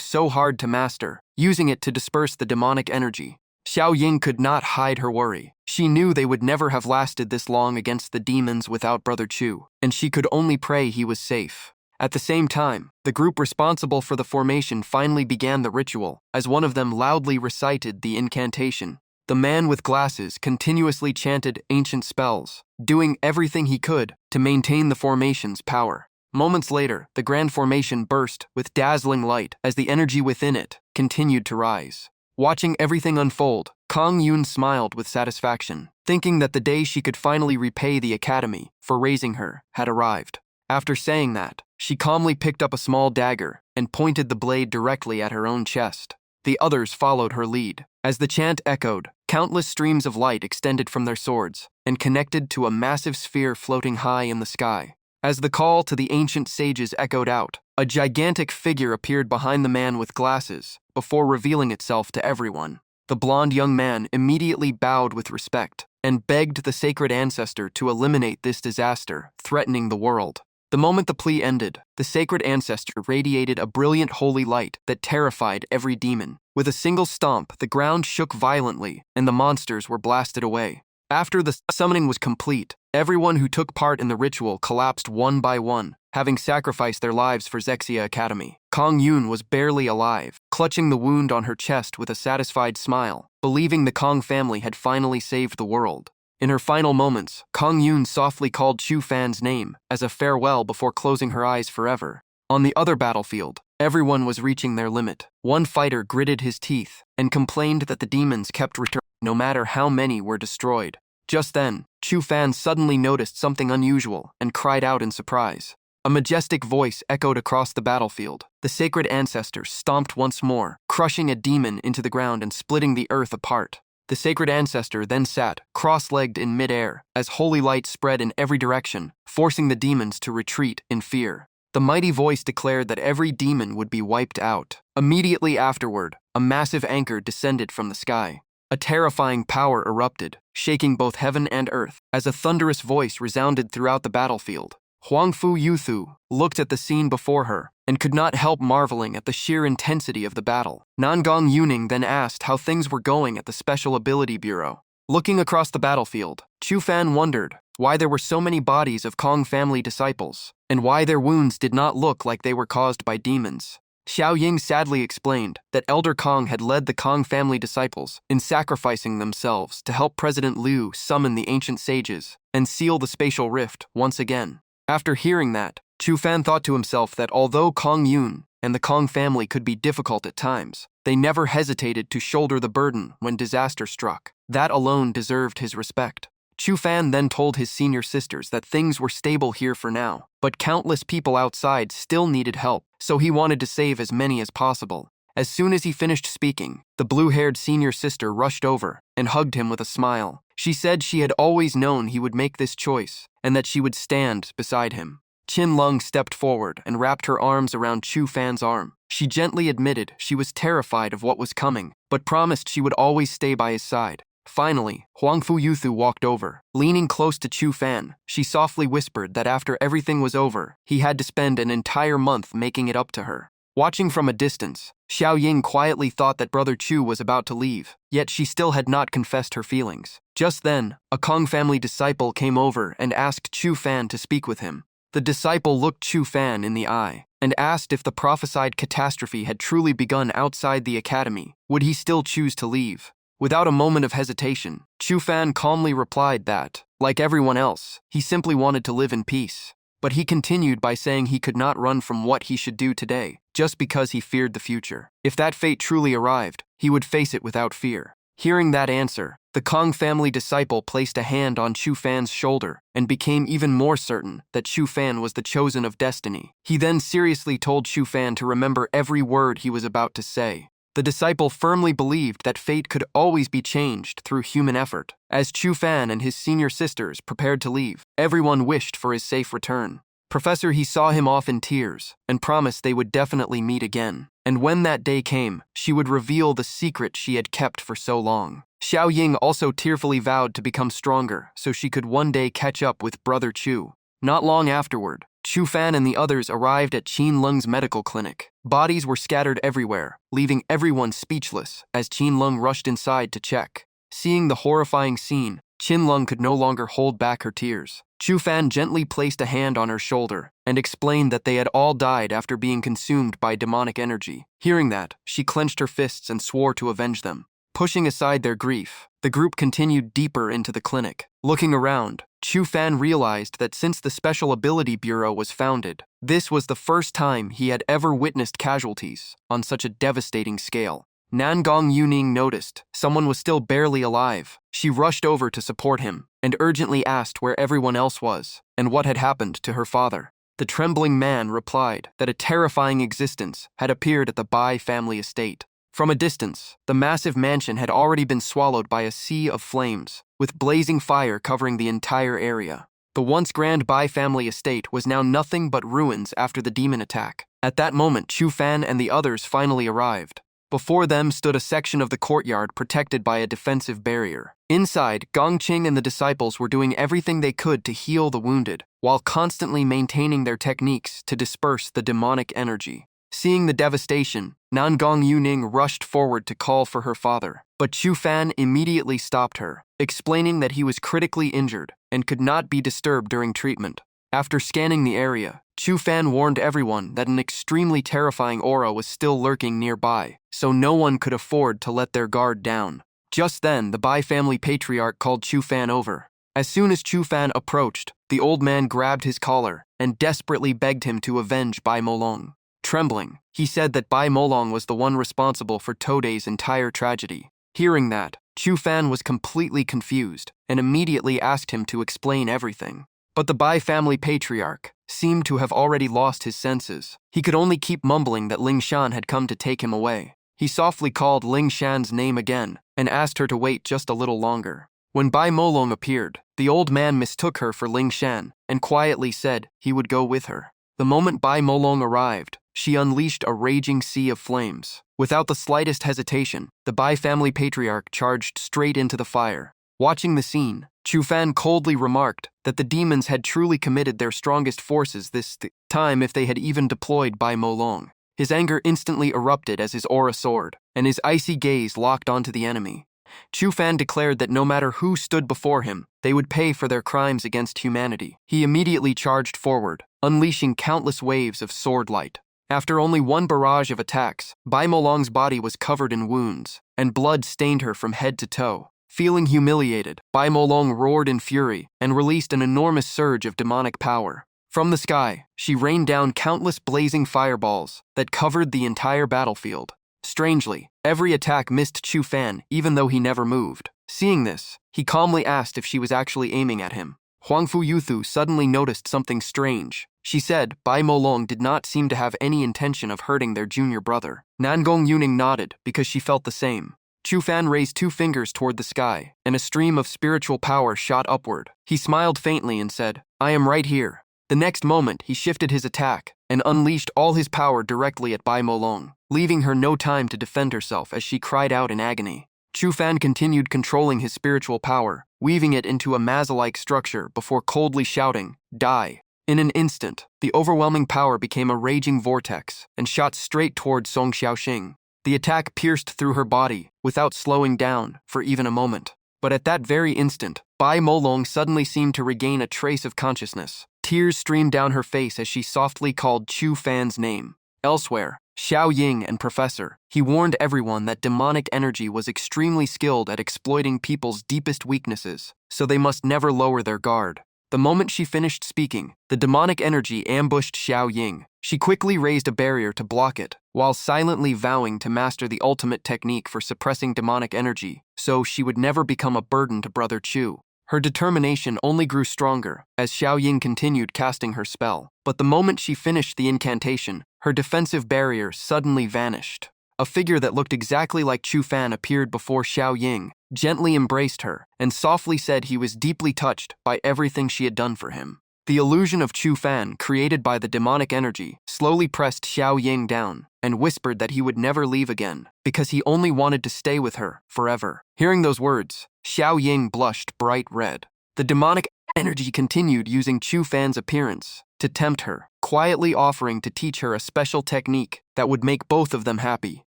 so hard to master, using it to disperse the demonic energy. Xiao Ying could not hide her worry. She knew they would never have lasted this long against the demons without Brother Chu, and she could only pray he was safe. At the same time, the group responsible for the formation finally began the ritual, as one of them loudly recited the incantation. The man with glasses continuously chanted ancient spells, doing everything he could to maintain the formation's power. Moments later, the grand formation burst with dazzling light as the energy within it continued to rise. Watching everything unfold, Kang Yun smiled with satisfaction, thinking that the day she could finally repay the academy for raising her had arrived. After saying that, she calmly picked up a small dagger and pointed the blade directly at her own chest. The others followed her lead. As the chant echoed, countless streams of light extended from their swords and connected to a massive sphere floating high in the sky. As the call to the ancient sages echoed out, a gigantic figure appeared behind the man with glasses before revealing itself to everyone. The blonde young man immediately bowed with respect and begged the sacred ancestor to eliminate this disaster threatening the world. The moment the plea ended, the sacred ancestor radiated a brilliant holy light that terrified every demon. With a single stomp, the ground shook violently, and the monsters were blasted away. After the summoning was complete, everyone who took part in the ritual collapsed one by one, having sacrificed their lives for Zexia Academy. Kang Yun was barely alive, clutching the wound on her chest with a satisfied smile, believing the Kang family had finally saved the world. In her final moments, Kang Yun softly called Chu Fan's name as a farewell before closing her eyes forever. On the other battlefield, everyone was reaching their limit. One fighter gritted his teeth and complained that the demons kept returning no matter how many were destroyed. Just then, Chu Fan suddenly noticed something unusual and cried out in surprise. A majestic voice echoed across the battlefield. The sacred ancestor stomped once more, crushing a demon into the ground and splitting the earth apart. The sacred ancestor then sat, cross-legged in midair, as holy light spread in every direction, forcing the demons to retreat in fear. The mighty voice declared that every demon would be wiped out. Immediately afterward, a massive anchor descended from the sky. A terrifying power erupted, shaking both heaven and earth, as a thunderous voice resounded throughout the battlefield. Huangfu Yuthu looked at the scene before her and could not help marveling at the sheer intensity of the battle. Nangong Yuning then asked how things were going at the Special Ability Bureau. Looking across the battlefield, Chu Fan wondered why there were so many bodies of Kong family disciples and why their wounds did not look like they were caused by demons. Xiao Ying sadly explained that Elder Kong had led the Kong family disciples in sacrificing themselves to help President Liu summon the ancient sages and seal the spatial rift once again. After hearing that, Chu Fan thought to himself that although Kong Yun and the Kong family could be difficult at times, they never hesitated to shoulder the burden when disaster struck. That alone deserved his respect. Chu Fan then told his senior sisters that things were stable here for now, but countless people outside still needed help, so he wanted to save as many as possible. As soon as he finished speaking, the blue-haired senior sister rushed over and hugged him with a smile. She said she had always known he would make this choice and that she would stand beside him. Qin Lung stepped forward and wrapped her arms around Chu Fan's arm. She gently admitted she was terrified of what was coming, but promised she would always stay by his side. Finally, Huangfu Yuthu walked over. Leaning close to Chu Fan, she softly whispered that after everything was over, he had to spend an entire month making it up to her. Watching from a distance, Xiao Ying quietly thought that Brother Chu was about to leave, yet she still had not confessed her feelings. Just then, a Kong family disciple came over and asked Chu Fan to speak with him. The disciple looked Chu Fan in the eye and asked if the prophesied catastrophe had truly begun outside the academy. Would he still choose to leave? Without a moment of hesitation, Chu Fan calmly replied that, like everyone else, he simply wanted to live in peace. But he continued by saying he could not run from what he should do today, just because he feared the future. If that fate truly arrived, he would face it without fear. Hearing that answer, the Kong family disciple placed a hand on Chu Fan's shoulder and became even more certain that Chu Fan was the chosen of destiny. He then seriously told Chu Fan to remember every word he was about to say. The disciple firmly believed that fate could always be changed through human effort. As Chu Fan and his senior sisters prepared to leave, everyone wished for his safe return. Professor He saw him off in tears and promised they would definitely meet again. And when that day came, she would reveal the secret she had kept for so long. Xiao Ying also tearfully vowed to become stronger so she could one day catch up with Brother Chu. Not long afterward, Chu Fan and the others arrived at Qin Lung's medical clinic. Bodies were scattered everywhere, leaving everyone speechless as Qin Lung rushed inside to check. Seeing the horrifying scene, Qin Lung could no longer hold back her tears. Chu Fan gently placed a hand on her shoulder and explained that they had all died after being consumed by demonic energy. Hearing that, she clenched her fists and swore to avenge them. Pushing aside their grief, the group continued deeper into the clinic. Looking around, Chu Fan realized that since the Special Ability Bureau was founded, this was the first time he had ever witnessed casualties on such a devastating scale. Nangong Yuning noticed someone was still barely alive. She rushed over to support him and urgently asked where everyone else was and what had happened to her father. The trembling man replied that a terrifying existence had appeared at the Bai family estate. From a distance, the massive mansion had already been swallowed by a sea of flames, with blazing fire covering the entire area. The once grand Bai family estate was now nothing but ruins after the demon attack. At that moment, Chu Fan and the others finally arrived. Before them stood a section of the courtyard protected by a defensive barrier. Inside, Gongqing and the disciples were doing everything they could to heal the wounded, while constantly maintaining their techniques to disperse the demonic energy. Seeing the devastation, Nangong Yuning rushed forward to call for her father, but Chu Fan immediately stopped her, explaining that he was critically injured and could not be disturbed during treatment. After scanning the area, Chu Fan warned everyone that an extremely terrifying aura was still lurking nearby, so no one could afford to let their guard down. Just then, the Bai family patriarch called Chu Fan over. As soon as Chu Fan approached, the old man grabbed his collar and desperately begged him to avenge Bai Molong. Trembling, he said that Bai Molong was the one responsible for Today's entire tragedy. Hearing that, Chu Fan was completely confused and immediately asked him to explain everything. But the Bai family patriarch seemed to have already lost his senses. He could only keep mumbling that Ling Shan had come to take him away. He softly called Ling Shan's name again and asked her to wait just a little longer. When Bai Molong appeared, the old man mistook her for Ling Shan and quietly said he would go with her. The moment Bai Molong arrived, she unleashed a raging sea of flames. Without the slightest hesitation, the Bai family patriarch charged straight into the fire. Watching the scene, Chu Fan coldly remarked that the demons had truly committed their strongest forces this time if they had even deployed Bai Molong. His anger instantly erupted as his aura soared, and his icy gaze locked onto the enemy. Chu Fan declared that no matter who stood before him, they would pay for their crimes against humanity. He immediately charged forward, unleashing countless waves of sword light. After only one barrage of attacks, Bai Molong's body was covered in wounds, and blood stained her from head to toe. Feeling humiliated, Bai Molong roared in fury and released an enormous surge of demonic power. From the sky, she rained down countless blazing fireballs that covered the entire battlefield. Strangely, every attack missed Chu Fan even though he never moved. Seeing this, he calmly asked if she was actually aiming at him. Huangfu Yuthu suddenly noticed something strange. She said Bai Molong did not seem to have any intention of hurting their junior brother. Nangong Yuning nodded because she felt the same. Chu Fan raised 2 fingers toward the sky, and a stream of spiritual power shot upward. He smiled faintly and said, "I am right here." The next moment, he shifted his attack and unleashed all his power directly at Bai Molong, leaving her no time to defend herself as she cried out in agony. Chu Fan continued controlling his spiritual power, weaving it into a maza-like structure before coldly shouting, "Die." In an instant, the overwhelming power became a raging vortex and shot straight toward Song Xiaoxing. The attack pierced through her body without slowing down for even a moment. But at that very instant, Bai Molong suddenly seemed to regain a trace of consciousness. Tears streamed down her face as she softly called Chu Fan's name. Elsewhere, Xiao Ying and Professor, he warned everyone that demonic energy was extremely skilled at exploiting people's deepest weaknesses, so they must never lower their guard. The moment she finished speaking, the demonic energy ambushed Xiao Ying. She quickly raised a barrier to block it, while silently vowing to master the ultimate technique for suppressing demonic energy, so she would never become a burden to Brother Chu. Her determination only grew stronger as Xiao Ying continued casting her spell, but the moment she finished the incantation, her defensive barrier suddenly vanished. A figure that looked exactly like Chu Fan appeared before Xiao Ying, gently embraced her, and softly said he was deeply touched by everything she had done for him. The illusion of Chu Fan, created by the demonic energy, slowly pressed Xiao Ying down and whispered that he would never leave again, because he only wanted to stay with her forever. Hearing those words, Xiao Ying blushed bright red. The demonic energy continued using Chu Fan's appearance to tempt her, quietly offering to teach her a special technique that would make both of them happy.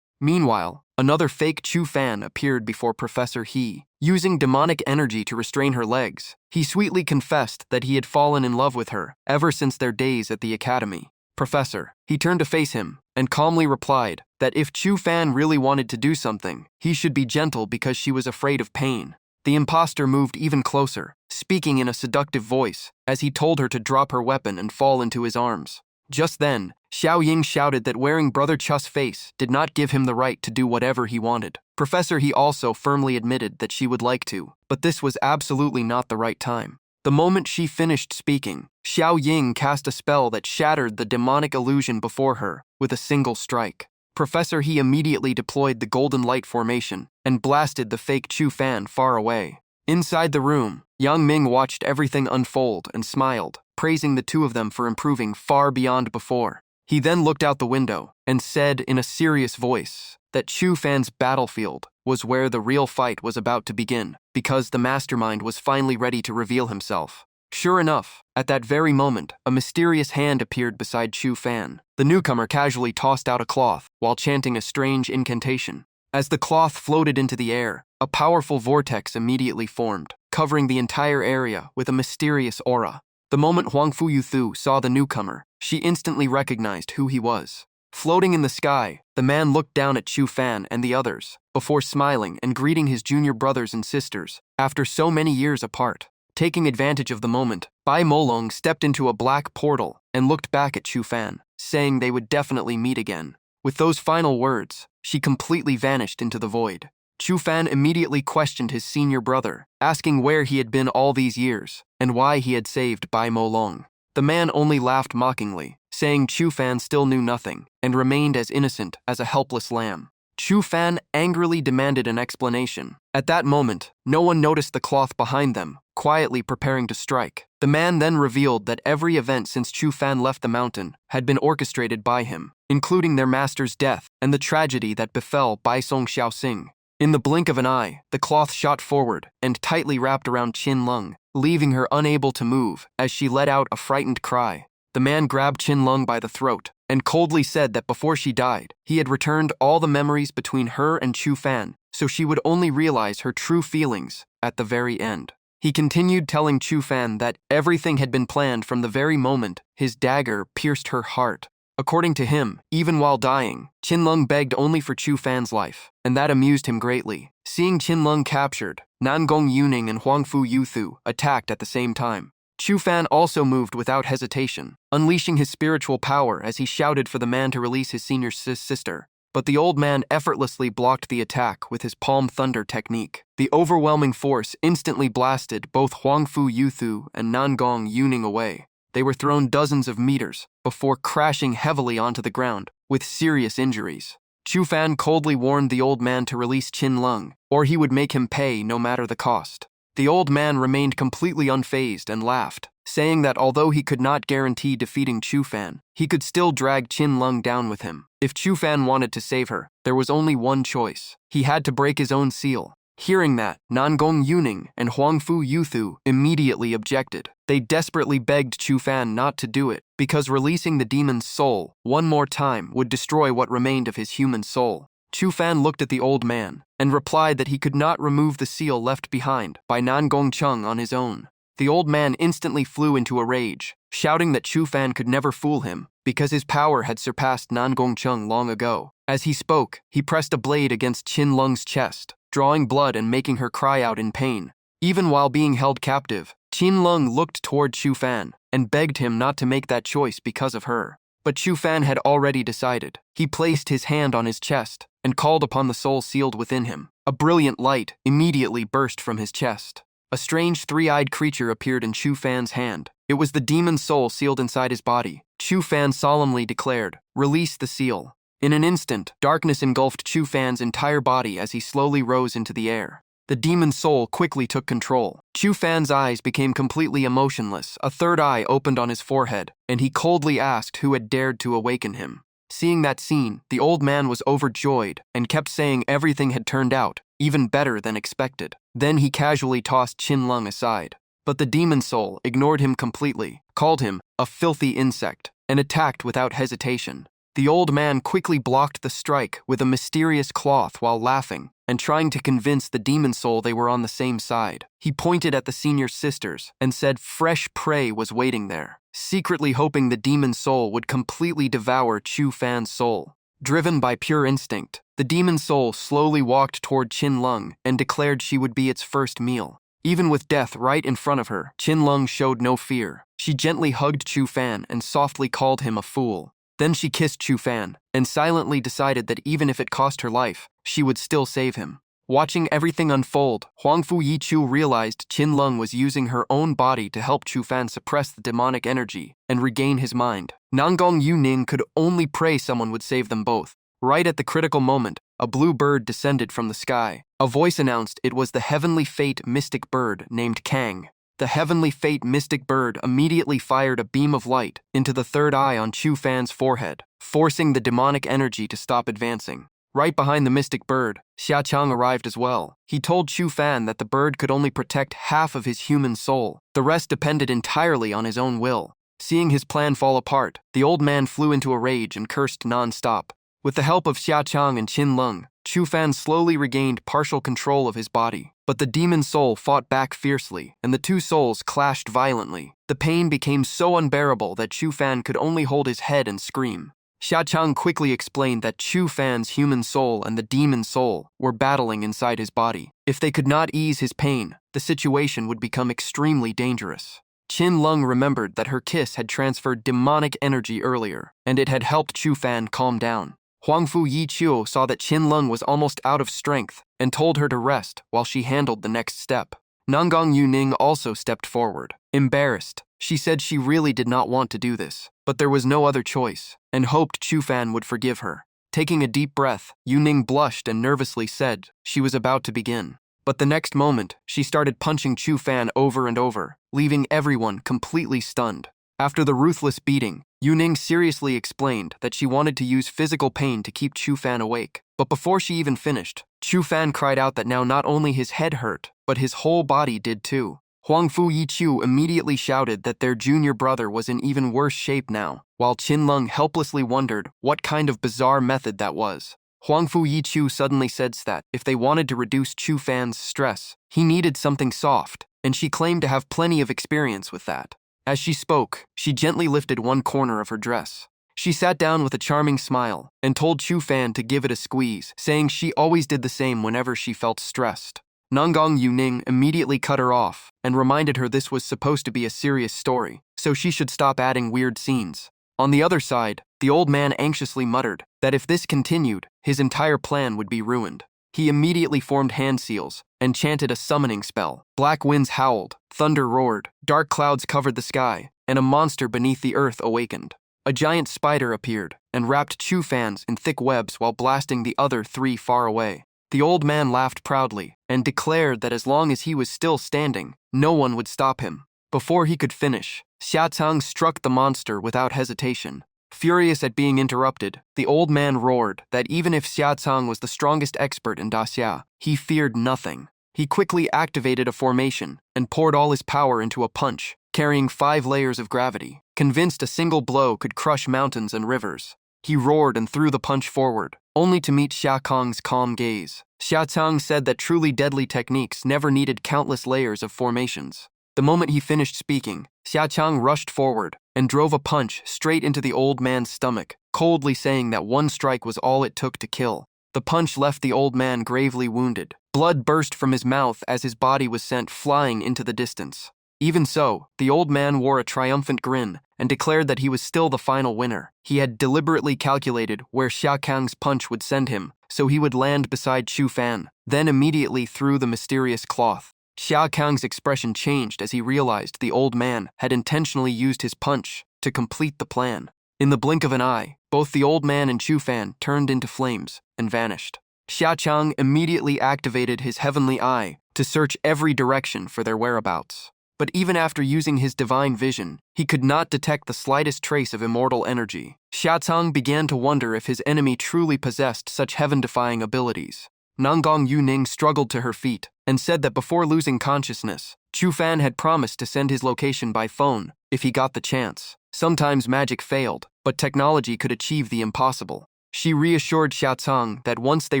Meanwhile, another fake Chu Fan appeared before Professor He, using demonic energy to restrain her legs. He sweetly confessed that he had fallen in love with her ever since their days at the academy. Professor, he turned to face him and calmly replied that if Chu Fan really wanted to do something, he should be gentle because she was afraid of pain. The imposter moved even closer, speaking in a seductive voice, as he told her to drop her weapon and fall into his arms. Just then, Xiao Ying shouted that wearing Brother Chu's face did not give him the right to do whatever he wanted. Professor He also firmly admitted that she would like to, but this was absolutely not the right time. The moment she finished speaking, Xiao Ying cast a spell that shattered the demonic illusion before her with a single strike. Professor He immediately deployed the golden light formation and blasted the fake Chu Fan far away. Inside the room, Yang Ming watched everything unfold and smiled, praising the two of them for improving far beyond before. He then looked out the window and said in a serious voice that Chu Fan's battlefield was where the real fight was about to begin, because the mastermind was finally ready to reveal himself. Sure enough, at that very moment, a mysterious hand appeared beside Chu Fan. The newcomer casually tossed out a cloth while chanting a strange incantation. As the cloth floated into the air, a powerful vortex immediately formed, covering the entire area with a mysterious aura. The moment Huang Fuyuthu saw the newcomer, she instantly recognized who he was. Floating in the sky, the man looked down at Chu Fan and the others, before smiling and greeting his junior brothers and sisters, after so many years apart. Taking advantage of the moment, Bai Molong stepped into a black portal and looked back at Chu Fan, saying they would definitely meet again. With those final words, she completely vanished into the void. Chu Fan immediately questioned his senior brother, asking where he had been all these years, and why he had saved Bai Molong. The man only laughed mockingly, saying Chu Fan still knew nothing, and remained as innocent as a helpless lamb. Chu Fan angrily demanded an explanation. At that moment, no one noticed the cloth behind them, quietly preparing to strike. The man then revealed that every event since Chu Fan left the mountain had been orchestrated by him, including their master's death and the tragedy that befell Bai Song Xiaoxing. In the blink of an eye, the cloth shot forward and tightly wrapped around Qin Lung, leaving her unable to move as she let out a frightened cry. The man grabbed Qin Lung by the throat and coldly said that before she died, he had returned all the memories between her and Chu Fan, so she would only realize her true feelings at the very end. He continued telling Chu Fan that everything had been planned from the very moment his dagger pierced her heart. According to him, even while dying, Qin Lung begged only for Chu Fan's life, and that amused him greatly. Seeing Qin Lung captured, Nangong Yuning and Huang Fuyuthu attacked at the same time. Chu Fan also moved without hesitation, unleashing his spiritual power as he shouted for the man to release his senior sister. But the old man effortlessly blocked the attack with his palm thunder technique. The overwhelming force instantly blasted both Huang Fuyuthu and Nangong Yuning away. They were thrown dozens of meters before crashing heavily onto the ground with serious injuries. Chu Fan coldly warned the old man to release Qin Lung, or he would make him pay no matter the cost. The old man remained completely unfazed and laughed, saying that although he could not guarantee defeating Chu Fan, he could still drag Qin Lung down with him. If Chu Fan wanted to save her, there was only one choice. He had to break his own seal. Hearing that, Nangong Yuning and Huang Fuyuthu immediately objected. They desperately begged Chu Fan not to do it, because releasing the demon's soul one more time would destroy what remained of his human soul. Chu Fan looked at the old man and replied that he could not remove the seal left behind by Nangong Chung on his own. The old man instantly flew into a rage, shouting that Chu Fan could never fool him because his power had surpassed Nan Gongcheng long ago. As he spoke, he pressed a blade against Qin Lung's chest, drawing blood and making her cry out in pain. Even while being held captive, Qin Lung looked toward Chu Fan and begged him not to make that choice because of her. But Chu Fan had already decided. He placed his hand on his chest and called upon the soul sealed within him. A brilliant light immediately burst from his chest. A strange three-eyed creature appeared in Chu Fan's hand. It was the demon soul sealed inside his body. Chu Fan solemnly declared, "Release the seal." In an instant, darkness engulfed Chu Fan's entire body as he slowly rose into the air. The demon soul quickly took control. Chu Fan's eyes became completely emotionless. A third eye opened on his forehead, and he coldly asked who had dared to awaken him. Seeing that scene, the old man was overjoyed and kept saying everything had turned out even better than expected. Then he casually tossed Qin Lung aside. But the demon soul ignored him completely, called him a filthy insect, and attacked without hesitation. The old man quickly blocked the strike with a mysterious cloth while laughing and trying to convince the demon soul they were on the same side. He pointed at the senior sisters and said fresh prey was waiting there, secretly hoping the demon soul would completely devour Chu Fan's soul. Driven by pure instinct, the demon soul slowly walked toward Qin Lung and declared she would be its first meal. Even with death right in front of her, Qin Lung showed no fear. She gently hugged Chu Fan and softly called him a fool. Then she kissed Chu Fan and silently decided that even if it cost her life, she would still save him. Watching everything unfold, Huangfu Yichu realized Qin Lung was using her own body to help Chu Fan suppress the demonic energy and regain his mind. Nanggong Yuning could only pray someone would save them both. Right at the critical moment, a blue bird descended from the sky. A voice announced it was the heavenly fate mystic bird named Kang. The heavenly fate mystic bird immediately fired a beam of light into the third eye on Chu Fan's forehead, forcing the demonic energy to stop advancing. Right behind the mystic bird, Xia Chang arrived as well. He told Chu Fan that the bird could only protect half of his human soul. The rest depended entirely on his own will. Seeing his plan fall apart, the old man flew into a rage and cursed non-stop. With the help of Xia Chang and Qin Lung, Chu Fan slowly regained partial control of his body. But the demon soul fought back fiercely, and the two souls clashed violently. The pain became so unbearable that Chu Fan could only hold his head and scream. Xia Chang quickly explained that Chu Fan's human soul and the demon soul were battling inside his body. If they could not ease his pain, the situation would become extremely dangerous. Qin Lung remembered that her kiss had transferred demonic energy earlier, and it had helped Chu Fan calm down. Huangfu Yiqiu saw that Qin Lung was almost out of strength and told her to rest while she handled the next step. Nanggong Yuning also stepped forward. Embarrassed, she said she really did not want to do this, but there was no other choice, and hoped Chu Fan would forgive her. Taking a deep breath, Yuning blushed and nervously said she was about to begin. But the next moment, she started punching Chu Fan over and over, leaving everyone completely stunned. After the ruthless beating, Yuning seriously explained that she wanted to use physical pain to keep Chu Fan awake. But before she even finished, Chu Fan cried out that now not only his head hurt, but his whole body did too. Huangfu Yiqiu immediately shouted that their junior brother was in even worse shape now, while Qin Lung helplessly wondered what kind of bizarre method that was. Huangfu Yiqiu suddenly said that if they wanted to reduce Chu Fan's stress, he needed something soft, and she claimed to have plenty of experience with that. As she spoke, she gently lifted one corner of her dress. She sat down with a charming smile and told Chu Fan to give it a squeeze, saying she always did the same whenever she felt stressed. Nanggong Yuning immediately cut her off and reminded her this was supposed to be a serious story, so she should stop adding weird scenes. On the other side, the old man anxiously muttered that if this continued, his entire plan would be ruined. He immediately formed hand seals and chanted a summoning spell. Black winds howled, thunder roared, dark clouds covered the sky, and a monster beneath the earth awakened. A giant spider appeared and wrapped Chu Fan's in thick webs while blasting the other three far away. The old man laughed proudly and declared that as long as he was still standing, no one would stop him. Before he could finish, Xia Chang struck the monster without hesitation. Furious at being interrupted, the old man roared that even if Xia Chang was the strongest expert in Daxia, he feared nothing. He quickly activated a formation and poured all his power into a punch, carrying 5 layers of gravity. Convinced a single blow could crush mountains and rivers, he roared and threw the punch forward, only to meet Xia Kang's calm gaze. Xia Chang said that truly deadly techniques never needed countless layers of formations. The moment he finished speaking, Xiaqiang rushed forward and drove a punch straight into the old man's stomach, coldly saying that one strike was all it took to kill. The punch left the old man gravely wounded. Blood burst from his mouth as his body was sent flying into the distance. Even so, the old man wore a triumphant grin and declared that he was still the final winner. He had deliberately calculated where Xiaqiang's punch would send him, so he would land beside Chu Fan, then immediately threw the mysterious cloth. Xiaqiang's expression changed as he realized the old man had intentionally used his punch to complete the plan. In the blink of an eye, both the old man and Chu Fan turned into flames and vanished. Xiaqiang immediately activated his heavenly eye to search every direction for their whereabouts. But even after using his divine vision, he could not detect the slightest trace of immortal energy. Xiaqiang began to wonder if his enemy truly possessed such heaven-defying abilities. Nanggong Yuning struggled to her feet and said that before losing consciousness, Chu Fan had promised to send his location by phone if he got the chance. Sometimes magic failed, but technology could achieve the impossible. She reassured Xiaqiang that once they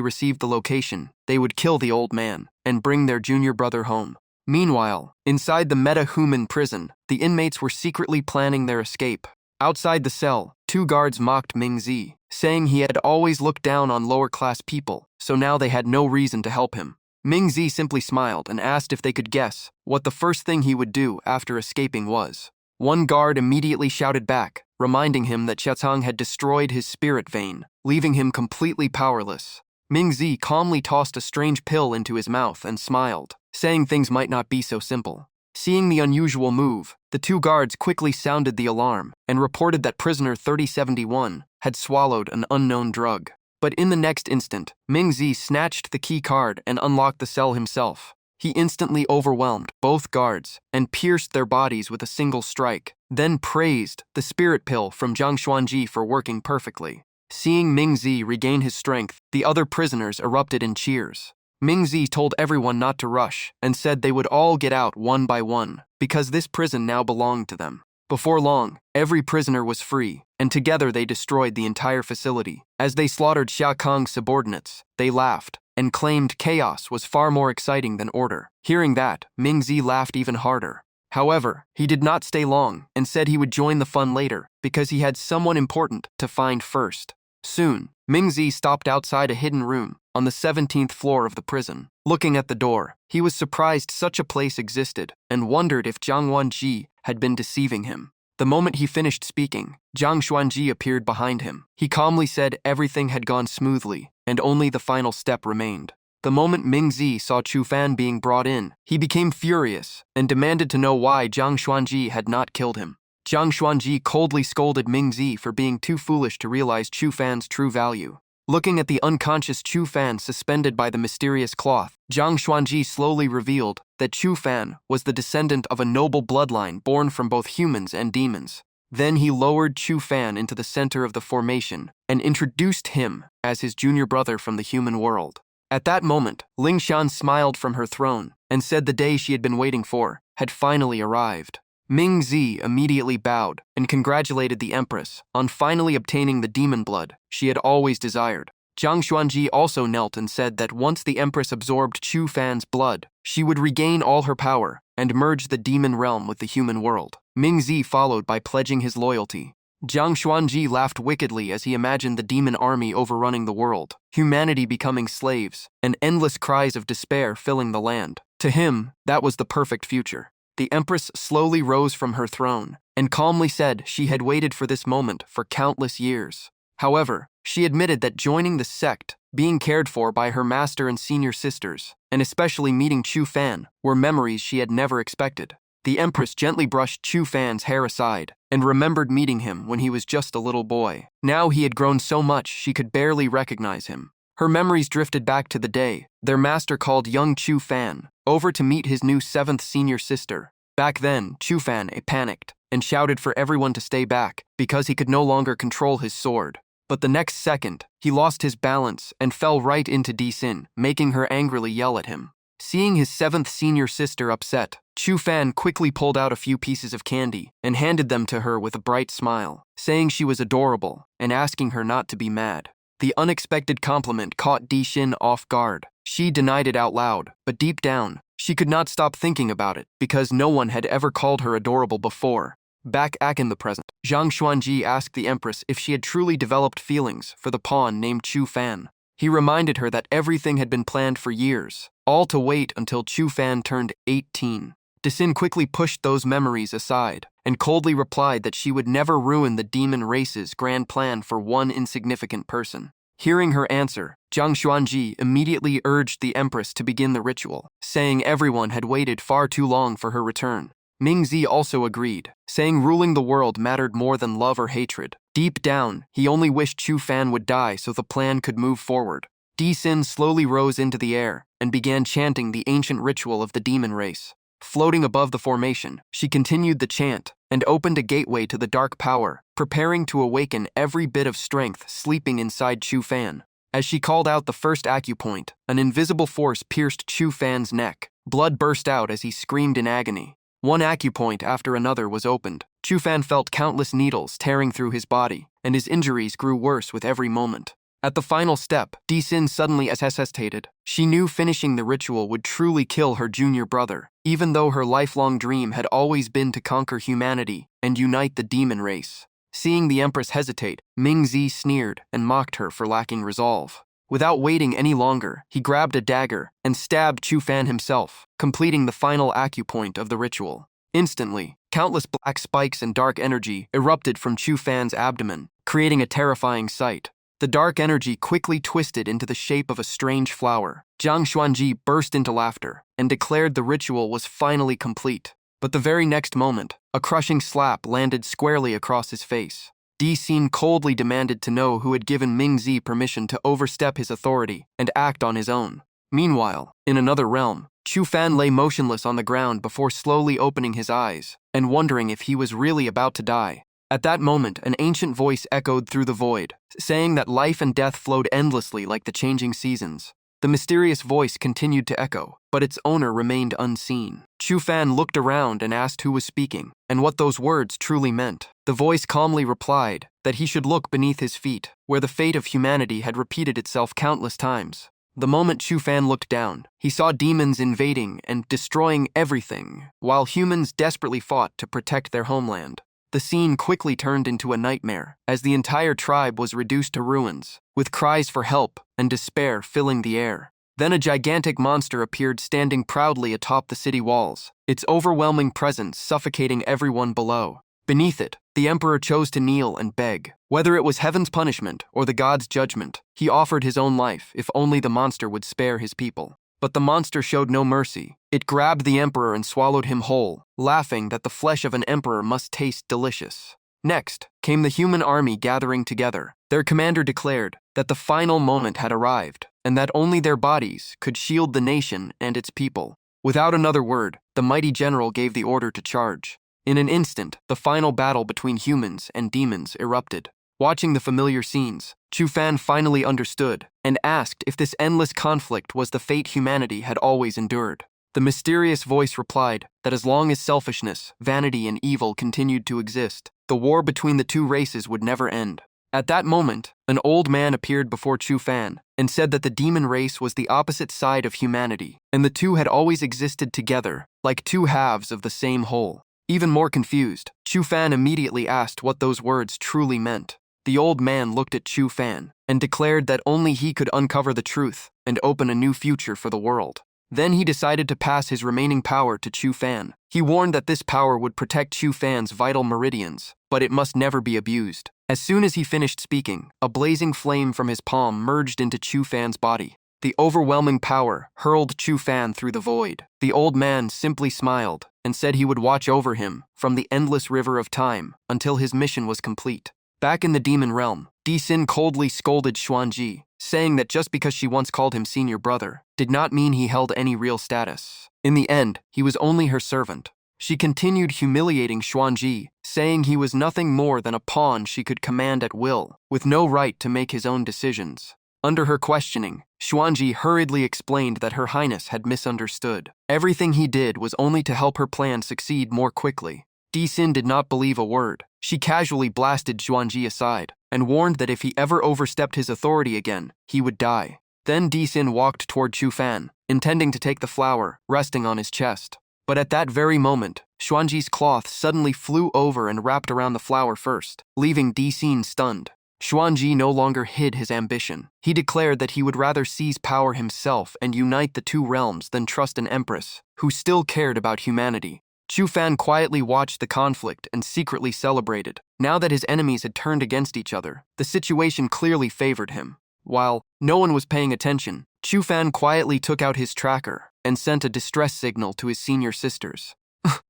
received the location, they would kill the old man and bring their junior brother home. Meanwhile, inside the meta-human prison, the inmates were secretly planning their escape. Outside the cell, 2 guards mocked Mingzi, saying he had always looked down on lower-class people, so now they had no reason to help him. Mingzi simply smiled and asked if they could guess what the first thing he would do after escaping was. One guard immediately shouted back, reminding him that Xiaqiang had destroyed his spirit vein, leaving him completely powerless. Mingzi calmly tossed a strange pill into his mouth and smiled, saying things might not be so simple. Seeing the unusual move, the 2 guards quickly sounded the alarm and reported that prisoner 3071 had swallowed an unknown drug. But in the next instant, Mingzi snatched the key card and unlocked the cell himself. He instantly overwhelmed both guards and pierced their bodies with a single strike, then praised the spirit pill from Zhang Xuanji for working perfectly. Seeing Mingzi regain his strength, the other prisoners erupted in cheers. Mingzi told everyone not to rush and said they would all get out one by one because this prison now belonged to them. Before long, every prisoner was free, and together they destroyed the entire facility. As they slaughtered Xiaqiang's subordinates, they laughed and claimed chaos was far more exciting than order. Hearing that, Mingzi laughed even harder. However, he did not stay long and said he would join the fun later because he had someone important to find first. Soon, Mingzi stopped outside a hidden room on the 17th floor of the prison. Looking at the door, he was surprised such a place existed and wondered if Zhang Wanji had been deceiving him. The moment he finished speaking, Zhang Xuanji appeared behind him. He calmly said everything had gone smoothly and only the final step remained. The moment Mingzi saw Chu Fan being brought in, he became furious and demanded to know why Zhang Xuanji had not killed him. Zhang Xuanji coldly scolded Mingzi for being too foolish to realize Chu Fan's true value. Looking at the unconscious Chu Fan suspended by the mysterious cloth, Zhang Xuanji slowly revealed that Chu Fan was the descendant of a noble bloodline born from both humans and demons. Then he lowered Chu Fan into the center of the formation and introduced him as his junior brother from the human world. At that moment, Ling Shan smiled from her throne and said the day she had been waiting for had finally arrived. Mingzi immediately bowed and congratulated the Empress on finally obtaining the demon blood she had always desired. Zhang Xuanji also knelt and said that once the Empress absorbed Chu Fan's blood, she would regain all her power and merge the demon realm with the human world. Mingzi followed by pledging his loyalty. Zhang Xuanji laughed wickedly as he imagined the demon army overrunning the world, humanity becoming slaves, and endless cries of despair filling the land. To him, that was the perfect future. The Empress slowly rose from her throne and calmly said she had waited for this moment for countless years. However, she admitted that joining the sect, being cared for by her master and senior sisters, and especially meeting Chu Fan, were memories she had never expected. The Empress gently brushed Chu Fan's hair aside and remembered meeting him when he was just a little boy. Now he had grown so much she could barely recognize him. Her memories drifted back to the day their master called young Chu Fan over to meet his new 7th senior sister. Back then, Chu Fan panicked and shouted for everyone to stay back because he could no longer control his sword. But the next second, he lost his balance and fell right into Di Xin, making her angrily yell at him. Seeing his 7th senior sister upset, Chu Fan quickly pulled out a few pieces of candy and handed them to her with a bright smile, saying she was adorable and asking her not to be mad. The unexpected compliment caught Di Xin off guard. She denied it out loud, but deep down, She could not stop thinking about it, because no one had ever called her adorable before. Back in the present, Zhang Xuanji asked the Empress if she had truly developed feelings for the pawn named Chu Fan. He reminded her that everything had been planned for years, all to wait until Chu Fan turned 18. Dixin quickly pushed those memories aside and coldly replied that she would never ruin the demon race's grand plan for one insignificant person. Hearing her answer, Zhang Xuanji immediately urged the Empress to begin the ritual, saying everyone had waited far too long for her return. Mingzi also agreed, saying ruling the world mattered more than love or hatred. Deep down, he only wished Chu Fan would die so the plan could move forward. Dixin slowly rose into the air and began chanting the ancient ritual of the demon race. Floating above the formation, she continued the chant and opened a gateway to the dark power, preparing to awaken every bit of strength sleeping inside Chu Fan. As she called out the first acupoint, an invisible force pierced Chu Fan's neck. Blood burst out as he screamed in agony. One acupoint after another was opened. Chu Fan felt countless needles tearing through his body, and his injuries grew worse with every moment. At the final step, Dixin suddenly hesitated. She knew finishing the ritual would truly kill her junior brother, even though her lifelong dream had always been to conquer humanity and unite the demon race. Seeing the Empress hesitate, Mingzi sneered and mocked her for lacking resolve. Without waiting any longer, he grabbed a dagger and stabbed Chu Fan himself, completing the final acupoint of the ritual. Instantly, countless black spikes and dark energy erupted from Chu Fan's abdomen, creating a terrifying sight. The dark energy quickly twisted into the shape of a strange flower. Zhang Xuanji burst into laughter and declared the ritual was finally complete. But the very next moment, a crushing slap landed squarely across his face. Dixin coldly demanded to know who had given Mingzi permission to overstep his authority and act on his own. Meanwhile, in another realm, Chu Fan lay motionless on the ground before slowly opening his eyes and wondering if he was really about to die. At that moment, an ancient voice echoed through the void, saying that life and death flowed endlessly like the changing seasons. The mysterious voice continued to echo, but its owner remained unseen. Chu Fan looked around and asked who was speaking, and what those words truly meant. The voice calmly replied that he should look beneath his feet, where the fate of humanity had repeated itself countless times. The moment Chu Fan looked down, he saw demons invading and destroying everything, while humans desperately fought to protect their homeland. The scene quickly turned into a nightmare, as the entire tribe was reduced to ruins, with cries for help and despair filling the air. Then a gigantic monster appeared standing proudly atop the city walls, its overwhelming presence suffocating everyone below. Beneath it, the emperor chose to kneel and beg. Whether it was heaven's punishment or the god's judgment, he offered his own life if only the monster would spare his people. But the monster showed no mercy. It grabbed the emperor and swallowed him whole, laughing that the flesh of an emperor must taste delicious. Next came the human army gathering together. Their commander declared that the final moment had arrived, and that only their bodies could shield the nation and its people. Without another word, the mighty general gave the order to charge. In an instant, the final battle between humans and demons erupted. Watching the familiar scenes, Chu Fan finally understood and asked if this endless conflict was the fate humanity had always endured. The mysterious voice replied that as long as selfishness, vanity, and evil continued to exist, the war between the two races would never end. At that moment, an old man appeared before Chu Fan and said that the demon race was the opposite side of humanity, and the two had always existed together, like two halves of the same whole. Even more confused, Chu Fan immediately asked what those words truly meant. The old man looked at Chu Fan and declared that only he could uncover the truth and open a new future for the world. Then he decided to pass his remaining power to Chu Fan. He warned that this power would protect Chu Fan's vital meridians, but it must never be abused. As soon as he finished speaking, a blazing flame from his palm merged into Chu Fan's body. The overwhelming power hurled Chu Fan through the void. The old man simply smiled and said he would watch over him from the endless river of time until his mission was complete. Back in the demon realm, Dixin coldly scolded Xuanji, saying that just because she once called him senior brother did not mean he held any real status. In the end, he was only her servant. She continued humiliating Xuanji, saying he was nothing more than a pawn she could command at will, with no right to make his own decisions. Under her questioning, Xuanji hurriedly explained that Her Highness had misunderstood. Everything he did was only to help her plan succeed more quickly. Dixin did not believe a word. She casually blasted Xuanji aside and warned that if he ever overstepped his authority again, he would die. Then Dixin walked toward Chu Fan, intending to take the flower, resting on his chest. But at that very moment, Xuanji's cloth suddenly flew over and wrapped around the flower first, leaving Dixin stunned. Xuanji no longer hid his ambition. He declared that he would rather seize power himself and unite the two realms than trust an empress who still cared about humanity. Chu Fan quietly watched the conflict and secretly celebrated. Now that his enemies had turned against each other, the situation clearly favored him. While no one was paying attention, Chu Fan quietly took out his tracker and sent a distress signal to his senior sisters.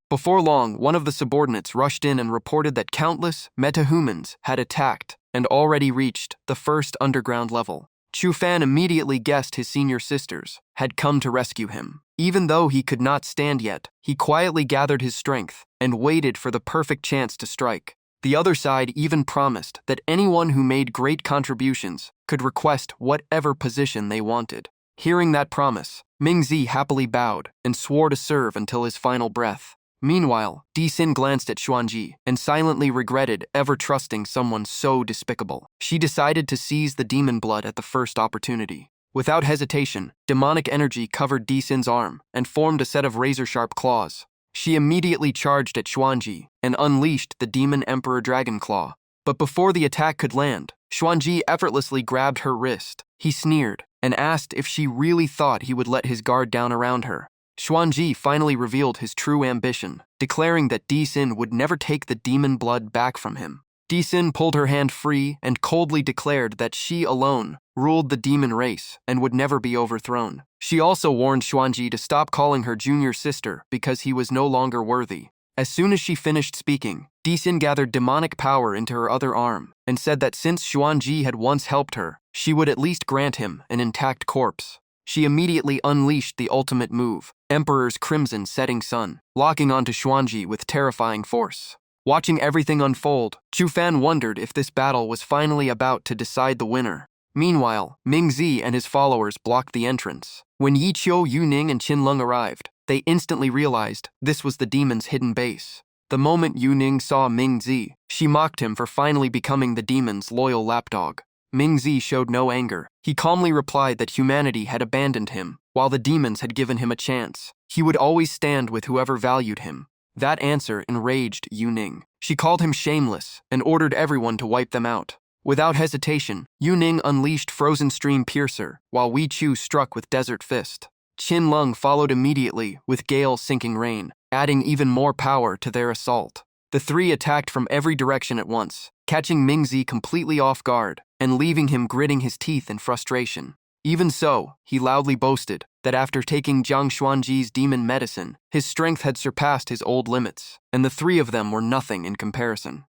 Before long, one of the subordinates rushed in and reported that countless metahumans had attacked and already reached the first underground level. Chu Fan immediately guessed his senior sisters had come to rescue him. Even though he could not stand yet, he quietly gathered his strength and waited for the perfect chance to strike. The other side even promised that anyone who made great contributions could request whatever position they wanted. Hearing that promise, Mingzi happily bowed and swore to serve until his final breath. Meanwhile, Dixin glanced at Xuanji and silently regretted ever trusting someone so despicable. She decided to seize the demon blood at the first opportunity. Without hesitation, demonic energy covered Dixin's arm and formed a set of razor-sharp claws. She immediately charged at Xuanji and unleashed the Demon Emperor Dragon Claw. But before the attack could land, Xuanji effortlessly grabbed her wrist. He sneered and asked if she really thought he would let his guard down around her. Xuanji finally revealed his true ambition, declaring that Dixin would never take the demon blood back from him. Dixin pulled her hand free and coldly declared that she alone ruled the demon race and would never be overthrown. She also warned Xuanji to stop calling her junior sister because he was no longer worthy. As soon as she finished speaking, Dixin gathered demonic power into her other arm and said that since Xuanji had once helped her, she would at least grant him an intact corpse. She immediately unleashed the ultimate move, Emperor's Crimson Setting Sun, locking onto Xuanji with terrifying force. Watching everything unfold, Chu Fan wondered if this battle was finally about to decide the winner. Meanwhile, Mingzi and his followers blocked the entrance. When Yiqiu, Yuning, and Qinleng arrived, they instantly realized this was the demon's hidden base. The moment Yuning saw Mingzi, she mocked him for finally becoming the demon's loyal lapdog. Mingzi showed no anger. He calmly replied that humanity had abandoned him, while the demons had given him a chance. He would always stand with whoever valued him. That answer enraged Yuning. She called him shameless and ordered everyone to wipe them out. Without hesitation, Yuning unleashed Frozen Stream Piercer, while Wei Chu struck with Desert Fist. Qinleng followed immediately with Gale Sinking Rain, adding even more power to their assault. The three attacked from every direction at once, catching Mingzi completely off guard and leaving him gritting his teeth in frustration. Even so, he loudly boasted that after taking Jiang Xuanji's demon medicine, his strength had surpassed his old limits, and the three of them were nothing in comparison.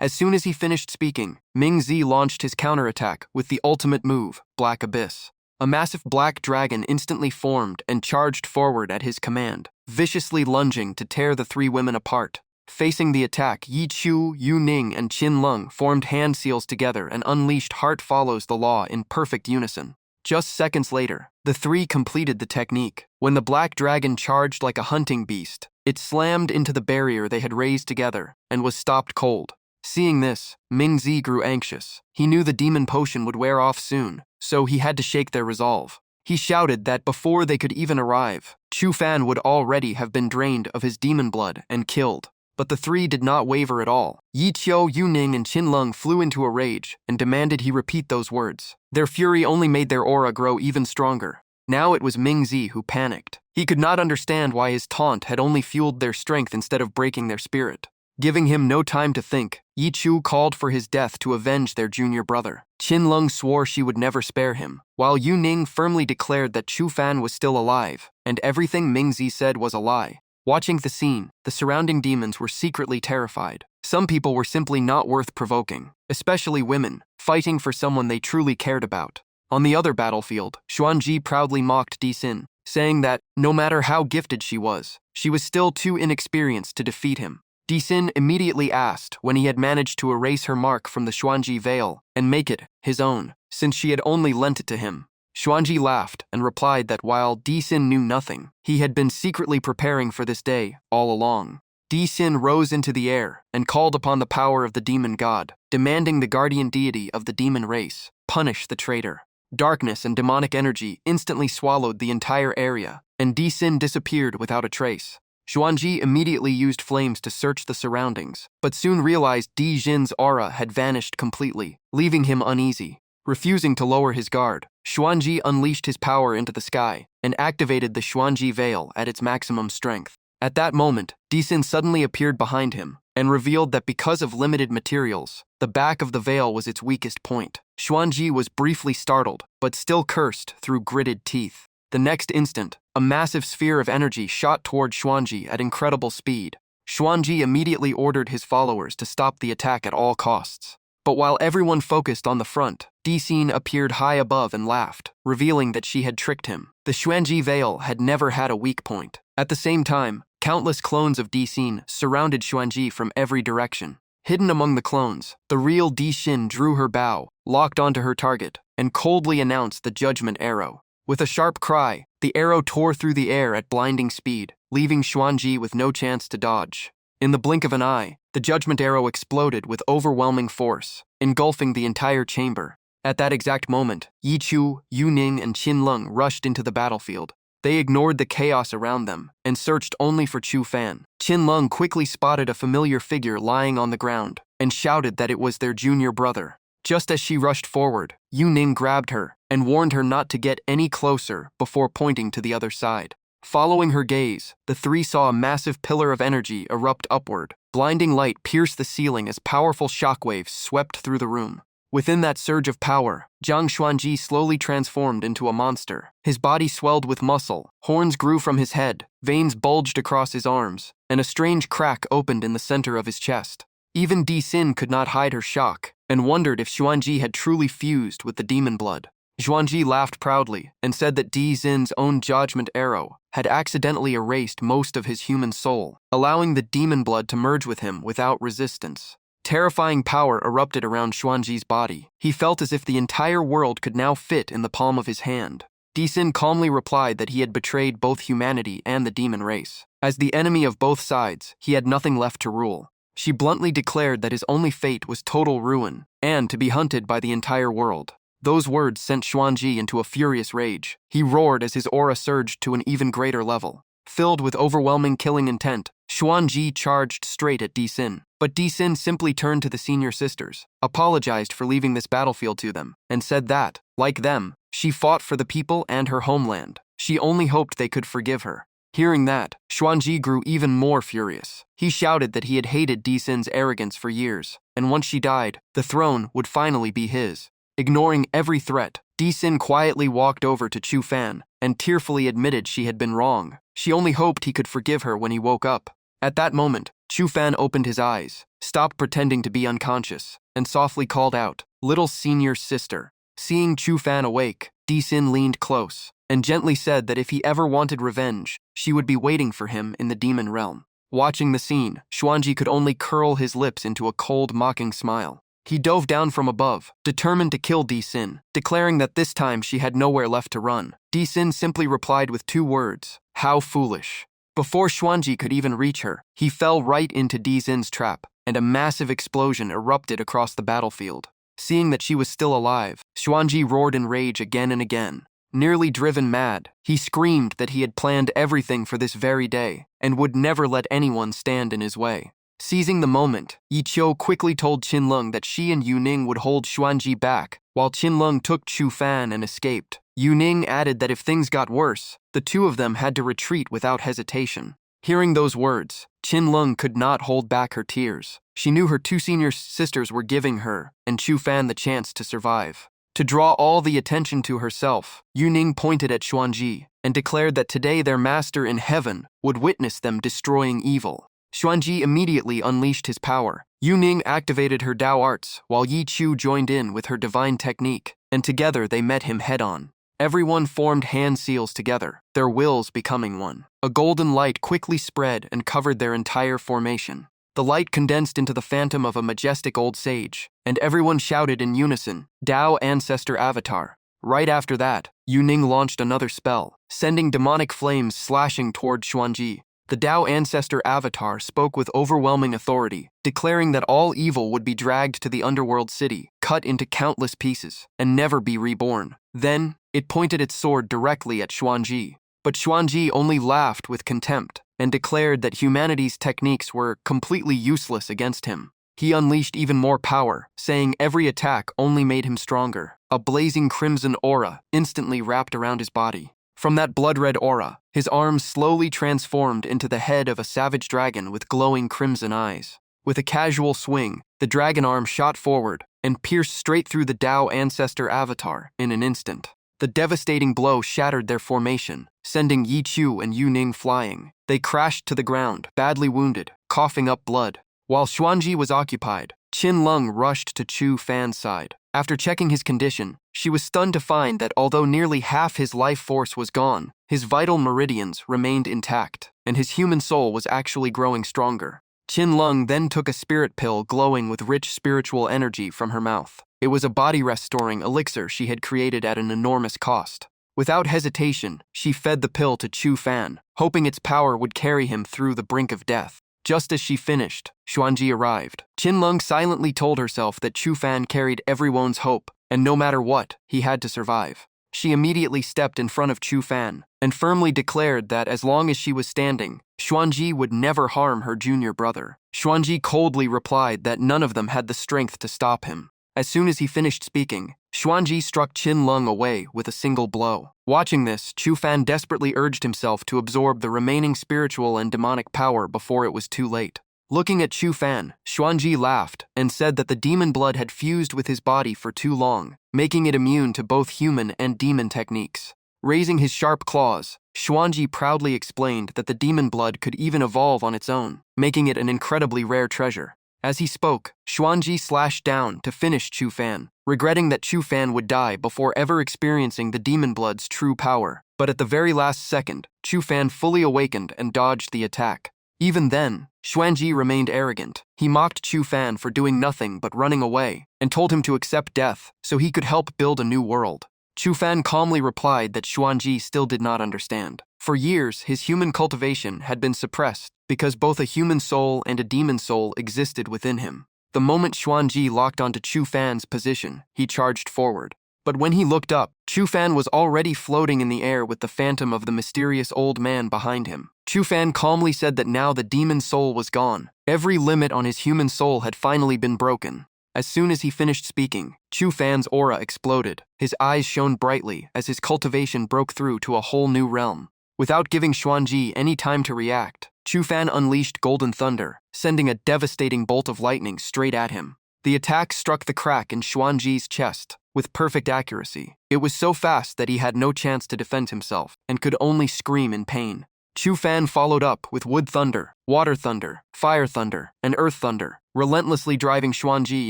As soon as he finished speaking, Mingzi launched his counterattack with the ultimate move, Black Abyss. A massive black dragon instantly formed and charged forward at his command, viciously lunging to tear the three women apart. Facing the attack, Yiqiu, Yuning, and Qinleng formed hand seals together and unleashed Heart Follows the Law in perfect unison. Just seconds later, the three completed the technique. When the black dragon charged like a hunting beast, it slammed into the barrier they had raised together and was stopped cold. Seeing this, Mingzi grew anxious. He knew the demon potion would wear off soon, so he had to shake their resolve. He shouted that before they could even arrive, Chu Fan would already have been drained of his demon blood and killed. But the three did not waver at all. Yiqiu, Yuning, and Qinleng flew into a rage and demanded he repeat those words. Their fury only made their aura grow even stronger. Now it was Mingzi who panicked. He could not understand why his taunt had only fueled their strength instead of breaking their spirit. Giving him no time to think, Yiqiu called for his death to avenge their junior brother. Qinleng swore she would never spare him, while Yuning firmly declared that Chu Fan was still alive, and everything Mingzi said was a lie. Watching the scene, the surrounding demons were secretly terrified. Some people were simply not worth provoking, especially women, fighting for someone they truly cared about. On the other battlefield, Xuanji proudly mocked Dixin, saying that, no matter how gifted she was still too inexperienced to defeat him. Dixin immediately asked when he had managed to erase her mark from the Xuanji veil and make it his own, since she had only lent it to him. Xuanji laughed and replied that while Dixin knew nothing, he had been secretly preparing for this day all along. Dixin rose into the air and called upon the power of the demon god, demanding the guardian deity of the demon race punish the traitor. Darkness and demonic energy instantly swallowed the entire area, and Di Xin disappeared without a trace. Xuanji immediately used flames to search the surroundings, but soon realized Di Xin's aura had vanished completely, leaving him uneasy. Refusing to lower his guard, Xuanji unleashed his power into the sky and activated the Xuanji veil at its maximum strength. At that moment, Di Xin suddenly appeared behind him and revealed that because of limited materials, the back of the veil was its weakest point. Xuanji was briefly startled, but still cursed through gritted teeth. The next instant, a massive sphere of energy shot toward Xuanji at incredible speed. Xuanji immediately ordered his followers to stop the attack at all costs. But while everyone focused on the front, Di Xin appeared high above and laughed, revealing that she had tricked him. The Xuanji veil had never had a weak point. At the same time, countless clones of Di Xin surrounded Xuanji from every direction. Hidden among the clones, the real Di Xin drew her bow, locked onto her target, and coldly announced the judgment arrow. With a sharp cry, the arrow tore through the air at blinding speed, leaving Xuanji with no chance to dodge. In the blink of an eye, the judgment arrow exploded with overwhelming force, engulfing the entire chamber. At that exact moment, Yi Chu, Yu Ning, and Qin Leng rushed into the battlefield. They ignored the chaos around them and searched only for Chu Fan. Qin Leng quickly spotted a familiar figure lying on the ground and shouted that it was their junior brother. Just as she rushed forward, Yu Ning grabbed her and warned her not to get any closer before pointing to the other side. Following her gaze, the three saw a massive pillar of energy erupt upward. Blinding light pierced the ceiling as powerful shockwaves swept through the room. Within that surge of power, Zhang Xuanji slowly transformed into a monster. His body swelled with muscle, horns grew from his head, veins bulged across his arms, and a strange crack opened in the center of his chest. Even Di Xin could not hide her shock, and wondered if Xuanji had truly fused with the demon blood. Xuanji laughed proudly and said that Di Xin's own judgment arrow had accidentally erased most of his human soul, allowing the demon blood to merge with him without resistance. Terrifying power erupted around Xuanji's body. He felt as if the entire world could now fit in the palm of his hand. Di Xin calmly replied that he had betrayed both humanity and the demon race. As the enemy of both sides, he had nothing left to rule. She bluntly declared that his only fate was total ruin and to be hunted by the entire world. Those words sent Xuanji into a furious rage. He roared as his aura surged to an even greater level. Filled with overwhelming killing intent, Xuanji charged straight at Di Xin. But Di Xin simply turned to the senior sisters, apologized for leaving this battlefield to them, and said that, like them, she fought for the people and her homeland. She only hoped they could forgive her. Hearing that, Xuanji grew even more furious. He shouted that he had hated Di Xin's arrogance for years, and once she died, the throne would finally be his. Ignoring every threat, Di Xin quietly walked over to Chu Fan and tearfully admitted she had been wrong. She only hoped he could forgive her when he woke up. At that moment, Chu Fan opened his eyes, stopped pretending to be unconscious, and softly called out, "Little senior sister." Seeing Chu Fan awake, Di Xin leaned close and gently said that if he ever wanted revenge, she would be waiting for him in the demon realm. Watching the scene, Xuanji could only curl his lips into a cold, mocking smile. He dove down from above, determined to kill Di Xin, declaring that this time she had nowhere left to run. Di Xin simply replied with 2 words, "How foolish." Before Xuanji could even reach her, he fell right into Di Xin's trap, and a massive explosion erupted across the battlefield. Seeing that she was still alive, Xuanji roared in rage again and again. Nearly driven mad, he screamed that he had planned everything for this very day, and would never let anyone stand in his way. Seizing the moment, Yi Qiu quickly told Qin Leng that she and Yu Ning would hold Xuanji back, while Qin Leng took Chu Fan and escaped. Yu Ning added that if things got worse, the two of them had to retreat without hesitation. Hearing those words, Qin Leng could not hold back her tears. She knew her 2 senior sisters were giving her and Chu Fan the chance to survive. To draw all the attention to herself, Yu Ning pointed at Xuanji and declared that today their master in heaven would witness them destroying evil. Xuanji immediately unleashed his power. Yu Ning activated her Dao arts, while Yi Qiu joined in with her divine technique, and together they met him head-on. Everyone formed hand seals together, their wills becoming one. A golden light quickly spread and covered their entire formation. The light condensed into the phantom of a majestic old sage, and everyone shouted in unison, "Dao Ancestor Avatar." Right after that, Yu Ning launched another spell, sending demonic flames slashing toward Xuanji. The Dao Ancestor Avatar spoke with overwhelming authority, declaring that all evil would be dragged to the underworld city, cut into countless pieces and never be reborn. Then, it pointed its sword directly at Xuanji. But Xuanji only laughed with contempt and declared that humanity's techniques were completely useless against him. He unleashed even more power, saying every attack only made him stronger. A blazing crimson aura instantly wrapped around his body. From that blood-red aura, his arms slowly transformed into the head of a savage dragon with glowing crimson eyes. With a casual swing, the dragon arm shot forward and pierced straight through the Dao ancestor avatar in an instant. The devastating blow shattered their formation, sending Yi Chu and Yu Ning flying. They crashed to the ground, badly wounded, coughing up blood. While Xuanji was occupied, Qin Lung rushed to Chu Fan's side. After checking his condition, she was stunned to find that although nearly half his life force was gone, his vital meridians remained intact, and his human soul was actually growing stronger. Qin Lung then took a spirit pill glowing with rich spiritual energy from her mouth. It was a body-restoring elixir she had created at an enormous cost. Without hesitation, she fed the pill to Chu Fan, hoping its power would carry him through the brink of death. Just as she finished, Xuanji arrived. Qin Lung silently told herself that Chu Fan carried everyone's hope, and no matter what, he had to survive. She immediately stepped in front of Chu Fan and firmly declared that as long as she was standing, Xuanji would never harm her junior brother. Xuanji coldly replied that none of them had the strength to stop him. As soon as he finished speaking, Xuanji struck Qin Lung away with a single blow. Watching this, Chu Fan desperately urged himself to absorb the remaining spiritual and demonic power before it was too late. Looking at Chu Fan, Xuanji laughed and said that the demon blood had fused with his body for too long, making it immune to both human and demon techniques. Raising his sharp claws, Xuanji proudly explained that the demon blood could even evolve on its own, making it an incredibly rare treasure. As he spoke, Xuanji slashed down to finish Chu Fan, regretting that Chu Fan would die before ever experiencing the demon blood's true power. But at the very last second, Chu Fan fully awakened and dodged the attack. Even then, Xuanji remained arrogant. He mocked Chu Fan for doing nothing but running away, and told him to accept death so he could help build a new world. Chu Fan calmly replied that Xuanji still did not understand. For years, his human cultivation had been suppressed because both a human soul and a demon soul existed within him. The moment Xuanji locked onto Chu Fan's position, he charged forward. But when he looked up, Chu Fan was already floating in the air with the phantom of the mysterious old man behind him. Chu Fan calmly said that now the demon soul was gone. Every limit on his human soul had finally been broken. As soon as he finished speaking, Chu Fan's aura exploded. His eyes shone brightly as his cultivation broke through to a whole new realm. Without giving Xuanji any time to react, Chu Fan unleashed Golden Thunder, sending a devastating bolt of lightning straight at him. The attack struck the crack in Xuanji's chest with perfect accuracy. It was so fast that he had no chance to defend himself and could only scream in pain. Chu Fan followed up with Wood Thunder, Water Thunder, Fire Thunder, and Earth Thunder, relentlessly driving Xuanji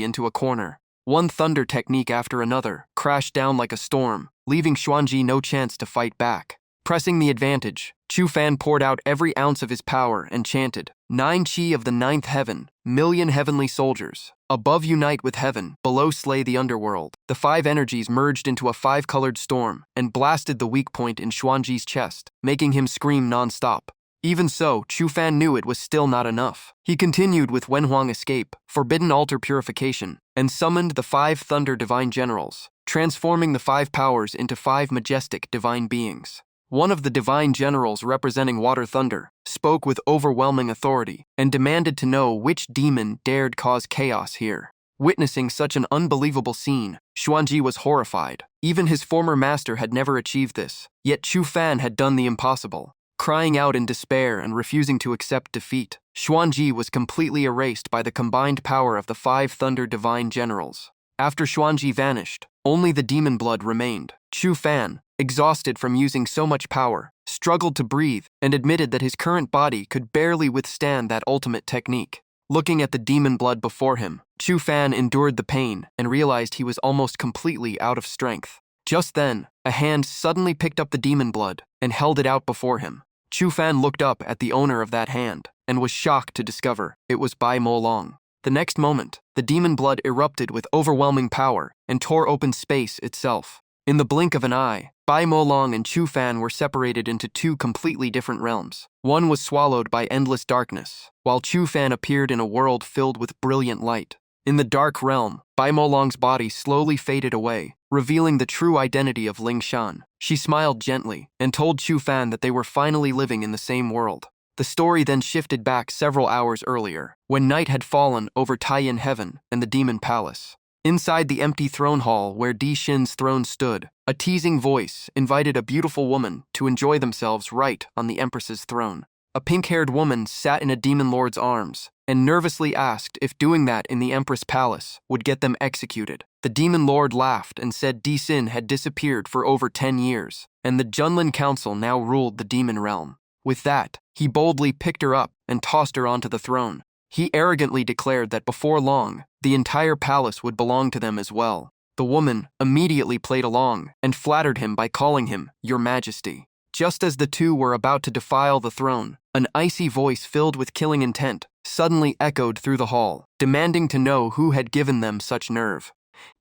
into a corner. One thunder technique after another crashed down like a storm, leaving Xuanji no chance to fight back. Pressing the advantage, Chu Fan poured out every ounce of his power and chanted, 9 Qi of the 9th heaven, million heavenly soldiers. Above unite with heaven, below slay the underworld. The 5 energies merged into a 5-colored storm and blasted the weak point in Xuanji's chest, making him scream non-stop. Even so, Chu Fan knew it was still not enough. He continued with Wenhuang Escape, Forbidden Altar Purification, and summoned the 5 Thunder Divine Generals, transforming the 5 powers into 5 majestic divine beings. One of the divine generals representing Water Thunder spoke with overwhelming authority and demanded to know which demon dared cause chaos here. Witnessing such an unbelievable scene, Xuanji was horrified. Even his former master had never achieved this, yet Chu Fan had done the impossible. Crying out in despair and refusing to accept defeat, Xuanji was completely erased by the combined power of the 5 Thunder Divine Generals. After Xuanji vanished, only the demon blood remained. Chu Fan, exhausted from using so much power, struggled to breathe and admitted that his current body could barely withstand that ultimate technique. Looking at the demon blood before him, Chu Fan endured the pain and realized he was almost completely out of strength. Just then, a hand suddenly picked up the demon blood and held it out before him. Chu Fan looked up at the owner of that hand and was shocked to discover it was Bai Mo Long. The next moment, the demon blood erupted with overwhelming power and tore open space itself. In the blink of an eye, Bai Mo Long and Chu Fan were separated into 2 completely different realms. One was swallowed by endless darkness, while Chu Fan appeared in a world filled with brilliant light. In the dark realm, Bai Molong's body slowly faded away, revealing the true identity of Ling Shan. She smiled gently and told Chu Fan that they were finally living in the same world. The story then shifted back several hours earlier, when night had fallen over Taiyin Heaven and the Demon Palace. Inside the empty throne hall where Di Xin's throne stood, a teasing voice invited a beautiful woman to enjoy themselves right on the Empress's throne. A pink-haired woman sat in a demon lord's arms and nervously asked if doing that in the Empress Palace would get them executed. The demon lord laughed and said Di Xin had disappeared for over 10 years, and the Junlin Council now ruled the demon realm. With that, he boldly picked her up and tossed her onto the throne. He arrogantly declared that before long, the entire palace would belong to them as well. The woman immediately played along and flattered him by calling him Your Majesty. Just as the two were about to defile the throne, an icy voice filled with killing intent suddenly echoed through the hall, demanding to know who had given them such nerve.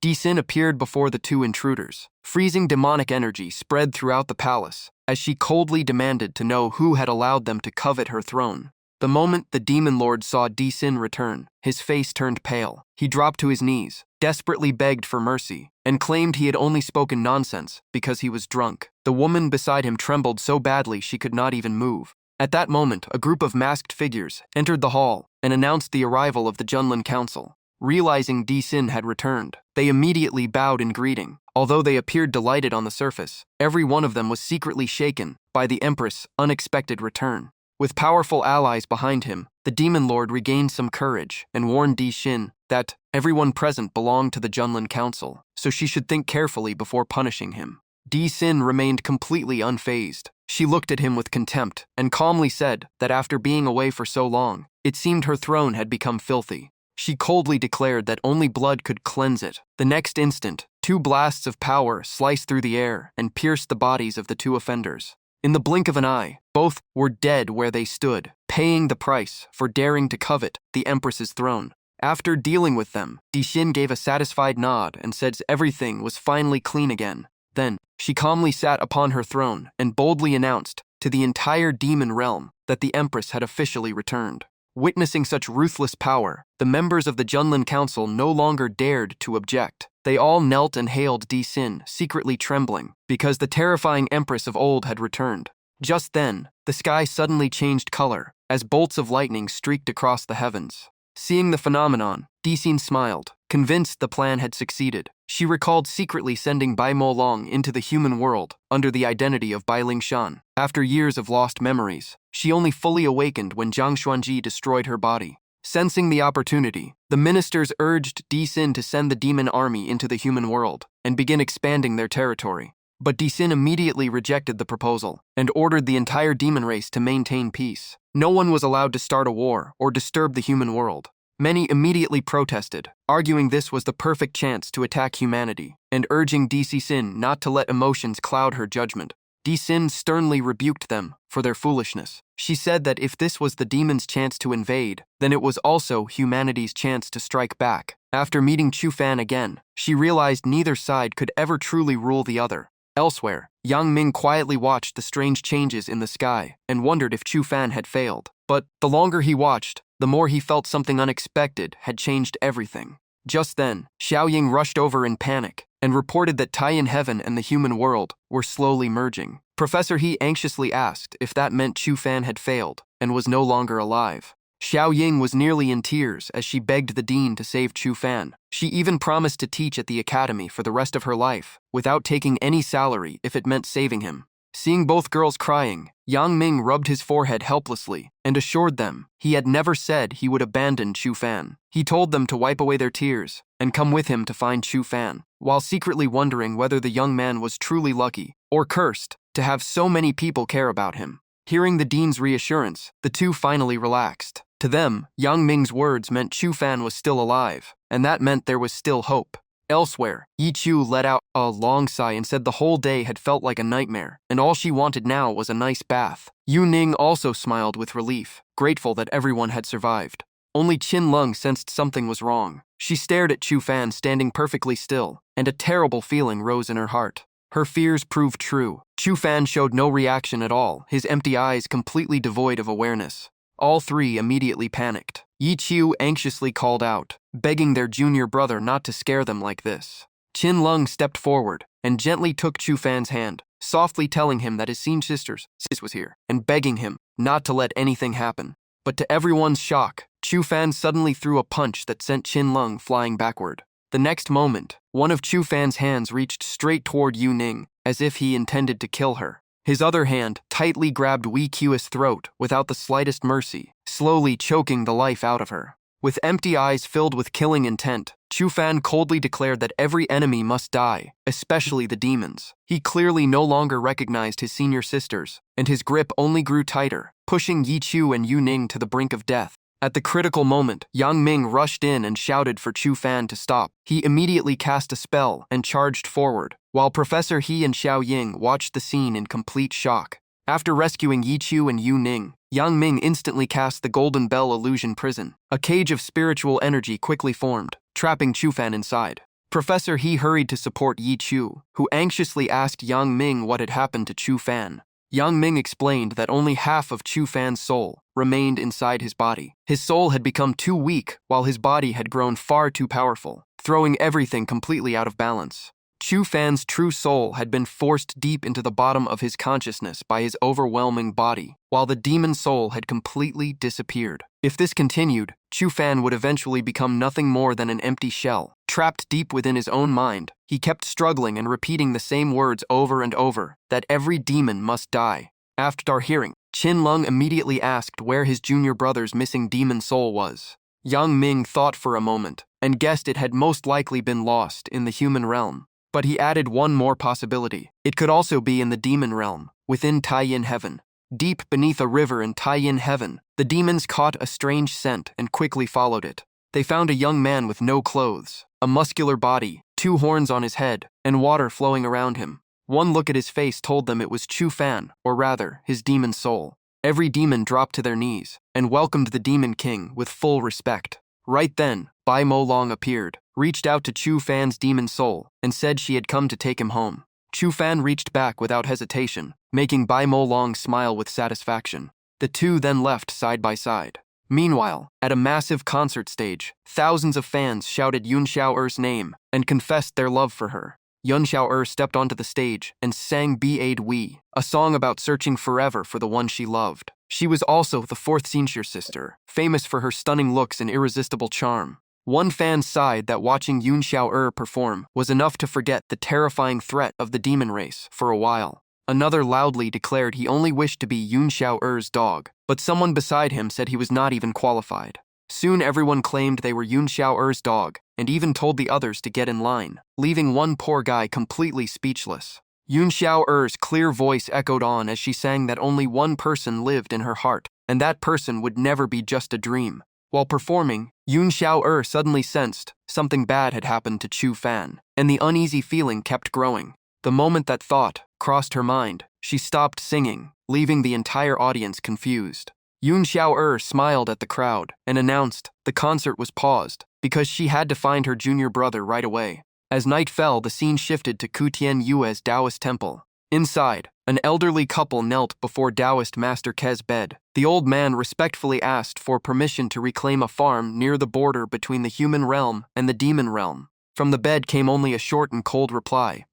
Di Xin appeared before the two intruders. Freezing demonic energy spread throughout the palace as she coldly demanded to know who had allowed them to covet her throne. The moment the demon lord saw Di Xin return, his face turned pale. He dropped to his knees, desperately begged for mercy, and claimed he had only spoken nonsense because he was drunk. The woman beside him trembled so badly she could not even move. At that moment, a group of masked figures entered the hall and announced the arrival of the Junlin Council. Realizing Di Xin had returned, they immediately bowed in greeting. Although they appeared delighted on the surface, every one of them was secretly shaken by the Empress' unexpected return. With powerful allies behind him, the Demon Lord regained some courage and warned Di Xin that everyone present belonged to the Junlin Council, so she should think carefully before punishing him. Di Xin remained completely unfazed. She looked at him with contempt and calmly said that after being away for so long, it seemed her throne had become filthy. She coldly declared that only blood could cleanse it. The next instant, 2 blasts of power sliced through the air and pierced the bodies of the 2 offenders. In the blink of an eye, both were dead where they stood, paying the price for daring to covet the Empress's throne. After dealing with them, Di Xin gave a satisfied nod and said everything was finally clean again. Then, she calmly sat upon her throne and boldly announced to the entire demon realm that the Empress had officially returned. Witnessing such ruthless power, the members of the Junlin Council no longer dared to object. They all knelt and hailed Di Xin, secretly trembling, because the terrifying Empress of old had returned. Just then, the sky suddenly changed color, as bolts of lightning streaked across the heavens. Seeing the phenomenon, Di Xin smiled, convinced the plan had succeeded. She recalled secretly sending Bai Molong into the human world under the identity of Bai Lingshan. After years of lost memories, she only fully awakened when Zhang Xuanji destroyed her body. Sensing the opportunity, the ministers urged Di Xin to send the demon army into the human world and begin expanding their territory. But Di Xin immediately rejected the proposal and ordered the entire demon race to maintain peace. No one was allowed to start a war or disturb the human world. Many immediately protested, arguing this was the perfect chance to attack humanity, and urging Di Xin not to let emotions cloud her judgment. Di Xin sternly rebuked them for their foolishness. She said that if this was the demon's chance to invade, then it was also humanity's chance to strike back. After meeting Chu Fan again, she realized neither side could ever truly rule the other. Elsewhere, Yang Ming quietly watched the strange changes in the sky and wondered if Chu Fan had failed. But the longer he watched, the more he felt something unexpected had changed everything. Just then, Xiao Ying rushed over in panic and reported that Taiyin Heaven and the human world were slowly merging. Professor He anxiously asked if that meant Chu Fan had failed and was no longer alive. Xiao Ying was nearly in tears as she begged the dean to save Chu Fan. She even promised to teach at the academy for the rest of her life, without taking any salary if it meant saving him. Seeing both girls crying, Yang Ming rubbed his forehead helplessly and assured them he had never said he would abandon Chu Fan. He told them to wipe away their tears and come with him to find Chu Fan, while secretly wondering whether the young man was truly lucky or cursed to have so many people care about him. Hearing the dean's reassurance, the two finally relaxed. To them, Yang Ming's words meant Chu Fan was still alive, and that meant there was still hope. Elsewhere, Yi Chu let out a long sigh and said the whole day had felt like a nightmare, and all she wanted now was a nice bath. Yu Ning also smiled with relief, grateful that everyone had survived. Only Qin Lung sensed something was wrong. She stared at Chu Fan standing perfectly still, and a terrible feeling rose in her heart. Her fears proved true. Chu Fan showed no reaction at all, his empty eyes completely devoid of awareness. All three immediately panicked. Yi Qiu anxiously called out, begging their junior brother not to scare them like this. Qin Lung stepped forward and gently took Chu Fan's hand, softly telling him that his seen sister's sis was here, and begging him not to let anything happen. But to everyone's shock, Chu Fan suddenly threw a punch that sent Qin Lung flying backward. The next moment, one of Chu Fan's hands reached straight toward Yu Ning, as if he intended to kill her. His other hand tightly grabbed Wei Qiu's throat without the slightest mercy, slowly choking the life out of her. With empty eyes filled with killing intent, Chu Fan coldly declared that every enemy must die, especially the demons. He clearly no longer recognized his senior sisters, and his grip only grew tighter, pushing Yi Qiu and Yu Ning to the brink of death. At the critical moment, Yang Ming rushed in and shouted for Chu Fan to stop. He immediately cast a spell and charged forward, while Professor He and Xiao Ying watched the scene in complete shock. After rescuing Yi Qiu and Yu Ning, Yang Ming instantly cast the Golden Bell Illusion Prison. A cage of spiritual energy quickly formed, trapping Chu Fan inside. Professor He hurried to support Yi Qiu, who anxiously asked Yang Ming what had happened to Chu Fan. Yang Ming explained that only half of Chu Fan's soul remained inside his body. His soul had become too weak, while his body had grown far too powerful, throwing everything completely out of balance. Chu Fan's true soul had been forced deep into the bottom of his consciousness by his overwhelming body, while the demon soul had completely disappeared. If this continued, Chu Fan would eventually become nothing more than an empty shell. Trapped deep within his own mind, he kept struggling and repeating the same words over and over, that every demon must die. After hearing, Qin Lung immediately asked where his junior brother's missing demon soul was. Yang Ming thought for a moment, and guessed it had most likely been lost in the human realm. But he added one more possibility. It could also be in the demon realm, within Taiyin Heaven. Deep beneath a river in Taiyin Heaven, the demons caught a strange scent and quickly followed it. They found a young man with no clothes, a muscular body, 2 horns on his head, and water flowing around him. One look at his face told them it was Chu Fan, or rather, his demon soul. Every demon dropped to their knees and welcomed the Demon King with full respect. Right then, Bai Mo Long appeared, reached out to Chu Fan's demon soul, and said she had come to take him home. Chu Fan reached back without hesitation, making Bai Mo Long smile with satisfaction. The two then left side by side. Meanwhile, at a massive concert stage, thousands of fans shouted Yun Xiao'er's name and confessed their love for her. Yun Xiao'er stepped onto the stage and sang B'aid Wei, a song about searching forever for the one she loved. She was also the 4th senior sister, famous for her stunning looks and irresistible charm. One fan sighed that watching Yun Xiao'er perform was enough to forget the terrifying threat of the demon race for a while. Another loudly declared he only wished to be Yun Xiao'er's dog, but someone beside him said he was not even qualified. Soon everyone claimed they were Yun Xiao'er's dog, and even told the others to get in line, leaving one poor guy completely speechless. Yun Xiao'er's clear voice echoed on as she sang that only one person lived in her heart, and that person would never be just a dream. While performing, Yun Xiao'er suddenly sensed something bad had happened to Chu Fan, and the uneasy feeling kept growing. The moment that thought crossed her mind, she stopped singing, leaving the entire audience confused. Yun Xiao'er smiled at the crowd and announced the concert was paused because she had to find her junior brother right away. As night fell, the scene shifted to Kutian Yue's Taoist temple. Inside, an elderly couple knelt before Taoist Master Ke's bed. The old man respectfully asked for permission to reclaim a farm near the border between the human realm and the demon realm. From the bed came only a short and cold reply,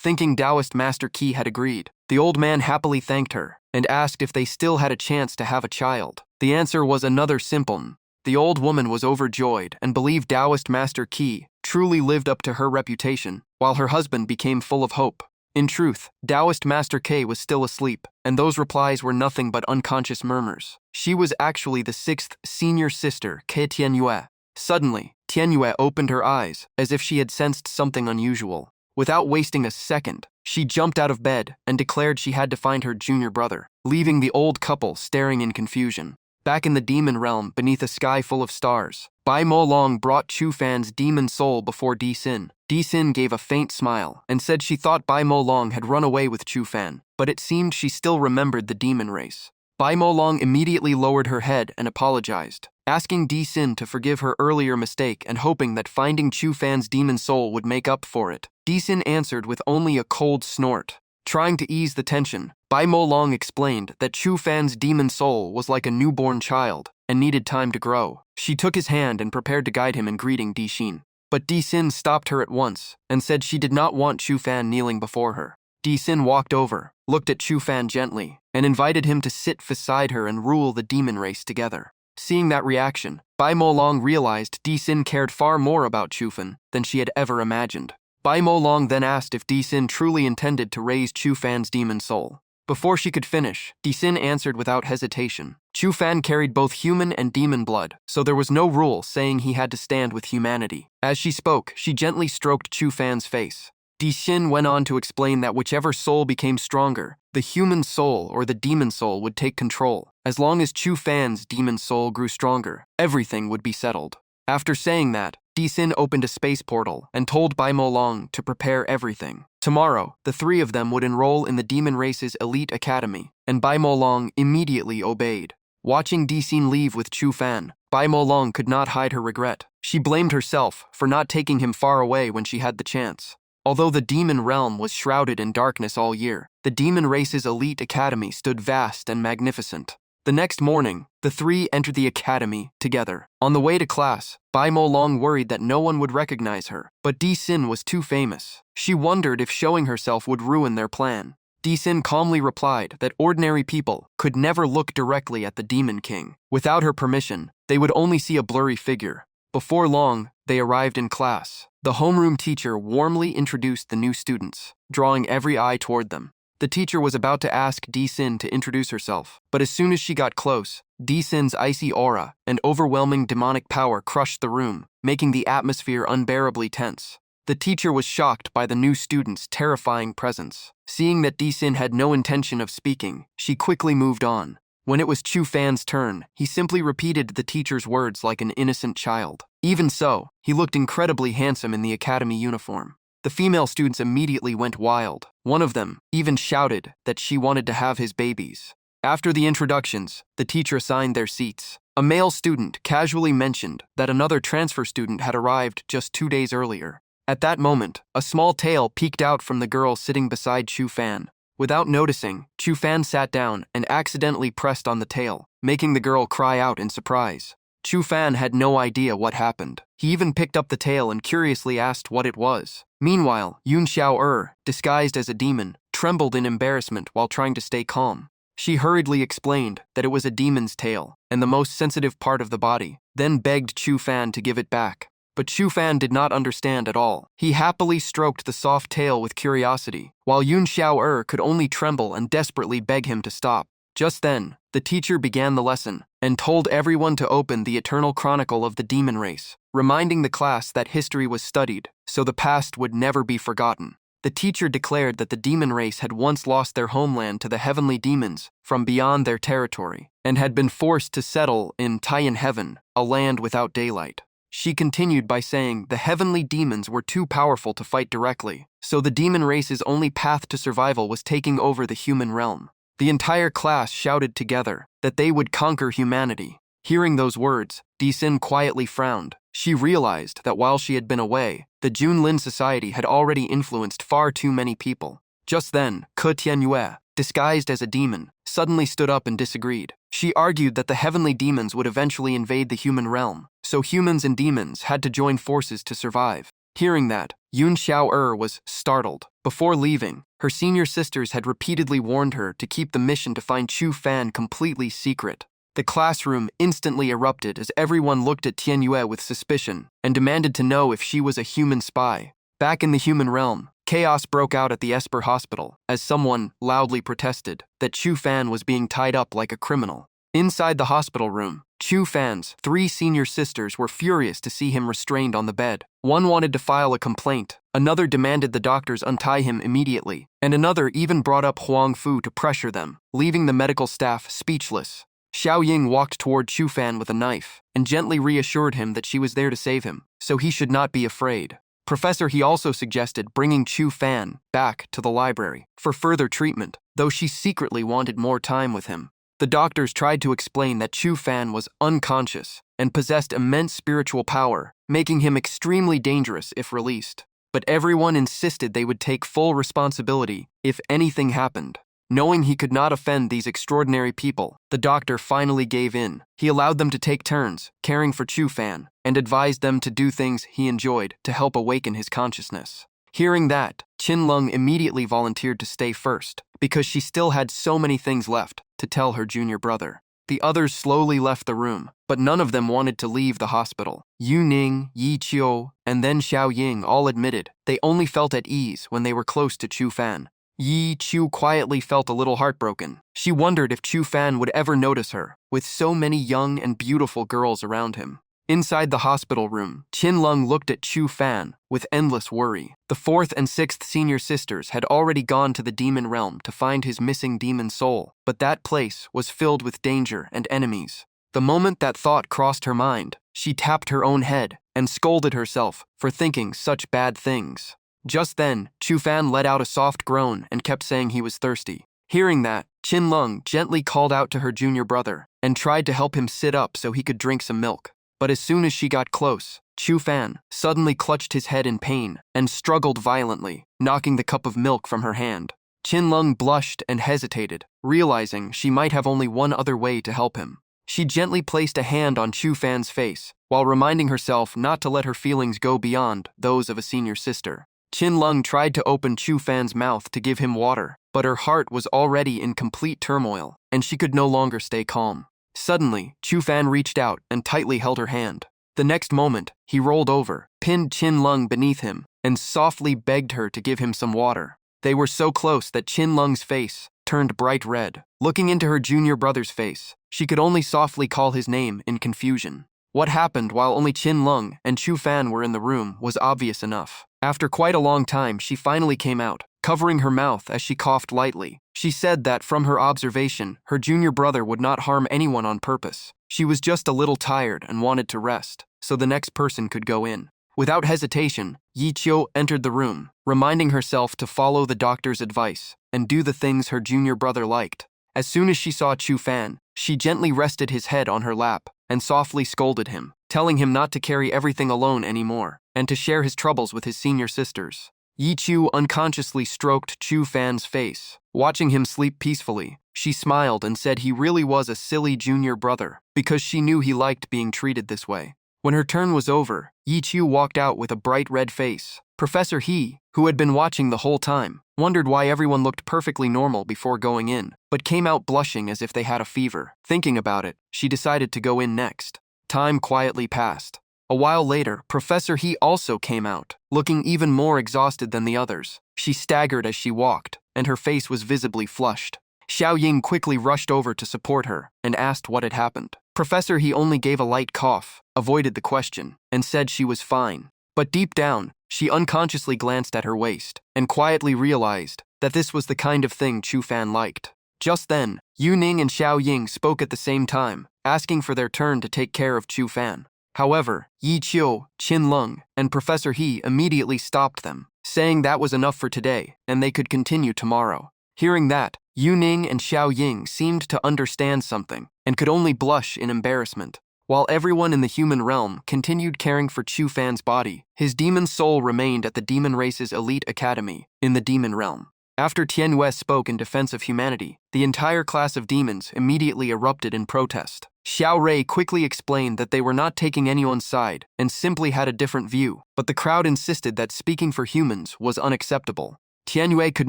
Thinking Taoist Master Ke had agreed, the old man happily thanked her and asked if they still had a chance to have a child. The answer was another simple. The old woman was overjoyed and believed Taoist Master Ke truly lived up to her reputation, while her husband became full of hope. In truth, Taoist Master Ke was still asleep, and those replies were nothing but unconscious murmurs. She was actually the 6th senior sister, Ke Tianyue. Suddenly, Tianyue opened her eyes, as if she had sensed something unusual. Without wasting a second, she jumped out of bed and declared she had to find her junior brother, leaving the old couple staring in confusion. Back in the demon realm, beneath a sky full of stars, Bai Mo Long brought Chu Fan's demon soul before Di Xin. Di Xin gave a faint smile and said she thought Bai Mo Long had run away with Chu Fan, but it seemed she still remembered the demon race. Bai Mo Long immediately lowered her head and apologized, asking Di Xin to forgive her earlier mistake and hoping that finding Chu Fan's demon soul would make up for it. Di Xin answered with only a cold snort. Trying to ease the tension, Bai Molong explained that Chu Fan's demon soul was like a newborn child and needed time to grow. She took his hand and prepared to guide him in greeting Di Xin. But Di Xin stopped her at once and said she did not want Chu Fan kneeling before her. Di Xin walked over, looked at Chu Fan gently, and invited him to sit beside her and rule the demon race together. Seeing that reaction, Bai Molong realized Di Xin cared far more about Chu Fan than she had ever imagined. Bai Molong then asked if Di Xin truly intended to raise Chu Fan's demon soul. Before she could finish, Di Xin answered without hesitation. Chu Fan carried both human and demon blood, so there was no rule saying he had to stand with humanity. As she spoke, she gently stroked Chu Fan's face. Di Xin went on to explain that whichever soul became stronger, the human soul or the demon soul would take control. As long as Chu Fan's demon soul grew stronger, everything would be settled. After saying that, Di Xin opened a space portal and told Bai Molong to prepare everything. Tomorrow, the three of them would enroll in the demon race's elite academy, and Bai Molong immediately obeyed. Watching Di Xin leave with Chu Fan, Bai Molong could not hide her regret. She blamed herself for not taking him far away when she had the chance. Although the demon realm was shrouded in darkness all year, the demon race's elite academy stood vast and magnificent. The next morning, the three entered the academy together. On the way to class, Bai Molong worried that no one would recognize her, but Di Xin was too famous. She wondered if showing herself would ruin their plan. Di Xin calmly replied that ordinary people could never look directly at the Demon King. Without her permission, they would only see a blurry figure. Before long, they arrived in class. The homeroom teacher warmly introduced the new students, drawing every eye toward them. The teacher was about to ask Di Xin to introduce herself, but as soon as she got close, Di Xin's icy aura and overwhelming demonic power crushed the room, making the atmosphere unbearably tense. The teacher was shocked by the new student's terrifying presence. Seeing that Di Xin had no intention of speaking, she quickly moved on. When it was Chu Fan's turn, he simply repeated the teacher's words like an innocent child. Even so, he looked incredibly handsome in the academy uniform. The female students immediately went wild. One of them even shouted that she wanted to have his babies. After the introductions, the teacher assigned their seats. A male student casually mentioned that another transfer student had arrived just 2 days earlier. At that moment, a small tail peeked out from the girl sitting beside Chu Fan. Without noticing, Chu Fan sat down and accidentally pressed on the tail, making the girl cry out in surprise. Chu Fan had no idea what happened. He even picked up the tail and curiously asked what it was. Meanwhile, Yun Xiao, disguised as a demon, trembled in embarrassment while trying to stay calm. She hurriedly explained that it was a demon's tail and the most sensitive part of the body, then begged Chu Fan to give it back. But Chu Fan did not understand at all. He happily stroked the soft tail with curiosity, while Yun Xiao could only tremble and desperately beg him to stop. Just then, the teacher began the lesson and told everyone to open the eternal chronicle of the demon race, reminding the class that history was studied, so the past would never be forgotten. The teacher declared that the demon race had once lost their homeland to the heavenly demons from beyond their territory and had been forced to settle in Taiyan Heaven, a land without daylight. She continued by saying the heavenly demons were too powerful to fight directly, so the demon race's only path to survival was taking over the human realm. The entire class shouted together that they would conquer humanity. Hearing those words, Di Xin quietly frowned. She realized that while she had been away, the Junlin society had already influenced far too many people. Just then, Ke Tianyue, disguised as a demon, suddenly stood up and disagreed. She argued that the heavenly demons would eventually invade the human realm, so humans and demons had to join forces to survive. Hearing that, Yun Xiao was startled. Before leaving, her senior sisters had repeatedly warned her to keep the mission to find Chu Fan completely secret. The classroom instantly erupted as everyone looked at Tianyue with suspicion and demanded to know if she was a human spy. Back in the human realm, chaos broke out at the Esper hospital as someone loudly protested that Chu Fan was being tied up like a criminal. Inside the hospital room, Chu Fan's 3 senior sisters were furious to see him restrained on the bed. One wanted to file a complaint, another demanded the doctors untie him immediately, and another even brought up Huang Fu to pressure them, leaving the medical staff speechless. Xiao Ying walked toward Chu Fan with a knife and gently reassured him that she was there to save him, so he should not be afraid. Professor He also suggested bringing Chu Fan back to the library for further treatment, though she secretly wanted more time with him. The doctors tried to explain that Chu Fan was unconscious and possessed immense spiritual power, making him extremely dangerous if released. but everyone insisted they would take full responsibility if anything happened. Knowing he could not offend these extraordinary people, the doctor finally gave in. He allowed them to take turns, caring for Chu Fan, and advised them to do things he enjoyed to help awaken his consciousness. Hearing that, Qin Lung immediately volunteered to stay first, because she still had so many things left to tell her junior brother. The others slowly left the room, but none of them wanted to leave the hospital. Yu Ning, Yi Qiu, and then Xiao Ying all admitted they only felt at ease when they were close to Chu Fan. Yi Qiu quietly felt a little heartbroken. She wondered if Chu Fan would ever notice her, with so many young and beautiful girls around him. Inside the hospital room, Qin Lung looked at Chu Fan with endless worry. The 4th and 6th senior sisters had already gone to the demon realm to find his missing demon soul, but that place was filled with danger and enemies. The moment that thought crossed her mind, she tapped her own head and scolded herself for thinking such bad things. Just then, Chu Fan let out a soft groan and kept saying he was thirsty. Hearing that, Qin Lung gently called out to her junior brother and tried to help him sit up so he could drink some milk. But as soon as she got close, Chu Fan suddenly clutched his head in pain and struggled violently, knocking the cup of milk from her hand. Qin Lung blushed and hesitated, realizing she might have only one other way to help him. She gently placed a hand on Chu Fan's face, while reminding herself not to let her feelings go beyond those of a senior sister. Qin Lung tried to open Chu Fan's mouth to give him water, but her heart was already in complete turmoil, and she could no longer stay calm. Suddenly, Chu Fan reached out and tightly held her hand. The next moment, he rolled over, pinned Qin Lung beneath him, and softly begged her to give him some water. They were so close that Qin Lung's face turned bright red. Looking into her junior brother's face, she could only softly call his name in confusion. What happened while only Qin Lung and Chu Fan were in the room was obvious enough. After quite a long time, she finally came out, covering her mouth as she coughed lightly. She said that from her observation, her junior brother would not harm anyone on purpose. She was just a little tired and wanted to rest, so the next person could go in. Without hesitation, Yi Qiu entered the room, reminding herself to follow the doctor's advice and do the things her junior brother liked. As soon as she saw Chu Fan, she gently rested his head on her lap and softly scolded him, telling him not to carry everything alone anymore and to share his troubles with his senior sisters. Yi Qiu unconsciously stroked Chu Fan's face. Watching him sleep peacefully, she smiled and said he really was a silly junior brother because she knew he liked being treated this way. When her turn was over, Yi Qiu walked out with a bright red face. Professor He, who had been watching the whole time, wondered why everyone looked perfectly normal before going in, but came out blushing as if they had a fever. Thinking about it, she decided to go in next. Time quietly passed. A while later, Professor He also came out, looking even more exhausted than the others. She staggered as she walked, and her face was visibly flushed. Xiao Ying quickly rushed over to support her and asked what had happened. Professor He only gave a light cough, avoided the question, and said she was fine. But deep down, she unconsciously glanced at her waist and quietly realized that this was the kind of thing Chu Fan liked. Just then, Yu Ning and Xiao Ying spoke at the same time, asking for their turn to take care of Chu Fan. However, Yi Qiu, Qin Lung, and Professor He immediately stopped them, saying that was enough for today and they could continue tomorrow. Hearing that, Yu Ning and Xiao Ying seemed to understand something and could only blush in embarrassment. While everyone in the human realm continued caring for Chu Fan's body, his demon soul remained at the demon race's elite academy in the demon realm. After Tianyue spoke in defense of humanity, the entire class of demons immediately erupted in protest. Xiao Rei quickly explained that they were not taking anyone's side and simply had a different view, but the crowd insisted that speaking for humans was unacceptable. Tianyue could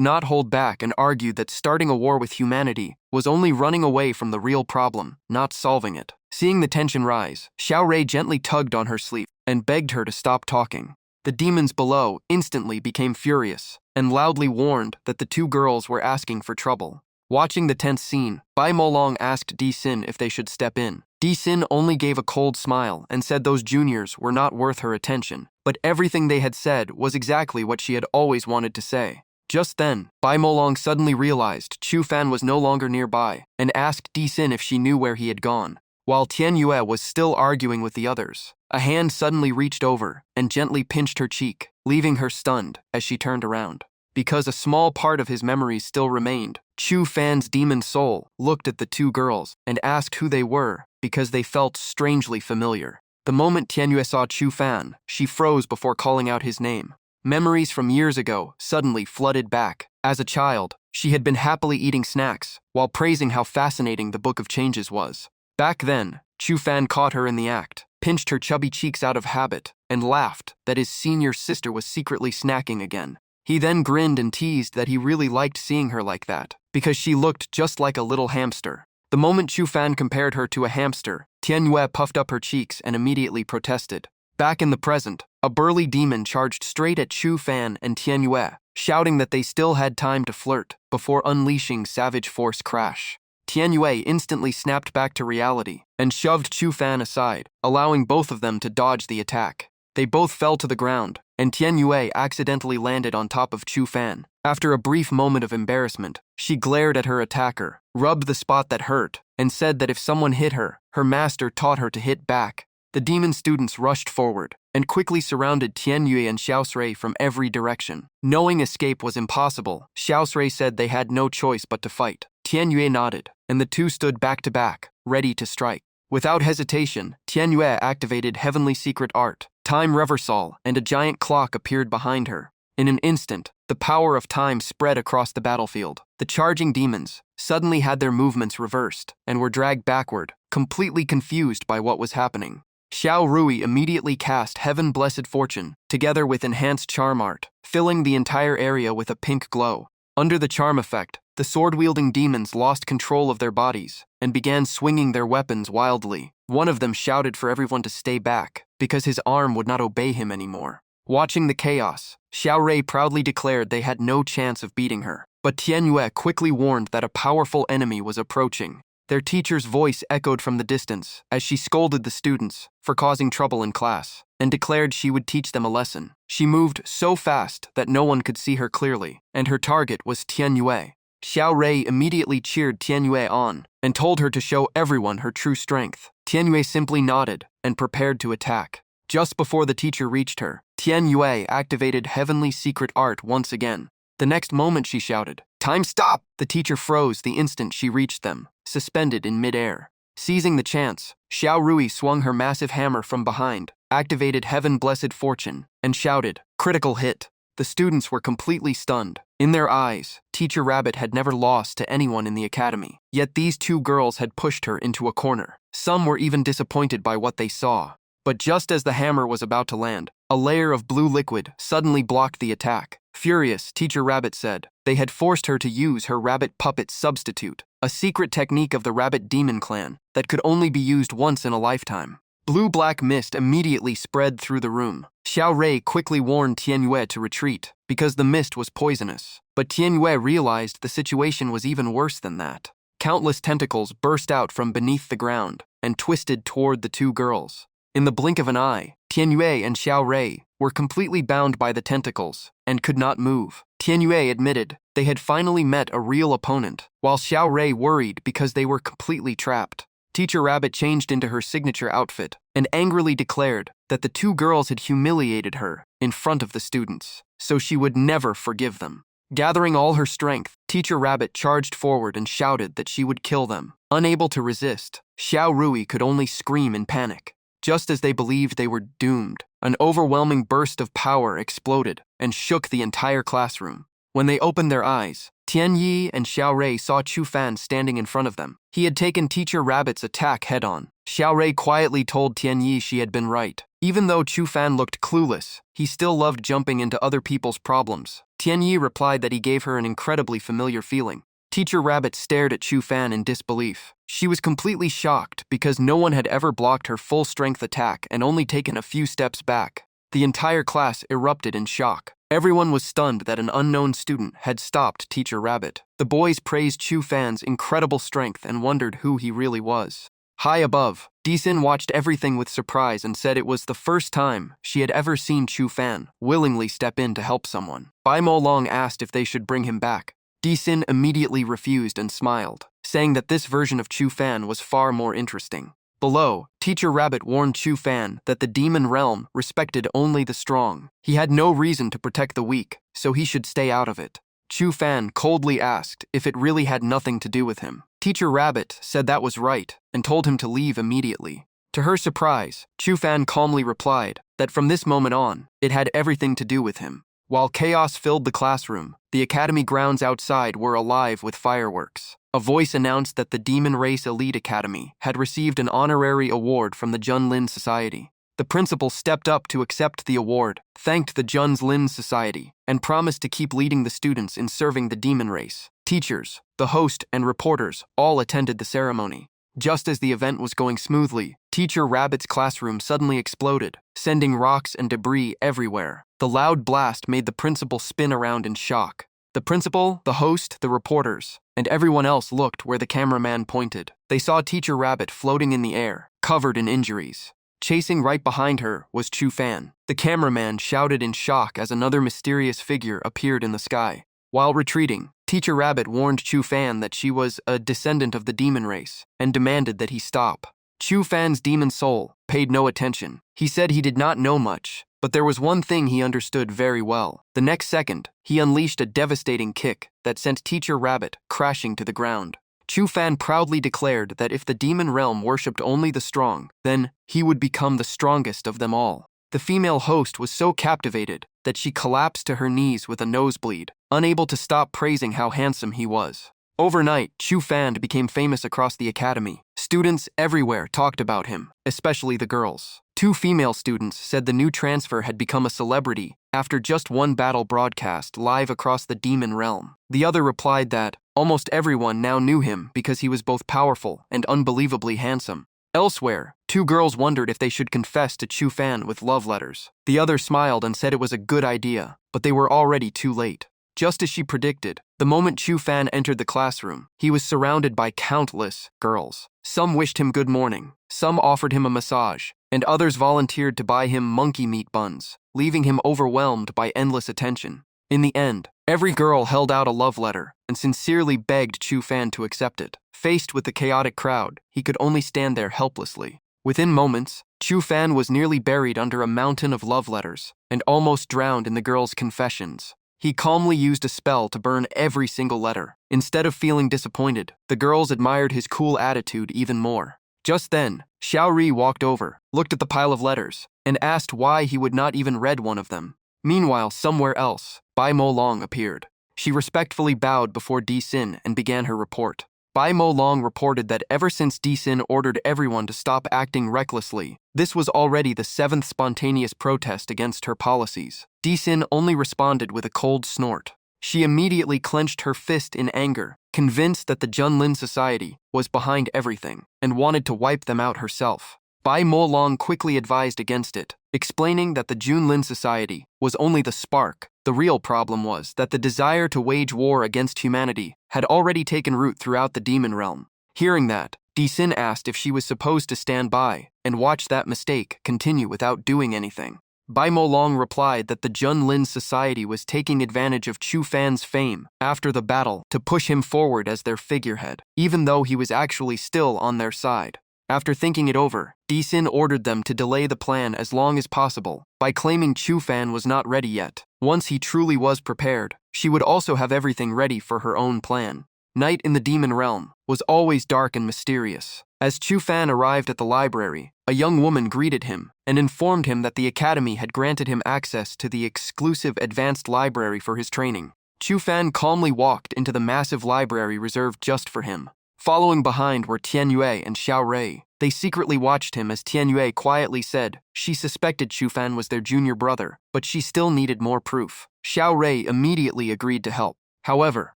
not hold back and argued that starting a war with humanity was only running away from the real problem, not solving it. Seeing the tension rise, Xiao Rei gently tugged on her sleeve and begged her to stop talking. The demons below instantly became furious and loudly warned that the two girls were asking for trouble. Watching the tense scene, Bai Molong asked Di Sin if they should step in. Di Sin only gave a cold smile and said those juniors were not worth her attention, but everything they had said was exactly what she had always wanted to say. Just then, Bai Molong suddenly realized Chu Fan was no longer nearby and asked Di Sin if she knew where he had gone. While Tianyue was still arguing with the others, a hand suddenly reached over and gently pinched her cheek, leaving her stunned as she turned around. Because a small part of his memories still remained, Chu Fan's demon soul looked at the two girls and asked who they were because they felt strangely familiar. The moment Tianyue saw Chu Fan, she froze before calling out his name. Memories from years ago suddenly flooded back. As a child, she had been happily eating snacks while praising how fascinating the Book of Changes was. Back then, Chu Fan caught her in the act, pinched her chubby cheeks out of habit, and laughed that his senior sister was secretly snacking again. He then grinned and teased that he really liked seeing her like that, because she looked just like a little hamster. The moment Chu Fan compared her to a hamster, Tianyue puffed up her cheeks and immediately protested. Back in the present, a burly demon charged straight at Chu Fan and Tianyue, shouting that they still had time to flirt before unleashing savage force crash. Tianyue instantly snapped back to reality and shoved Chu Fan aside, allowing both of them to dodge the attack. They both fell to the ground, and Tianyue accidentally landed on top of Chu Fan. After a brief moment of embarrassment, she glared at her attacker, rubbed the spot that hurt, and said that if someone hit her, her master taught her to hit back. The demon students rushed forward and quickly surrounded Tianyue and Xiaosui from every direction. Knowing escape was impossible, Xiaosui said they had no choice but to fight. Tianyue nodded, and the two stood back to back, ready to strike. Without hesitation, Tianyue activated Heavenly Secret Art, Time Reversal, and a giant clock appeared behind her. In an instant, the power of time spread across the battlefield. The charging demons suddenly had their movements reversed and were dragged backward, completely confused by what was happening. Xiao Rui immediately cast Heaven Blessed Fortune, together with Enhanced Charm Art, filling the entire area with a pink glow. Under the charm effect, the sword-wielding demons lost control of their bodies and began swinging their weapons wildly. One of them shouted for everyone to stay back, because his arm would not obey him anymore. Watching the chaos, Xiao Rui proudly declared they had no chance of beating her. But Tianyue quickly warned that a powerful enemy was approaching. Their teacher's voice echoed from the distance as she scolded the students for causing trouble in class and declared she would teach them a lesson. She moved so fast that no one could see her clearly, and her target was Tianyue. Xiao Rui immediately cheered Tianyue on and told her to show everyone her true strength. Tianyue simply nodded and prepared to attack. Just before the teacher reached her, Tianyue activated Heavenly Secret Art once again. The next moment she shouted, "Time stop!" The teacher froze the instant she reached them, suspended in midair. Seizing the chance, Xiao Rui swung her massive hammer from behind, activated Heaven Blessed Fortune, and shouted, "Critical hit!" The students were completely stunned. In their eyes, Teacher Rabbit had never lost to anyone in the academy. Yet these two girls had pushed her into a corner. Some were even disappointed by what they saw. But just as the hammer was about to land, a layer of blue liquid suddenly blocked the attack. Furious, Teacher Rabbit said they had forced her to use her rabbit puppet substitute, a secret technique of the Rabbit Demon Clan that could only be used once in a lifetime. Blue-black mist immediately spread through the room. Xiao Rui quickly warned Tianyue to retreat because the mist was poisonous. But Tianyue realized the situation was even worse than that. Countless tentacles burst out from beneath the ground and twisted toward the two girls. In the blink of an eye, Tianyue and Xiao Rui were completely bound by the tentacles and could not move. Tianyue admitted they had finally met a real opponent, while Xiao Rui worried because they were completely trapped. Teacher Rabbit changed into her signature outfit and angrily declared that the two girls had humiliated her in front of the students, so she would never forgive them. Gathering all her strength, Teacher Rabbit charged forward and shouted that she would kill them. Unable to resist, Xiao Rui could only scream in panic. Just as they believed they were doomed, an overwhelming burst of power exploded and shook the entire classroom. When they opened their eyes, Tianyi and Xiao Rui saw Chu Fan standing in front of them. He had taken Teacher Rabbit's attack head-on. Xiao Rui quietly told Tianyi she had been right. Even though Chu Fan looked clueless, he still loved jumping into other people's problems. Tianyi replied that he gave her an incredibly familiar feeling. Teacher Rabbit stared at Chu Fan in disbelief. She was completely shocked because no one had ever blocked her full-strength attack and only taken a few steps back. The entire class erupted in shock. Everyone was stunned that an unknown student had stopped Teacher Rabbit. The boys praised Chu Fan's incredible strength and wondered who he really was. High above, Disin watched everything with surprise and said it was the first time she had ever seen Chu Fan willingly step in to help someone. Bai Mo Long asked if they should bring him back. Disin immediately refused and smiled, saying that this version of Chu Fan was far more interesting. Below, Teacher Rabbit warned Chu Fan that the demon realm respected only the strong. He had no reason to protect the weak, so he should stay out of it. Chu Fan coldly asked if it really had nothing to do with him. Teacher Rabbit said that was right and told him to leave immediately. To her surprise, Chu Fan calmly replied that from this moment on, it had everything to do with him. While chaos filled the classroom, the academy grounds outside were alive with fireworks. A voice announced that the Demon Race Elite Academy had received an honorary award from the Junlin Society. The principal stepped up to accept the award, thanked the Junlin Society, and promised to keep leading the students in serving the demon race. Teachers, the host, and reporters all attended the ceremony. Just as the event was going smoothly, Teacher Rabbit's classroom suddenly exploded, sending rocks and debris everywhere. The loud blast made the principal spin around in shock. The principal, the host, the reporters, and everyone else looked where the cameraman pointed. They saw Teacher Rabbit floating in the air, covered in injuries. Chasing right behind her was Chu Fan. The cameraman shouted in shock as another mysterious figure appeared in the sky. While retreating, Teacher Rabbit warned Chu Fan that she was a descendant of the demon race and demanded that he stop. Chu Fan's demon soul paid no attention. He said he did not know much, but there was one thing he understood very well. The next second, he unleashed a devastating kick that sent Teacher Rabbit crashing to the ground. Chu Fan proudly declared that if the demon realm worshipped only the strong, then he would become the strongest of them all. The female host was so captivated that she collapsed to her knees with a nosebleed, unable to stop praising how handsome he was. Overnight, Chu Fan became famous across the academy. Students everywhere talked about him, especially the girls. 2 female students said the new transfer had become a celebrity after just one battle broadcast live across the demon realm. The other replied that almost everyone now knew him because he was both powerful and unbelievably handsome. Elsewhere, 2 girls wondered if they should confess to Chu Fan with love letters. The other smiled and said it was a good idea, but they were already too late. Just as she predicted, the moment Chu Fan entered the classroom, he was surrounded by countless girls. Some wished him good morning, some offered him a massage, and others volunteered to buy him monkey meat buns, leaving him overwhelmed by endless attention. In the end, every girl held out a love letter and sincerely begged Chu Fan to accept it. Faced with the chaotic crowd, he could only stand there helplessly. Within moments, Chu Fan was nearly buried under a mountain of love letters and almost drowned in the girls' confessions. He calmly used a spell to burn every single letter. Instead of feeling disappointed, the girls admired his cool attitude even more. Just then, Xiao Ri walked over, looked at the pile of letters, and asked why he would not even read one of them. Meanwhile, somewhere else, Bai Mo Long appeared. She respectfully bowed before Di Xin and began her report. Bai Mo Long reported that ever since Di Xin ordered everyone to stop acting recklessly, this was already the 7th spontaneous protest against her policies. Di Xin only responded with a cold snort. She immediately clenched her fist in anger, convinced that the Junlin Society was behind everything, and wanted to wipe them out herself. Bai Mo Long quickly advised against it, explaining that the Junlin Society was only the spark. The real problem was that the desire to wage war against humanity had already taken root throughout the demon realm. Hearing that, Di Xin asked if she was supposed to stand by and watch that mistake continue without doing anything. Bai Mo Long replied that the Junlin Society was taking advantage of Chu Fan's fame after the battle to push him forward as their figurehead, even though he was actually still on their side. After thinking it over, Di Xin ordered them to delay the plan as long as possible by claiming Chu Fan was not ready yet. Once he truly was prepared, she would also have everything ready for her own plan. Night in the demon realm was always dark and mysterious. As Chu Fan arrived at the library, a young woman greeted him and informed him that the academy had granted him access to the exclusive advanced library for his training. Chu Fan calmly walked into the massive library reserved just for him. Following behind were Tian Yue and Xiao Rui. They secretly watched him as Tian Yue quietly said she suspected Chu Fan was their junior brother, but she still needed more proof. Xiao Rui immediately agreed to help. However,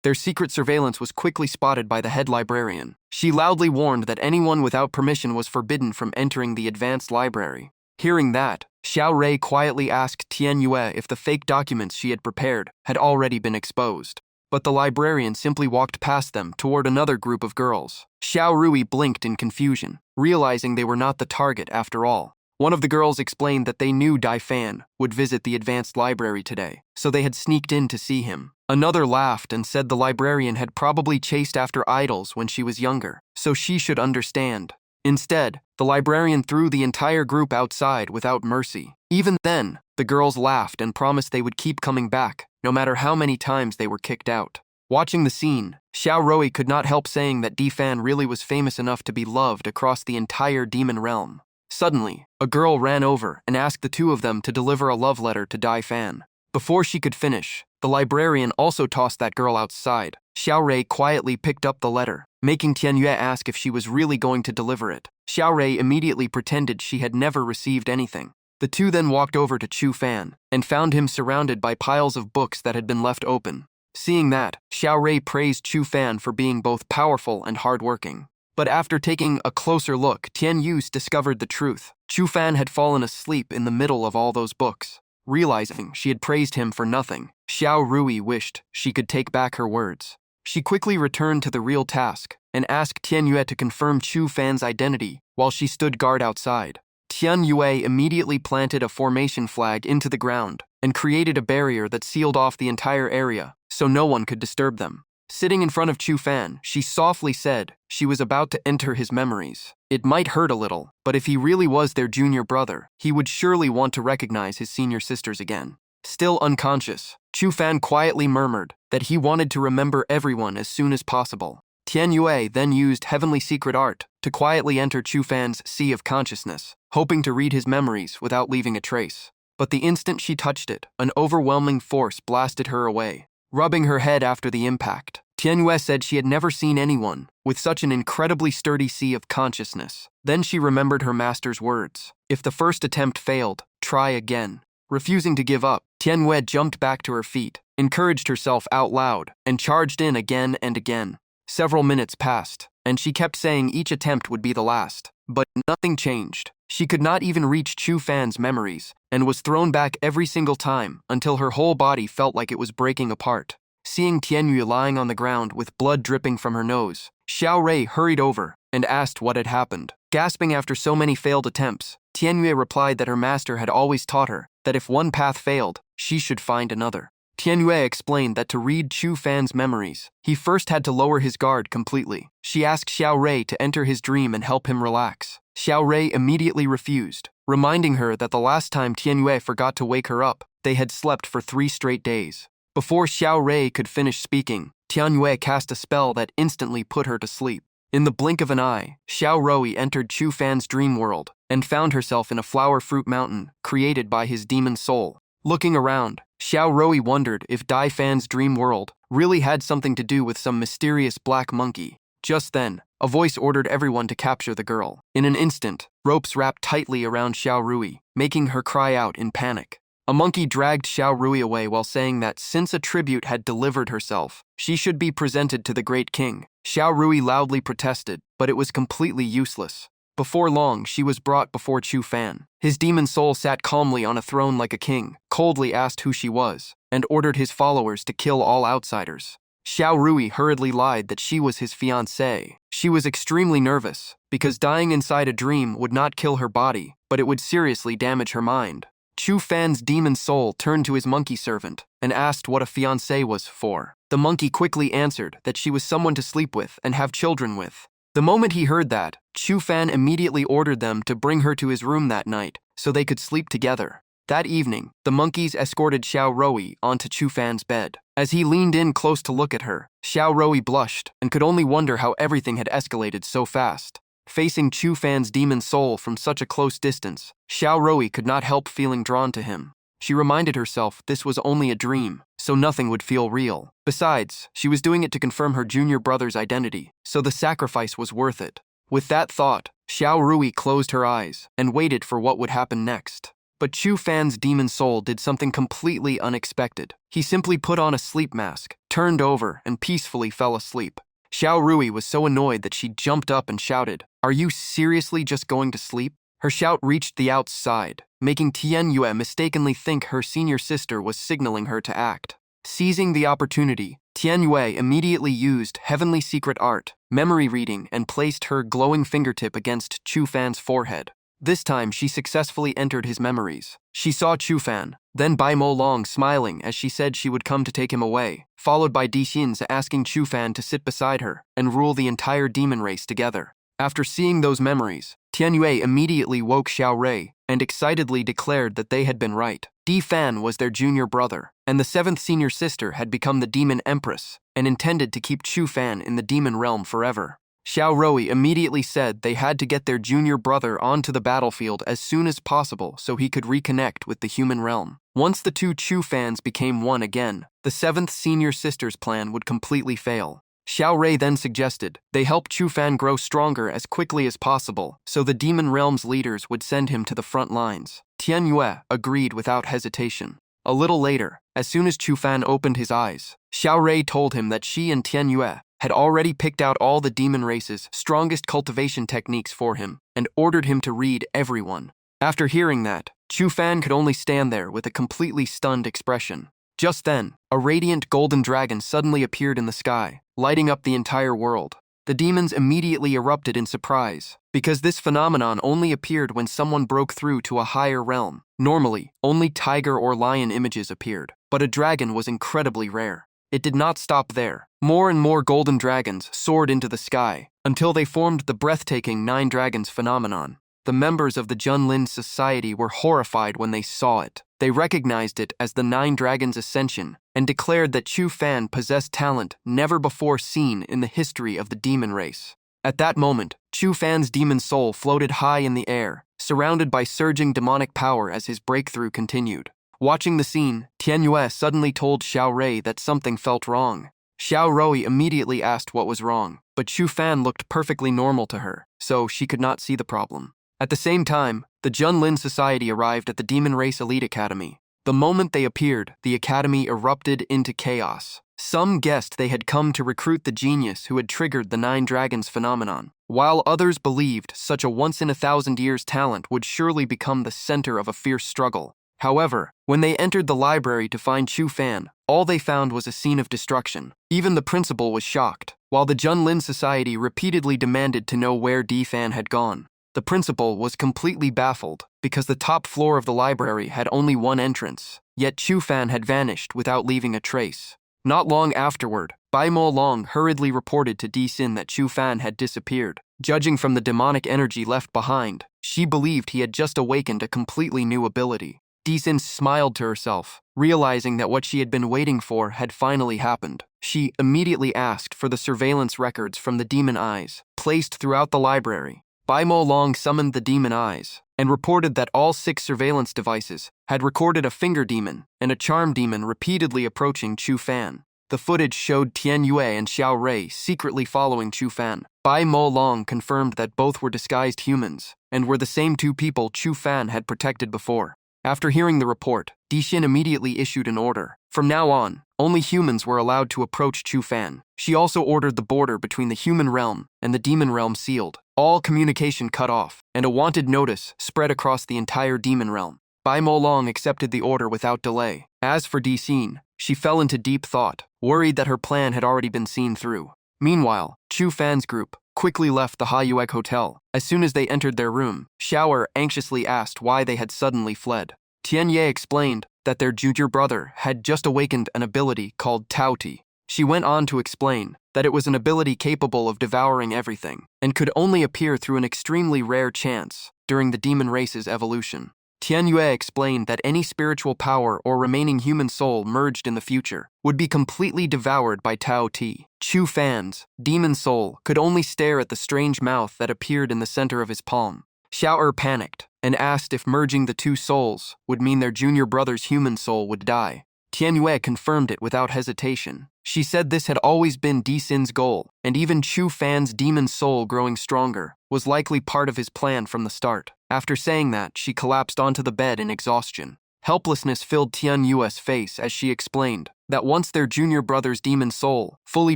their secret surveillance was quickly spotted by the head librarian. She loudly warned that anyone without permission was forbidden from entering the advanced library. Hearing that, Xiao Rui quietly asked Tian Yue if the fake documents she had prepared had already been exposed. But the librarian simply walked past them toward another group of girls. Xiao Rui blinked in confusion, realizing they were not the target after all. One of the girls explained that they knew Dai Fan would visit the advanced library today, so they had sneaked in to see him. Another laughed and said the librarian had probably chased after idols when she was younger, so she should understand. Instead, the librarian threw the entire group outside without mercy. Even then, the girls laughed and promised they would keep coming back, no matter how many times they were kicked out. Watching the scene, Xiao Rui could not help saying that Di Fan really was famous enough to be loved across the entire demon realm. Suddenly, a girl ran over and asked the two of them to deliver a love letter to Dai Fan. Before she could finish, the librarian also tossed that girl outside. Xiao Rui quietly picked up the letter, making Tianyue ask if she was really going to deliver it. Xiao Rui immediately pretended she had never received anything. The two then walked over to Chu Fan and found him surrounded by piles of books that had been left open. Seeing that, Xiao Rui praised Chu Fan for being both powerful and hardworking. But after taking a closer look, Tian Yus discovered the truth. Chu Fan had fallen asleep in the middle of all those books. Realizing she had praised him for nothing, Xiao Rui wished she could take back her words. She quickly returned to the real task and asked Tianyue to confirm Chu Fan's identity while she stood guard outside. Tianyue immediately planted a formation flag into the ground and created a barrier that sealed off the entire area so no one could disturb them. Sitting in front of Chu Fan, she softly said she was about to enter his memories. It might hurt a little, but if he really was their junior brother, he would surely want to recognize his senior sisters again. Still unconscious, Chu Fan quietly murmured that he wanted to remember everyone as soon as possible. Tianyue then used heavenly secret art to quietly enter Chu Fan's sea of consciousness, hoping to read his memories without leaving a trace. But the instant she touched it, an overwhelming force blasted her away. Rubbing her head after the impact, Tianyue said she had never seen anyone with such an incredibly sturdy sea of consciousness. Then she remembered her master's words. If the first attempt failed, try again. Refusing to give up, Tianyue jumped back to her feet, encouraged herself out loud, and charged in again and again. Several minutes passed, and she kept saying each attempt would be the last. But nothing changed. She could not even reach Chu Fan's memories, and was thrown back every single time until her whole body felt like it was breaking apart. Seeing Tianyue lying on the ground with blood dripping from her nose, Xiao Rui hurried over and asked what had happened. Gasping after so many failed attempts, Tianyue replied that her master had always taught her that if one path failed, she should find another. Tianyue explained that to read Chu Fan's memories, he first had to lower his guard completely. She asked Xiao Rui to enter his dream and help him relax. Xiao Rui immediately refused, reminding her that the last time Tianyue forgot to wake her up, they had slept for 3 straight days. Before Xiao Rui could finish speaking, Tianyue cast a spell that instantly put her to sleep. In the blink of an eye, Xiao Rui entered Chu Fan's dream world and found herself in a flower fruit mountain created by his demon soul. Looking around, Xiao Rui wondered if Dai Fan's dream world really had something to do with some mysterious black monkey. Just then, a voice ordered everyone to capture the girl. In an instant, ropes wrapped tightly around Xiao Rui, making her cry out in panic. A monkey dragged Xiao Rui away while saying that since a tribute had delivered herself, she should be presented to the great king. Xiao Rui loudly protested, but it was completely useless. Before long, she was brought before Chu Fan. His demon soul sat calmly on a throne like a king, coldly asked who she was, and ordered his followers to kill all outsiders. Xiao Rui hurriedly lied that she was his fiancée. She was extremely nervous, because dying inside a dream would not kill her body, but it would seriously damage her mind. Chu Fan's demon soul turned to his monkey servant and asked what a fiancé was for. The monkey quickly answered that she was someone to sleep with and have children with. The moment he heard that, Chu Fan immediately ordered them to bring her to his room that night so they could sleep together. That evening, the monkeys escorted Xiao Rui onto Chu Fan's bed. As he leaned in close to look at her, Xiao Rui blushed and could only wonder how everything had escalated so fast. Facing Chu Fan's demon soul from such a close distance, Xiao Rui could not help feeling drawn to him. She reminded herself this was only a dream, so nothing would feel real. Besides, she was doing it to confirm her junior brother's identity, so the sacrifice was worth it. With that thought, Xiao Rui closed her eyes and waited for what would happen next. But Chu Fan's demon soul did something completely unexpected. He simply put on a sleep mask, turned over, and peacefully fell asleep. Xiao Rui was so annoyed that she jumped up and shouted, "Are you seriously just going to sleep?" Her shout reached the outside, making Tianyue mistakenly think her senior sister was signaling her to act. Seizing the opportunity, Tianyue immediately used heavenly secret art, memory reading, and placed her glowing fingertip against Chu Fan's forehead. This time, she successfully entered his memories. She saw Chu Fan, then Bai Mo Long smiling as she said she would come to take him away, followed by Di Xin's asking Chu Fan to sit beside her and rule the entire demon race together. After seeing those memories, Tianyue immediately woke Xiao Rui and excitedly declared that they had been right. Di Fan was their junior brother, and the 7th senior sister had become the demon empress and intended to keep Chu Fan in the demon realm forever. Xiao Rui immediately said they had to get their junior brother onto the battlefield as soon as possible so he could reconnect with the human realm. Once the two Chu fans became one again, the seventh senior sister's plan would completely fail. Xiao Rui then suggested they help Chu Fan grow stronger as quickly as possible so the demon realm's leaders would send him to the front lines. Tian Yue agreed without hesitation. A little later, as soon as Chu Fan opened his eyes, Xiao Rui told him that she and Tian Yue had already picked out all the demon race's strongest cultivation techniques for him and ordered him to read everyone. After hearing that, Chu Fan could only stand there with a completely stunned expression. Just then, a radiant golden dragon suddenly appeared in the sky, lighting up the entire world. The demons immediately erupted in surprise, because this phenomenon only appeared when someone broke through to a higher realm. Normally, only tiger or lion images appeared, but a dragon was incredibly rare. It did not stop there. More and more golden dragons soared into the sky, until they formed the breathtaking Nine Dragons phenomenon. The members of the Junlin Society were horrified when they saw it. They recognized it as the Nine Dragons' Ascension and declared that Chu Fan possessed talent never before seen in the history of the demon race. At that moment, Chu Fan's demon soul floated high in the air, surrounded by surging demonic power as his breakthrough continued. Watching the scene, Tian Yue suddenly told Xiao Rui that something felt wrong. Xiao Rui immediately asked what was wrong, but Chu Fan looked perfectly normal to her, so she could not see the problem. At the same time, the Junlin Society arrived at the Demon Race Elite Academy. The moment they appeared, the academy erupted into chaos. Some guessed they had come to recruit the genius who had triggered the Nine Dragons phenomenon, while others believed such a once-in-a-thousand-years talent would surely become the center of a fierce struggle. However, when they entered the library to find Chu Fan, all they found was a scene of destruction. Even the principal was shocked, while the Junlin Society repeatedly demanded to know where Di Fan had gone. The principal was completely baffled because the top floor of the library had only one entrance, yet Chu Fan had vanished without leaving a trace. Not long afterward, Bai Mo Long hurriedly reported to Di Xin that Chu Fan had disappeared. Judging from the demonic energy left behind, she believed he had just awakened a completely new ability. Di Xin smiled to herself, realizing that what she had been waiting for had finally happened. She immediately asked for the surveillance records from the demon eyes, placed throughout the library. Bai Mo Long summoned the demon eyes and reported that all 6 surveillance devices had recorded a finger demon and a charm demon repeatedly approaching Chu Fan. The footage showed Tian Yue and Xiao Rui secretly following Chu Fan. Bai Mo Long confirmed that both were disguised humans and were the same 2 people Chu Fan had protected before. After hearing the report, Di Xin immediately issued an order. From now on, only humans were allowed to approach Chu Fan. She also ordered the border between the human realm and the demon realm sealed, all communication cut off, and a wanted notice spread across the entire demon realm. Bai Mo Long accepted the order without delay. As for Di Xin, she fell into deep thought, worried that her plan had already been seen through. Meanwhile, Chu Fan's group quickly left the Haiyuek Hotel. As soon as they entered their room, Xiao anxiously asked why they had suddenly fled. Tian Ye explained that their junior brother had just awakened an ability called Tao Ti. She went on to explain that it was an ability capable of devouring everything and could only appear through an extremely rare chance during the demon race's evolution. Tian Yue explained that any spiritual power or remaining human soul merged in the future would be completely devoured by Tao Ti. Chu Fan's demon soul could only stare at the strange mouth that appeared in the center of his palm. Xiao panicked and asked if merging the 2 souls would mean their junior brother's human soul would die. Tian Yue confirmed it without hesitation. She said this had always been Di Xin's goal, and even Chu Fan's demon soul growing stronger was likely part of his plan from the start. After saying that, she collapsed onto the bed in exhaustion. Helplessness filled Tian Yue's face as she explained that once their junior brother's demon soul fully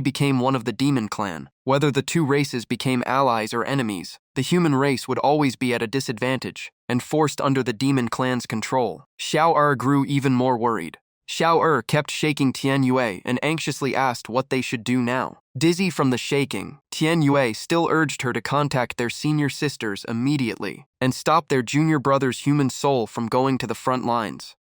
became one of the demon clan, whether the 2 races became allies or enemies, the human race would always be at a disadvantage and forced under the demon clan's control. Xiao grew even more worried. Xiao kept shaking Tian Yue and anxiously asked what they should do now. Dizzy from the shaking, Tian Yue still urged her to contact their senior sisters immediately and stop their junior brother's human soul from going to the front lines.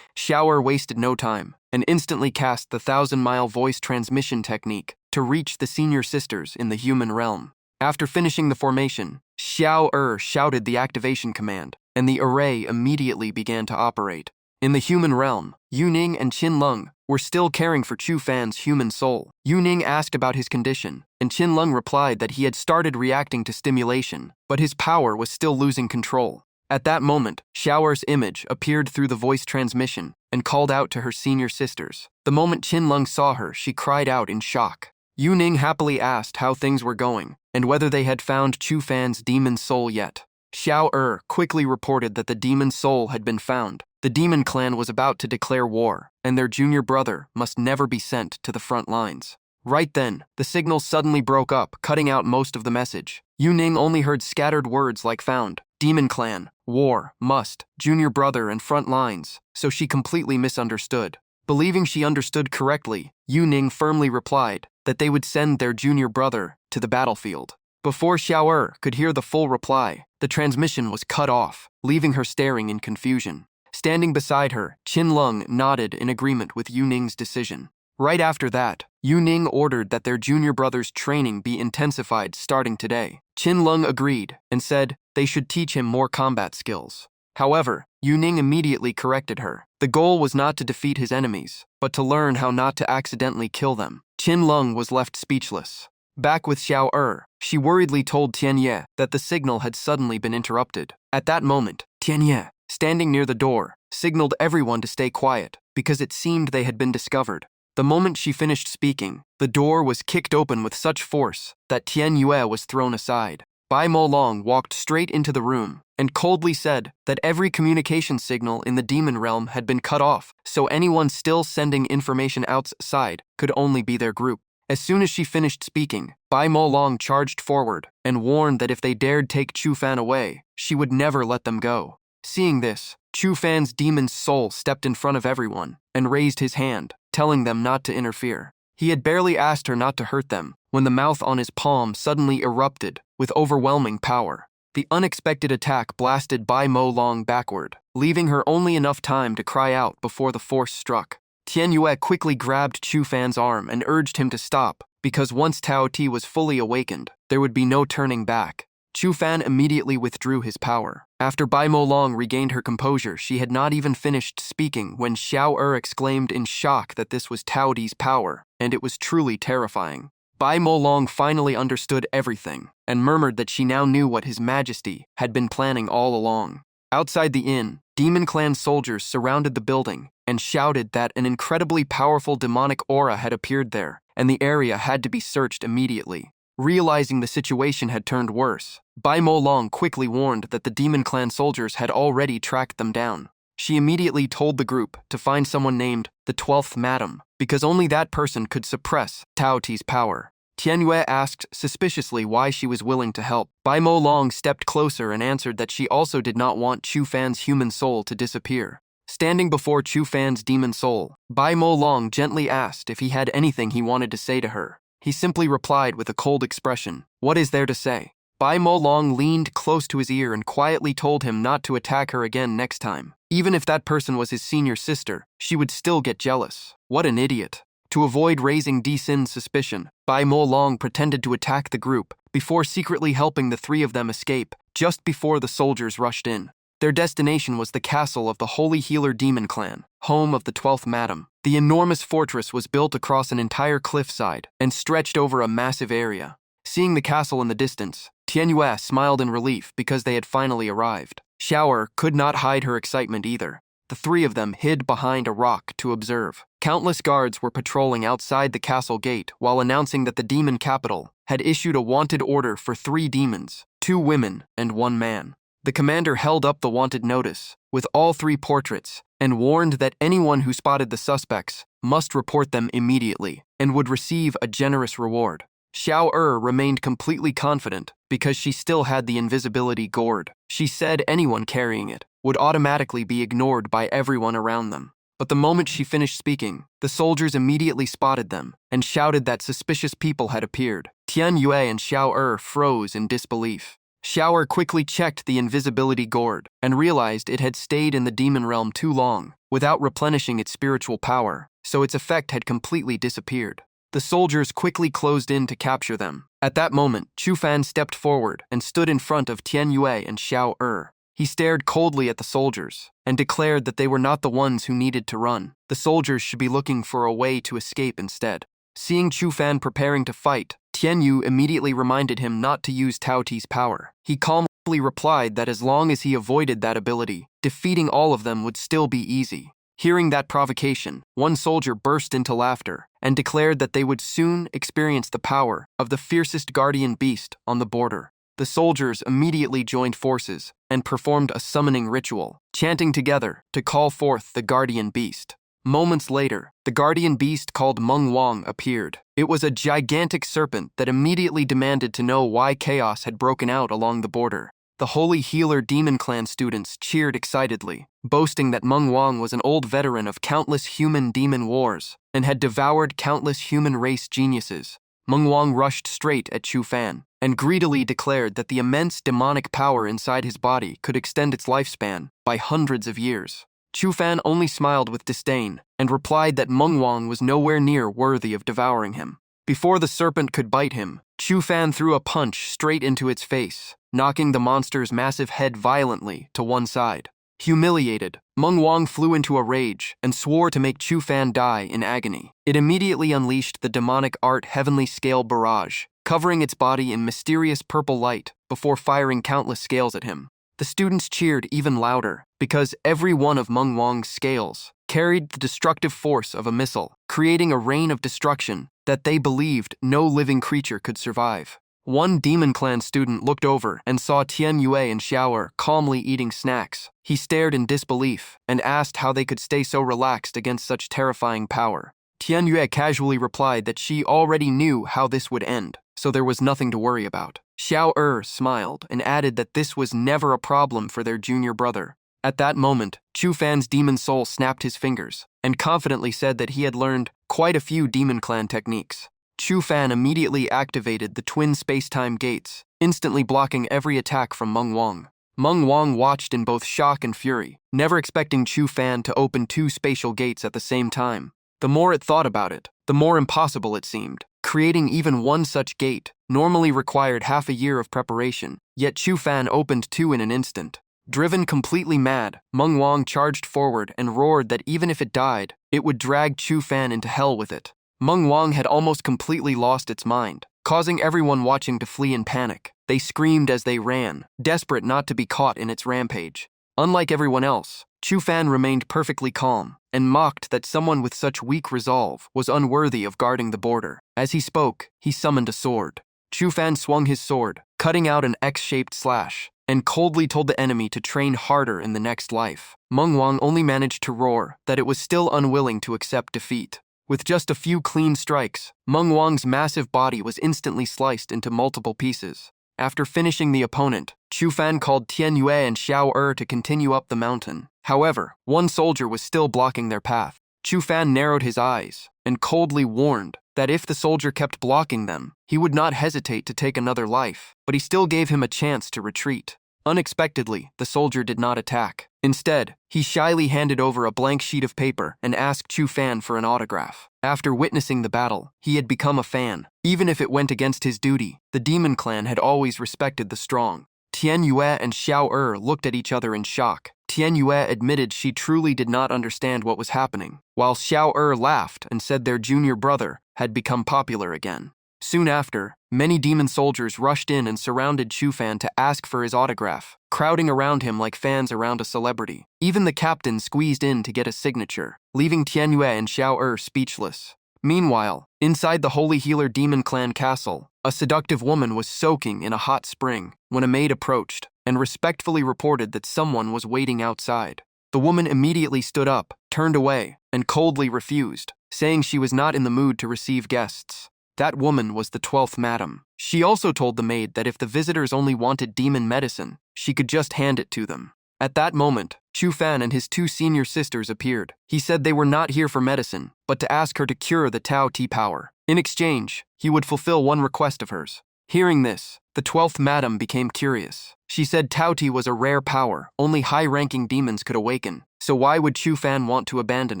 Xiao wasted no time and instantly cast the 1,000-mile voice transmission technique to reach the senior sisters in the human realm. After finishing the formation, Xiao shouted the activation command, and the array immediately began to operate. In the human realm, Yu Ning and Qin Lung were still caring for Chu Fan's human soul. Yu Ning asked about his condition, and Qin Lung replied that he had started reacting to stimulation, but his power was still losing control. At that moment, Xiao Er's image appeared through the voice transmission and called out to her senior sisters. The moment Qin Lung saw her, she cried out in shock. Yu Ning happily asked how things were going and whether they had found Chu Fan's demon soul yet. Xiao Er quickly reported that the demon soul had been found. The demon clan was about to declare war, and their junior brother must never be sent to the front lines. Right then, the signal suddenly broke up, cutting out most of the message. Yu Ning only heard scattered words like found, demon clan, war, must, junior brother, and front lines, so she completely misunderstood. Believing she understood correctly, Yu Ning firmly replied that they would send their junior brother to the battlefield. Before Xiao Er could hear the full reply, the transmission was cut off, leaving her staring in confusion. Standing beside her, Qin Lung nodded in agreement with Yu Ning's decision. Right after that, Yu Ning ordered that their junior brother's training be intensified starting today. Qin Lung agreed and said they should teach him more combat skills. However, Yu Ning immediately corrected her. The goal was not to defeat his enemies, but to learn how not to accidentally kill them. Qin Lung was left speechless. Back with Xiao Er, she worriedly told Tianye that the signal had suddenly been interrupted. At that moment, Tianye, standing near the door, signaled everyone to stay quiet because it seemed they had been discovered. The moment she finished speaking, the door was kicked open with such force that Tian Yue was thrown aside. Bai Molong walked straight into the room and coldly said that every communication signal in the demon realm had been cut off, so anyone still sending information outside could only be their group. As soon as she finished speaking, Bai Molong charged forward and warned that if they dared take Chu Fan away, she would never let them go. Seeing this, Chu Fan's demon soul stepped in front of everyone and raised his hand, telling them not to interfere. He had barely asked her not to hurt them when the mouth on his palm suddenly erupted with overwhelming power. The unexpected attack blasted Bai Molong backward, leaving her only enough time to cry out before the force struck. Tian Yue quickly grabbed Chu Fan's arm and urged him to stop, because once Tao Ti was fully awakened, there would be no turning back. Chu Fan immediately withdrew his power. After Bai Molong regained her composure, she had not even finished speaking when Xiao Er exclaimed in shock that this was Tao Ti's power, and it was truly terrifying. Bai Molong finally understood everything, and murmured that she now knew what His Majesty had been planning all along. Outside the inn, Demon Clan soldiers surrounded the building and shouted that an incredibly powerful demonic aura had appeared there, and the area had to be searched immediately. Realizing the situation had turned worse, Bai Molong quickly warned that the Demon Clan soldiers had already tracked them down. She immediately told the group to find someone named the 12th Madam, because only that person could suppress Tao Ti's power. Tian Yue asked suspiciously why she was willing to help. Bai Molong stepped closer and answered that she also did not want Chu Fan's human soul to disappear. Standing before Chu Fan's demon soul, Bai Molong gently asked if he had anything he wanted to say to her. He simply replied with a cold expression, "What is there to say?" Bai Molong leaned close to his ear and quietly told him not to attack her again next time. Even if that person was his senior sister, she would still get jealous. What an idiot. To avoid raising Di Sin's suspicion, Bai Molong pretended to attack the group before secretly helping the three of them escape just before the soldiers rushed in. Their destination was the castle of the Holy Healer Demon Clan, home of the 12th Madam. The enormous fortress was built across an entire cliffside and stretched over a massive area. Seeing the castle in the distance, Tian Yue smiled in relief because they had finally arrived. Xiao Er could not hide her excitement either. The three of them hid behind a rock to observe. Countless guards were patrolling outside the castle gate while announcing that the demon capital had issued a wanted order for 3 demons, 2 women, and 1 man. The commander held up the wanted notice with all 3 portraits and warned that anyone who spotted the suspects must report them immediately and would receive a generous reward. Xiao Er remained completely confident because she still had the invisibility gourd. She said anyone carrying it would automatically be ignored by everyone around them. But the moment she finished speaking, the soldiers immediately spotted them and shouted that suspicious people had appeared. Tian Yue and Xiao Er froze in disbelief. Xiao Er quickly checked the invisibility gourd and realized it had stayed in the demon realm too long without replenishing its spiritual power, so its effect had completely disappeared. The soldiers quickly closed in to capture them. At that moment, Chu Fan stepped forward and stood in front of Tian Yue and Xiao Er. He stared coldly at the soldiers and declared that they were not the ones who needed to run. The soldiers should be looking for a way to escape instead. Seeing Chu Fan preparing to fight, Tian Yu immediately reminded him not to use Tao Ti's power. He calmly replied that as long as he avoided that ability, defeating all of them would still be easy. Hearing that provocation, one soldier burst into laughter and declared that they would soon experience the power of the fiercest guardian beast on the border. The soldiers immediately joined forces and performed a summoning ritual, chanting together to call forth the guardian beast. Moments later, the guardian beast called Manhwa appeared. It was a gigantic serpent that immediately demanded to know why chaos had broken out along the border. The Holy Healer Demon Clan students cheered excitedly, boasting that Manhwa was an old veteran of countless human-demon wars and had devoured countless human race geniuses. Manhwa rushed straight at Chu Fan and greedily declared that the immense demonic power inside his body could extend its lifespan by hundreds of years. Chu Fan only smiled with disdain and replied that Manhwa was nowhere near worthy of devouring him. Before the serpent could bite him, Chu Fan threw a punch straight into its face, knocking the monster's massive head violently to one side. Humiliated, Manhwa flew into a rage and swore to make Chu Fan die in agony. It immediately unleashed the demonic art heavenly scale barrage, covering its body in mysterious purple light before firing countless scales at him. The students cheered even louder because every one of Manhwa's scales carried the destructive force of a missile, creating a rain of destruction that they believed no living creature could survive. One Demon Clan student looked over and saw Tian Yue and Xiao calmly eating snacks. He stared in disbelief and asked how they could stay so relaxed against such terrifying power. Tian Yue casually replied that she already knew how this would end, so there was nothing to worry about. Xiao smiled and added that this was never a problem for their junior brother. At that moment, Chu Fan's demon soul snapped his fingers and confidently said that he had learned quite a few Demon Clan techniques. Chu Fan immediately activated the twin space-time gates, instantly blocking every attack from Manhwa. Manhwa watched in both shock and fury, never expecting Chu Fan to open two spatial gates at the same time. The more it thought about it, the more impossible it seemed. Creating even one such gate normally required half a year of preparation, yet Chu Fan opened two in an instant. Driven completely mad, Manhwa charged forward and roared that even if it died, it would drag Chu Fan into hell with it. Manhwa had almost completely lost its mind, causing everyone watching to flee in panic. They screamed as they ran, desperate not to be caught in its rampage. Unlike everyone else, Chu Fan remained perfectly calm and mocked that someone with such weak resolve was unworthy of guarding the border. As he spoke, he summoned a sword. Chu Fan swung his sword, cutting out an X-shaped slash, and coldly told the enemy to train harder in the next life. Manhwa only managed to roar that it was still unwilling to accept defeat. With just a few clean strikes, Manhwa's massive body was instantly sliced into multiple pieces. After finishing the opponent, Chu Fan called Tian Yue and Xiao to continue up the mountain. However, one soldier was still blocking their path. Chu Fan narrowed his eyes and coldly warned that if the soldier kept blocking them, he would not hesitate to take another life, but he still gave him a chance to retreat. Unexpectedly, the soldier did not attack. Instead, he shyly handed over a blank sheet of paper and asked Chu Fan for an autograph. After witnessing the battle, he had become a fan. Even if it went against his duty, the Demon Clan had always respected the strong. Tian Yue and Xiao looked at each other in shock. Tian Yue admitted she truly did not understand what was happening, while Xiao laughed and said their junior brother had become popular again. Soon after, many demon soldiers rushed in and surrounded Chu Fan to ask for his autograph, crowding around him like fans around a celebrity. Even the captain squeezed in to get a signature, leaving Tian Yue and Xiao speechless. Meanwhile, inside the Holy Healer Demon Clan castle, a seductive woman was soaking in a hot spring when a maid approached and respectfully reported that someone was waiting outside. The woman immediately stood up, turned away, and coldly refused, saying she was not in the mood to receive guests. That woman was the 12th madam. She also told the maid that if the visitors only wanted demon medicine, she could just hand it to them. At that moment, Chu Fan and his two senior sisters appeared. He said they were not here for medicine, but to ask her to cure the Tao Ti power. In exchange, he would fulfill one request of hers. Hearing this, the 12th madam became curious. She said Tao Ti was a rare power only high-ranking demons could awaken, so why would Chu Fan want to abandon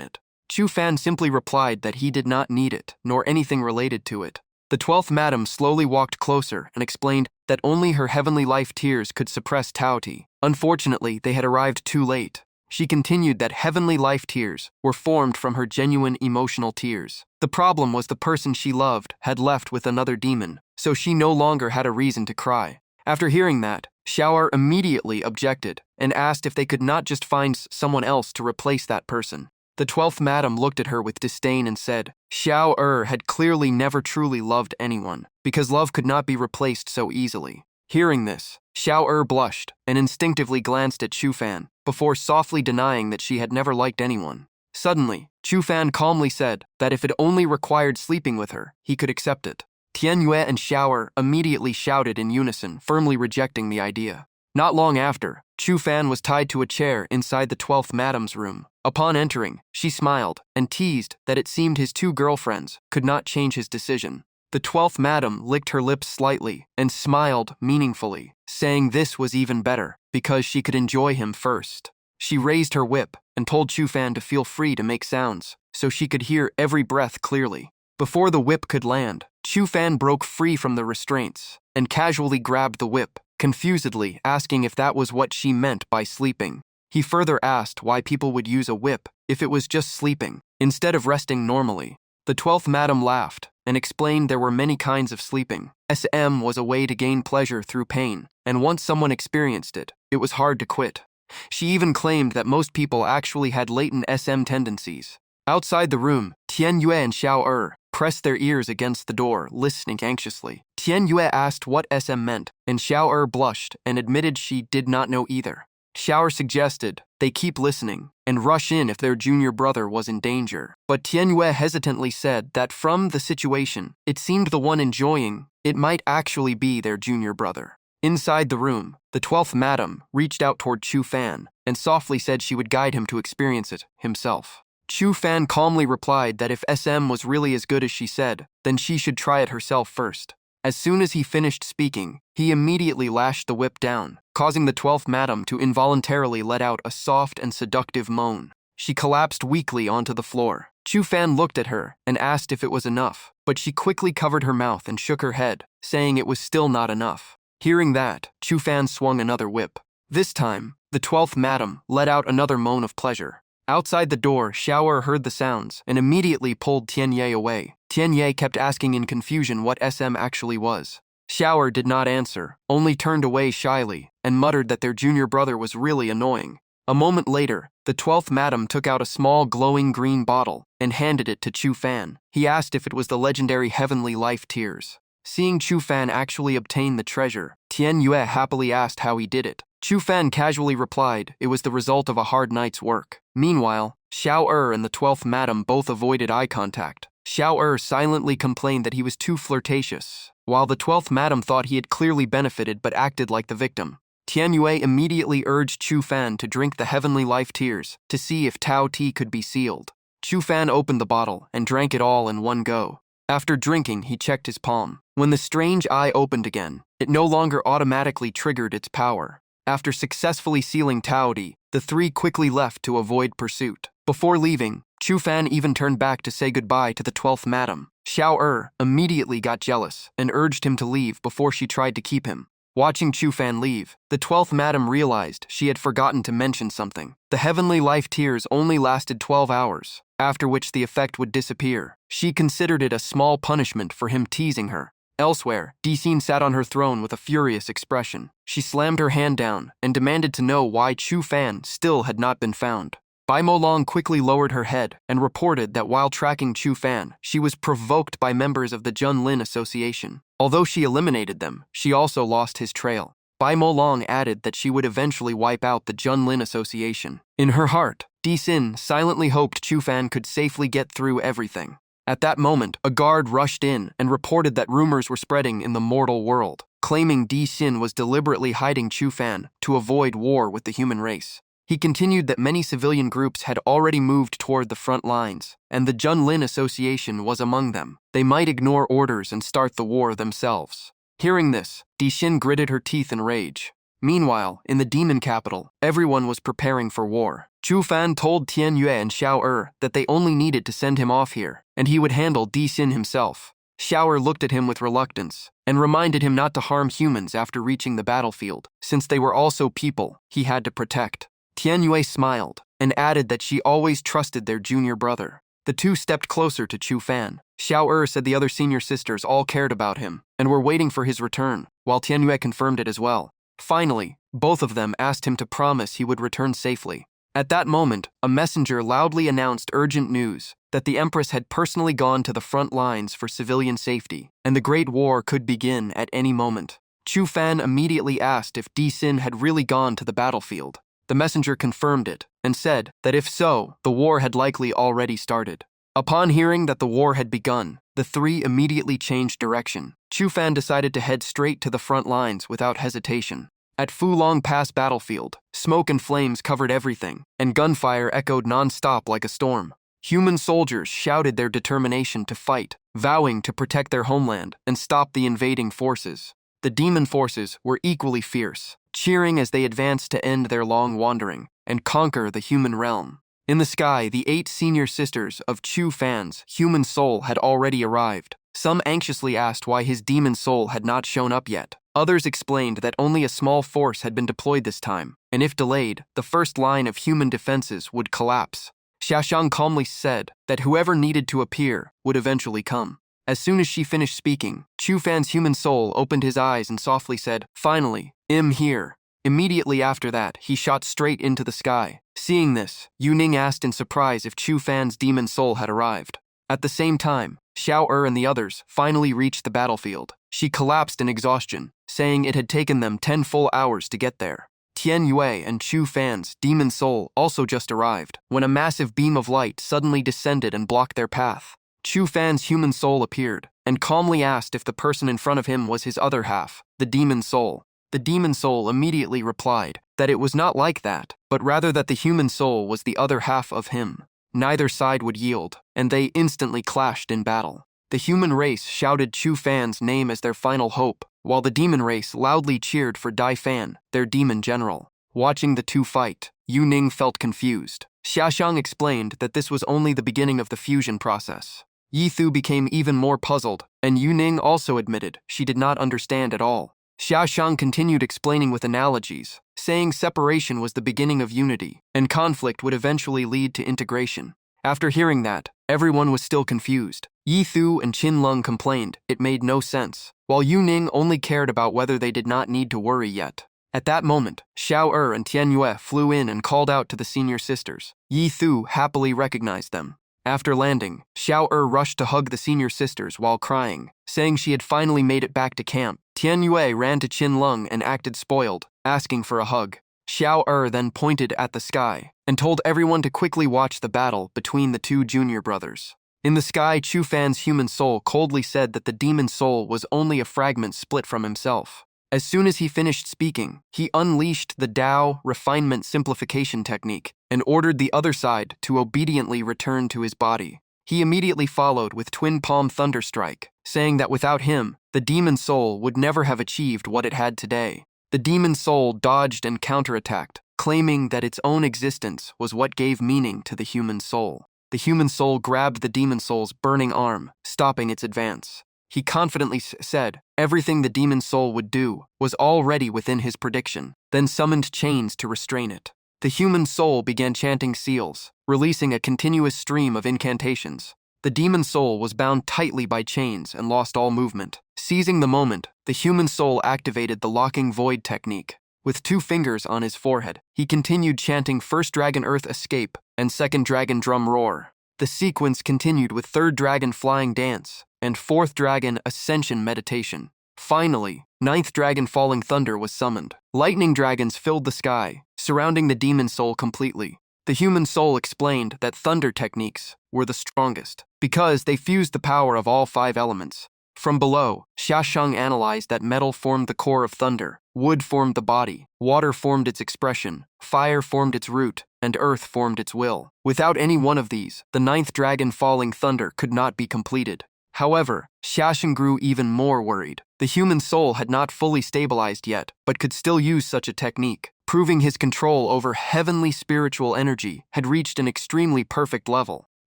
it? Chu Fan simply replied that he did not need it, nor anything related to it. The 12th madam slowly walked closer and explained that only her heavenly life tears could suppress Taoti. Unfortunately, they had arrived too late. She continued that heavenly life tears were formed from her genuine emotional tears. The problem was the person she loved had left with another demon, so she no longer had a reason to cry. After hearing that, Xiao'er immediately objected and asked if they could not just find someone else to replace that person. The 12th madam looked at her with disdain and said, Xiao'er had clearly never truly loved anyone, because love could not be replaced so easily. Hearing this, Xiao'er blushed and instinctively glanced at Chufan, before softly denying that she had never liked anyone. Suddenly, Chufan calmly said that if it only required sleeping with her, he could accept it. Tianyue and Xiao'er immediately shouted in unison, firmly rejecting the idea. Not long after, Chufan was tied to a chair inside the 12th madam's room. Upon entering, she smiled and teased that it seemed his two girlfriends could not change his decision. The 12th madam licked her lips slightly and smiled meaningfully, saying this was even better because she could enjoy him first. She raised her whip and told Chufan to feel free to make sounds so she could hear every breath clearly. Before the whip could land, Chufan broke free from the restraints and casually grabbed the whip, confusedly asking if that was what she meant by sleeping. He further asked why people would use a whip if it was just sleeping, instead of resting normally. The 12th madam laughed and explained there were many kinds of sleeping. SM was a way to gain pleasure through pain, and once someone experienced it, it was hard to quit. She even claimed that most people actually had latent SM tendencies. Outside the room, Tianyue and Xiao'er pressed their ears against the door, listening anxiously. Tianyue asked what SM meant, and Xiao'er blushed and admitted she did not know either. Xiao'er suggested they keep listening and rush in if their junior brother was in danger. But Tianyue hesitantly said that from the situation, it seemed the one enjoying it might actually be their junior brother. Inside the room, the 12th madam reached out toward Chufan and softly said she would guide him to experience it himself. Chufan calmly replied that if SM was really as good as she said, then she should try it herself first. As soon as he finished speaking, he immediately lashed the whip down, causing the 12th madam to involuntarily let out a soft and seductive moan. She collapsed weakly onto the floor. Chufan looked at her and asked if it was enough, but she quickly covered her mouth and shook her head, saying it was still not enough. Hearing that, Chufan swung another whip. This time, the 12th madam let out another moan of pleasure. Outside the door, Xiao'er heard the sounds and immediately pulled Tianyue away. Tianyue kept asking in confusion what SM actually was. Xiao'er did not answer, only turned away shyly and muttered that their junior brother was really annoying. A moment later, the 12th madam took out a small glowing green bottle and handed it to Chufan. He asked if it was the legendary heavenly life tears. Seeing Chufan actually obtain the treasure, Tianyue happily asked how he did it. Chufan casually replied it was the result of a hard night's work. Meanwhile, Xiao'er and the 12th madam both avoided eye contact. Xiao'er silently complained that he was too flirtatious, while the 12th madam thought he had clearly benefited but acted like the victim. Tianyue immediately urged Chufan to drink the heavenly life tears to see if Tao tea could be sealed. Chufan opened the bottle and drank it all in one go. After drinking, he checked his palm. When the strange eye opened again, it no longer automatically triggered its power. After successfully sealing Taodi, the three quickly left to avoid pursuit. Before leaving, Chufan even turned back to say goodbye to the 12th madam. Xiao'er immediately got jealous and urged him to leave before she tried to keep him. Watching Chufan leave, the 12th madam realized she had forgotten to mention something. The heavenly life tears only lasted 12 hours, after which the effect would disappear. She considered it a small punishment for him teasing her. Elsewhere, Dixin sat on her throne with a furious expression. She slammed her hand down and demanded to know why Chufan still had not been found. Bai Molong quickly lowered her head and reported that while tracking Chufan, she was provoked by members of the Junlin Association. Although she eliminated them, she also lost his trail. Bai Molong added that she would eventually wipe out the Junlin Association. In her heart, Dixin silently hoped Chufan could safely get through everything. At that moment, a guard rushed in and reported that rumors were spreading in the mortal world, claiming Dixin was deliberately hiding Chufan to avoid war with the human race. He continued that many civilian groups had already moved toward the front lines, and the Junlin Association was among them. They might ignore orders and start the war themselves. Hearing this, Dixin gritted her teeth in rage. Meanwhile, in the demon capital, everyone was preparing for war. Chufan told Tianyue and Xiao'er that they only needed to send him off here, and he would handle Dixin himself. Xiao looked at him with reluctance and reminded him not to harm humans after reaching the battlefield, since they were also people he had to protect. Tianyue smiled and added that she always trusted their junior brother. The two stepped closer to Chu Fan. Xiao said the other senior sisters all cared about him and were waiting for his return, while Tianyue confirmed it as well. Finally, both of them asked him to promise he would return safely. At that moment, a messenger loudly announced urgent news that the Empress had personally gone to the front lines for civilian safety, and the Great War could begin at any moment. Chu Fan immediately asked if Di Xin had really gone to the battlefield. The messenger confirmed it and said that if so, the war had likely already started. Upon hearing that the war had begun, the three immediately changed direction. Chu Fan decided to head straight to the front lines without hesitation. At Fulong Pass battlefield, smoke and flames covered everything, and gunfire echoed non-stop like a storm. Human soldiers shouted their determination to fight, vowing to protect their homeland and stop the invading forces. The demon forces were equally fierce, cheering as they advanced to end their long wandering and conquer the human realm. In the sky, the 8 senior sisters of Chu Fan's human soul had already arrived. Some anxiously asked why his demon soul had not shown up yet. Others explained that only a small force had been deployed this time, and if delayed, the first line of human defenses would collapse. Xiaoxiang calmly said that whoever needed to appear would eventually come. As soon as she finished speaking, Chu Fan's human soul opened his eyes and softly said, "Finally, I'm here." Immediately after that, he shot straight into the sky. Seeing this, Yu Ning asked in surprise if Chu Fan's demon soul had arrived. At the same time, Xiao and the others finally reached the battlefield. She collapsed in exhaustion, saying it had taken them 10 full hours to get there. Tian Yue and Chu Fan's demon soul also just arrived, when a massive beam of light suddenly descended and blocked their path. Chu Fan's human soul appeared, and calmly asked if the person in front of him was his other half, the demon soul. The demon soul immediately replied that it was not like that, but rather that the human soul was the other half of him. Neither side would yield, and they instantly clashed in battle. The human race shouted Chu Fan's name as their final hope, while the demon race loudly cheered for Dai Fan, their demon general. Watching the two fight, Yu Ning felt confused. Xiaoxiang explained that this was only the beginning of the fusion process. Yi Thu became even more puzzled, and Yu Ning also admitted she did not understand at all. Xiaoxiang continued explaining with analogies, saying separation was the beginning of unity, and conflict would eventually lead to integration. After hearing that, everyone was still confused. Yi Thu and Qin Lung complained it made no sense, while Yu Ning only cared about whether they did not need to worry yet. At that moment, Xiao and Tian Yue flew in and called out to the senior sisters. Yi Thu happily recognized them. After landing, Xiao rushed to hug the senior sisters while crying, saying she had finally made it back to camp. Tian Yue ran to Qin Lung and acted spoiled, asking for a hug. Xiao then pointed at the sky and told everyone to quickly watch the battle between the two junior brothers. In the sky, Chu Fan's human soul coldly said that the demon soul was only a fragment split from himself. As soon as he finished speaking, he unleashed the Tao refinement simplification technique and ordered the other side to obediently return to his body. He immediately followed with Twin Palm Thunderstrike, saying that without him, the demon soul would never have achieved what it had today. The demon soul dodged and counterattacked, claiming that its own existence was what gave meaning to the human soul. The human soul grabbed the demon soul's burning arm, stopping its advance. He confidently said everything the demon soul would do was already within his prediction, then summoned chains to restrain it. The human soul began chanting seals, releasing a continuous stream of incantations. The demon soul was bound tightly by chains and lost all movement. Seizing the moment, the human soul activated the locking void technique. With 2 fingers on his forehead, he continued chanting First Dragon Earth Escape and Second Dragon Drum Roar. The sequence continued with Third Dragon Flying Dance and Fourth Dragon Ascension Meditation. Finally, Ninth Dragon Falling Thunder was summoned. Lightning dragons filled the sky, surrounding the demon soul completely. The human soul explained that thunder techniques were the strongest because they fused the power of all 5 elements. From below, Xiaoxiang analyzed that metal formed the core of thunder, wood formed the body, water formed its expression, fire formed its root, and earth formed its will. Without any one of these, the 9th dragon falling thunder could not be completed. However, Xiaoxiang grew even more worried. The human soul had not fully stabilized yet, but could still use such a technique, proving his control over heavenly spiritual energy had reached an extremely perfect level.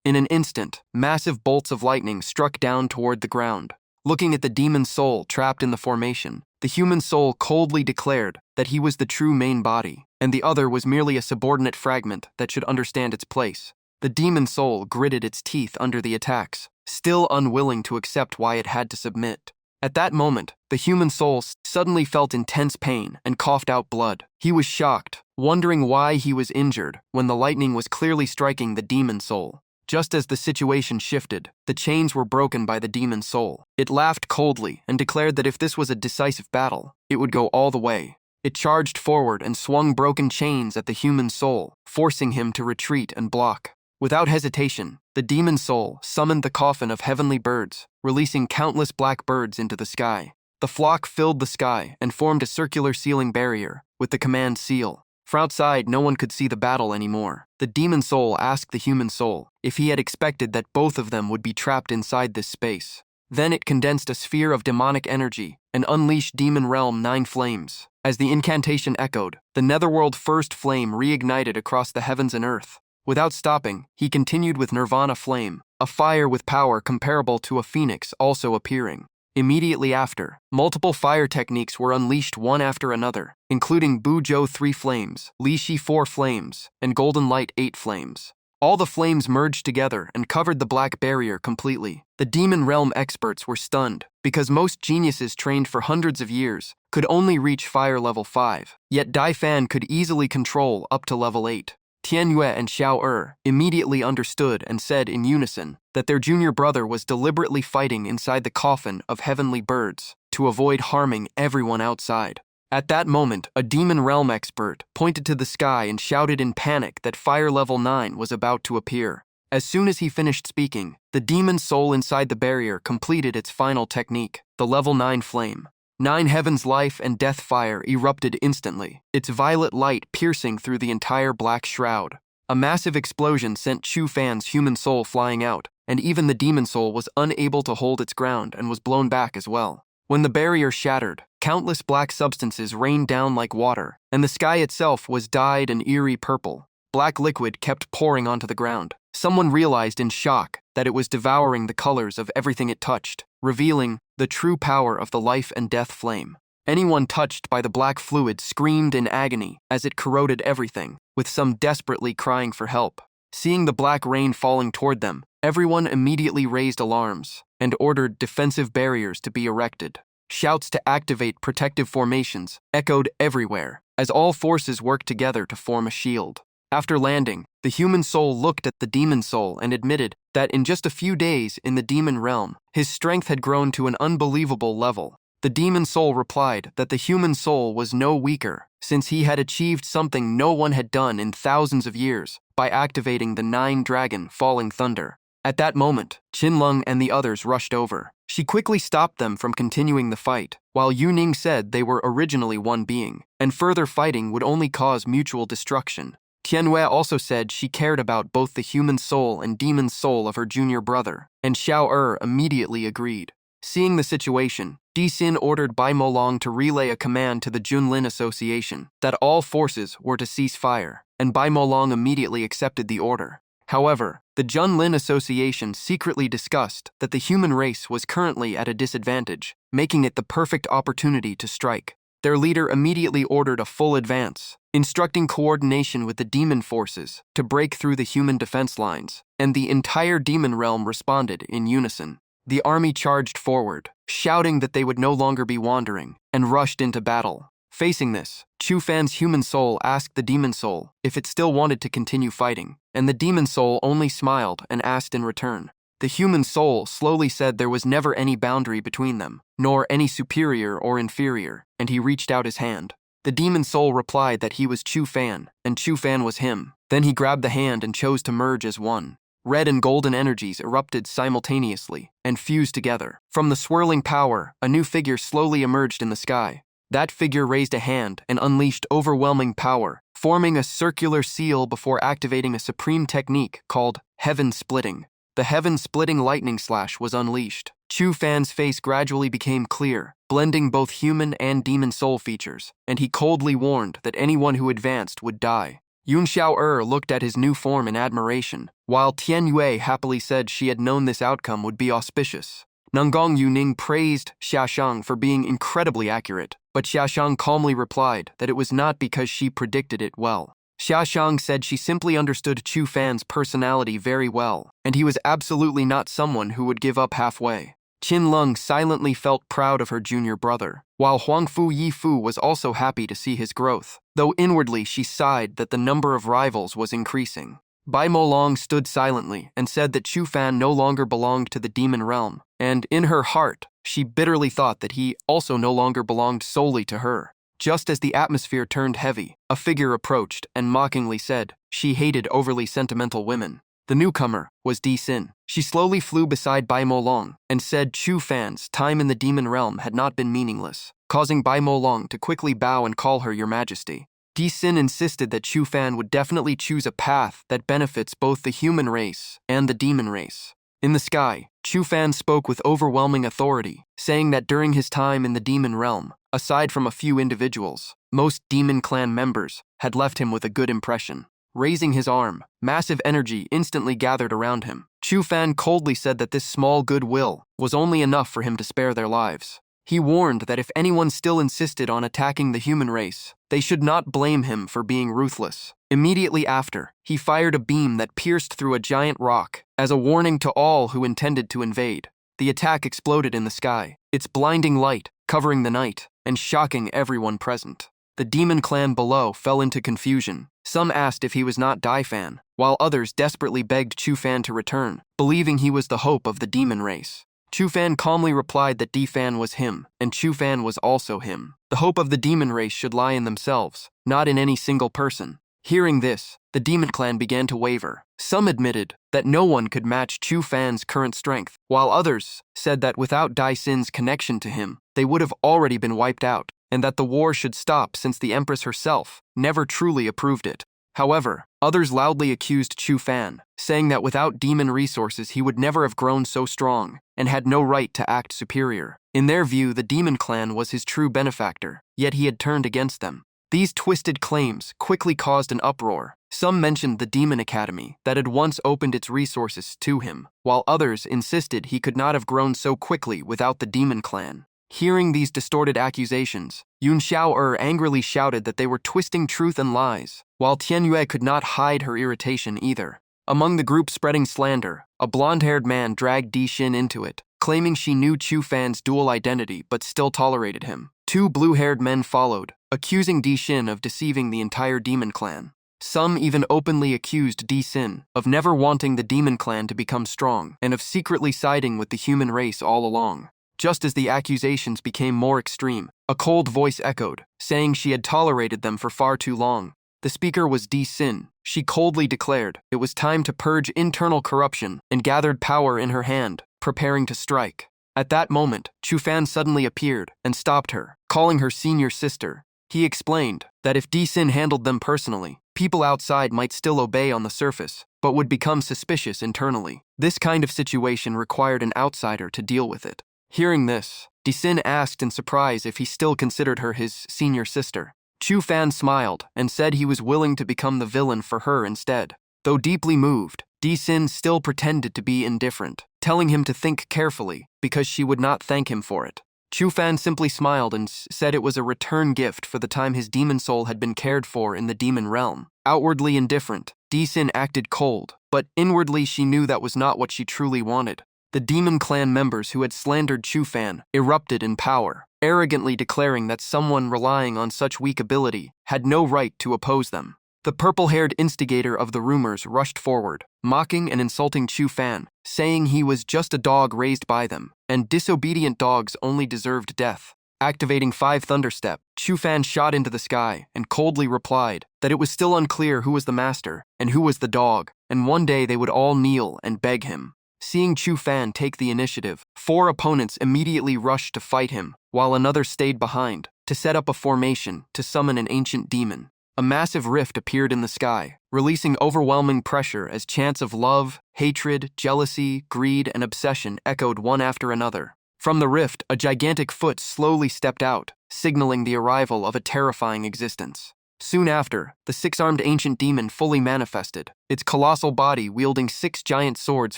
In an instant, massive bolts of lightning struck down toward the ground. Looking at the demon soul trapped in the formation, the human soul coldly declared that he was the true main body, and the other was merely a subordinate fragment that should understand its place. The demon soul gritted its teeth under the attacks, still unwilling to accept why it had to submit. At that moment, the human soul suddenly felt intense pain and coughed out blood. He was shocked, wondering why he was injured when the lightning was clearly striking the demon soul. Just as the situation shifted, the chains were broken by the demon soul. It laughed coldly and declared that if this was a decisive battle, it would go all the way. It charged forward and swung broken chains at the human soul, forcing him to retreat and block. Without hesitation, the demon soul summoned the coffin of heavenly birds, releasing countless black birds into the sky. The flock filled the sky and formed a circular sealing barrier with the command seal. From outside, no one could see the battle anymore. The demon soul asked the human soul if he had expected that both of them would be trapped inside this space. Then it condensed a sphere of demonic energy and unleashed Demon Realm 9 flames. As the incantation echoed, the Netherworld First Flame reignited across the heavens and earth. Without stopping, he continued with Nirvana Flame, a fire with power comparable to a phoenix also appearing. Immediately after, multiple fire techniques were unleashed one after another, including Buzhou 3 flames, Lishi 4 flames, and Golden Light 8 flames. All the flames merged together and covered the black barrier completely. The Demon Realm experts were stunned, because most geniuses trained for hundreds of years could only reach fire level 5, yet Dai Fan could easily control up to level 8. Tianyue and Xiao immediately understood and said in unison that their junior brother was deliberately fighting inside the coffin of heavenly birds to avoid harming everyone outside. At that moment, a Demon Realm expert pointed to the sky and shouted in panic that fire level 9 was about to appear. As soon as he finished speaking, the demon soul inside the barrier completed its final technique, the level 9 flame. 9 heavens life and death fire erupted instantly, its violet light piercing through the entire black shroud. A massive explosion sent Chu Fan's human soul flying out, and even the demon soul was unable to hold its ground and was blown back as well. When the barrier shattered, countless black substances rained down like water, and the sky itself was dyed an eerie purple. Black liquid kept pouring onto the ground. Someone realized in shock that it was devouring the colors of everything it touched, revealing the true power of the life and death flame. Anyone touched by the black fluid screamed in agony as it corroded everything, with some desperately crying for help. Seeing the black rain falling toward them, everyone immediately raised alarms and ordered defensive barriers to be erected. Shouts to activate protective formations echoed everywhere as all forces worked together to form a shield. After landing, the human soul looked at the demon soul and admitted that in just a few days in the demon realm, his strength had grown to an unbelievable level. The demon soul replied that the human soul was no weaker, since he had achieved something no one had done in thousands of years by activating the 9-dragon falling thunder. At that moment, Qinlong and the others rushed over. She quickly stopped them from continuing the fight, while Yuning said they were originally one being, and further fighting would only cause mutual destruction. Tianyue also said she cared about both the human soul and demon soul of her junior brother, and Xiao immediately agreed. Seeing the situation, Di Xin ordered Bai Molong to relay a command to the Junlin Association that all forces were to cease fire, and Bai Molong immediately accepted the order. However, the Junlin Association secretly discussed that the human race was currently at a disadvantage, making it the perfect opportunity to strike. Their leader immediately ordered a full advance, instructing coordination with the demon forces to break through the human defense lines, and the entire demon realm responded in unison. The army charged forward, shouting that they would no longer be wandering, and rushed into battle. Facing this, Chu Fan's human soul asked the demon soul if it still wanted to continue fighting, and the demon soul only smiled and asked in return. The human soul slowly said there was never any boundary between them, nor any superior or inferior, and he reached out his hand. The demon soul replied that he was Chu Fan, and Chu Fan was him. Then he grabbed the hand and chose to merge as one. Red and golden energies erupted simultaneously and fused together. From the swirling power, a new figure slowly emerged in the sky. That figure raised a hand and unleashed overwhelming power, forming a circular seal before activating a supreme technique called Heaven Splitting. The heaven-splitting lightning slash was unleashed. Chu Fan's face gradually became clear, blending both human and demon soul features, and he coldly warned that anyone who advanced would die. Yun Xiao looked at his new form in admiration, while Tianyue happily said she had known this outcome would be auspicious. Nangong Yuning praised Xiaoshang for being incredibly accurate, but Xiaoshang calmly replied that it was not because she predicted it well. Xiaoshang said she simply understood Chu Fan's personality very well, and he was absolutely not someone who would give up halfway. Qin Lung silently felt proud of her junior brother, while Huangfu Yifu was also happy to see his growth, though inwardly she sighed that the number of rivals was increasing. Bai Molong stood silently and said that Chu Fan no longer belonged to the demon realm, and in her heart, she bitterly thought that he also no longer belonged solely to her. Just as the atmosphere turned heavy, a figure approached and mockingly said she hated overly sentimental women. The newcomer was Di Xin. She slowly flew beside Bai Molong and said Chu Fan's time in the demon realm had not been meaningless, causing Bai Molong to quickly bow and call her Your Majesty. Di Xin insisted that Chu Fan would definitely choose a path that benefits both the human race and the demon race. In the sky, Chu Fan spoke with overwhelming authority, saying that during his time in the demon realm, aside from a few individuals, most demon clan members had left him with a good impression. Raising his arm, massive energy instantly gathered around him. Chu Fan coldly said that this small goodwill was only enough for him to spare their lives. He warned that if anyone still insisted on attacking the human race, they should not blame him for being ruthless. Immediately after, he fired a beam that pierced through a giant rock as a warning to all who intended to invade. The attack exploded in the sky, its blinding light covering the night and shocking everyone present. The demon clan below fell into confusion. Some asked if he was not Dai Fan, while others desperately begged Chu Fan to return, believing he was the hope of the demon race. Chu Fan calmly replied that Di Fan was him, and Chu Fan was also him. The hope of the demon race should lie in themselves, not in any single person. Hearing this, the demon clan began to waver. Some admitted that no one could match Chu Fan's current strength, while others said that without Dai Xin's connection to him, they would have already been wiped out, and that the war should stop since the Empress herself never truly approved it. However, others loudly accused Chu Fan, saying that without demon resources he would never have grown so strong, and had no right to act superior. In their view, the demon clan was his true benefactor, yet he had turned against them. These twisted claims quickly caused an uproar. Some mentioned the Demon Academy that had once opened its resources to him, while others insisted he could not have grown so quickly without the demon clan. Hearing these distorted accusations, Yun Xiao angrily shouted that they were twisting truth and lies, while Tian Yue could not hide her irritation either. Among the group spreading slander, a blonde-haired man dragged Di Xin into it, claiming she knew Chu Fan's dual identity but still tolerated him. Two blue-haired men followed, accusing Di Xin of deceiving the entire demon clan. Some even openly accused Di Xin of never wanting the demon clan to become strong and of secretly siding with the human race all along. Just as the accusations became more extreme, a cold voice echoed, saying she had tolerated them for far too long. The speaker was Di Xin. She coldly declared it was time to purge internal corruption and gathered power in her hand, preparing to strike. At that moment, Chu Fan suddenly appeared and stopped her, calling her senior sister. He explained that if Di Xin handled them personally, people outside might still obey on the surface, but would become suspicious internally. This kind of situation required an outsider to deal with it. Hearing this, Di Xin asked in surprise if he still considered her his senior sister. Chu Fan smiled and said he was willing to become the villain for her instead. Though deeply moved, Di Xin still pretended to be indifferent, telling him to think carefully because she would not thank him for it. Chu Fan simply smiled and said it was a return gift for the time his demon soul had been cared for in the demon realm. Outwardly indifferent, Di Xin acted cold, but inwardly she knew that was not what she truly wanted. The demon clan members who had slandered Chu Fan erupted in power, arrogantly declaring that someone relying on such weak ability had no right to oppose them. The purple-haired instigator of the rumors rushed forward, mocking and insulting Chu Fan, saying he was just a dog raised by them, and disobedient dogs only deserved death. Activating 5 Thunderstep, Chu Fan shot into the sky and coldly replied that it was still unclear who was the master and who was the dog, and one day they would all kneel and beg him. Seeing Chu Fan take the initiative, 4 opponents immediately rushed to fight him, while another stayed behind to set up a formation to summon an ancient demon. A massive rift appeared in the sky, releasing overwhelming pressure as chants of love, hatred, jealousy, greed, and obsession echoed one after another. From the rift, a gigantic foot slowly stepped out, signaling the arrival of a terrifying existence. Soon after, the 6-armed ancient demon fully manifested, its colossal body wielding 6 giant swords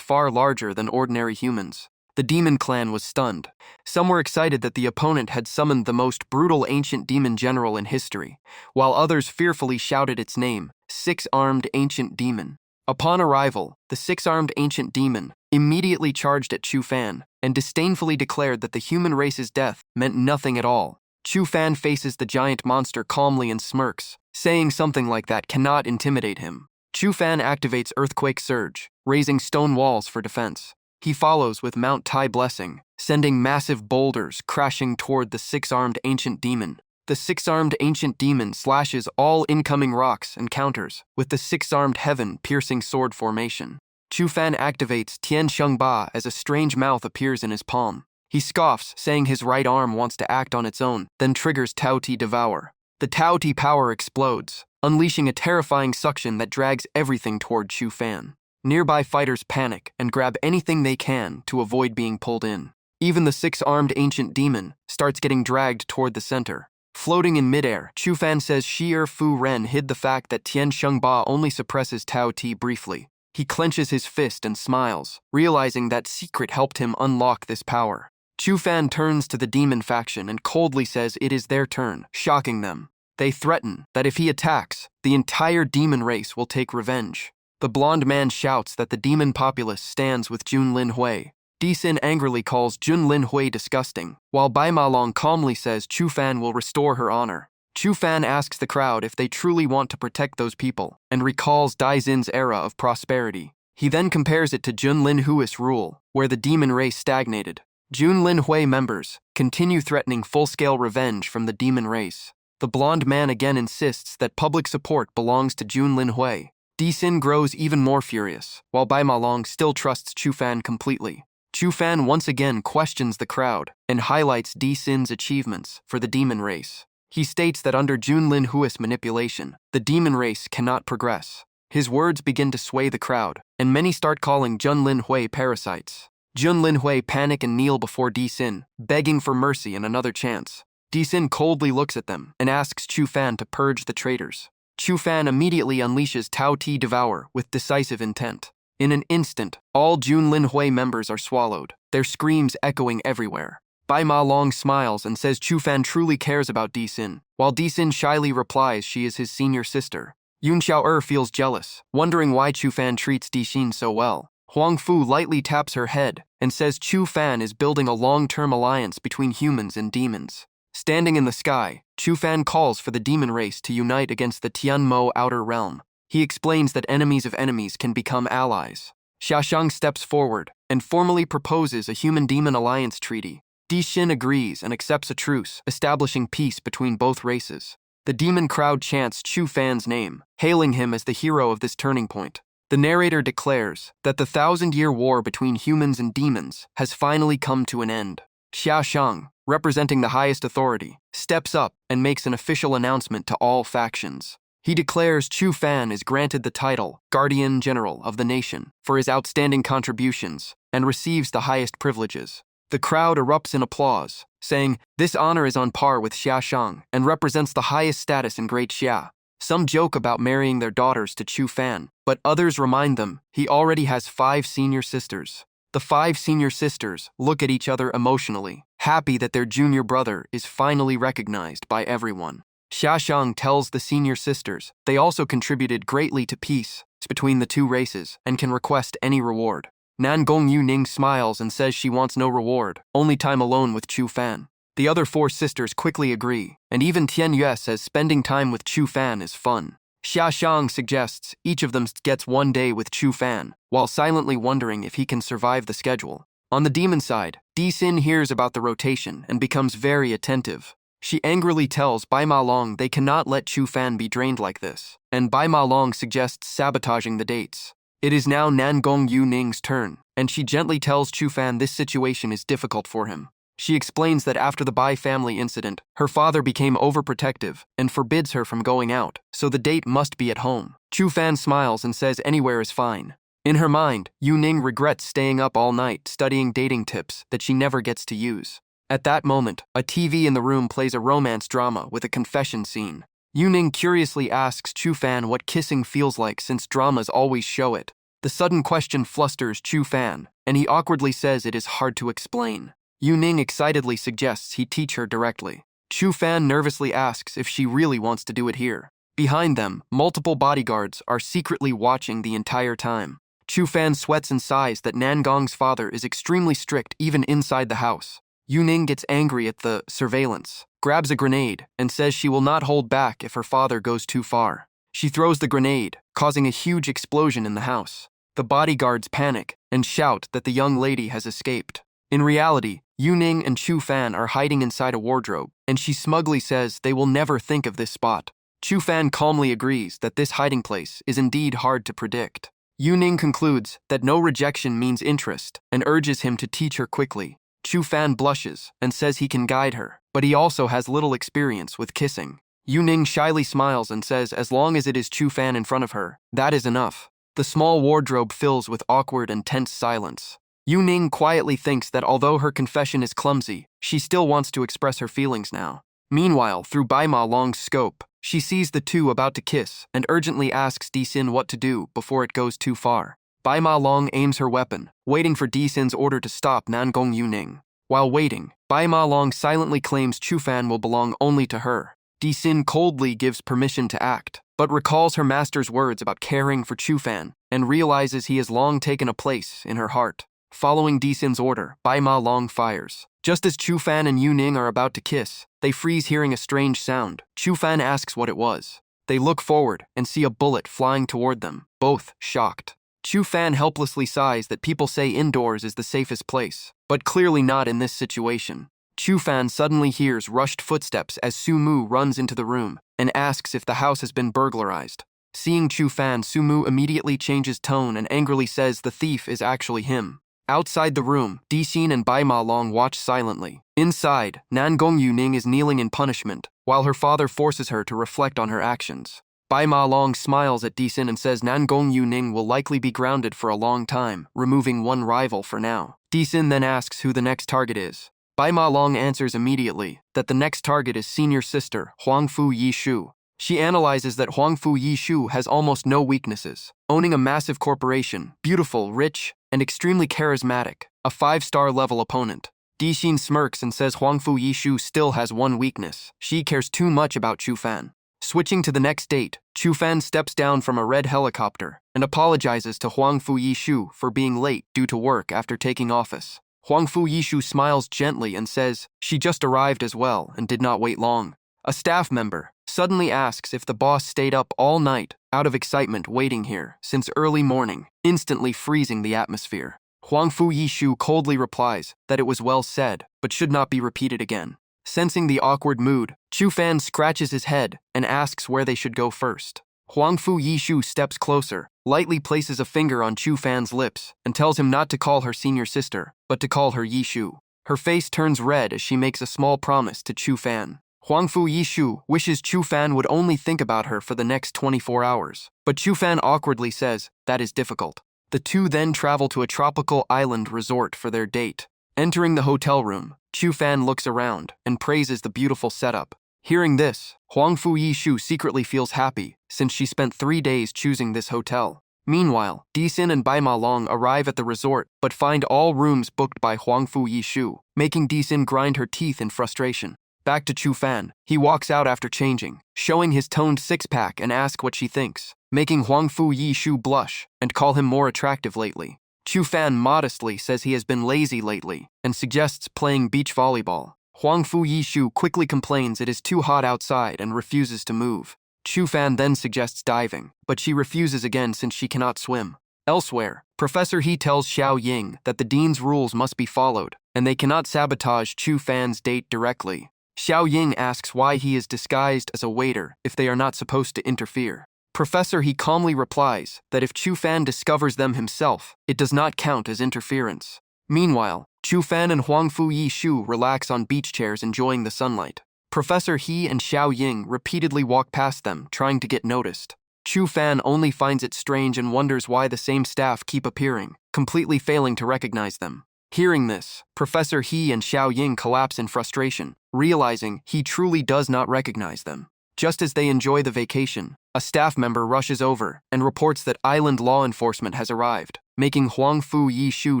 far larger than ordinary humans. The demon clan was stunned. Some were excited that the opponent had summoned the most brutal ancient demon general in history, while others fearfully shouted its name, Six-Armed Ancient Demon. Upon arrival, the six-armed ancient demon immediately charged at Chu Fan and disdainfully declared that the human race's death meant nothing at all. Chu Fan faces the giant monster calmly and smirks, saying something like that cannot intimidate him. Chu Fan activates Earthquake Surge, raising stone walls for defense. He follows with Mount Tai Blessing, sending massive boulders crashing toward the six-armed ancient demon. The six-armed ancient demon slashes all incoming rocks and counters with the six-armed heaven-piercing sword formation. Chu Fan activates Tian Sheng Ba as a strange mouth appears in his palm. He scoffs, saying his right arm wants to act on its own, then triggers Tao Ti Devour. The Tao Ti power explodes, unleashing a terrifying suction that drags everything toward Chu Fan. Nearby fighters panic and grab anything they can to avoid being pulled in. Even the six-armed ancient demon starts getting dragged toward the center. Floating in midair, Chu Fan says Shi'er Fu Ren hid the fact that Tian Sheng Ba only suppresses Tao Ti briefly. He clenches his fist and smiles, realizing that secret helped him unlock this power. Chu Fan turns to the demon faction and coldly says it is their turn, shocking them. They threaten that if he attacks, the entire demon race will take revenge. The blonde man shouts that the demon populace stands with Jun Lin Hui. Di Xin angrily calls Jun Lin Hui disgusting, while Bai Ma Long calmly says Chu Fan will restore her honor. Chu Fan asks the crowd if they truly want to protect those people, and recalls Dai Xin's era of prosperity. He then compares it to Jun Lin Hui's rule, where the demon race stagnated. Jun Lin Hui members continue threatening full-scale revenge from the demon race. The blonde man again insists that public support belongs to Jun Lin Hui. Di Xin grows even more furious, while Bai Ma Long still trusts Chu Fan completely. Chu Fan once again questions the crowd and highlights Di Xin's achievements for the demon race. He states that under Jun Lin Hui's manipulation, the demon race cannot progress. His words begin to sway the crowd, and many start calling Jun Lin Hui parasites. Jun Lin Hui panic and kneel before Di Xin, begging for mercy and another chance. Di Xin coldly looks at them and asks Chu Fan to purge the traitors. Chu Fan immediately unleashes Tao Ti Devour with decisive intent. In an instant, all Jun Lin Hui members are swallowed, their screams echoing everywhere. Bai Ma Long smiles and says Chu Fan truly cares about Di Xin, while Di Xin shyly replies she is his senior sister. Yun Xiao'er feels jealous, wondering why Chu Fan treats Di Xin so well. Huang Fu lightly taps her head and says Chu Fan is building a long-term alliance between humans and demons. Standing in the sky, Chu Fan calls for the demon race to unite against the Tianmo Outer Realm. He explains that enemies of enemies can become allies. Xiaoshang steps forward and formally proposes a human-demon alliance treaty. Di Xin agrees and accepts a truce, establishing peace between both races. The demon crowd chants Chu Fan's name, hailing him as the hero of this turning point. The narrator declares that the 1,000-year war between humans and demons has finally come to an end. Xiaoshang, representing the highest authority, steps up and makes an official announcement to all factions. He declares Chu Fan is granted the title Guardian General of the Nation for his outstanding contributions and receives the highest privileges. The crowd erupts in applause, saying, "This honor is on par with Xiaoshang and represents the highest status in Great Xia." Some joke about marrying their daughters to Chu Fan, but others remind them he already has 5 senior sisters. The 5 senior sisters look at each other emotionally, happy that their junior brother is finally recognized by everyone. Xiaoshang tells the senior sisters they also contributed greatly to peace between the two races and can request any reward. Nan Gongyu Ning smiles and says she wants no reward, only time alone with Chu Fan. The other 4 sisters quickly agree, and even Tian Yue says spending time with Chu Fan is fun. Xiaoshang suggests each of them gets 1 day with Chu Fan, while silently wondering if he can survive the schedule. On the demon side, Di Xin hears about the rotation and becomes very attentive. She angrily tells Bai Ma Long they cannot let Chu Fan be drained like this, and Bai Ma Long suggests sabotaging the dates. It is now Nan Gongyu Ning's turn, and she gently tells Chu Fan this situation is difficult for him. She explains that after the Bai family incident, her father became overprotective and forbids her from going out, so the date must be at home. Chu Fan smiles and says anywhere is fine. In her mind, Yu Ning regrets staying up all night studying dating tips that she never gets to use. At that moment, a TV in the room plays a romance drama with a confession scene. Yu Ning curiously asks Chu Fan what kissing feels like since dramas always show it. The sudden question flusters Chu Fan, and he awkwardly says it is hard to explain. Yu Ning excitedly suggests he teach her directly. Chu Fan nervously asks if she really wants to do it here. Behind them, multiple bodyguards are secretly watching the entire time. Chu Fan sweats and sighs that Nangong's father is extremely strict even inside the house. Yu Ning gets angry at the surveillance, grabs a grenade, and says she will not hold back if her father goes too far. She throws the grenade, causing a huge explosion in the house. The bodyguards panic and shout that the young lady has escaped. In reality, Yu Ning and Chu Fan are hiding inside a wardrobe, and she smugly says they will never think of this spot. Chu Fan calmly agrees that this hiding place is indeed hard to predict. Yu Ning concludes that no rejection means interest and urges him to teach her quickly. Chu Fan blushes and says he can guide her, but he also has little experience with kissing. Yu Ning shyly smiles and says as long as it is Chu Fan in front of her, that is enough. The small wardrobe fills with awkward and tense silence. Yu Ning quietly thinks that although her confession is clumsy, she still wants to express her feelings now. Meanwhile, through Bai Ma Long's scope, she sees the two about to kiss and urgently asks Di Sin what to do before it goes too far. Bai Ma Long aims her weapon, waiting for Di Sin's order to stop Nangong Yu Ning. While waiting, Bai Ma Long silently claims Chu Fan will belong only to her. Di Sin coldly gives permission to act, but recalls her master's words about caring for Chu Fan and realizes he has long taken a place in her heart. Following Di Sin's order, Bai Ma Long fires. Just as Chu Fan and Yu Ning are about to kiss, they freeze hearing a strange sound. Chu Fan asks what it was. They look forward and see a bullet flying toward them, both shocked. Chu Fan helplessly sighs that people say indoors is the safest place, but clearly not in this situation. Chu Fan suddenly hears rushed footsteps as Su Mu runs into the room and asks if the house has been burglarized. Seeing Chu Fan, Su Mu immediately changes tone and angrily says the thief is actually him. Outside the room, Di Xin and Bai Ma Long watch silently. Inside, Nangong Yu Ning is kneeling in punishment, while her father forces her to reflect on her actions. Bai Ma Long smiles at Di Xin and says Nangong Yu Ning will likely be grounded for a long time, removing one rival for now. Di Xin then asks who the next target is. Bai Ma Long answers immediately that the next target is senior sister, Huang Fu Yishu. She analyzes that Huang Fu Yishu has almost no weaknesses, owning a massive corporation, beautiful, rich, and extremely charismatic, a 5-star level opponent. Di Xin smirks and says Huang Fu Yishu still has one weakness. She cares too much about Chu Fan. Switching to the next date, Chu Fan steps down from a red helicopter and apologizes to Huang Fu Yishu for being late due to work after taking office. Huang Fu Yishu smiles gently and says she just arrived as well and did not wait long. A staff member suddenly asks if the boss stayed up all night out of excitement waiting here since early morning, instantly freezing the atmosphere. Huang Fu Yishu coldly replies that it was well said, but should not be repeated again. Sensing the awkward mood, Chu Fan scratches his head and asks where they should go first. Huang Fu Yishu steps closer, lightly places a finger on Chu Fan's lips, and tells him not to call her senior sister, but to call her Yishu. Her face turns red as she makes a small promise to Chu Fan. Huang Fu Yishu wishes Chu Fan would only think about her for the next 24 hours, but Chu Fan awkwardly says that is difficult. The two then travel to a tropical island resort for their date. Entering the hotel room, Chu Fan looks around and praises the beautiful setup. Hearing this, Huang Fu Yishu secretly feels happy since she spent 3 days choosing this hotel. Meanwhile, Di Xin and Bai Ma Long arrive at the resort but find all rooms booked by Huang Fu Yishu, making Di Xin grind her teeth in frustration. Back to Chu Fan, he walks out after changing, showing his toned six-pack and asks what she thinks, making Huang Fu Yishu blush and call him more attractive lately. Chu Fan modestly says he has been lazy lately and suggests playing beach volleyball. Huang Fu Yishu quickly complains it is too hot outside and refuses to move. Chu Fan then suggests diving, but she refuses again since she cannot swim. Elsewhere, Professor He tells Xiao Ying that the dean's rules must be followed, and they cannot sabotage Chu Fan's date directly. Xiao Ying asks why he is disguised as a waiter if they are not supposed to interfere. Professor He calmly replies that if Chu Fan discovers them himself, it does not count as interference. Meanwhile, Chu Fan and Huang Fu Yishu relax on beach chairs enjoying the sunlight. Professor He and Xiao Ying repeatedly walk past them, trying to get noticed. Chu Fan only finds it strange and wonders why the same staff keep appearing, completely failing to recognize them. Hearing this, Professor He and Xiao Ying collapse in frustration, realizing he truly does not recognize them. Just as they enjoy the vacation, a staff member rushes over and reports that island law enforcement has arrived, making Huang Fu Yi Shu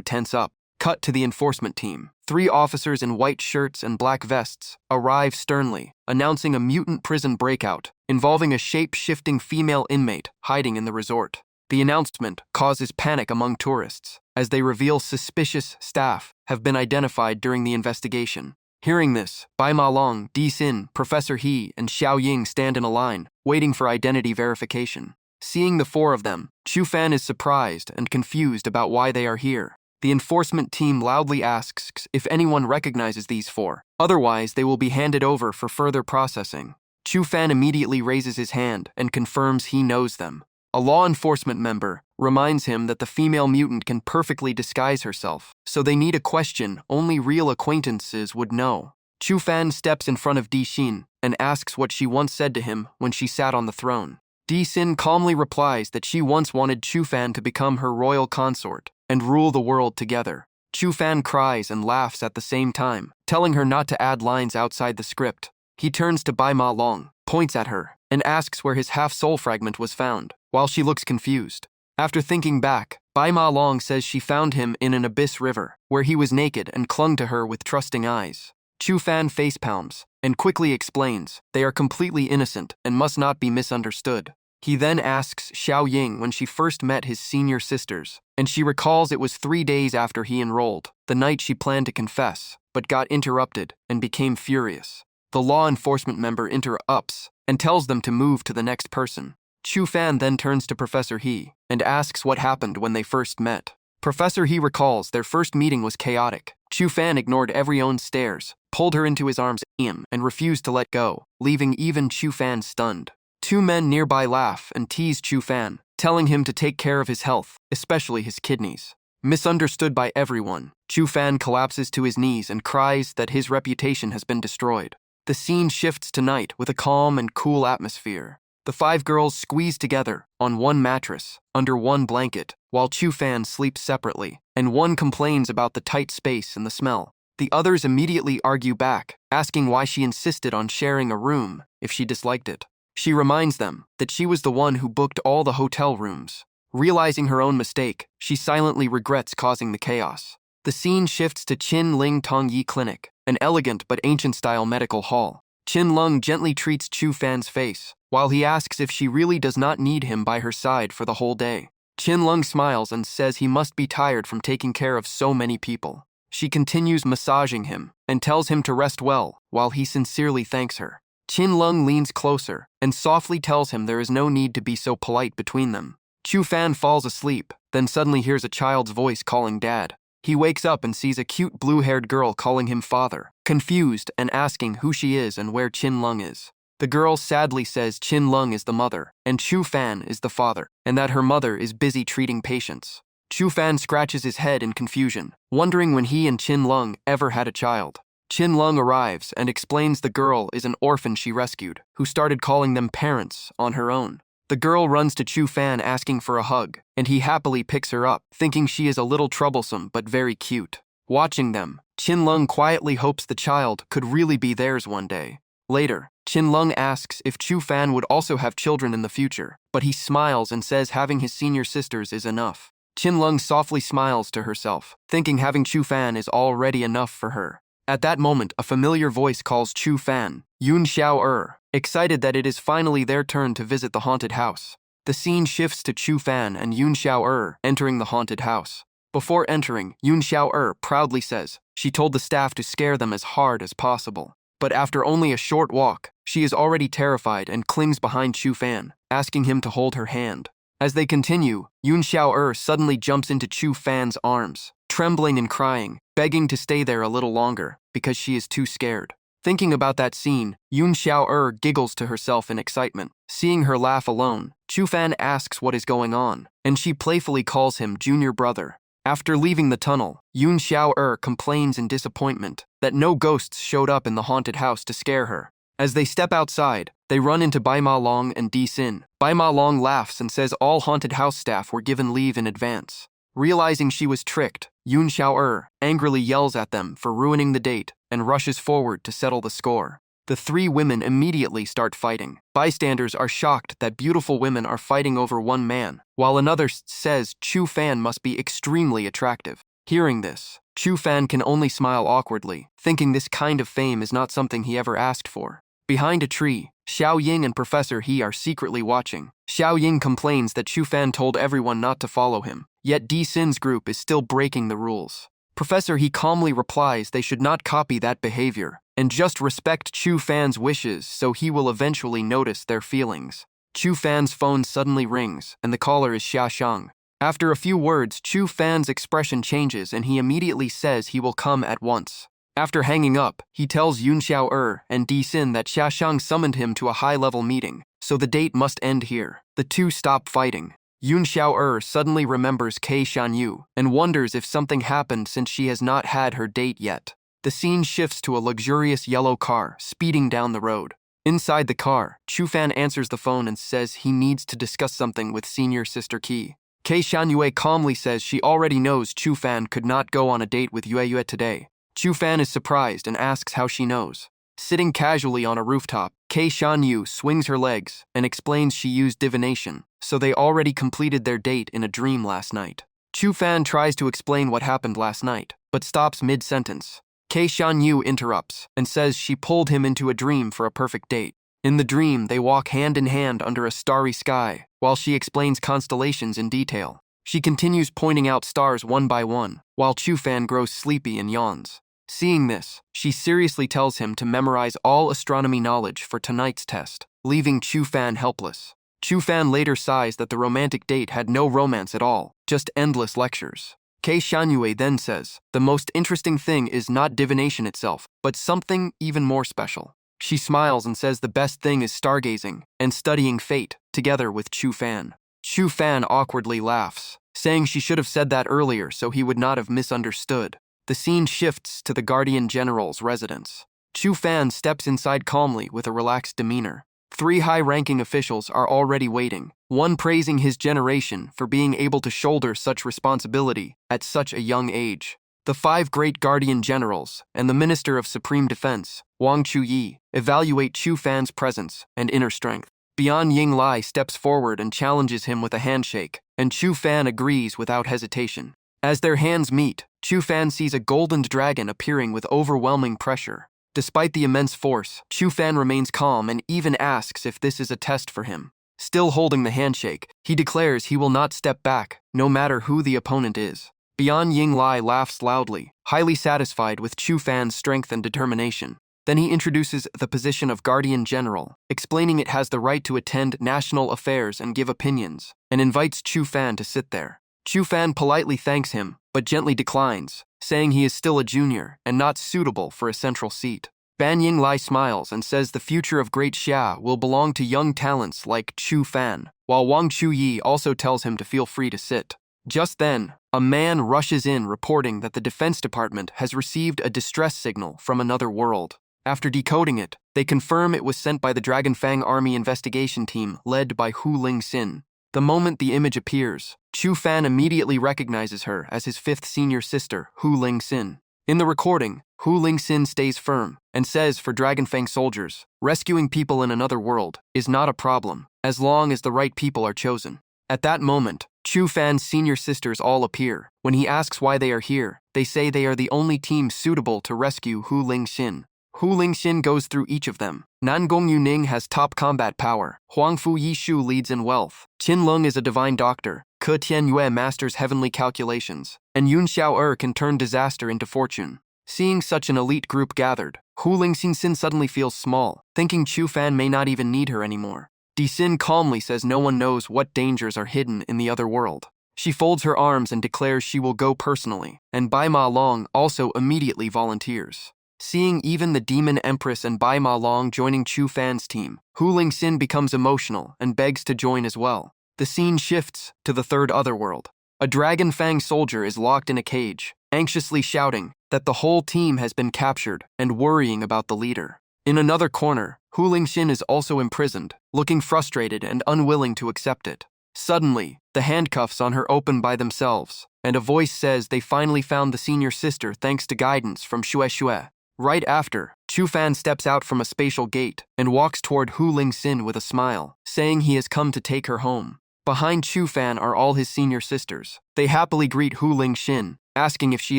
tense up. Cut to the enforcement team. 3 officers in white shirts and black vests arrive sternly, announcing a mutant prison breakout involving a shape-shifting female inmate hiding in the resort. The announcement causes panic among tourists, as they reveal suspicious staff have been identified during the investigation. Hearing this, Bai Ma Long, Di Xin, Professor He, and Xiao Ying stand in a line, waiting for identity verification. Seeing the 4 of them, Chu Fan is surprised and confused about why they are here. The enforcement team loudly asks if anyone recognizes these 4. Otherwise, they will be handed over for further processing. Chu Fan immediately raises his hand and confirms he knows them. A law enforcement member reminds him that the female mutant can perfectly disguise herself, so they need a question only real acquaintances would know. Chu Fan steps in front of Di Xin and asks what she once said to him when she sat on the throne. Di Xin calmly replies that she once wanted Chu Fan to become her royal consort and rule the world together. Chu Fan cries and laughs at the same time, telling her not to add lines outside the script. He turns to Bai Ma Long, points at her, and asks where his half-soul fragment was found, while she looks confused. After thinking back, Bai Ma Long says she found him in an abyss river, where he was naked and clung to her with trusting eyes. Chu Fan facepalms and quickly explains they are completely innocent and must not be misunderstood. He then asks Xiao Ying when she first met his senior sisters, and she recalls it was 3 days after he enrolled, the night she planned to confess, but got interrupted and became furious. The law enforcement member interrupts and tells them to move to the next person. Chu Fan then turns to Professor He and asks what happened when they first met. Professor He recalls their first meeting was chaotic. Chu Fan ignored everyone's stares, pulled her into his arms, and refused to let go, leaving even Chu Fan stunned. 2 men nearby laugh and tease Chu Fan, telling him to take care of his health, especially his kidneys. Misunderstood by everyone, Chu Fan collapses to his knees and cries that his reputation has been destroyed. The scene shifts to night with a calm and cool atmosphere. The 5 girls squeeze together on one mattress, under one blanket, while Chu Fan sleeps separately, and one complains about the tight space and the smell. The others immediately argue back, asking why she insisted on sharing a room if she disliked it. She reminds them that she was the one who booked all the hotel rooms. Realizing her own mistake, she silently regrets causing the chaos. The scene shifts to Qin Ling Tongyi Clinic, an elegant but ancient-style medical hall. Qin Lung gently treats Chu Fan's face, while he asks if she really does not need him by her side for the whole day. Qin Lung smiles and says he must be tired from taking care of so many people. She continues massaging him and tells him to rest well, while he sincerely thanks her. Qin Lung leans closer and softly tells him there is no need to be so polite between them. Chu Fan falls asleep, then suddenly hears a child's voice calling Dad. He wakes up and sees a cute blue-haired girl calling him father, confused and asking who she is and where Qin Lung is. The girl sadly says Qin Lung is the mother and Chu Fan is the father, and that her mother is busy treating patients. Chu Fan scratches his head in confusion, wondering when he and Qin Lung ever had a child. Qin Lung arrives and explains the girl is an orphan she rescued, who started calling them parents on her own. The girl runs to Chu Fan asking for a hug, and he happily picks her up, thinking she is a little troublesome but very cute. Watching them, Qin Lung quietly hopes the child could really be theirs one day. Later, Qin Lung asks if Chu Fan would also have children in the future, but he smiles and says having his senior sisters is enough. Qin Lung softly smiles to herself, thinking having Chu Fan is already enough for her. At that moment, a familiar voice calls Chu Fan, Yun Xiao excited that it is finally their turn to visit the haunted house. The scene shifts to Chu Fan and Yun Xiao entering the haunted house. Before entering, Yun Xiao proudly says she told the staff to scare them as hard as possible. But after only a short walk, she is already terrified and clings behind Chu Fan, asking him to hold her hand. As they continue, Yun Xiao suddenly jumps into Chu Fan's arms, trembling and crying, begging to stay there a little longer because she is too scared. Thinking about that scene, Yun Xiao giggles to herself in excitement. Seeing her laugh alone, Chu Fan asks what is going on, and she playfully calls him junior brother. After leaving the tunnel, Yun Xiao complains in disappointment that no ghosts showed up in the haunted house to scare her. As they step outside, they run into Bai Ma Long and Di Xin. Bai Ma Long laughs and says all haunted house staff were given leave in advance. Realizing she was tricked, Yun Xiao angrily yells at them for ruining the date and rushes forward to settle the score. The three women immediately start fighting. Bystanders are shocked that beautiful women are fighting over one man, while another says Chu Fan must be extremely attractive. Hearing this, Chu Fan can only smile awkwardly, thinking this kind of fame is not something he ever asked for. Behind a tree, Xiao Ying and Professor He are secretly watching. Xiao Ying complains that Chu Fan told everyone not to follow him, yet Di Sin's group is still breaking the rules. Professor He calmly replies they should not copy that behavior, and just respect Chu Fan's wishes so he will eventually notice their feelings. Chu Fan's phone suddenly rings, and the caller is Xia Shang. After a few words, Chu Fan's expression changes and he immediately says he will come at once. After hanging up, he tells Yun Xiao and Di Sin that Xia Shang summoned him to a high-level meeting, so the date must end here. The two stop fighting. Yun Xiao suddenly remembers Kei Shanyu and wonders if something happened since she has not had her date yet. The scene shifts to a luxurious yellow car speeding down the road. Inside the car, Chu Fan answers the phone and says he needs to discuss something with senior sister Qi. Kei Shanyu calmly says she already knows Chu Fan could not go on a date with Yue today. Chu Fan is surprised and asks how she knows. Sitting casually on a rooftop, Kei Shanyu swings her legs and explains she used divination, so they already completed their date in a dream last night. Chu Fan tries to explain what happened last night, but stops mid-sentence. Kei Shanyu interrupts and says she pulled him into a dream for a perfect date. In the dream, they walk hand in hand under a starry sky, while she explains constellations in detail. She continues pointing out stars one by one, while Chu Fan grows sleepy and yawns. Seeing this, she seriously tells him to memorize all astronomy knowledge for tonight's test, leaving Chu Fan helpless. Chu Fan later sighs that the romantic date had no romance at all, just endless lectures. Kei Shanyu then says, the most interesting thing is not divination itself, but something even more special. She smiles and says the best thing is stargazing and studying fate, together with Chu Fan. Chu Fan awkwardly laughs, saying she should have said that earlier so he would not have misunderstood. The scene shifts to the Guardian General's residence. Chu Fan steps inside calmly with a relaxed demeanor. Three high-ranking officials are already waiting, one praising his generation for being able to shoulder such responsibility at such a young age. The five great Guardian Generals and the Minister of Supreme Defense, Wang Chuyi, evaluate Chu Fan's presence and inner strength. Bian Yinglai steps forward and challenges him with a handshake, and Chu Fan agrees without hesitation. As their hands meet, Chu Fan sees a golden dragon appearing with overwhelming pressure. Despite the immense force, Chu Fan remains calm and even asks if this is a test for him. Still holding the handshake, he declares he will not step back, no matter who the opponent is. Bian Yinglai laughs loudly, highly satisfied with Chu Fan's strength and determination. Then he introduces the position of Guardian General, explaining it has the right to attend national affairs and give opinions, and invites Chu Fan to sit there. Chu Fan politely thanks him, but gently declines, saying he is still a junior and not suitable for a central seat. Ban Yinglai smiles and says the future of Great Xia will belong to young talents like Chu Fan, while Wang Chuyi also tells him to feel free to sit. Just then, a man rushes in reporting that the Defense Department has received a distress signal from another world. After decoding it, they confirm it was sent by the Dragonfang Army investigation team led by Hu Lingxin. The moment the image appears, Chu Fan immediately recognizes her as his fifth senior sister, Hu Lingxin. In the recording, Hu Lingxin stays firm and says for Dragonfang soldiers, rescuing people in another world is not a problem, as long as the right people are chosen. At that moment, Chu Fan's senior sisters all appear. When he asks why they are here, they say they are the only team suitable to rescue Hu Lingxin. Hu Lingxin goes through each of them. Nangong Yuning has top combat power. Huangfu Yishu leads in wealth. Qin Lung is a divine doctor. Ke Tianyue masters heavenly calculations. And Yun Xiao can turn disaster into fortune. Seeing such an elite group gathered, Hu Lingxin suddenly feels small, thinking Chu Fan may not even need her anymore. Di Sin calmly says no one knows what dangers are hidden in the other world. She folds her arms and declares she will go personally, and Bai Ma Long also immediately volunteers. Seeing even the Demon Empress and Bai Ma Long joining Chu Fan's team, Hu Lingxin becomes emotional and begs to join as well. The scene shifts to the third otherworld. A Dragon Fang soldier is locked in a cage, anxiously shouting that the whole team has been captured and worrying about the leader. In another corner, Hu Lingxin is also imprisoned, looking frustrated and unwilling to accept it. Suddenly, the handcuffs on her open by themselves, and a voice says they finally found the senior sister thanks to guidance from Xue Xue. Right after, Chu Fan steps out from a spatial gate and walks toward Hu Ling Xin with a smile, saying he has come to take her home. Behind Chu Fan are all his senior sisters. They happily greet Hu Ling Xin, asking if she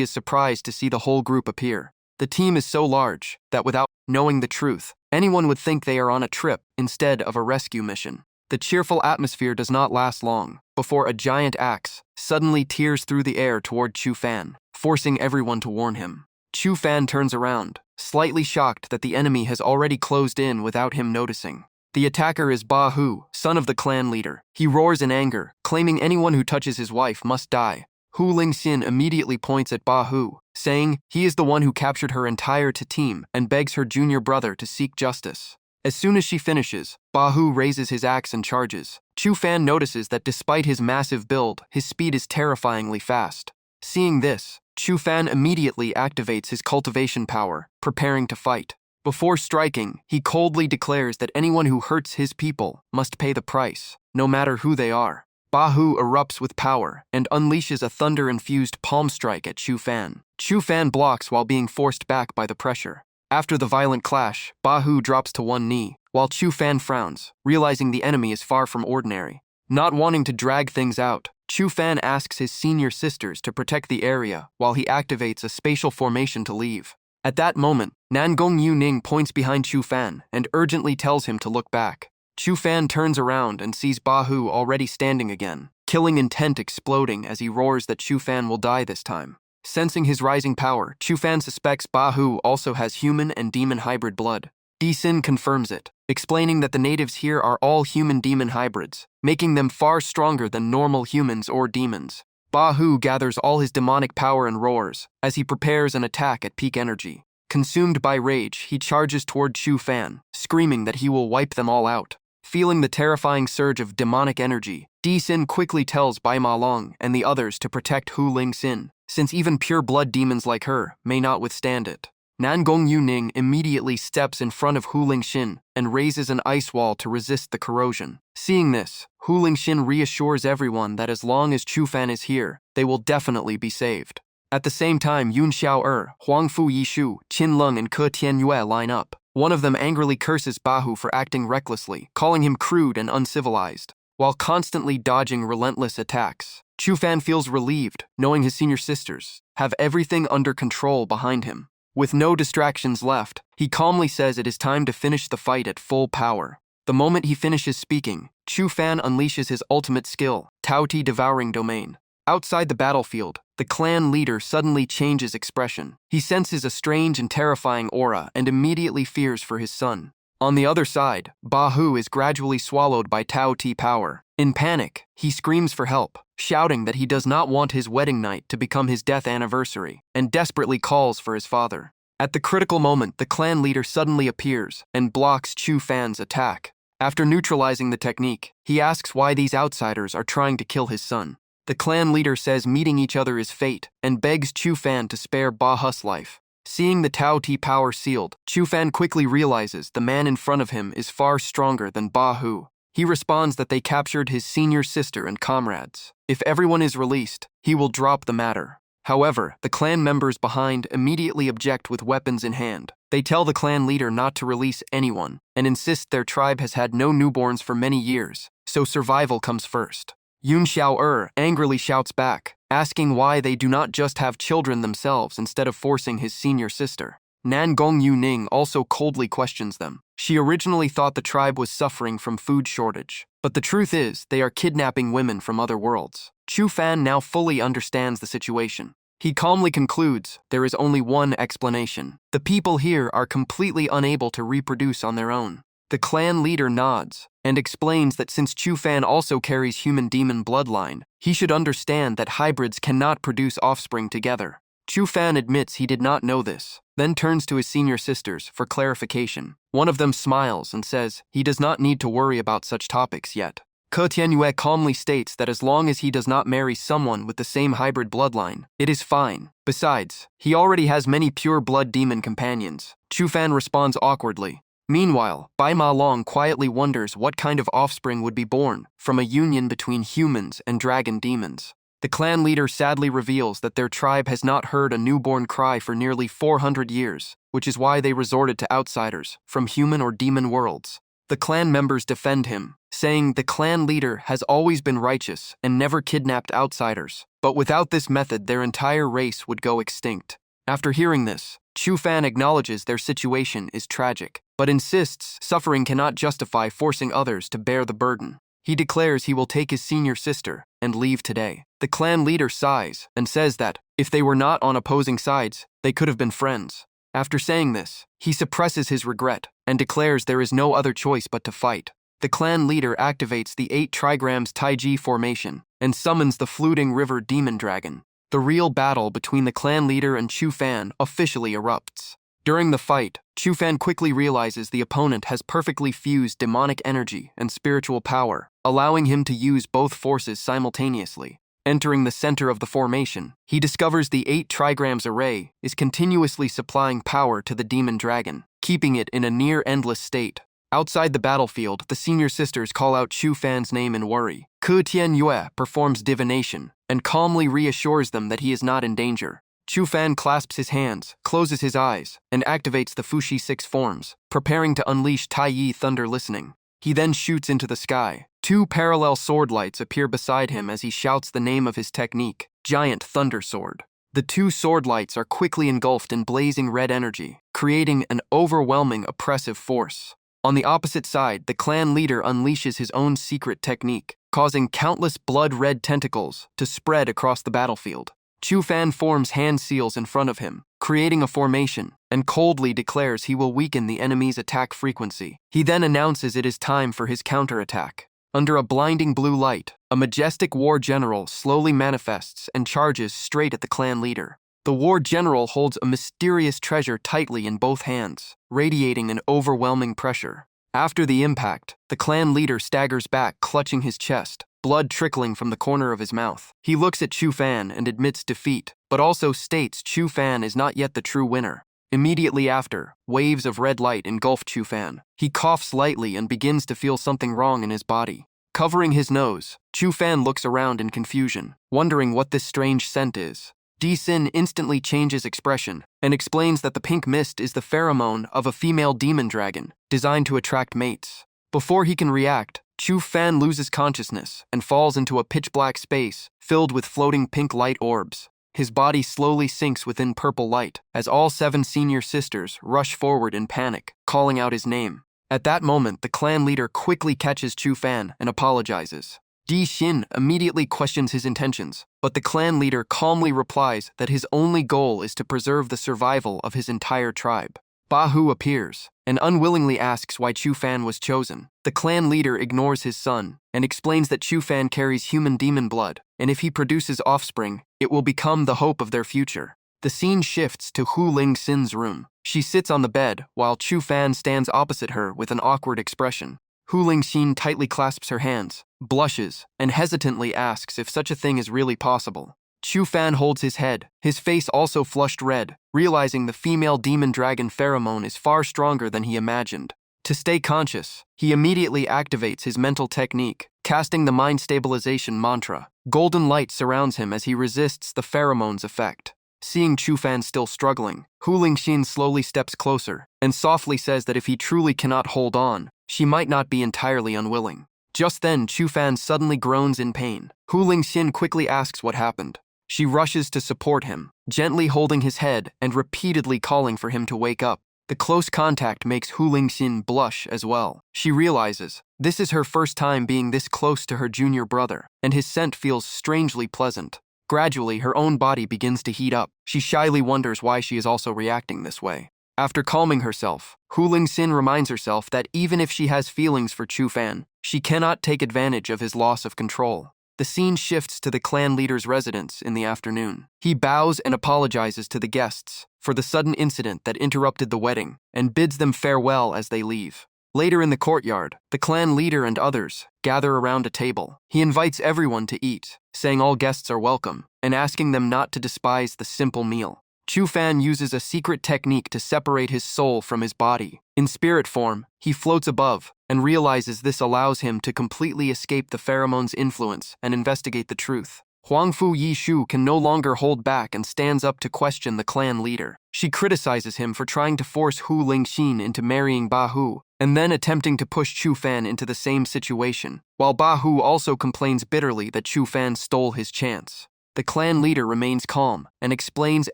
is surprised to see the whole group appear. The team is so large that without knowing the truth, anyone would think they are on a trip instead of a rescue mission. The cheerful atmosphere does not last long before a giant axe suddenly tears through the air toward Chu Fan, forcing everyone to warn him. Chu Fan turns around, slightly shocked that the enemy has already closed in without him noticing. The attacker is Ba Hu, son of the clan leader. He roars in anger, claiming anyone who touches his wife must die. Hu Ling Xin immediately points at Ba Hu, saying he is the one who captured her entire team and begs her junior brother to seek justice. As soon as she finishes, Ba Hu raises his axe and charges. Chu Fan notices that despite his massive build, his speed is terrifyingly fast. Seeing this, Chu Fan immediately activates his cultivation power, preparing to fight. Before striking, he coldly declares that anyone who hurts his people must pay the price, no matter who they are. Ba Hu erupts with power and unleashes a thunder-infused palm strike at Chu Fan. Chu Fan blocks while being forced back by the pressure. After the violent clash, Ba Hu drops to one knee, while Chu Fan frowns, realizing the enemy is far from ordinary. Not wanting to drag things out, Chu Fan asks his senior sisters to protect the area while he activates a spatial formation to leave. At that moment, Nangong Yuning points behind Chu Fan and urgently tells him to look back. Chu Fan turns around and sees Ba Hu already standing again, killing intent exploding as he roars that Chu Fan will die this time. Sensing his rising power, Chu Fan suspects Ba Hu also has human and demon hybrid blood. Di Sin confirms it, explaining that the natives here are all human-demon hybrids, making them far stronger than normal humans or demons. Ba Hu gathers all his demonic power and roars as he prepares an attack at peak energy. Consumed by rage, he charges toward Chu Fan, screaming that he will wipe them all out. Feeling the terrifying surge of demonic energy, Di Sin quickly tells Bai Ma Long and the others to protect Hu Ling Xin, since even pure-blood demons like her may not withstand it. Nangong Yuning immediately steps in front of Hu Ling Xin and raises an ice wall to resist the corrosion. Seeing this, Hu Ling Xin reassures everyone that as long as Chu Fan is here, they will definitely be saved. At the same time, Yun Xiao Huang Fu Yishu, Qin Lung, and Ke Tianyue line up. One of them angrily curses Ba Hu for acting recklessly, calling him crude and uncivilized, while constantly dodging relentless attacks. Chu Fan feels relieved, knowing his senior sisters have everything under control behind him. With no distractions left, he calmly says it is time to finish the fight at full power. The moment he finishes speaking, Chu Fan unleashes his ultimate skill, Tao Ti Devouring Domain. Outside the battlefield, the clan leader suddenly changes expression. He senses a strange and terrifying aura and immediately fears for his son. On the other side, Ba Hu is gradually swallowed by Tao Ti power. In panic, he screams for help, shouting that he does not want his wedding night to become his death anniversary, and desperately calls for his father. At the critical moment, the clan leader suddenly appears and blocks Chu Fan's attack. After neutralizing the technique, he asks why these outsiders are trying to kill his son. The clan leader says meeting each other is fate and begs Chu Fan to spare Ba Hu's life. Seeing the Tao Ti power sealed, Chu Fan quickly realizes the man in front of him is far stronger than Ba Hu. He responds that they captured his senior sister and comrades. If everyone is released, he will drop the matter. However, the clan members behind immediately object with weapons in hand. They tell the clan leader not to release anyone and insist their tribe has had no newborns for many years, so survival comes first. Yun Xiao angrily shouts back, asking why they do not just have children themselves instead of forcing his senior sister. Nangong Yuning also coldly questions them. She originally thought the tribe was suffering from food shortage, but the truth is they are kidnapping women from other worlds. Chu Fan now fully understands the situation. He calmly concludes there is only one explanation. The people here are completely unable to reproduce on their own. The clan leader nods and explains that since Chu Fan also carries human-demon bloodline, he should understand that hybrids cannot produce offspring together. Chu Fan admits he did not know this, then turns to his senior sisters for clarification. One of them smiles and says he does not need to worry about such topics yet. Ke Tianyue calmly states that as long as he does not marry someone with the same hybrid bloodline, it is fine. Besides, he already has many pure-blood demon companions. Chu Fan responds awkwardly. Meanwhile, Bai Ma Long quietly wonders what kind of offspring would be born from a union between humans and dragon demons. The clan leader sadly reveals that their tribe has not heard a newborn cry for nearly 400 years, which is why they resorted to outsiders from human or demon worlds. The clan members defend him, saying the clan leader has always been righteous and never kidnapped outsiders, but without this method their entire race would go extinct. After hearing this, Chu Fan acknowledges their situation is tragic, but insists suffering cannot justify forcing others to bear the burden. He declares he will take his senior sister and leave today. The clan leader sighs and says that, if they were not on opposing sides, they could have been friends. After saying this, he suppresses his regret and declares there is no other choice but to fight. The clan leader activates the 8 trigrams Taiji formation and summons the fluting river demon dragon. The real battle between the clan leader and Chu Fan officially erupts. During the fight, Chu Fan quickly realizes the opponent has perfectly fused demonic energy and spiritual power, allowing him to use both forces simultaneously. Entering the center of the formation, he discovers the 8 trigrams array is continuously supplying power to the demon dragon, keeping it in a near-endless state. Outside the battlefield, the senior sisters call out Chu Fan's name in worry. Ke Tian Yue performs divination and calmly reassures them that he is not in danger. Chu Fan clasps his hands, closes his eyes, and activates the Fushi 6 forms, preparing to unleash Tai Yi Thunder Listening. He then shoots into the sky. 2 parallel sword lights appear beside him as he shouts the name of his technique, Giant Thunder Sword. The 2 sword lights are quickly engulfed in blazing red energy, creating an overwhelming oppressive force. On the opposite side, the clan leader unleashes his own secret technique, causing countless blood-red tentacles to spread across the battlefield. Chu Fan forms hand seals in front of him, creating a formation, and coldly declares he will weaken the enemy's attack frequency. He then announces it is time for his counterattack. Under a blinding blue light, a majestic war general slowly manifests and charges straight at the clan leader. The war general holds a mysterious treasure tightly in both hands, radiating an overwhelming pressure. After the impact, the clan leader staggers back, clutching his chest, blood trickling from the corner of his mouth. He looks at Chu Fan and admits defeat, but also states Chu Fan is not yet the true winner. Immediately after, waves of red light engulf Chu Fan. He coughs lightly and begins to feel something wrong in his body. Covering his nose, Chu Fan looks around in confusion, wondering what this strange scent is. Di Sin instantly changes expression and explains that the pink mist is the pheromone of a female demon dragon, designed to attract mates. Before he can react, Chu Fan loses consciousness and falls into a pitch-black space filled with floating pink light orbs. His body slowly sinks within purple light as all 7 senior sisters rush forward in panic, calling out his name. At that moment, the clan leader quickly catches Chu Fan and apologizes. Di Xin immediately questions his intentions, but the clan leader calmly replies that his only goal is to preserve the survival of his entire tribe. Ba Hu appears and unwillingly asks why Chu Fan was chosen. The clan leader ignores his son and explains that Chu Fan carries human demon blood, and if he produces offspring, it will become the hope of their future. The scene shifts to Hu Ling Xin's room. She sits on the bed while Chu Fan stands opposite her with an awkward expression. Hu Ling Xin tightly clasps her hands, blushes, and hesitantly asks if such a thing is really possible. Chu Fan holds his head, his face also flushed red, realizing the female demon dragon pheromone is far stronger than he imagined. To stay conscious, he immediately activates his mental technique, casting the mind stabilization mantra. Golden light surrounds him as he resists the pheromone's effect. Seeing Chu Fan still struggling, Hu Ling Xin slowly steps closer and softly says that if he truly cannot hold on, she might not be entirely unwilling. Just then, Chu Fan suddenly groans in pain. Hu Ling Xin quickly asks what happened. She rushes to support him, gently holding his head and repeatedly calling for him to wake up. The close contact makes Hu Ling Xin blush as well. She realizes this is her first time being this close to her junior brother, and his scent feels strangely pleasant. Gradually, her own body begins to heat up. She shyly wonders why she is also reacting this way. After calming herself, Hu Ling Xin reminds herself that even if she has feelings for Chu Fan, she cannot take advantage of his loss of control. The scene shifts to the clan leader's residence in the afternoon. He bows and apologizes to the guests for the sudden incident that interrupted the wedding and bids them farewell as they leave. Later in the courtyard, the clan leader and others gather around a table. He invites everyone to eat, saying all guests are welcome and asking them not to despise the simple meal. Chu Fan uses a secret technique to separate his soul from his body. In spirit form, he floats above and realizes this allows him to completely escape the pheromone's influence and investigate the truth. Huangfu Yishu can no longer hold back and stands up to question the clan leader. She criticizes him for trying to force Hu Lingxin into marrying Ba Hu, and then attempting to push Chu Fan into the same situation, while Ba Hu also complains bitterly that Chu Fan stole his chance. The clan leader remains calm and explains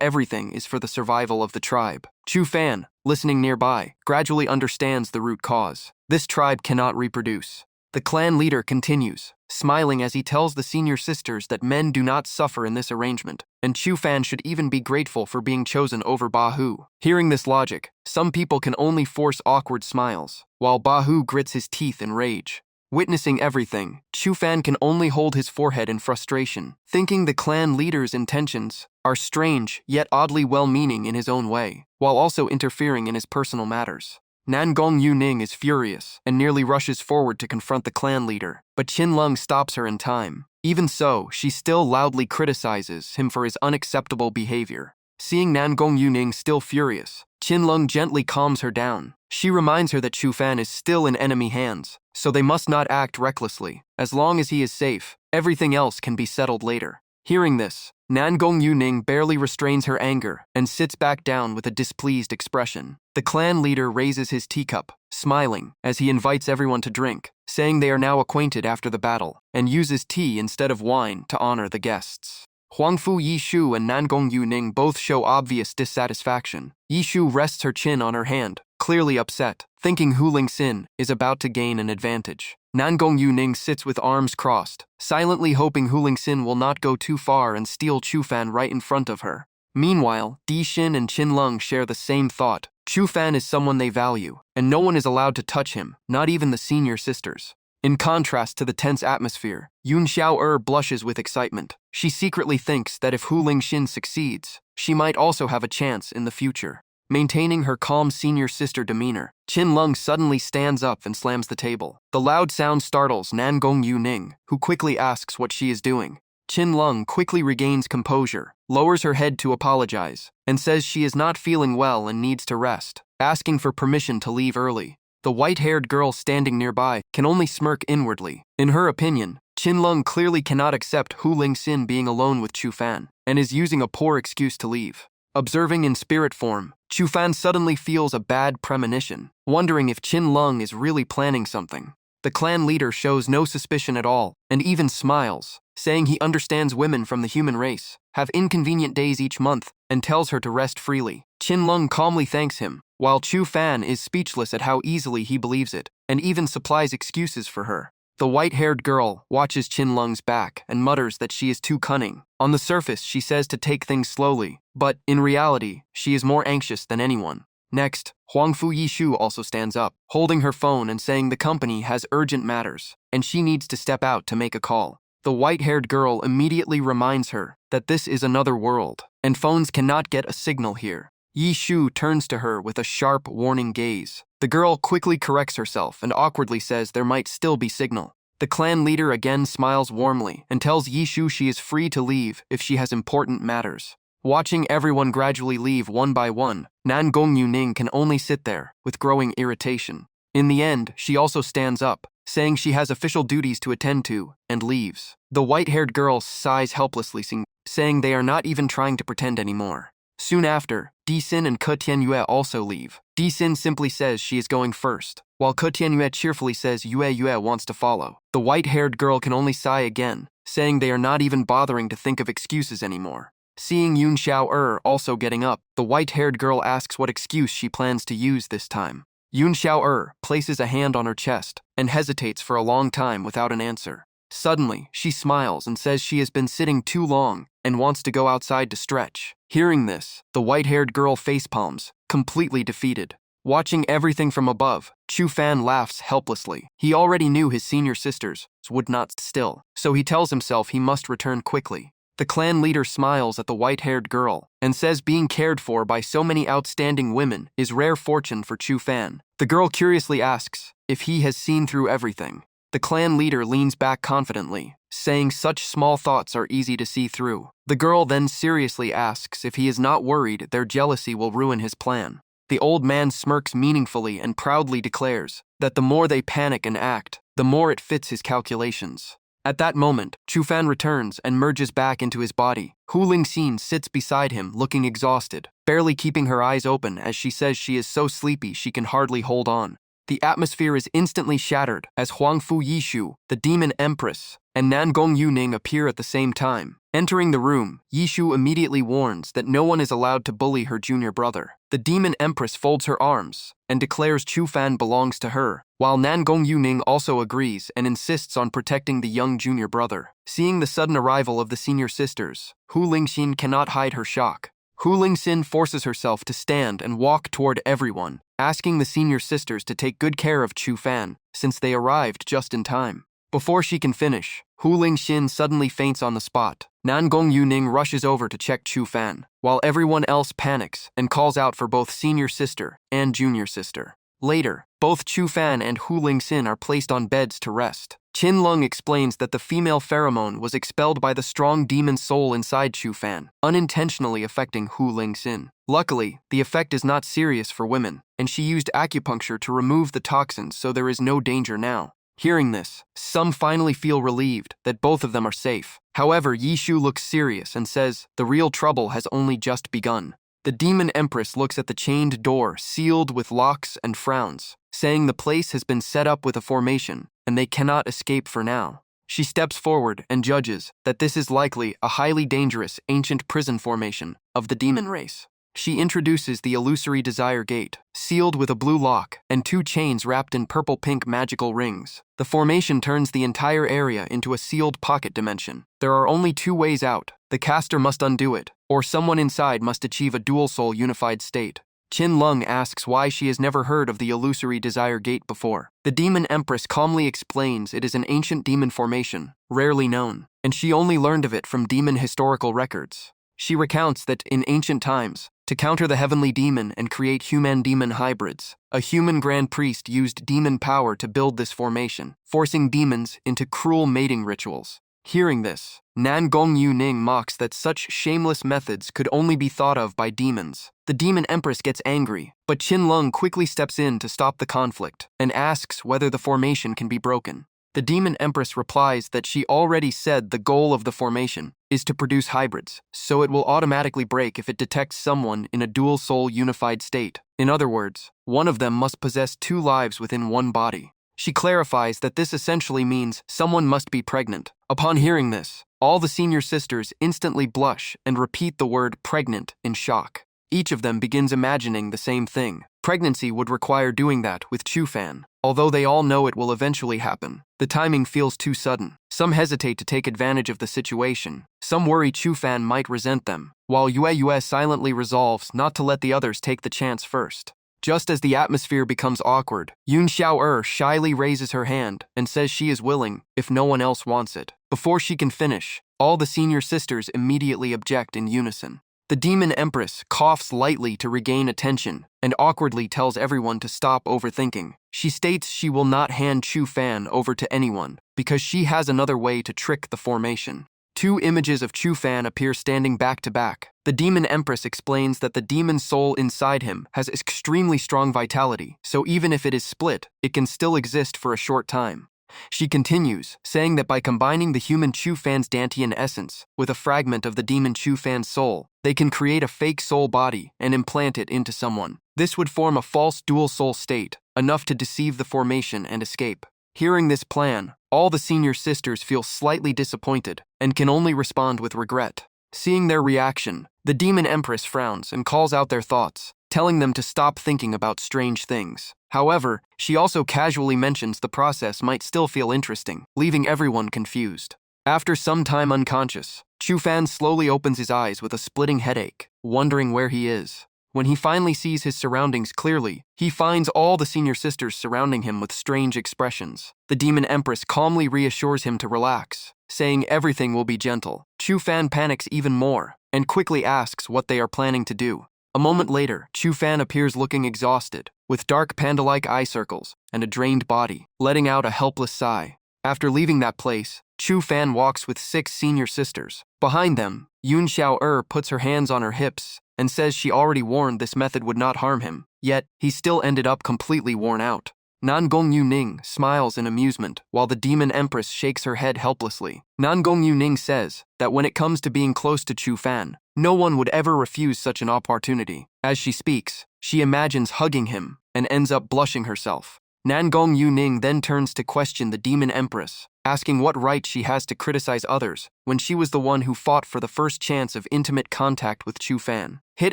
everything is for the survival of the tribe. Chu Fan, listening nearby, gradually understands the root cause. This tribe cannot reproduce. The clan leader continues, smiling as he tells the senior sisters that men do not suffer in this arrangement, and Chu Fan should even be grateful for being chosen over Ba Hu. Hearing this logic, some people can only force awkward smiles, while Ba Hu grits his teeth in rage. Witnessing everything, Chu Fan can only hold his forehead in frustration, thinking the clan leader's intentions are strange yet oddly well-meaning in his own way, while also interfering in his personal matters. Nangong Yuning is furious and nearly rushes forward to confront the clan leader, but Qin Lung stops her in time. Even so, she still loudly criticizes him for his unacceptable behavior. Seeing Nangong Yuning still furious, Qin Lung gently calms her down. She reminds her that Chu Fan is still in enemy hands, so they must not act recklessly. As long as he is safe, everything else can be settled later. Hearing this, Nangong Yuning barely restrains her anger and sits back down with a displeased expression. The clan leader raises his teacup, smiling, as he invites everyone to drink, saying they are now acquainted after the battle, and uses tea instead of wine to honor the guests. Huangfu Yishu and Nangong Yuning both show obvious dissatisfaction. Yishu rests her chin on her hand, clearly upset, thinking Hu Lingxin is about to gain an advantage. Nangong Yuning sits with arms crossed, silently hoping Hu Lingxin will not go too far and steal Chu Fan right in front of her. Meanwhile, Di Xin and Qin Lung share the same thought. Chu Fan is someone they value, and no one is allowed to touch him, not even the senior sisters. In contrast to the tense atmosphere, Yun Xiao blushes with excitement. She secretly thinks that if Hu Lingxin succeeds, she might also have a chance in the future. Maintaining her calm senior sister demeanor, Qin Lung suddenly stands up and slams the table. The loud sound startles Nangong Yuning, who quickly asks what she is doing. Qin Lung quickly regains composure, lowers her head to apologize, and says she is not feeling well and needs to rest, asking for permission to leave early. The white-haired girl standing nearby can only smirk inwardly. In her opinion, Qin Lung clearly cannot accept Hu Lingxin being alone with Chu Fan, and is using a poor excuse to leave. Observing in spirit form, Chu Fan suddenly feels a bad premonition, wondering if Qin Lung is really planning something. The clan leader shows no suspicion at all, and even smiles, saying he understands women from the human race have inconvenient days each month, and tells her to rest freely. Qin Lung calmly thanks him, while Chu Fan is speechless at how easily he believes it, and even supplies excuses for her. The white-haired girl watches Qin Lung's back and mutters that she is too cunning. On the surface, she says to take things slowly, but in reality, she is more anxious than anyone. Next, Huangfu Yishu also stands up, holding her phone and saying the company has urgent matters, and she needs to step out to make a call. The white-haired girl immediately reminds her that this is another world, and phones cannot get a signal here. Yishu turns to her with a sharp, warning gaze. The girl quickly corrects herself and awkwardly says there might still be signal. The clan leader again smiles warmly and tells Yishu she is free to leave if she has important matters. Watching everyone gradually leave one by one, Nangong Yuning can only sit there with growing irritation. In the end, she also stands up, saying she has official duties to attend to, and leaves. The white-haired girl sighs helplessly, saying they are not even trying to pretend anymore. Soon after, Di Xin and Ke Tianyue also leave. Di Xin simply says she is going first, while Ke Tianyue cheerfully says Yue wants to follow. The white-haired girl can only sigh again, saying they are not even bothering to think of excuses anymore. Seeing Yun Xiao also getting up, the white-haired girl asks what excuse she plans to use this time. Yun Xiao places a hand on her chest and hesitates for a long time without an answer. Suddenly, she smiles and says she has been sitting too long and wants to go outside to stretch. Hearing this, the white-haired girl facepalms, completely defeated. Watching everything from above, Chu Fan laughs helplessly. He already knew his senior sisters would not sit still, so he tells himself he must return quickly. The clan leader smiles at the white-haired girl and says being cared for by so many outstanding women is rare fortune for Chu Fan. The girl curiously asks if he has seen through everything. The clan leader leans back confidently, saying such small thoughts are easy to see through. The girl then seriously asks if he is not worried their jealousy will ruin his plan. The old man smirks meaningfully and proudly declares that the more they panic and act, the more it fits his calculations. At that moment, Chu Fan returns and merges back into his body. Hu Lingxin sits beside him, looking exhausted, barely keeping her eyes open as she says she is so sleepy she can hardly hold on. The atmosphere is instantly shattered as Huangfu Yishu, the demon empress, and Nangong Yuning appear at the same time. Entering the room, Yishu immediately warns that no one is allowed to bully her junior brother. The demon empress folds her arms and declares Chu Fan belongs to her, while Nangong Yuning also agrees and insists on protecting the young junior brother. Seeing the sudden arrival of the senior sisters, Hu Lingxin cannot hide her shock. Hu Lingxin forces herself to stand and walk toward everyone, asking the senior sisters to take good care of Chu Fan, since they arrived just in time. Before she can finish, Hu Lingxin suddenly faints on the spot. Nangong Yuning rushes over to check Chu Fan, while everyone else panics and calls out for both senior sister and junior sister. Later, both Chu Fan and Hu Lingxin are placed on beds to rest. Qin Lung explains that the female pheromone was expelled by the strong demon soul inside Chu Fan, unintentionally affecting Hu Lingxin. Luckily, the effect is not serious for women, and she used acupuncture to remove the toxins, so there is no danger now. Hearing this, some finally feel relieved that both of them are safe. However, Yishu looks serious and says the real trouble has only just begun. The demon empress looks at the chained door sealed with locks and frowns, saying the place has been set up with a formation and they cannot escape for now. She steps forward and judges that this is likely a highly dangerous ancient prison formation of the demon race. She introduces the illusory desire gate, sealed with a blue lock and 2 chains wrapped in purple-pink magical rings. The formation turns the entire area into a sealed pocket dimension. There are only 2 ways out. The caster must undo it, or someone inside must achieve a dual soul unified state. Qin Lung asks why she has never heard of the illusory desire gate before. The demon empress calmly explains it is an ancient demon formation, rarely known, and she only learned of it from demon historical records. She recounts that in ancient times, to counter the heavenly demon and create human-demon hybrids, a human grand priest used demon power to build this formation, forcing demons into cruel mating rituals. Hearing this, Nangong Yuning mocks that such shameless methods could only be thought of by demons. The demon empress gets angry, but Qin Lung quickly steps in to stop the conflict and asks whether the formation can be broken. The demon empress replies that she already said the goal of the formation is to produce hybrids, so it will automatically break if it detects someone in a dual soul unified state. In other words, one of them must possess 2 lives within one body. She clarifies that this essentially means someone must be pregnant. Upon hearing this, all the senior sisters instantly blush and repeat the word pregnant in shock. Each of them begins imagining the same thing. Pregnancy would require doing that with Chu Fan. Although they all know it will eventually happen, the timing feels too sudden. Some hesitate to take advantage of the situation. Some worry Chu Fan might resent them, while Yue silently resolves not to let the others take the chance first. Just as the atmosphere becomes awkward, Yun Xiao shyly raises her hand and says she is willing if no one else wants it. Before she can finish, all the senior sisters immediately object in unison. The demon empress coughs lightly to regain attention and awkwardly tells everyone to stop overthinking. She states she will not hand Chu Fan over to anyone because she has another way to trick the formation. 2 images of Chu Fan appear standing back to back. The demon empress explains that the demon soul inside him has extremely strong vitality, so even if it is split, it can still exist for a short time. She continues, saying that by combining the human Chu Fan's Dantian essence with a fragment of the demon Chu Fan's soul, they can create a fake soul body and implant it into someone. This would form a false dual soul state, enough to deceive the formation and escape. Hearing this plan, all the senior sisters feel slightly disappointed and can only respond with regret. Seeing their reaction, the demon empress frowns and calls out their thoughts, telling them to stop thinking about strange things. However, she also casually mentions the process might still feel interesting, leaving everyone confused. After some time unconscious, Chu Fan slowly opens his eyes with a splitting headache, wondering where he is. When he finally sees his surroundings clearly, he finds all the senior sisters surrounding him with strange expressions. The demon empress calmly reassures him to relax, saying everything will be gentle. Chu Fan panics even more and quickly asks what they are planning to do. A moment later, Chu Fan appears looking exhausted, with dark panda-like eye circles and a drained body, letting out a helpless sigh. After leaving that place, Chu Fan walks with 6 senior sisters. Behind them, Yun Xiao puts her hands on her hips and says she already warned this method would not harm him, yet he still ended up completely worn out. Nan Gongyu Ning smiles in amusement while the demon empress shakes her head helplessly. Nan Gongyu Ning says that when it comes to being close to Chu Fan, no one would ever refuse such an opportunity. As she speaks, she imagines hugging him and ends up blushing herself. Nan Gongyu Ning then turns to question the demon empress, asking what right she has to criticize others when she was the one who fought for the first chance of intimate contact with Chu Fan. Hit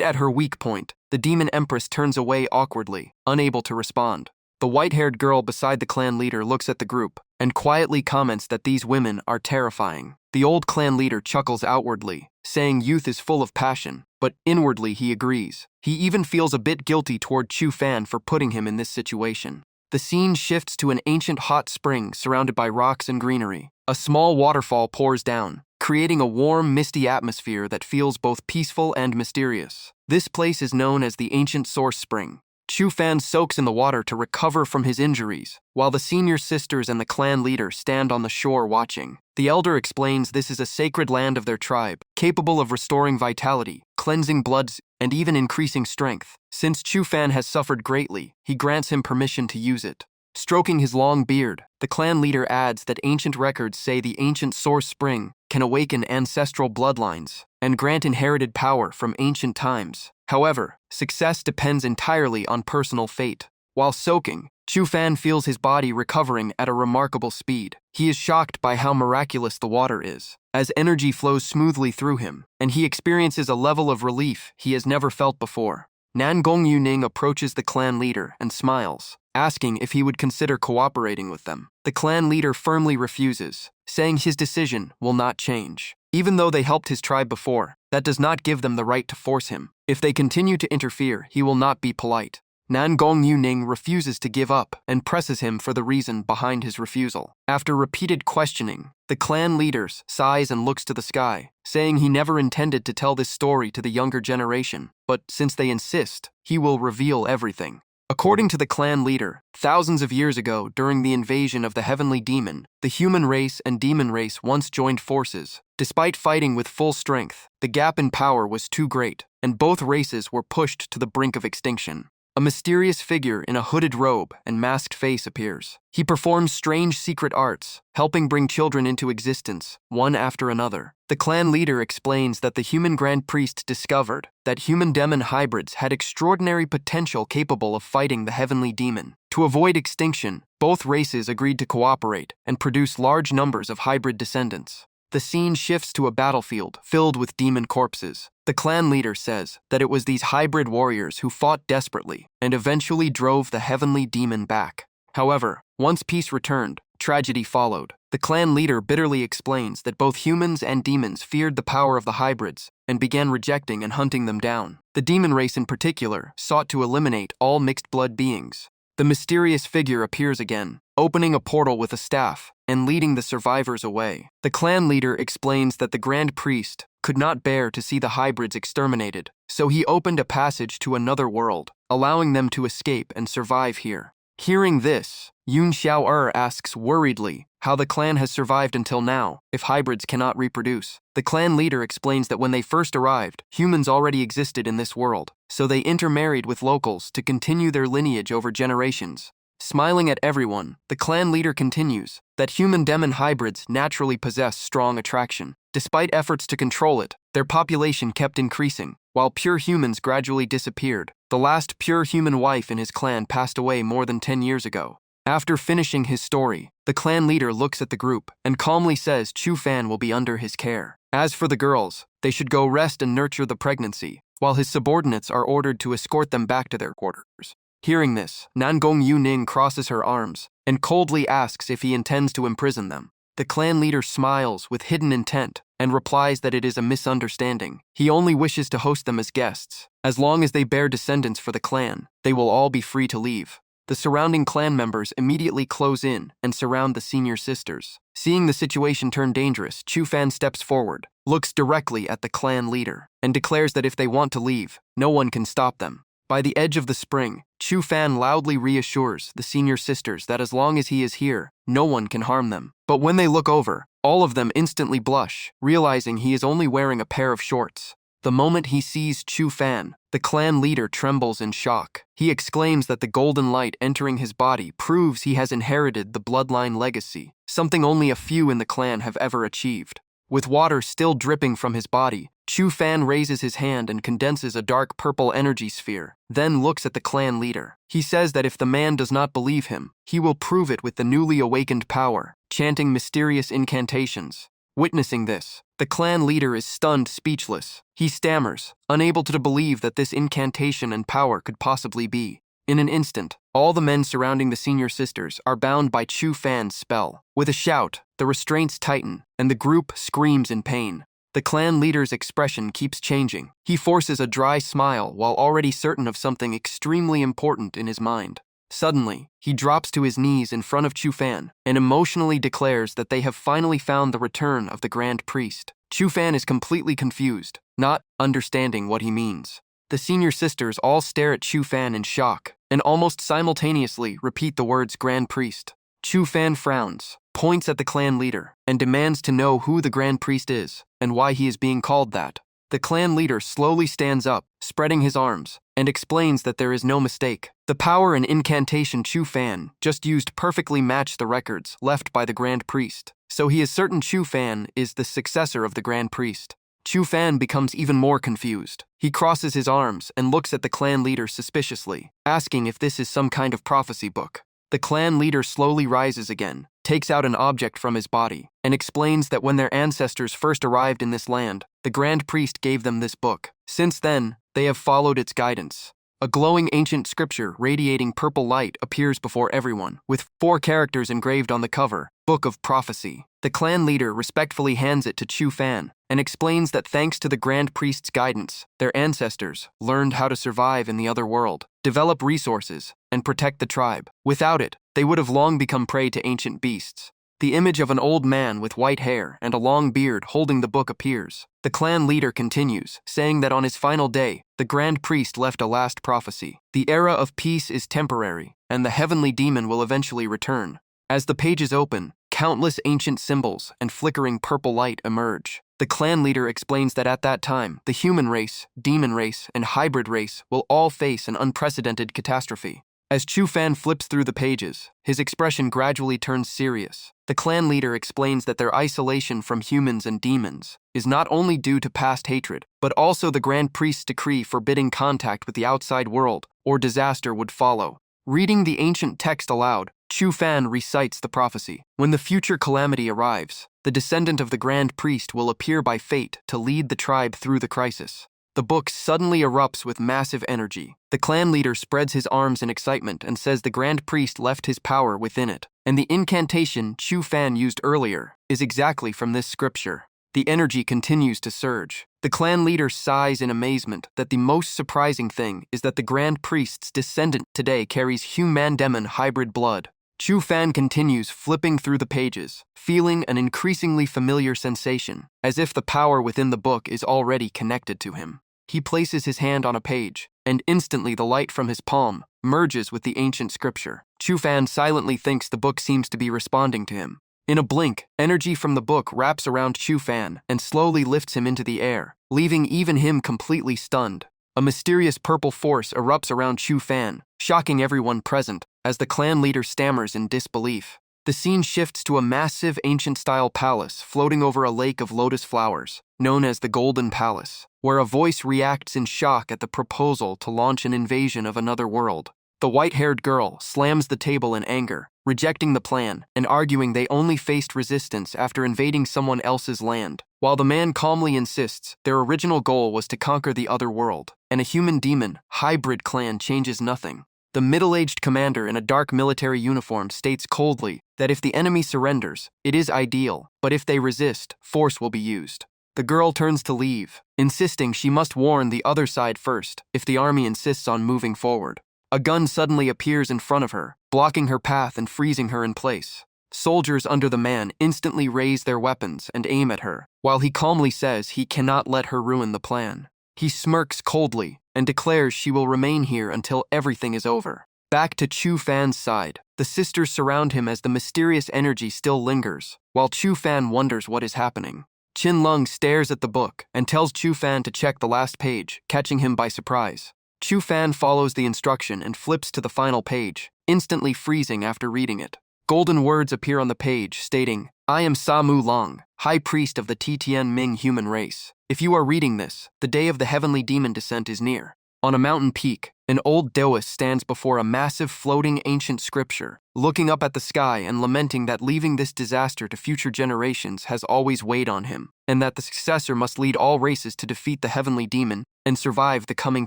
at her weak point, the demon empress turns away awkwardly, unable to respond. The white-haired girl beside the clan leader looks at the group and quietly comments that these women are terrifying. The old clan leader chuckles outwardly, saying youth is full of passion, but inwardly he agrees. He even feels a bit guilty toward Chu Fan for putting him in this situation. The scene shifts to an ancient hot spring surrounded by rocks and greenery. A small waterfall pours down, creating a warm, misty atmosphere that feels both peaceful and mysterious. This place is known as the Ancient Source Spring. Chu Fan soaks in the water to recover from his injuries, while the senior sisters and the clan leader stand on the shore watching. The elder explains this is a sacred land of their tribe, capable of restoring vitality, cleansing bloods, and even increasing strength. Since Chu Fan has suffered greatly, he grants him permission to use it. Stroking his long beard, the clan leader adds that ancient records say the ancient source spring can awaken ancestral bloodlines and grant inherited power from ancient times. However, success depends entirely on personal fate. While soaking, Chu Fan feels his body recovering at a remarkable speed. He is shocked by how miraculous the water is, as energy flows smoothly through him, and he experiences a level of relief he has never felt before. Nan Gongyu Ning approaches the clan leader and smiles, asking if he would consider cooperating with them. The clan leader firmly refuses, saying his decision will not change. Even though they helped his tribe before, that does not give them the right to force him. If they continue to interfere, he will not be polite. Nan Gongyu Ning refuses to give up and presses him for the reason behind his refusal. After repeated questioning, the clan leader sighs and looks to the sky, saying he never intended to tell this story to the younger generation, but since they insist, he will reveal everything. According to the clan leader, thousands of years ago, during the invasion of the heavenly demon, the human race and demon race once joined forces. Despite fighting with full strength, the gap in power was too great, and both races were pushed to the brink of extinction. A mysterious figure in a hooded robe and masked face appears. He performs strange secret arts, helping bring children into existence, one after another. The clan leader explains that the human grand priest discovered that human-demon hybrids had extraordinary potential capable of fighting the heavenly demon. To avoid extinction, both races agreed to cooperate and produce large numbers of hybrid descendants. The scene shifts to a battlefield filled with demon corpses. The clan leader says that it was these hybrid warriors who fought desperately and eventually drove the heavenly demon back. However, once peace returned, tragedy followed. The clan leader bitterly explains that both humans and demons feared the power of the hybrids and began rejecting and hunting them down. The demon race in particular sought to eliminate all mixed-blood beings. The mysterious figure appears again, opening a portal with a staff and leading the survivors away. The clan leader explains that the grand priest could not bear to see the hybrids exterminated, so he opened a passage to another world, allowing them to escape and survive here. Hearing this, Yun Xiao asks worriedly how the clan has survived until now if hybrids cannot reproduce. The clan leader explains that when they first arrived, humans already existed in this world, so they intermarried with locals to continue their lineage over generations. Smiling at everyone, the clan leader continues that human-demon hybrids naturally possess strong attraction. Despite efforts to control it, their population kept increasing, while pure humans gradually disappeared. The last pure human wife in his clan passed away more than 10 years ago. After finishing his story, the clan leader looks at the group and calmly says Chu Fan will be under his care. As for the girls, they should go rest and nurture the pregnancy, while his subordinates are ordered to escort them back to their quarters. Hearing this, Nan Gongyu Ning crosses her arms and coldly asks if he intends to imprison them. The clan leader smiles with hidden intent and replies that it is a misunderstanding. He only wishes to host them as guests. As long as they bear descendants for the clan, they will all be free to leave. The surrounding clan members immediately close in and surround the senior sisters. Seeing the situation turn dangerous, Chu Fan steps forward, looks directly at the clan leader, and declares that if they want to leave, no one can stop them. By the edge of the spring, Chu Fan loudly reassures the senior sisters that as long as he is here, no one can harm them. But when they look over, all of them instantly blush, realizing he is only wearing a pair of shorts. The moment he sees Chu Fan, the clan leader trembles in shock. He exclaims that the golden light entering his body proves he has inherited the bloodline legacy, something only a few in the clan have ever achieved. With water still dripping from his body, Chu Fan raises his hand and condenses a dark purple energy sphere, then looks at the clan leader. He says that if the man does not believe him, he will prove it with the newly awakened power, chanting mysterious incantations. Witnessing this, the clan leader is stunned speechless. He stammers, unable to believe that this incantation and power could possibly be. In an instant, all the men surrounding the senior sisters are bound by Chu Fan's spell. With a shout, the restraints tighten, and the group screams in pain. The clan leader's expression keeps changing. He forces a dry smile while already certain of something extremely important in his mind. Suddenly, he drops to his knees in front of Chu Fan and emotionally declares that they have finally found the return of the Grand Priest. Chu Fan is completely confused, not understanding what he means. The senior sisters all stare at Chu Fan in shock and almost simultaneously repeat the words Grand Priest. Chu Fan frowns, points at the clan leader, and demands to know who the Grand Priest is and why he is being called that. The clan leader slowly stands up, spreading his arms, and explains that there is no mistake. The power and incantation Chu Fan just used perfectly match the records left by the Grand Priest, so he is certain Chu Fan is the successor of the Grand Priest. Chu Fan becomes even more confused. He crosses his arms and looks at the clan leader suspiciously, asking if this is some kind of prophecy book. The clan leader slowly rises again, takes out an object from his body, and explains that when their ancestors first arrived in this land, the Grand Priest gave them this book. Since then, they have followed its guidance. A glowing ancient scripture radiating purple light appears before everyone, with 4 characters engraved on the cover, Book of Prophecy. The clan leader respectfully hands it to Chu Fan and explains that thanks to the Grand Priest's guidance, their ancestors learned how to survive in the other world, develop resources, and protect the tribe. Without it, they would have long become prey to ancient beasts. The image of an old man with white hair and a long beard holding the book appears. The clan leader continues, saying that on his final day, the Grand Priest left a last prophecy. The era of peace is temporary, and the heavenly demon will eventually return. As the pages open, countless ancient symbols and flickering purple light emerge. The clan leader explains that at that time, the human race, demon race, and hybrid race will all face an unprecedented catastrophe. As Chu Fan flips through the pages, his expression gradually turns serious. The clan leader explains that their isolation from humans and demons is not only due to past hatred, but also the Grand Priest's decree forbidding contact with the outside world, or disaster would follow. Reading the ancient text aloud, Chu Fan recites the prophecy. When the future calamity arrives, the descendant of the Grand Priest will appear by fate to lead the tribe through the crisis. The book suddenly erupts with massive energy. The clan leader spreads his arms in excitement and says the Grand Priest left his power within it, and the incantation Chu Fan used earlier is exactly from this scripture. The energy continues to surge. The clan leader sighs in amazement that the most surprising thing is that the Grand Priest's descendant today carries human-demon hybrid blood. Chu Fan continues flipping through the pages, feeling an increasingly familiar sensation, as if the power within the book is already connected to him. He places his hand on a page, and instantly the light from his palm merges with the ancient scripture. Chu Fan silently thinks the book seems to be responding to him. In a blink, energy from the book wraps around Chu Fan and slowly lifts him into the air, leaving even him completely stunned. A mysterious purple force erupts around Chu Fan, shocking everyone present, as the clan leader stammers in disbelief. The scene shifts to a massive ancient-style palace floating over a lake of lotus flowers, known as the Golden Palace, where a voice reacts in shock at the proposal to launch an invasion of another world. The white-haired girl slams the table in anger, rejecting the plan and arguing they only faced resistance after invading someone else's land, while the man calmly insists their original goal was to conquer the other world, and a human-demon hybrid clan changes nothing. The middle-aged commander in a dark military uniform states coldly that if the enemy surrenders, it is ideal, but if they resist, force will be used. The girl turns to leave, insisting she must warn the other side first if the army insists on moving forward. A gun suddenly appears in front of her, blocking her path and freezing her in place. Soldiers under the man instantly raise their weapons and aim at her, while he calmly says he cannot let her ruin the plan. He smirks coldly and declares she will remain here until everything is over. Back to Chu Fan's side, the sisters surround him as the mysterious energy still lingers, while Chu Fan wonders what is happening. Qin Lung stares at the book and tells Chu Fan to check the last page, catching him by surprise. Chu Fan follows the instruction and flips to the final page, instantly freezing after reading it. Golden words appear on the page stating, "I am Sa Mu Long, High Priest of the Tian Ming human race. If you are reading this, the day of the heavenly demon descent is near." On a mountain peak, an old Taoist stands before a massive floating ancient scripture, looking up at the sky and lamenting that leaving this disaster to future generations has always weighed on him, and that the successor must lead all races to defeat the heavenly demon and survive the coming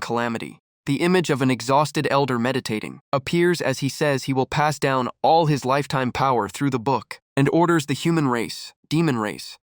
calamity. The image of an exhausted elder meditating appears as he says he will pass down all his lifetime power through the book and orders the human race,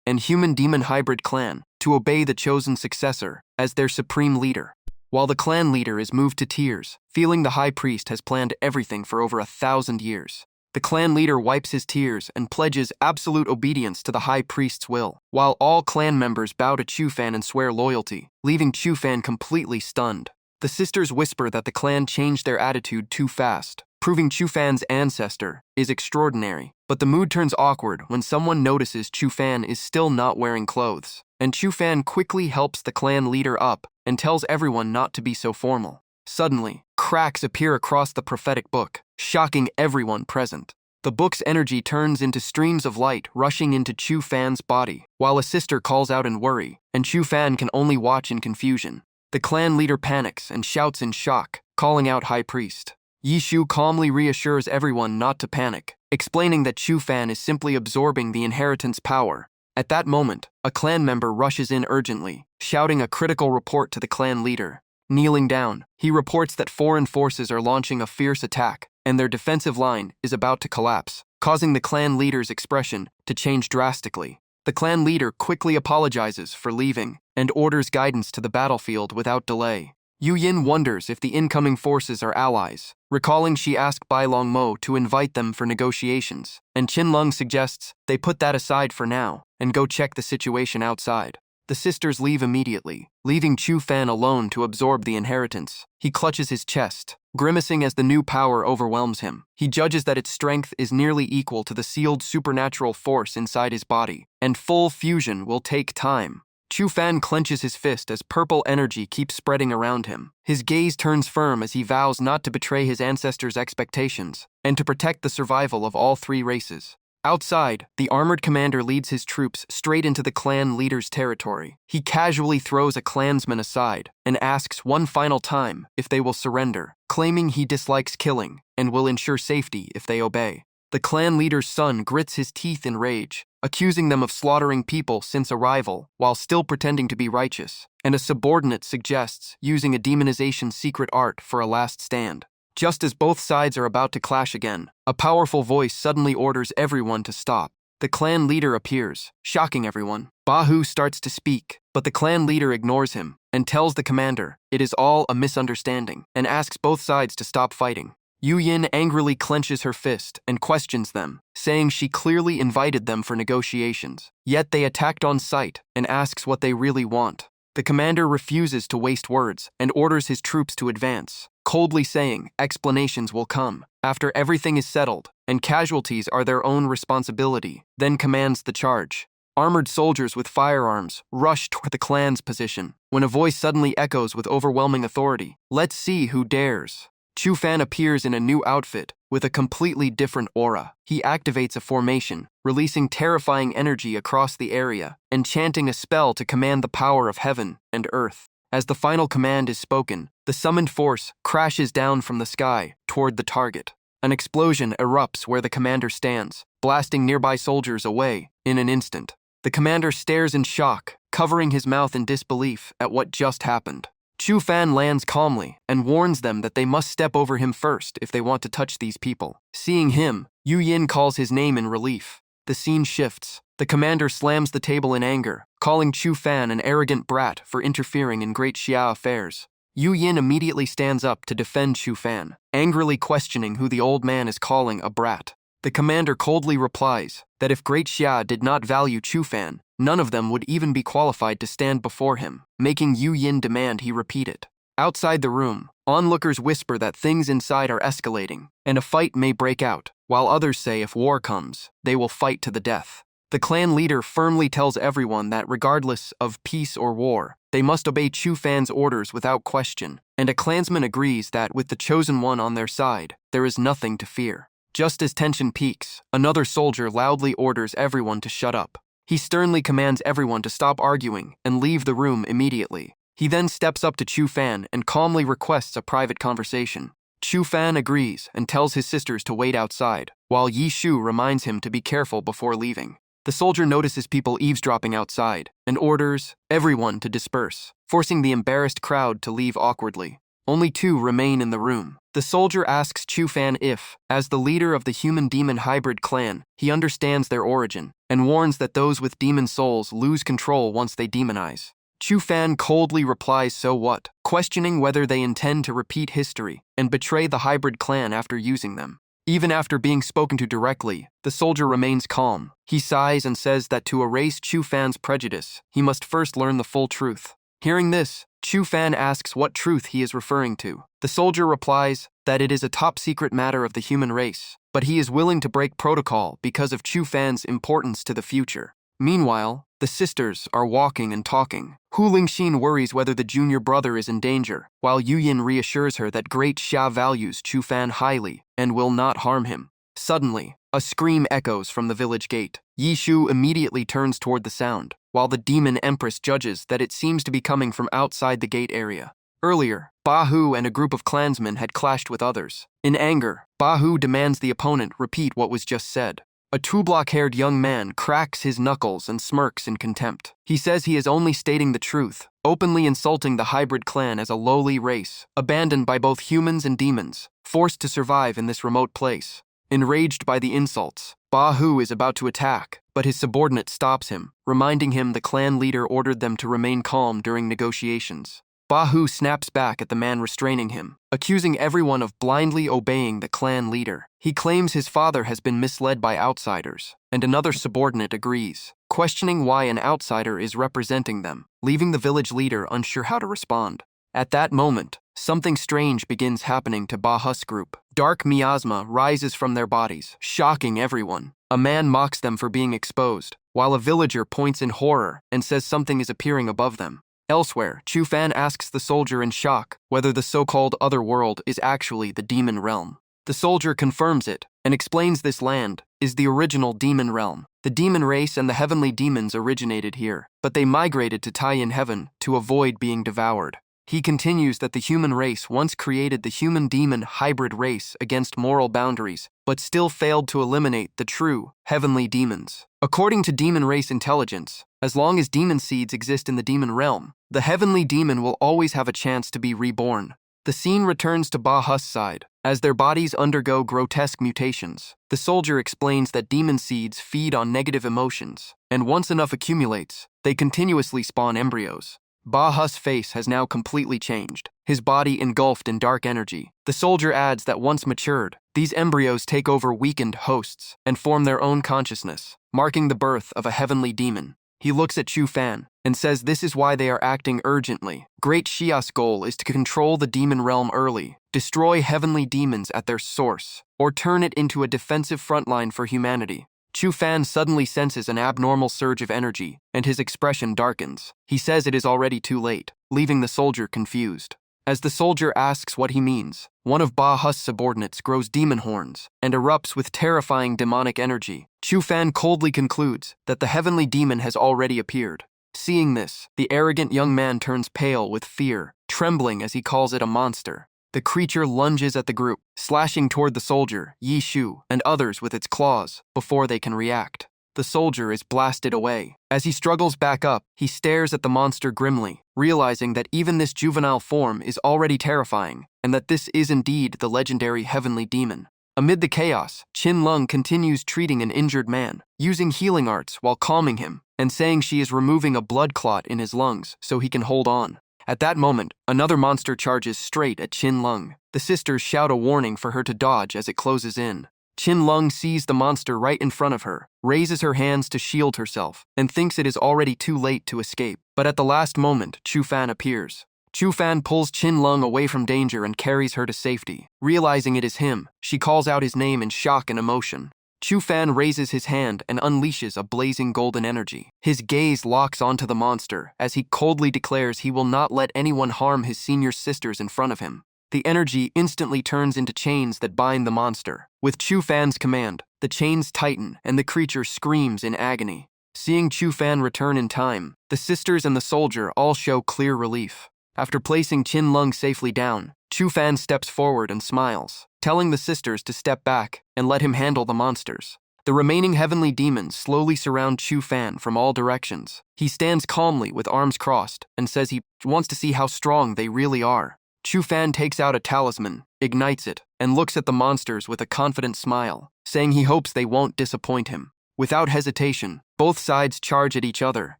and human-demon hybrid clan to obey the chosen successor as their supreme leader. While the clan leader is moved to tears, feeling the high priest has planned everything for over 1,000 years. The clan leader wipes his tears and pledges absolute obedience to the high priest's will, while all clan members bow to Chu Fan and swear loyalty, leaving Chu Fan completely stunned. The sisters whisper that the clan changed their attitude too fast, proving Chu Fan's ancestor is extraordinary. But the mood turns awkward when someone notices Chu Fan is still not wearing clothes, and Chu Fan quickly helps the clan leader up and tells everyone not to be so formal. Suddenly, cracks appear across the prophetic book, shocking everyone present. The book's energy turns into streams of light rushing into Chu Fan's body, while a sister calls out in worry, and Chu Fan can only watch in confusion. The clan leader panics and shouts in shock, calling out High Priest. Yishu calmly reassures everyone not to panic, explaining that Chu Fan is simply absorbing the inheritance power. At that moment, a clan member rushes in urgently, shouting a critical report to the clan leader. Kneeling down, he reports that foreign forces are launching a fierce attack, and their defensive line is about to collapse, causing the clan leader's expression to change drastically. The clan leader quickly apologizes for leaving and orders guidance to the battlefield without delay. Yu Yin wonders if the incoming forces are allies, recalling she asked Bai Long Mo to invite them for negotiations, and Qin Lung suggests they put that aside for now and go check the situation outside. The sisters leave immediately, leaving Chu Fan alone to absorb the inheritance. He clutches his chest, grimacing as the new power overwhelms him. He judges that its strength is nearly equal to the sealed supernatural force inside his body, and full fusion will take time. Chu Fan clenches his fist as purple energy keeps spreading around him. His gaze turns firm as he vows not to betray his ancestors' expectations and to protect the survival of all three races. Outside, the armored commander leads his troops straight into the clan leader's territory. He casually throws a clansman aside and asks one final time if they will surrender, claiming he dislikes killing and will ensure safety if they obey. The clan leader's son grits his teeth in rage, accusing them of slaughtering people since arrival while still pretending to be righteous, and a subordinate suggests using a demonization secret art for a last stand. Just as both sides are about to clash again, a powerful voice suddenly orders everyone to stop. The clan leader appears, shocking everyone. Bahu starts to speak, but the clan leader ignores him and tells the commander it is all a misunderstanding and asks both sides to stop fighting. Yu Yin angrily clenches her fist and questions them, saying she clearly invited them for negotiations, yet they attacked on sight and asks what they really want. The commander refuses to waste words and orders his troops to advance, coldly saying explanations will come after everything is settled and casualties are their own responsibility, then commands the charge. Armored soldiers with firearms rush toward the clan's position when a voice suddenly echoes with overwhelming authority. Let's see who dares. Chu Fan appears in a new outfit with a completely different aura. He activates a formation, releasing terrifying energy across the area and chanting a spell to command the power of heaven and earth. As the final command is spoken, the summoned force crashes down from the sky toward the target. An explosion erupts where the commander stands, blasting nearby soldiers away in an instant. The commander stares in shock, covering his mouth in disbelief at what just happened. Chu Fan lands calmly and warns them that they must step over him first if they want to touch these people. Seeing him, Yu Yin calls his name in relief. The scene shifts. The commander slams the table in anger, calling Chu Fan an arrogant brat for interfering in Great Xia affairs. Yu Yin immediately stands up to defend Chu Fan, angrily questioning who the old man is calling a brat. The commander coldly replies that if Great Xia did not value Chu Fan, none of them would even be qualified to stand before him, making Yu Yin demand he repeat it. Outside the room, onlookers whisper that things inside are escalating, and a fight may break out, while others say if war comes, they will fight to the death. The clan leader firmly tells everyone that regardless of peace or war, they must obey Chu Fan's orders without question, and a clansman agrees that with the chosen one on their side, there is nothing to fear. Just as tension peaks, another soldier loudly orders everyone to shut up. He sternly commands everyone to stop arguing and leave the room immediately. He then steps up to Chu Fan and calmly requests a private conversation. Chu Fan agrees and tells his sisters to wait outside, while Yi Shu reminds him to be careful before leaving. The soldier notices people eavesdropping outside and orders everyone to disperse, forcing the embarrassed crowd to leave awkwardly. Only two remain in the room. The soldier asks Chu Fan if, as the leader of the human-demon hybrid clan, he understands their origin, and warns that those with demon souls lose control once they demonize. Chu Fan coldly replies so what, questioning whether they intend to repeat history and betray the hybrid clan after using them. Even after being spoken to directly, the soldier remains calm. He sighs and says that to erase Chu Fan's prejudice, he must first learn the full truth. Hearing this, Chu Fan asks what truth he is referring to. The soldier replies that it is a top-secret matter of the human race, but he is willing to break protocol because of Chu Fan's importance to the future. Meanwhile, the sisters are walking and talking. Hu Lingxin worries whether the junior brother is in danger, while Yu Yin reassures her that Great Xia values Chu Fan highly and will not harm him. Suddenly, a scream echoes from the village gate. Yi Shu immediately turns toward the sound, while the demon empress judges that it seems to be coming from outside the gate area. Earlier, Ba Hu and a group of clansmen had clashed with others. In anger, Ba Hu demands the opponent repeat what was just said. A two-block-haired young man cracks his knuckles and smirks in contempt. He says he is only stating the truth, openly insulting the hybrid clan as a lowly race, abandoned by both humans and demons, forced to survive in this remote place. Enraged by the insults, Ba Hu is about to attack, but his subordinate stops him, reminding him the clan leader ordered them to remain calm during negotiations. Ba Hu snaps back at the man restraining him, accusing everyone of blindly obeying the clan leader. He claims his father has been misled by outsiders, and another subordinate agrees, questioning why an outsider is representing them, leaving the village leader unsure how to respond. At that moment, something strange begins happening to Ba Hu's group. Dark miasma rises from their bodies, shocking everyone. A man mocks them for being exposed, while a villager points in horror and says something is appearing above them. Elsewhere, Chu Fan asks the soldier in shock whether the so-called other world is actually the demon realm. The soldier confirms it and explains this land is the original demon realm. The demon race and the heavenly demons originated here, but they migrated to Taiyin heaven to avoid being devoured. He continues that the human race once created the human-demon hybrid race against moral boundaries, but still failed to eliminate the true heavenly demons. According to demon race intelligence, as long as demon seeds exist in the demon realm, the heavenly demon will always have a chance to be reborn. The scene returns to Ba Hu's side, as their bodies undergo grotesque mutations. The soldier explains that demon seeds feed on negative emotions, and once enough accumulates, they continuously spawn embryos. Ba Hu's face has now completely changed, his body engulfed in dark energy. The soldier adds that once matured, these embryos take over weakened hosts and form their own consciousness, marking the birth of a heavenly demon. He looks at Chu Fan and says this is why they are acting urgently. Great Xia's goal is to control the demon realm early, destroy heavenly demons at their source, or turn it into a defensive frontline for humanity. Chu Fan suddenly senses an abnormal surge of energy, and his expression darkens. He says it is already too late, leaving the soldier confused. As the soldier asks what he means, one of Ba Hu's subordinates grows demon horns and erupts with terrifying demonic energy. Chu Fan coldly concludes that the heavenly demon has already appeared. Seeing this, the arrogant young man turns pale with fear, trembling as he calls it a monster. The creature lunges at the group, slashing toward the soldier, Yi Shu, and others with its claws, before they can react. The soldier is blasted away. As he struggles back up, he stares at the monster grimly, realizing that even this juvenile form is already terrifying, and that this is indeed the legendary heavenly demon. Amid the chaos, Qin Lung continues treating an injured man, using healing arts while calming him, and saying she is removing a blood clot in his lungs so he can hold on. At that moment, another monster charges straight at Qin Lung. The sisters shout a warning for her to dodge as it closes in. Qin Lung sees the monster right in front of her, raises her hands to shield herself, and thinks it is already too late to escape. But at the last moment, Chu Fan appears. Chu Fan pulls Qin Lung away from danger and carries her to safety. Realizing it is him, she calls out his name in shock and emotion. Chu Fan raises his hand and unleashes a blazing golden energy. His gaze locks onto the monster as he coldly declares he will not let anyone harm his senior sisters in front of him. The energy instantly turns into chains that bind the monster. With Chu Fan's command, the chains tighten and the creature screams in agony. Seeing Chu Fan return in time, the sisters and the soldier all show clear relief. After placing Qin Lung safely down, Chu Fan steps forward and smiles, telling the sisters to step back and let him handle the monsters. The remaining heavenly demons slowly surround Chu Fan from all directions. He stands calmly with arms crossed and says he wants to see how strong they really are. Chu Fan takes out a talisman, ignites it, and looks at the monsters with a confident smile, saying he hopes they won't disappoint him. Without hesitation, both sides charge at each other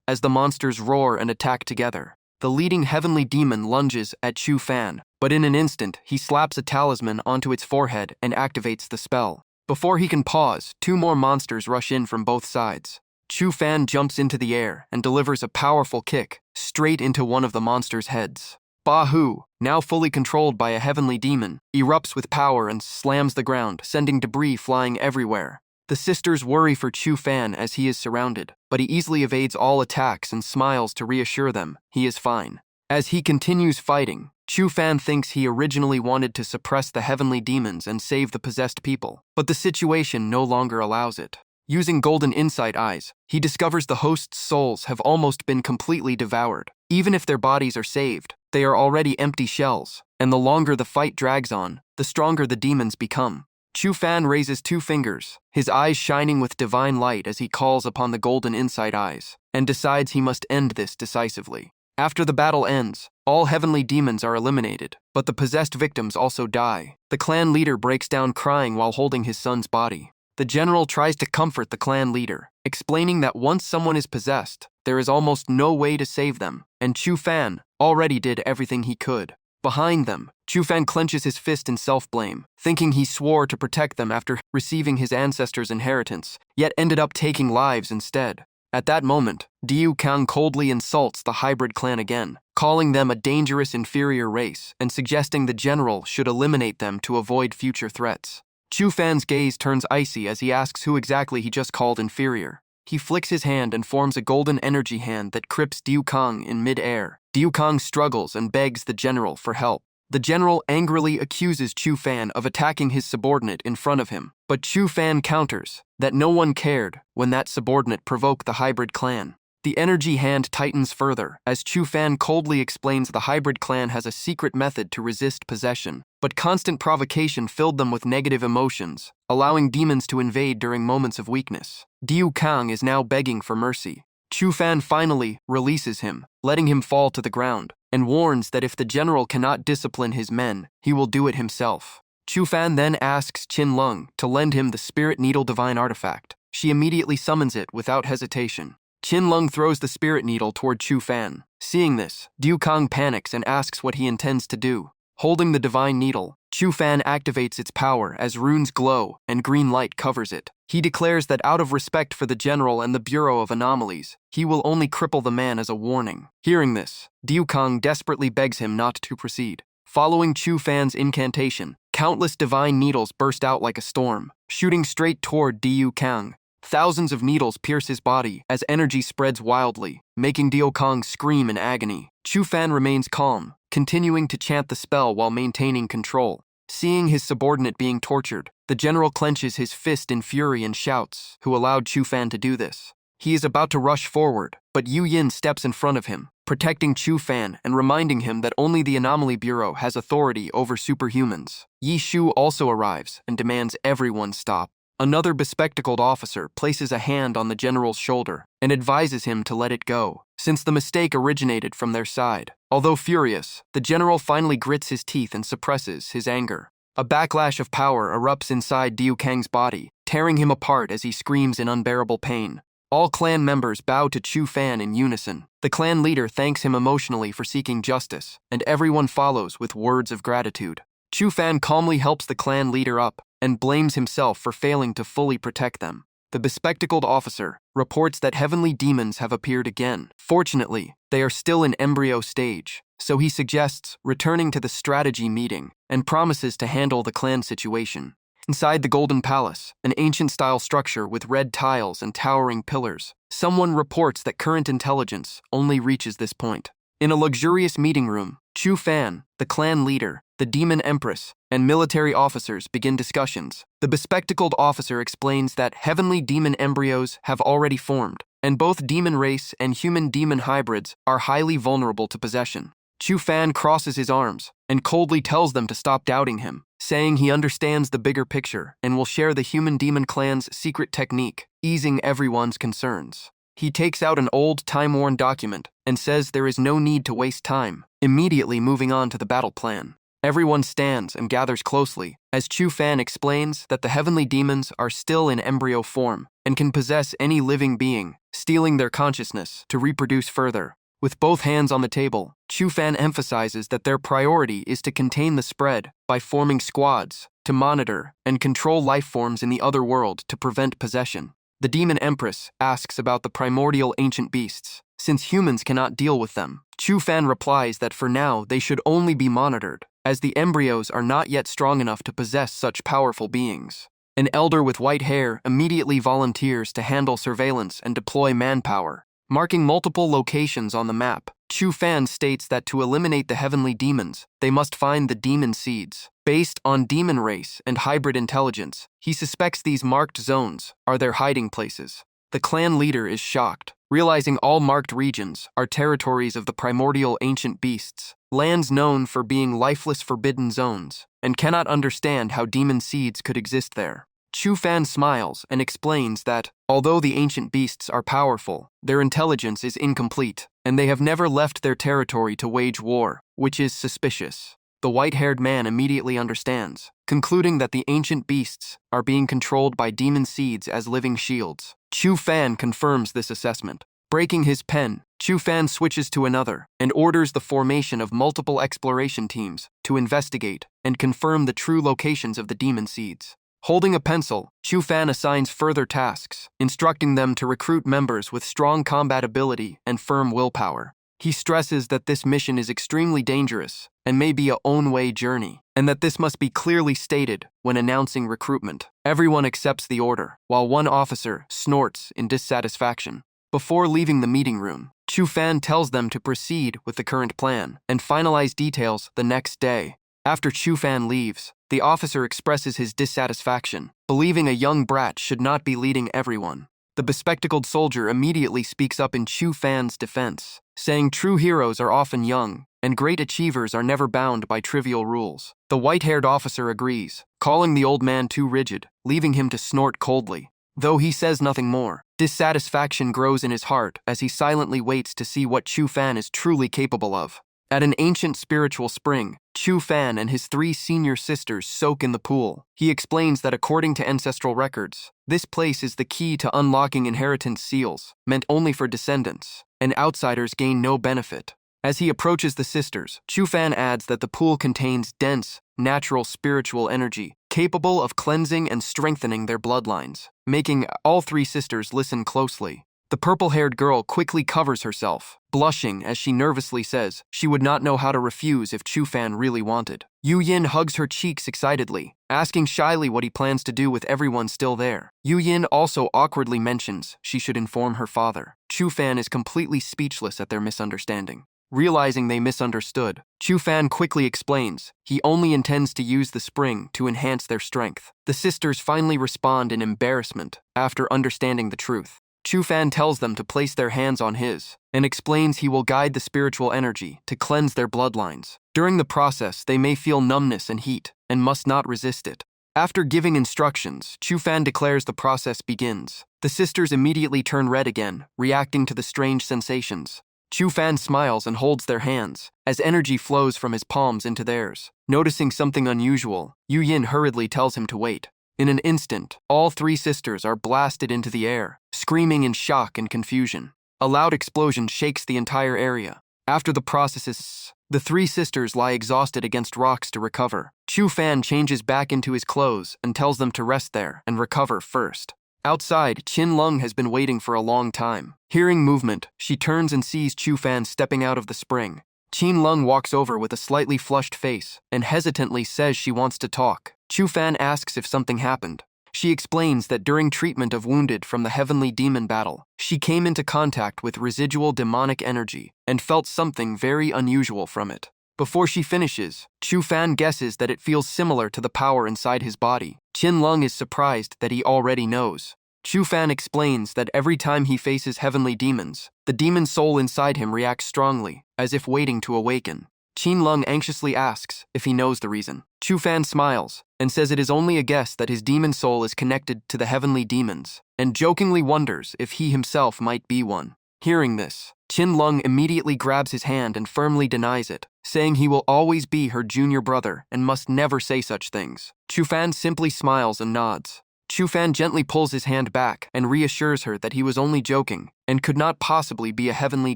as the monsters roar and attack together. The leading heavenly demon lunges at Chu Fan, but in an instant, he slaps a talisman onto its forehead and activates the spell. Before he can pause, two more monsters rush in from both sides. Chu Fan jumps into the air and delivers a powerful kick straight into one of the monsters' heads. Bahu, now fully controlled by a heavenly demon, erupts with power and slams the ground, sending debris flying everywhere. The sisters worry for Chu Fan as he is surrounded, but he easily evades all attacks and smiles to reassure them he is fine. As he continues fighting, Chu Fan thinks he originally wanted to suppress the heavenly demons and save the possessed people, but the situation no longer allows it. Using golden insight eyes, he discovers the host's souls have almost been completely devoured. Even if their bodies are saved, they are already empty shells, and the longer the fight drags on, the stronger the demons become. Chu Fan raises two fingers, his eyes shining with divine light as he calls upon the golden insight eyes, and decides he must end this decisively. After the battle ends, all heavenly demons are eliminated, but the possessed victims also die. The clan leader breaks down crying while holding his son's body. The general tries to comfort the clan leader, explaining that once someone is possessed, there is almost no way to save them, and Chu Fan already did everything he could. Behind them, Chu Fan clenches his fist in self-blame, thinking he swore to protect them after receiving his ancestors' inheritance, yet ended up taking lives instead. At that moment, Diu Kang coldly insults the hybrid clan again, calling them a dangerous inferior race and suggesting the general should eliminate them to avoid future threats. Chu Fan's gaze turns icy as he asks who exactly he just called inferior. He flicks his hand and forms a golden energy hand that crips Diu Kang in mid-air. Diu Kang struggles and begs the general for help. The general angrily accuses Chu Fan of attacking his subordinate in front of him, but Chu Fan counters that no one cared when that subordinate provoked the hybrid clan. The energy hand tightens further as Chu Fan coldly explains the hybrid clan has a secret method to resist possession, but constant provocation filled them with negative emotions, allowing demons to invade during moments of weakness. Diu Kang is now begging for mercy. Chu Fan finally releases him, letting him fall to the ground, and warns that if the general cannot discipline his men, he will do it himself. Chu Fan then asks Qin Lung to lend him the Spirit Needle divine artifact. She immediately summons it without hesitation. Qin Lung throws the Spirit Needle toward Chu Fan. Seeing this, Diu Kang panics and asks what he intends to do. Holding the divine needle, Chu Fan activates its power as runes glow and green light covers it. He declares that out of respect for the general and the Bureau of Anomalies, he will only cripple the man as a warning. Hearing this, Diu Kang desperately begs him not to proceed. Following Chu Fan's incantation, countless divine needles burst out like a storm, shooting straight toward Diu Kang. Thousands of needles pierce his body as energy spreads wildly, making Diu Kang scream in agony. Chu Fan remains calm, continuing to chant the spell while maintaining control. Seeing his subordinate being tortured, the general clenches his fist in fury and shouts, who allowed Chu Fan to do this. He is about to rush forward, but Yu Yin steps in front of him, protecting Chu Fan and reminding him that only the Anomaly Bureau has authority over superhumans. Yi Shu also arrives and demands everyone stop. Another bespectacled officer places a hand on the general's shoulder and advises him to let it go, since the mistake originated from their side. Although furious, the general finally grits his teeth and suppresses his anger. A backlash of power erupts inside Diu Kang's body, tearing him apart as he screams in unbearable pain. All clan members bow to Chu Fan in unison. The clan leader thanks him emotionally for seeking justice, and everyone follows with words of gratitude. Chu Fan calmly helps the clan leader up and blames himself for failing to fully protect them. The bespectacled officer reports that heavenly demons have appeared again. Fortunately, they are still in embryo stage, so he suggests returning to the strategy meeting and promises to handle the clan situation. Inside the Golden Palace, an ancient-style structure with red tiles and towering pillars, someone reports that current intelligence only reaches this point. In a luxurious meeting room, Chu Fan, the clan leader, the demon empress, and military officers begin discussions. The bespectacled officer explains that heavenly demon embryos have already formed, and both demon race and human demon hybrids are highly vulnerable to possession. Chu Fan crosses his arms and coldly tells them to stop doubting him, saying he understands the bigger picture and will share the human demon clan's secret technique, easing everyone's concerns. He takes out an old, time-worn document and says there is no need to waste time, immediately moving on to the battle plan. Everyone stands and gathers closely as Chu Fan explains that the heavenly demons are still in embryo form and can possess any living being, stealing their consciousness to reproduce further. With both hands on the table, Chu Fan emphasizes that their priority is to contain the spread by forming squads to monitor and control life forms in the other world to prevent possession. The demon empress asks about the primordial ancient beasts. Since humans cannot deal with them, Chu Fan replies that for now they should only be monitored, as the embryos are not yet strong enough to possess such powerful beings. An elder with white hair immediately volunteers to handle surveillance and deploy manpower. Marking multiple locations on the map, Chu Fan states that to eliminate the heavenly demons, they must find the demon seeds. Based on demon race and hybrid intelligence, he suspects these marked zones are their hiding places. The clan leader is shocked, realizing all marked regions are territories of the primordial ancient beasts, lands known for being lifeless forbidden zones, and cannot understand how demon seeds could exist there. Chu Fan smiles and explains that, although the ancient beasts are powerful, their intelligence is incomplete, and they have never left their territory to wage war, which is suspicious. The white-haired man immediately understands, concluding that the ancient beasts are being controlled by demon seeds as living shields. Chu Fan confirms this assessment. Breaking his pen, Chu Fan switches to another and orders the formation of multiple exploration teams to investigate and confirm the true locations of the demon seeds. Holding a pencil, Chu Fan assigns further tasks, instructing them to recruit members with strong combat ability and firm willpower. He stresses that this mission is extremely dangerous and may be a own-way journey, and that this must be clearly stated when announcing recruitment. Everyone accepts the order, while one officer snorts in dissatisfaction. Before leaving the meeting room, Chu Fan tells them to proceed with the current plan and finalize details the next day. After Chu Fan leaves, the officer expresses his dissatisfaction, believing a young brat should not be leading everyone. The bespectacled soldier immediately speaks up in Chu Fan's defense, saying true heroes are often young, and great achievers are never bound by trivial rules. The white-haired officer agrees, calling the old man too rigid, leaving him to snort coldly. Though he says nothing more, dissatisfaction grows in his heart as he silently waits to see what Chu Fan is truly capable of. At an ancient spiritual spring, Chu Fan and his 3 senior sisters soak in the pool. He explains that according to ancestral records, this place is the key to unlocking inheritance seals, meant only for descendants, and outsiders gain no benefit. As he approaches the sisters, Chu Fan adds that the pool contains dense, natural spiritual energy, capable of cleansing and strengthening their bloodlines, making all 3 sisters listen closely. The purple-haired girl quickly covers herself, blushing as she nervously says she would not know how to refuse if Chu Fan really wanted. Yu Yin hugs her cheeks excitedly, asking shyly what he plans to do with everyone still there. Yu Yin also awkwardly mentions she should inform her father. Chu Fan is completely speechless at their misunderstanding. Realizing they misunderstood, Chu Fan quickly explains he only intends to use the spring to enhance their strength. The sisters finally respond in embarrassment after understanding the truth. Chu Fan tells them to place their hands on his, and explains he will guide the spiritual energy to cleanse their bloodlines. During the process, they may feel numbness and heat, and must not resist it. After giving instructions, Chu Fan declares the process begins. The sisters immediately turn red again, reacting to the strange sensations. Chu Fan smiles and holds their hands, as energy flows from his palms into theirs. Noticing something unusual, Yu Yin hurriedly tells him to wait. In an instant, all 3 sisters are blasted into the air, screaming in shock and confusion. A loud explosion shakes the entire area. After the processes, the 3 sisters lie exhausted against rocks to recover. Chu Fan changes back into his clothes and tells them to rest there and recover first. Outside, Qin Lung has been waiting for a long time. Hearing movement, she turns and sees Chu Fan stepping out of the spring. Qin Lung walks over with a slightly flushed face and hesitantly says she wants to talk. Chu Fan asks if something happened. She explains that during treatment of wounded from the heavenly demon battle, she came into contact with residual demonic energy and felt something very unusual from it. Before she finishes, Chu Fan guesses that it feels similar to the power inside his body. Qin Lung is surprised that he already knows. Chu Fan explains that every time he faces heavenly demons, the demon soul inside him reacts strongly, as if waiting to awaken. Qin Lung anxiously asks if he knows the reason. Chu Fan smiles and says it is only a guess that his demon soul is connected to the heavenly demons, and jokingly wonders if he himself might be one. Hearing this, Qin Lung immediately grabs his hand and firmly denies it, saying he will always be her junior brother and must never say such things. Chu Fan simply smiles and nods. Chu Fan gently pulls his hand back and reassures her that he was only joking and could not possibly be a heavenly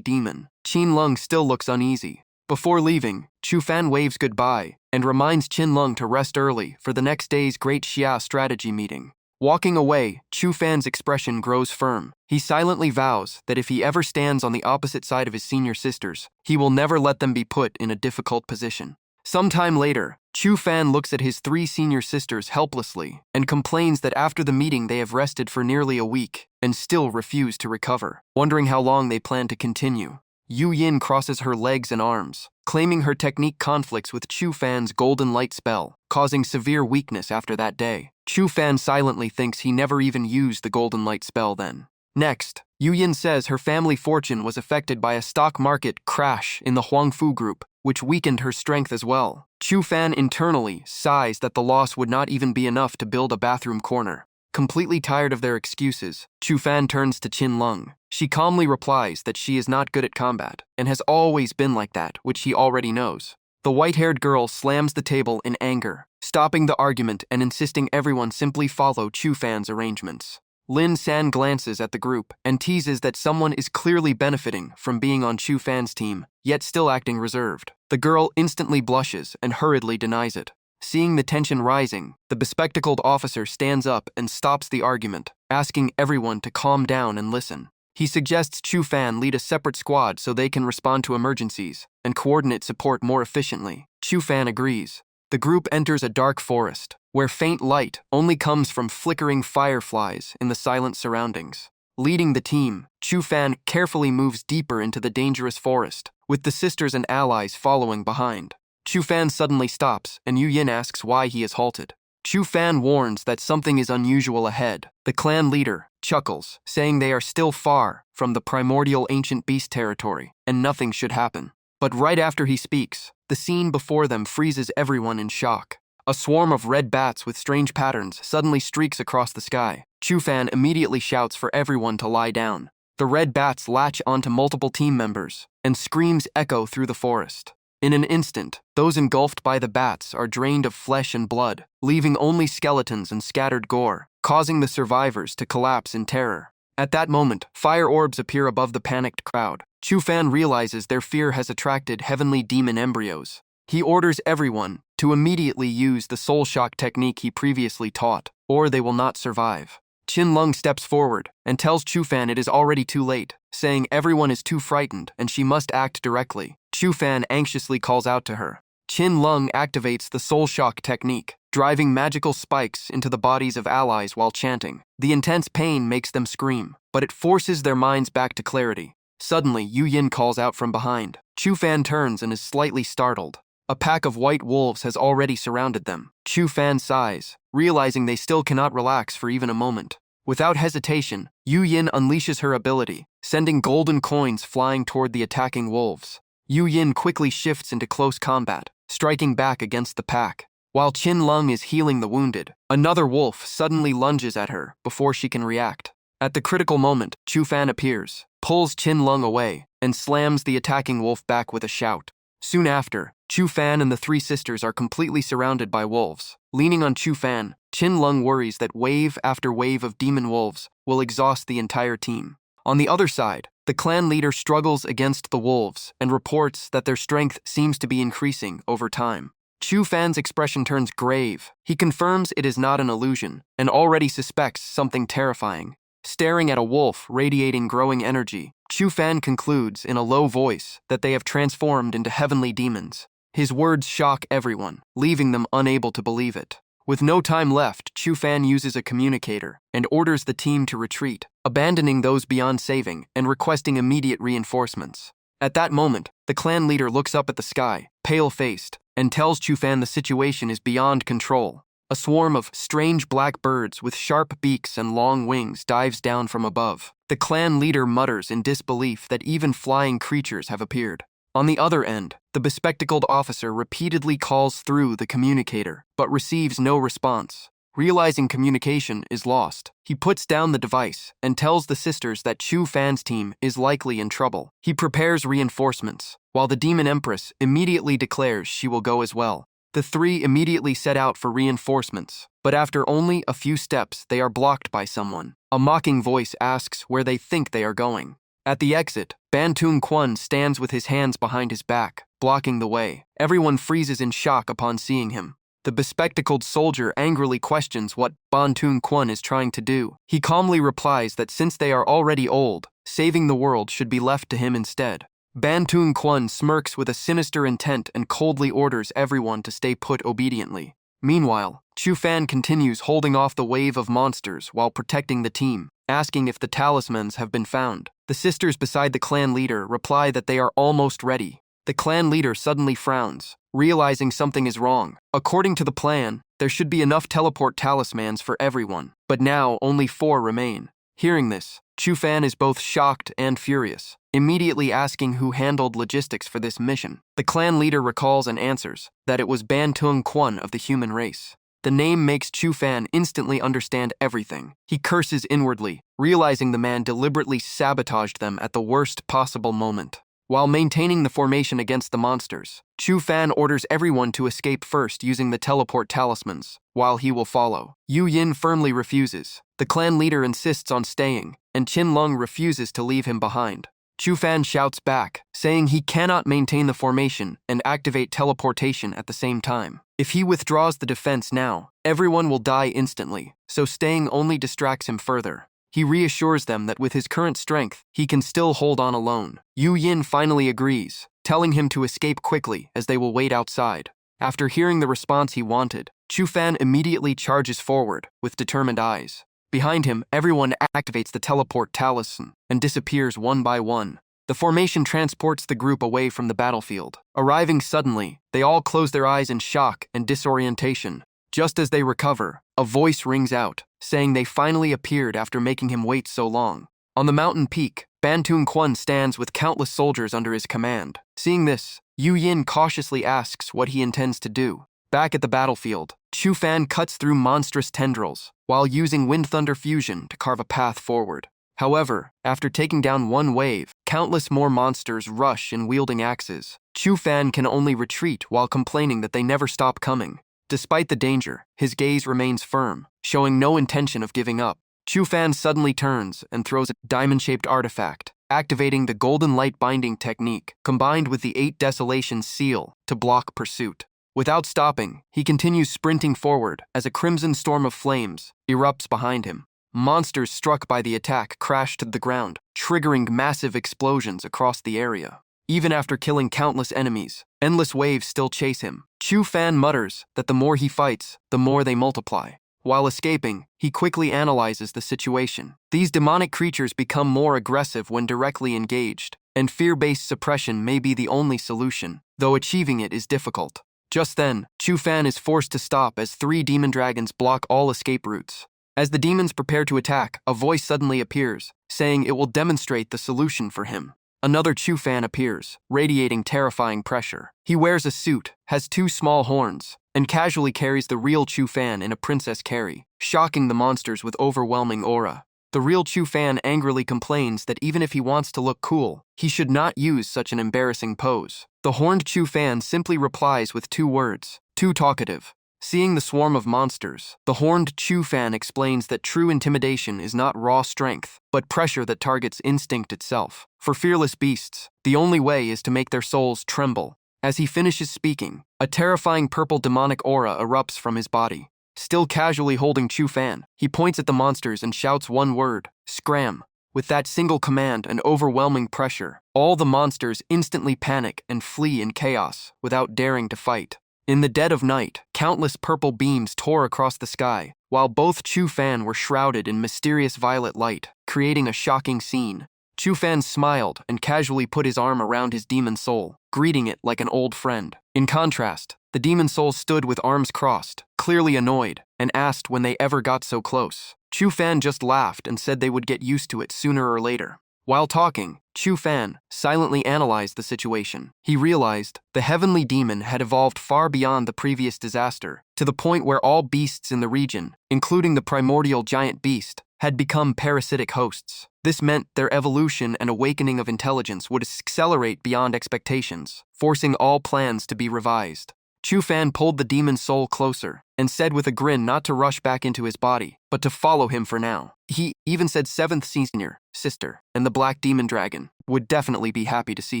demon. Qin Lung still looks uneasy. Before leaving, Chu Fan waves goodbye and reminds Qin Lung to rest early for the next day's Great Xia strategy meeting. Walking away, Chu Fan's expression grows firm. He silently vows that if he ever stands on the opposite side of his senior sisters, he will never let them be put in a difficult position. Sometime later, Chu Fan looks at his 3 senior sisters helplessly and complains that after the meeting they have rested for nearly a week and still refuse to recover, wondering how long they plan to continue. Yu Yin crosses her legs and arms, claiming her technique conflicts with Chu Fan's golden light spell, causing severe weakness after that day. Chu Fan silently thinks he never even used the golden light spell then. Next, Yu Yin says her family fortune was affected by a stock market crash in the Huangfu group, which weakened her strength as well. Chu Fan internally sighs that the loss would not even be enough to build a bathroom corner. Completely tired of their excuses, Chu Fan turns to Qin Lung. She calmly replies that she is not good at combat and has always been like that, which he already knows. The white-haired girl slams the table in anger, stopping the argument and insisting everyone simply follow Chu Fan's arrangements. Lin San glances at the group and teases that someone is clearly benefiting from being on Chu Fan's team, yet still acting reserved. The girl instantly blushes and hurriedly denies it. Seeing the tension rising, the bespectacled officer stands up and stops the argument, asking everyone to calm down and listen. He suggests Chu Fan lead a separate squad so they can respond to emergencies and coordinate support more efficiently. Chu Fan agrees. The group enters a dark forest, where faint light only comes from flickering fireflies in the silent surroundings. Leading the team, Chu Fan carefully moves deeper into the dangerous forest, with the sisters and allies following behind. Chu Fan suddenly stops, and Yu Yin asks why he has halted. Chu Fan warns that something is unusual ahead. The clan leader chuckles, saying they are still far from the primordial ancient beast territory, and nothing should happen. But right after he speaks, the scene before them freezes everyone in shock. A swarm of red bats with strange patterns suddenly streaks across the sky. Chu Fan immediately shouts for everyone to lie down. The red bats latch onto multiple team members, and screams echo through the forest. In an instant, those engulfed by the bats are drained of flesh and blood, leaving only skeletons and scattered gore, causing the survivors to collapse in terror. At that moment, fire orbs appear above the panicked crowd. Chu Fan realizes their fear has attracted heavenly demon embryos. He orders everyone to immediately use the soul shock technique he previously taught, or they will not survive. Qin Lung steps forward and tells Chu Fan it is already too late, saying everyone is too frightened and she must act directly. Chu Fan anxiously calls out to her. Qin Lung activates the soul shock technique, driving magical spikes into the bodies of allies while chanting. The intense pain makes them scream, but it forces their minds back to clarity. Suddenly, Yu Yin calls out from behind. Chu Fan turns and is slightly startled. A pack of white wolves has already surrounded them. Chu Fan sighs, realizing they still cannot relax for even a moment. Without hesitation, Yu Yin unleashes her ability, sending golden coins flying toward the attacking wolves. Yu Yin quickly shifts into close combat, striking back against the pack. While Qin Lung is healing the wounded, another wolf suddenly lunges at her before she can react. At the critical moment, Chu Fan appears, pulls Qin Lung away, and slams the attacking wolf back with a shout. Soon after, Chu Fan and the 3 sisters are completely surrounded by wolves. Leaning on Chu Fan, Qin Lung worries that wave after wave of demon wolves will exhaust the entire team. On the other side, the clan leader struggles against the wolves and reports that their strength seems to be increasing over time. Chu Fan's expression turns grave. He confirms it is not an illusion and already suspects something terrifying. Staring at a wolf radiating growing energy, Chu Fan concludes in a low voice that they have transformed into heavenly demons. His words shock everyone, leaving them unable to believe it. With no time left, Chu Fan uses a communicator and orders the team to retreat, abandoning those beyond saving and requesting immediate reinforcements. At that moment, the clan leader looks up at the sky, pale-faced, and tells Chu Fan the situation is beyond control. A swarm of strange black birds with sharp beaks and long wings dives down from above. The clan leader mutters in disbelief that even flying creatures have appeared. On the other end, the bespectacled officer repeatedly calls through the communicator, but receives no response. Realizing communication is lost, he puts down the device and tells the sisters that Chu Fan's team is likely in trouble. He prepares reinforcements, while the Demon Empress immediately declares she will go as well. The three immediately set out for reinforcements, but after only a few steps, they are blocked by someone. A mocking voice asks where they think they are going. At the exit, Bantung Kwon stands with his hands behind his back, blocking the way. Everyone freezes in shock upon seeing him. The bespectacled soldier angrily questions what Bantung Kwon is trying to do. He calmly replies that since they are already old, saving the world should be left to him instead. Bantung Kwon smirks with a sinister intent and coldly orders everyone to stay put obediently. Meanwhile, Chu Fan continues holding off the wave of monsters while protecting the team, asking if the talismans have been found. The sisters beside the clan leader reply that they are almost ready. The clan leader suddenly frowns, realizing something is wrong. According to the plan, there should be enough teleport talismans for everyone, but now only 4 remain. Hearing this, Chu Fan is both shocked and furious, immediately asking who handled logistics for this mission. The clan leader recalls and answers that it was Bantung Kwon of the human race. The name makes Chu Fan instantly understand everything. He curses inwardly, realizing the man deliberately sabotaged them at the worst possible moment. While maintaining the formation against the monsters, Chu Fan orders everyone to escape first using the teleport talismans, while he will follow. Yu Yin firmly refuses. The clan leader insists on staying, and Qin Lung refuses to leave him behind. Chu Fan shouts back, saying he cannot maintain the formation and activate teleportation at the same time. If he withdraws the defense now, everyone will die instantly, so staying only distracts him further. He reassures them that with his current strength, he can still hold on alone. Yu Yin finally agrees, telling him to escape quickly as they will wait outside. After hearing the response he wanted, Chu Fan immediately charges forward with determined eyes. Behind him, everyone activates the teleport talisman and disappears one by one. The formation transports the group away from the battlefield. Arriving suddenly, they all close their eyes in shock and disorientation. Just as they recover, a voice rings out, saying they finally appeared after making him wait so long. On the mountain peak, Bantung Kwon stands with countless soldiers under his command. Seeing this, Yu Yin cautiously asks what he intends to do. Back at the battlefield, Chu Fan cuts through monstrous tendrils, while using Wind Thunder Fusion to carve a path forward. However, after taking down one wave, countless more monsters rush in wielding axes. Chu Fan can only retreat while complaining that they never stop coming. Despite the danger, his gaze remains firm, showing no intention of giving up. Chu Fan suddenly turns and throws a diamond-shaped artifact, activating the Golden Light Binding technique, combined with the 8 Desolation seal to block pursuit. Without stopping, he continues sprinting forward as a crimson storm of flames erupts behind him. Monsters struck by the attack crash to the ground, triggering massive explosions across the area. Even after killing countless enemies, endless waves still chase him. Chu Fan mutters that the more he fights, the more they multiply. While escaping, he quickly analyzes the situation. These demonic creatures become more aggressive when directly engaged, and fear-based suppression may be the only solution, though achieving it is difficult. Just then, Chu Fan is forced to stop as 3 demon dragons block all escape routes. As the demons prepare to attack, a voice suddenly appears, saying it will demonstrate the solution for him. Another Chu Fan appears, radiating terrifying pressure. He wears a suit, has 2 small horns, and casually carries the real Chu Fan in a princess carry, shocking the monsters with overwhelming aura. The real Chu Fan angrily complains that even if he wants to look cool, he should not use such an embarrassing pose. The horned Chu Fan simply replies with 2 words, "Too talkative." Seeing the swarm of monsters, the horned Chu Fan explains that true intimidation is not raw strength, but pressure that targets instinct itself. For fearless beasts, the only way is to make their souls tremble. As he finishes speaking, a terrifying purple demonic aura erupts from his body. Still casually holding Chu Fan, he points at the monsters and shouts one word, "Scram." With that single command and overwhelming pressure, all the monsters instantly panic and flee in chaos without daring to fight. In the dead of night, countless purple beams tore across the sky, while both Chu Fan were shrouded in mysterious violet light, creating a shocking scene. Chu Fan smiled and casually put his arm around his demon soul, greeting it like an old friend. In contrast, the demon soul stood with arms crossed, clearly annoyed, and asked when they ever got so close. Chu Fan just laughed and said they would get used to it sooner or later. While talking, Chu Fan silently analyzed the situation. He realized the heavenly demon had evolved far beyond the previous disaster, to the point where all beasts in the region, including the primordial giant beast, had become parasitic hosts. This meant their evolution and awakening of intelligence would accelerate beyond expectations, forcing all plans to be revised. Chu Fan pulled the demon's soul closer and said with a grin not to rush back into his body, but to follow him for now. He even said 7th senior sister and the black demon dragon would definitely be happy to see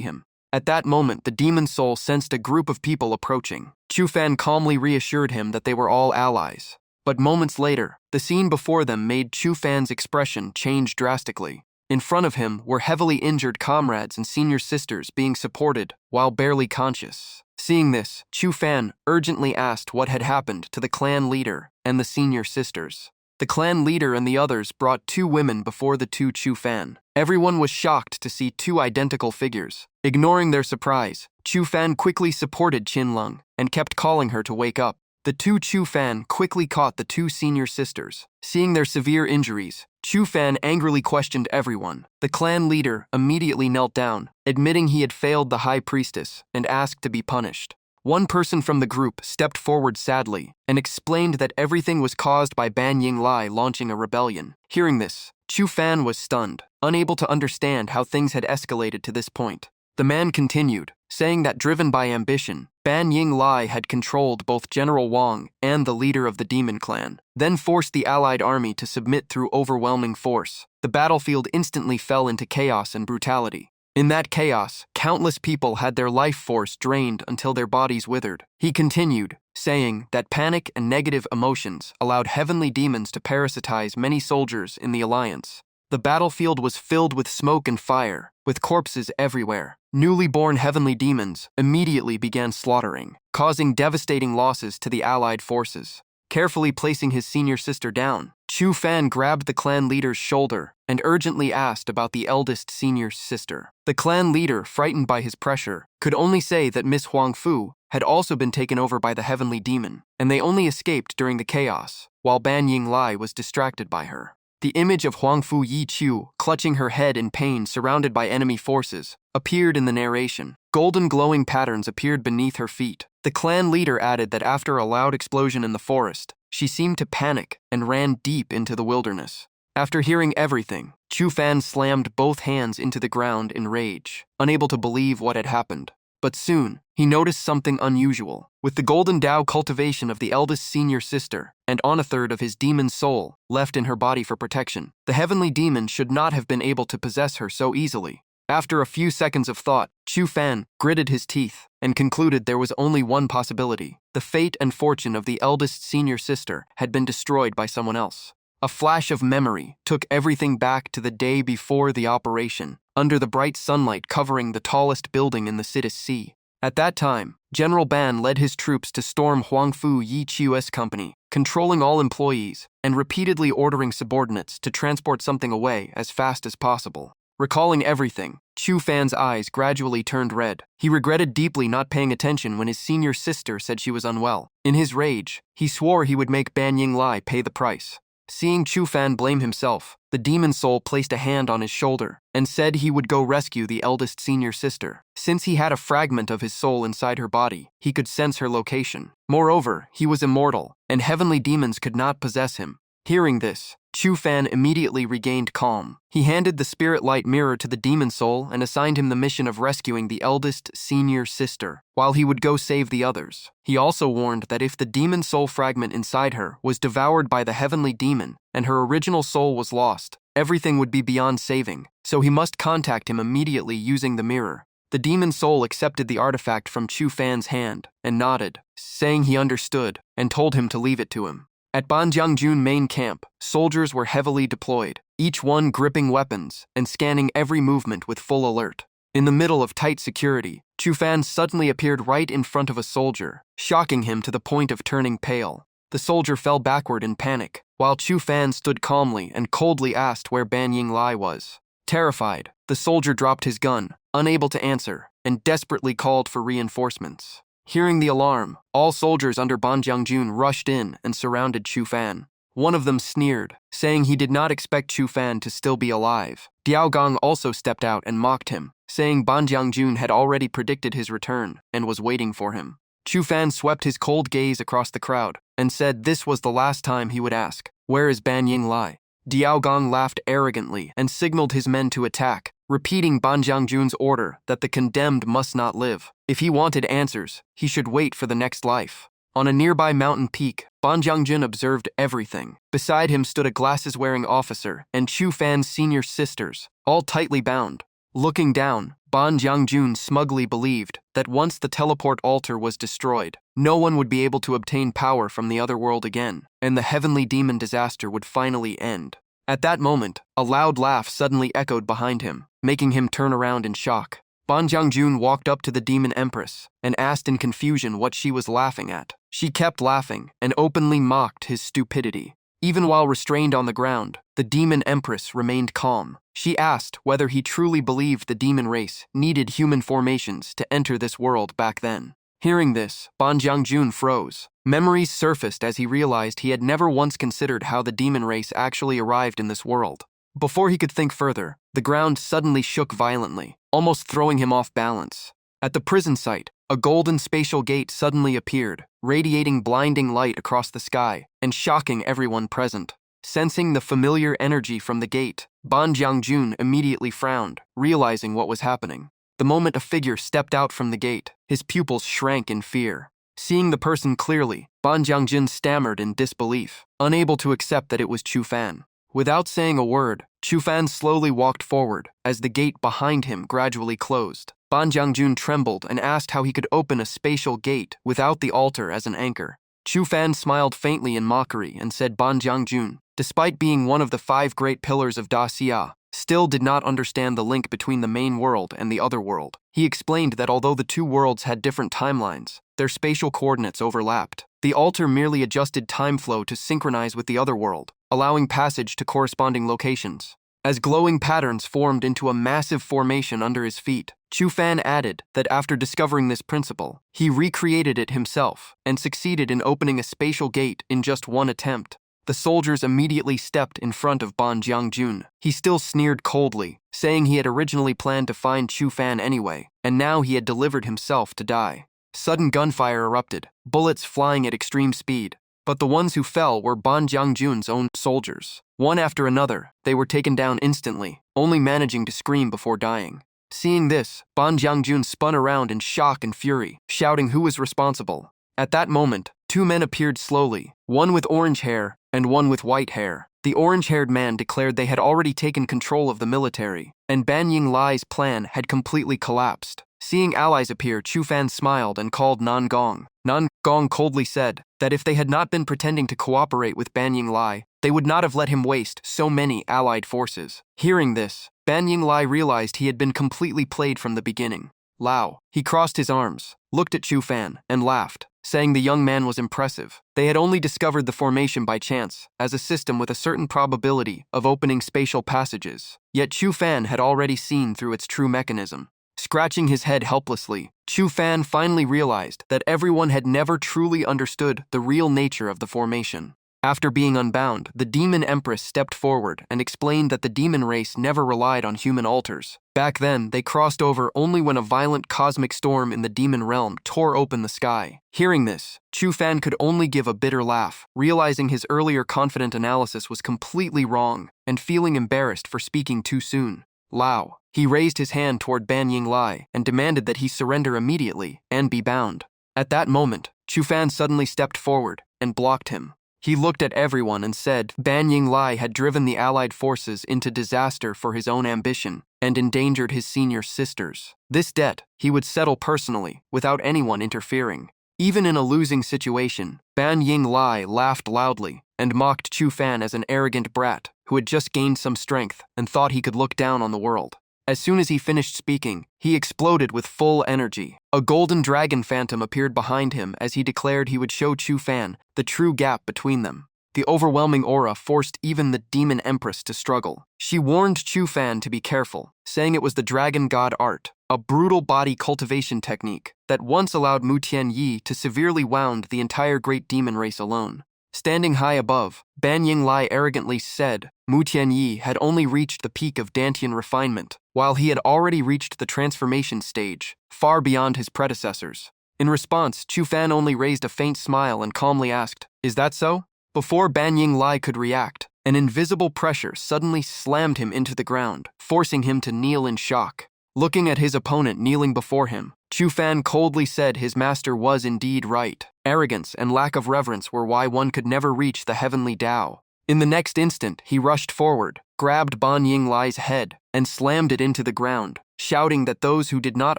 him. At that moment, the demon's soul sensed a group of people approaching. Chu Fan calmly reassured him that they were all allies. But moments later, the scene before them made Chu Fan's expression change drastically. In front of him were heavily injured comrades and senior sisters being supported while barely conscious. Seeing this, Chu Fan urgently asked what had happened to the clan leader and the senior sisters. The clan leader and the others brought 2 women before the 2 Chu Fan. Everyone was shocked to see 2 identical figures. Ignoring their surprise, Chu Fan quickly supported Qin Lung and kept calling her to wake up. The 2 Chu Fan quickly caught the 2 senior sisters. Seeing their severe injuries, Chu Fan angrily questioned everyone. The clan leader immediately knelt down, admitting he had failed the high priestess and asked to be punished. One person from the group stepped forward sadly and explained that everything was caused by Ban Yinglai launching a rebellion. Hearing this, Chu Fan was stunned, unable to understand how things had escalated to this point. The man continued, saying that driven by ambition, Ban Yinglai had controlled both General Wang and the leader of the demon clan, then forced the allied army to submit through overwhelming force. The battlefield instantly fell into chaos and brutality. In that chaos, countless people had their life force drained until their bodies withered. He continued, saying that panic and negative emotions allowed heavenly demons to parasitize many soldiers in the alliance. The battlefield was filled with smoke and fire, with corpses everywhere. Newly born heavenly demons immediately began slaughtering, causing devastating losses to the allied forces. Carefully placing his senior sister down, Chu Fan grabbed the clan leader's shoulder and urgently asked about the eldest senior sister. The clan leader, frightened by his pressure, could only say that Miss Huang Fu had also been taken over by the heavenly demon, and they only escaped during the chaos, while Ban Yinglai was distracted by her. The image of Huang Fu Yi Chu, clutching her head in pain surrounded by enemy forces, appeared in the narration. Golden glowing patterns appeared beneath her feet. The clan leader added that after a loud explosion in the forest, she seemed to panic and ran deep into the wilderness. After hearing everything, Chu Fan slammed both hands into the ground in rage, unable to believe what had happened. But soon, he noticed something unusual. With the golden Dao cultivation of the eldest senior sister, and on a third of his demon soul left in her body for protection, the heavenly demon should not have been able to possess her so easily. After a few seconds of thought, Chu Fan gritted his teeth and concluded there was only one possibility. The fate and fortune of the eldest senior sister had been destroyed by someone else. A flash of memory took everything back to the day before the operation, under the bright sunlight covering the tallest building in the city's sea. At that time, General Ban led his troops to storm Huang Fu Yi Chu's company, controlling all employees and repeatedly ordering subordinates to transport something away as fast as possible. Recalling everything, Chu Fan's eyes gradually turned red. He regretted deeply not paying attention when his senior sister said she was unwell. In his rage, he swore he would make Ban Yinglai pay the price. Seeing Chu Fan blame himself, the demon soul placed a hand on his shoulder and said he would go rescue the eldest senior sister. Since he had a fragment of his soul inside her body, he could sense her location. Moreover, he was immortal, and heavenly demons could not possess him. Hearing this, Chu Fan immediately regained calm. He handed the spirit light mirror to the demon soul and assigned him the mission of rescuing the eldest senior sister, while he would go save the others. He also warned that if the demon soul fragment inside her was devoured by the heavenly demon and her original soul was lost, everything would be beyond saving, so he must contact him immediately using the mirror. The demon soul accepted the artifact from Chu Fan's hand and nodded, saying he understood, and told him to leave it to him. At Banjiangjun main camp, soldiers were heavily deployed, each one gripping weapons and scanning every movement with full alert. In the middle of tight security, Chu Fan suddenly appeared right in front of a soldier, shocking him to the point of turning pale. The soldier fell backward in panic, while Chu Fan stood calmly and coldly asked where Ban Yinglai was. Terrified, the soldier dropped his gun, unable to answer, and desperately called for reinforcements. Hearing the alarm, all soldiers under Ban Jiangjun rushed in and surrounded Chu Fan. One of them sneered, saying he did not expect Chu Fan to still be alive. Diao Gong also stepped out and mocked him, saying Ban Jiangjun had already predicted his return and was waiting for him. Chu Fan swept his cold gaze across the crowd and said this was the last time he would ask, "Where is Ban Yinglai?" Diao Gong laughed arrogantly and signaled his men to attack, repeating Ban Jiangjun's order that the condemned must not live. If he wanted answers, he should wait for the next life. On a nearby mountain peak, Ban Jiangjun observed everything. Beside him stood a glasses-wearing officer and Chu Fan's senior sisters, all tightly bound. Looking down, Ban Jiangjun smugly believed that once the teleport altar was destroyed, no one would be able to obtain power from the other world again, and the heavenly demon disaster would finally end. At that moment, a loud laugh suddenly echoed behind him, making him turn around in shock. Ban Jiangjun walked up to the demon empress and asked in confusion what she was laughing at. She kept laughing and openly mocked his stupidity. Even while restrained on the ground, the demon empress remained calm. She asked whether he truly believed the demon race needed human formations to enter this world back then. Hearing this, Ban Jiangjun froze. Memories surfaced as he realized he had never once considered how the demon race actually arrived in this world. Before he could think further, the ground suddenly shook violently, almost throwing him off balance. At the prison site, a golden spatial gate suddenly appeared, radiating blinding light across the sky and shocking everyone present. Sensing the familiar energy from the gate, Ban Jiangjun immediately frowned, realizing what was happening. The moment a figure stepped out from the gate, his pupils shrank in fear. Seeing the person clearly, Ban Jiangjun stammered in disbelief, unable to accept that it was Chu Fan. Without saying a word, Chu Fan slowly walked forward as the gate behind him gradually closed. Ban Jiangjun trembled and asked how he could open a spatial gate without the altar as an anchor. Chu Fan smiled faintly in mockery and said Ban Jiangjun, despite being one of the 5 great pillars of Da Xia, still did not understand the link between the main world and the other world. He explained that although the two worlds had different timelines, their spatial coordinates overlapped. The altar merely adjusted time flow to synchronize with the other world, allowing passage to corresponding locations. As glowing patterns formed into a massive formation under his feet, Chu Fan added that after discovering this principle, he recreated it himself and succeeded in opening a spatial gate in just one attempt. The soldiers immediately stepped in front of Ban Jiangjun. He still sneered coldly, saying he had originally planned to find Chu Fan anyway, and now he had delivered himself to die. Sudden gunfire erupted, bullets flying at extreme speed. But the ones who fell were Ban Jiangjun's own soldiers. One after another, they were taken down instantly, only managing to scream before dying. Seeing this, Ban Jiangjun spun around in shock and fury, shouting who was responsible. At that moment, 2 men appeared slowly, one with orange hair and one with white hair. The orange-haired man declared they had already taken control of the military, and Ban Yinglai's plan had completely collapsed. Seeing allies appear, Chu Fan smiled and called Nan Gong. Nan Gong coldly said that if they had not been pretending to cooperate with Ban Yinglai, they would not have let him waste so many allied forces. Hearing this, Ban Yinglai realized he had been completely played from the beginning. Lao. He crossed his arms, looked at Chu Fan, and laughed, saying the young man was impressive. They had only discovered the formation by chance, as a system with a certain probability of opening spatial passages. Yet Chu Fan had already seen through its true mechanism. Scratching his head helplessly, Chu Fan finally realized that everyone had never truly understood the real nature of the formation. After being unbound, the demon empress stepped forward and explained that the demon race never relied on human altars. Back then, they crossed over only when a violent cosmic storm in the demon realm tore open the sky. Hearing this, Chu Fan could only give a bitter laugh, realizing his earlier confident analysis was completely wrong and feeling embarrassed for speaking too soon. Lao. He raised his hand toward Ban Yinglai and demanded that he surrender immediately and be bound. At that moment, Chu Fan suddenly stepped forward and blocked him. He looked at everyone and said Ban Yinglai had driven the allied forces into disaster for his own ambition and endangered his senior sisters. This debt he would settle personally, without anyone interfering. Even in a losing situation, Ban Yinglai laughed loudly and mocked Chu Fan as an arrogant brat who had just gained some strength and thought he could look down on the world. As soon as he finished speaking, he exploded with full energy. A golden dragon phantom appeared behind him as he declared he would show Chu Fan the true gap between them. The overwhelming aura forced even the demon empress to struggle. She warned Chu Fan to be careful, saying it was the dragon god art, a brutal body cultivation technique that once allowed Mu Tianyi to severely wound the entire great demon race alone. Standing high above, Ban Yinglai arrogantly said Mu Tianyi had only reached the peak of Dantian refinement, while he had already reached the transformation stage, far beyond his predecessors. In response, Chu Fan only raised a faint smile and calmly asked, "Is that so?" Before Ban Yinglai could react, an invisible pressure suddenly slammed him into the ground, forcing him to kneel in shock. Looking at his opponent kneeling before him, Chu Fan coldly said his master was indeed right. Arrogance and lack of reverence were why one could never reach the heavenly Tao. In the next instant, he rushed forward, grabbed Ban Yinglai's head, and slammed it into the ground, shouting that those who did not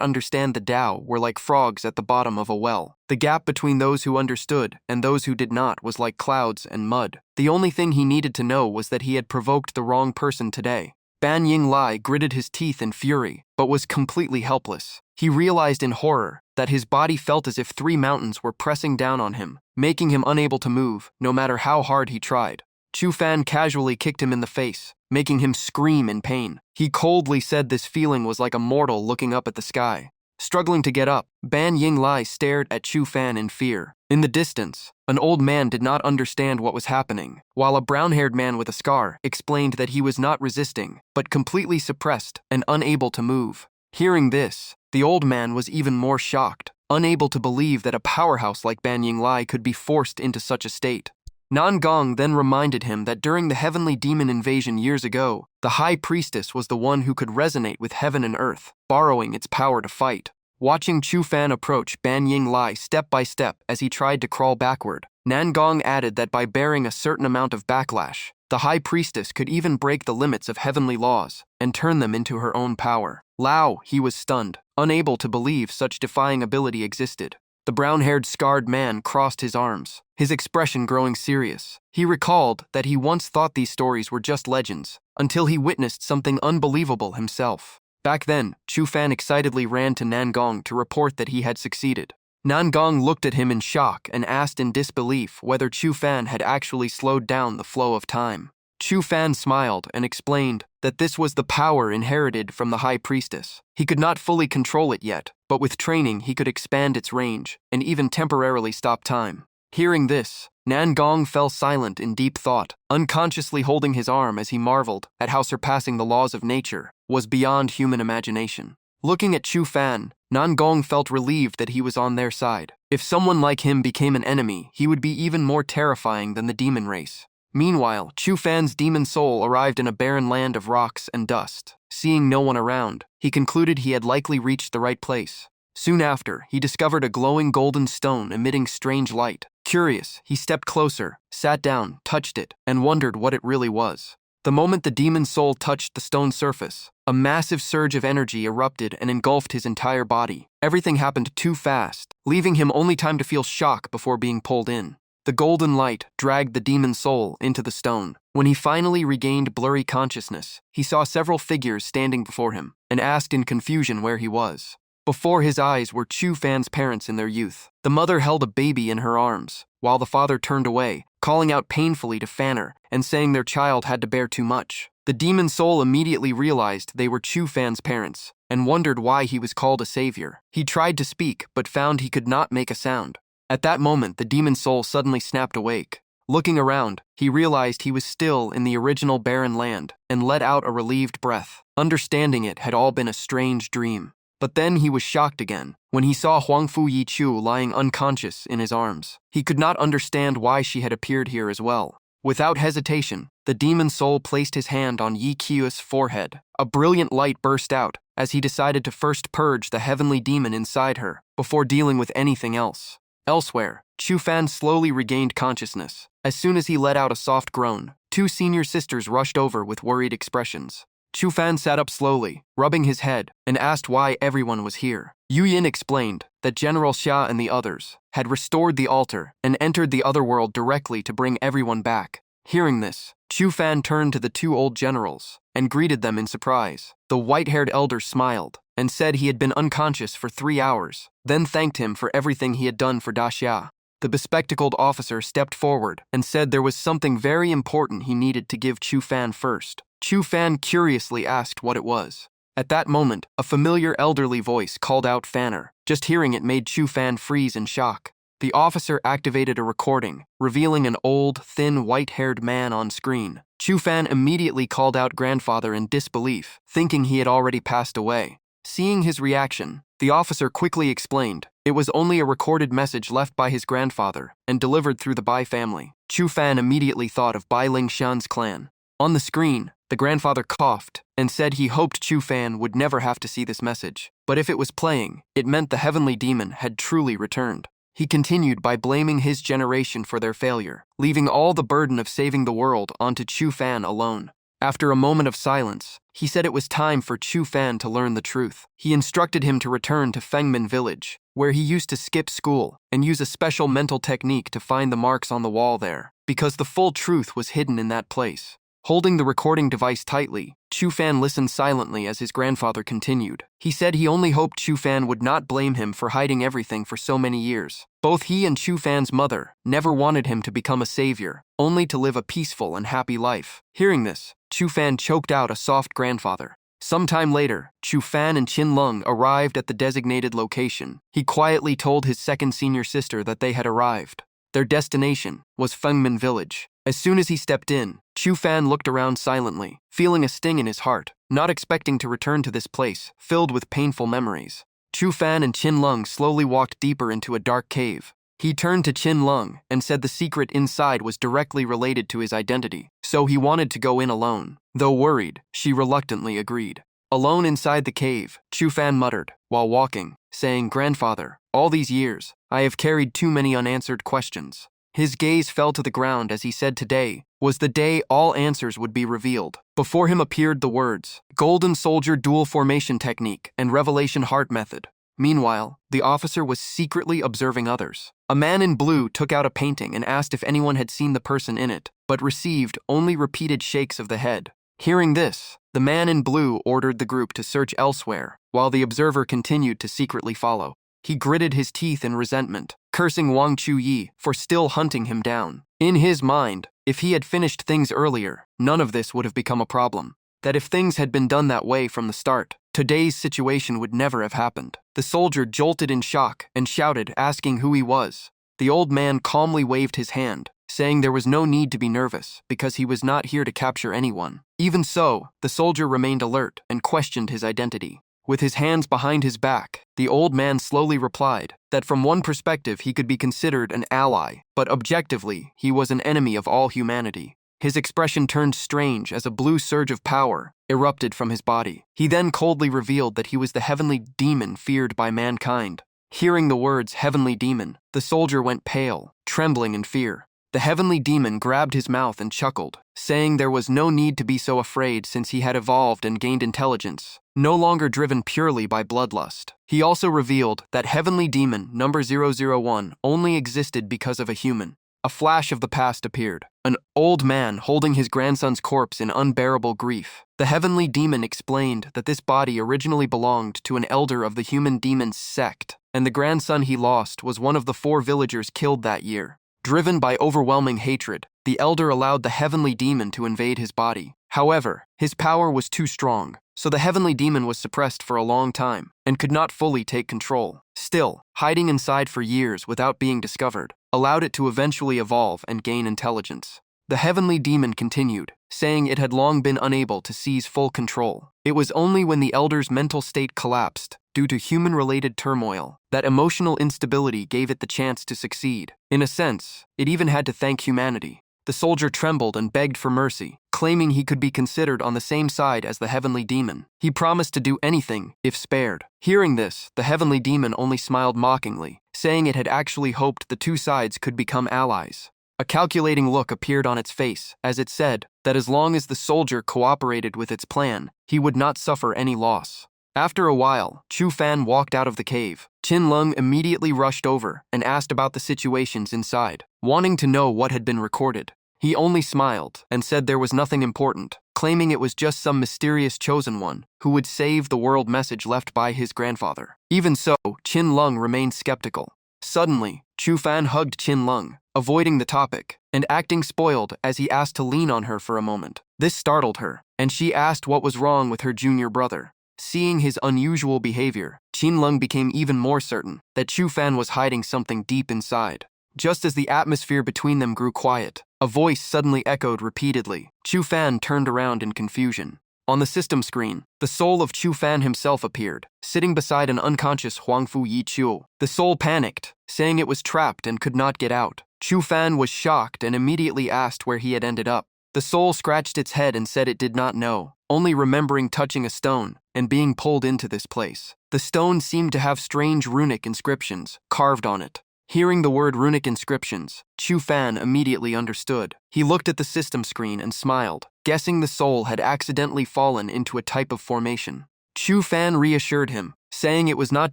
understand the Tao were like frogs at the bottom of a well. The gap between those who understood and those who did not was like clouds and mud. The only thing he needed to know was that he had provoked the wrong person today. Ban Yinglai gritted his teeth in fury, but was completely helpless. He realized in horror that his body felt as if 3 mountains were pressing down on him, making him unable to move, no matter how hard he tried. Chu Fan casually kicked him in the face, making him scream in pain. He coldly said this feeling was like a mortal looking up at the sky. Struggling to get up, Ban Yinglai stared at Chu Fan in fear. In the distance, an old man did not understand what was happening, while a brown-haired man with a scar explained that he was not resisting, but completely suppressed and unable to move. Hearing this, the old man was even more shocked, unable to believe that a powerhouse like Ban Yinglai could be forced into such a state. Nan Gong then reminded him that during the heavenly demon invasion years ago, the high priestess was the one who could resonate with heaven and earth, borrowing its power to fight. Watching Chu Fan approach Ban Yinglai step by step as he tried to crawl backward, Nan Gong added that by bearing a certain amount of backlash, the high priestess could even break the limits of heavenly laws and turn them into her own power. Lao, he was stunned, unable to believe such defying ability existed. The brown-haired scarred man crossed his arms, his expression growing serious. He recalled that he once thought these stories were just legends, until he witnessed something unbelievable himself. Back then, Chu Fan excitedly ran to Nan Gong to report that he had succeeded. Nan Gong looked at him in shock and asked in disbelief whether Chu Fan had actually slowed down the flow of time. Chu Fan smiled and explained that this was the power inherited from the high priestess. He could not fully control it yet, but with training he could expand its range and even temporarily stop time. Hearing this, Nan Gong fell silent in deep thought, unconsciously holding his arm as he marveled at how surpassing the laws of nature was beyond human imagination. Looking at Chu Fan, Nan Gong felt relieved that he was on their side. If someone like him became an enemy, he would be even more terrifying than the demon race. Meanwhile, Chu Fan's demon soul arrived in a barren land of rocks and dust. Seeing no one around, he concluded he had likely reached the right place. Soon after, he discovered a glowing golden stone emitting strange light. Curious, he stepped closer, sat down, touched it, and wondered what it really was. The moment the demon soul touched the stone's surface, a massive surge of energy erupted and engulfed his entire body. Everything happened too fast, leaving him only time to feel shock before being pulled in. The golden light dragged the demon soul into the stone. When he finally regained blurry consciousness, he saw several figures standing before him and asked in confusion where he was. Before his eyes were Chu Fan's parents in their youth. The mother held a baby in her arms, while the father turned away, calling out painfully to fan her and saying their child had to bear too much. The demon soul immediately realized they were Chu Fan's parents and wondered why he was called a savior. He tried to speak but found he could not make a sound. At that moment, the demon soul suddenly snapped awake. Looking around, he realized he was still in the original barren land and let out a relieved breath. Understanding it had all been a strange dream. But then he was shocked again when he saw Huangfu Yichu lying unconscious in his arms. He could not understand why she had appeared here as well. Without hesitation, the demon soul placed his hand on Yi Qiu's forehead. A brilliant light burst out as he decided to first purge the heavenly demon inside her before dealing with anything else. Elsewhere, Chu Fan slowly regained consciousness. As soon as he let out a soft groan, 2 senior sisters rushed over with worried expressions. Chu Fan sat up slowly, rubbing his head, and asked why everyone was here. Yu Yin explained that General Xia and the others had restored the altar and entered the other world directly to bring everyone back. Hearing this, Chu Fan turned to the 2 old generals. and greeted them in surprise. The white-haired elder smiled and said he had been unconscious for 3 hours, then thanked him for everything he had done for Daxia. The bespectacled officer stepped forward and said there was something very important he needed to give Chu Fan first. Chu Fan curiously asked what it was. At that moment, a familiar elderly voice called out Fanner. Just hearing it made Chu Fan freeze in shock. The officer activated a recording, revealing an old, thin, white-haired man on screen. Chu Fan immediately called out grandfather in disbelief, thinking he had already passed away. Seeing his reaction, the officer quickly explained it was only a recorded message left by his grandfather and delivered through the Bai family. Chu Fan immediately thought of Bai Lingshan's clan. On the screen, the grandfather coughed and said he hoped Chu Fan would never have to see this message. But if it was playing, it meant the heavenly demon had truly returned. He continued by blaming his generation for their failure, leaving all the burden of saving the world onto Chu Fan alone. After a moment of silence, he said it was time for Chu Fan to learn the truth. He instructed him to return to Fengmen village, where he used to skip school and use a special mental technique to find the marks on the wall there, because the full truth was hidden in that place. Holding the recording device tightly, Chu Fan listened silently as his grandfather continued. He said he only hoped Chu Fan would not blame him for hiding everything for so many years. Both he and Chu Fan's mother never wanted him to become a savior, only to live a peaceful and happy life. Hearing this, Chu Fan choked out a soft grandfather. Sometime later, Chu Fan and Qin Lung arrived at the designated location. He quietly told his second senior sister that they had arrived. Their destination was Fengmen village. As soon as he stepped in, Chu Fan looked around silently, feeling a sting in his heart, not expecting to return to this place filled with painful memories. Chu Fan and Qin Lung slowly walked deeper into a dark cave. He turned to Qin Lung and said the secret inside was directly related to his identity, so he wanted to go in alone. Though worried, she reluctantly agreed. Alone inside the cave, Chu Fan muttered, while walking, saying, "Grandfather, all these years, I have carried too many unanswered questions." His gaze fell to the ground as he said today was the day all answers would be revealed. Before him appeared the words, Golden Soldier Dual Formation Technique and Revelation Heart Method. Meanwhile, the officer was secretly observing others. A man in blue took out a painting and asked if anyone had seen the person in it, but received only repeated shakes of the head. Hearing this, the man in blue ordered the group to search elsewhere, while the observer continued to secretly follow. He gritted his teeth in resentment, cursing Wang Chuyi for still hunting him down. In his mind, if he had finished things earlier, none of this would have become a problem. That if things had been done that way from the start, today's situation would never have happened. The soldier jolted in shock and shouted, asking who he was. The old man calmly waved his hand, saying there was no need to be nervous because he was not here to capture anyone. Even so, the soldier remained alert and questioned his identity. With his hands behind his back, the old man slowly replied that from one perspective he could be considered an ally, but objectively he was an enemy of all humanity. His expression turned strange as a blue surge of power erupted from his body. He then coldly revealed that he was the heavenly demon feared by mankind. Hearing the words heavenly demon, the soldier went pale, trembling in fear. The heavenly demon grabbed his mouth and chuckled, saying there was no need to be so afraid since he had evolved and gained intelligence, no longer driven purely by bloodlust. He also revealed that heavenly demon number 001 only existed because of a human. A flash of the past appeared, an old man holding his grandson's corpse in unbearable grief. The heavenly demon explained that this body originally belonged to an elder of the human demons sect, and the grandson he lost was one of the 4 villagers killed that year. Driven by overwhelming hatred, the elder allowed the heavenly demon to invade his body. However, his power was too strong, so the heavenly demon was suppressed for a long time and could not fully take control. Still, hiding inside for years without being discovered allowed it to eventually evolve and gain intelligence. The heavenly demon continued, saying it had long been unable to seize full control. It was only when the elder's mental state collapsed due to human-related turmoil that emotional instability gave it the chance to succeed. In a sense, it even had to thank humanity. The soldier trembled and begged for mercy, claiming he could be considered on the same side as the heavenly demon. He promised to do anything if spared. Hearing this, the heavenly demon only smiled mockingly, saying it had actually hoped the 2 sides could become allies. A calculating look appeared on its face as it said that as long as the soldier cooperated with its plan, he would not suffer any loss. After a while, Chu Fan walked out of the cave. Qin Lung immediately rushed over and asked about the situations inside, wanting to know what had been recorded. He only smiled and said there was nothing important, claiming it was just some mysterious chosen one who would save the world message left by his grandfather. Even so, Qin Lung remained skeptical. Suddenly, Chu Fan hugged Qin Lung, avoiding the topic, and acting spoiled as he asked to lean on her for a moment. This startled her, and she asked what was wrong with her junior brother. Seeing his unusual behavior, Qin Lung became even more certain that Chu Fan was hiding something deep inside. Just as the atmosphere between them grew quiet, a voice suddenly echoed repeatedly. Chu Fan turned around in confusion. On the system screen, the soul of Chu Fan himself appeared, sitting beside an unconscious Huangfu Yiqiu. The soul panicked, saying it was trapped and could not get out. Chu Fan was shocked and immediately asked where he had ended up. The soul scratched its head and said it did not know, only remembering touching a stone and being pulled into this place. The stone seemed to have strange runic inscriptions carved on it. Hearing the word runic inscriptions, Chu Fan immediately understood. He looked at the system screen and smiled, guessing the soul had accidentally fallen into a type of formation. Chu Fan reassured him, saying it was not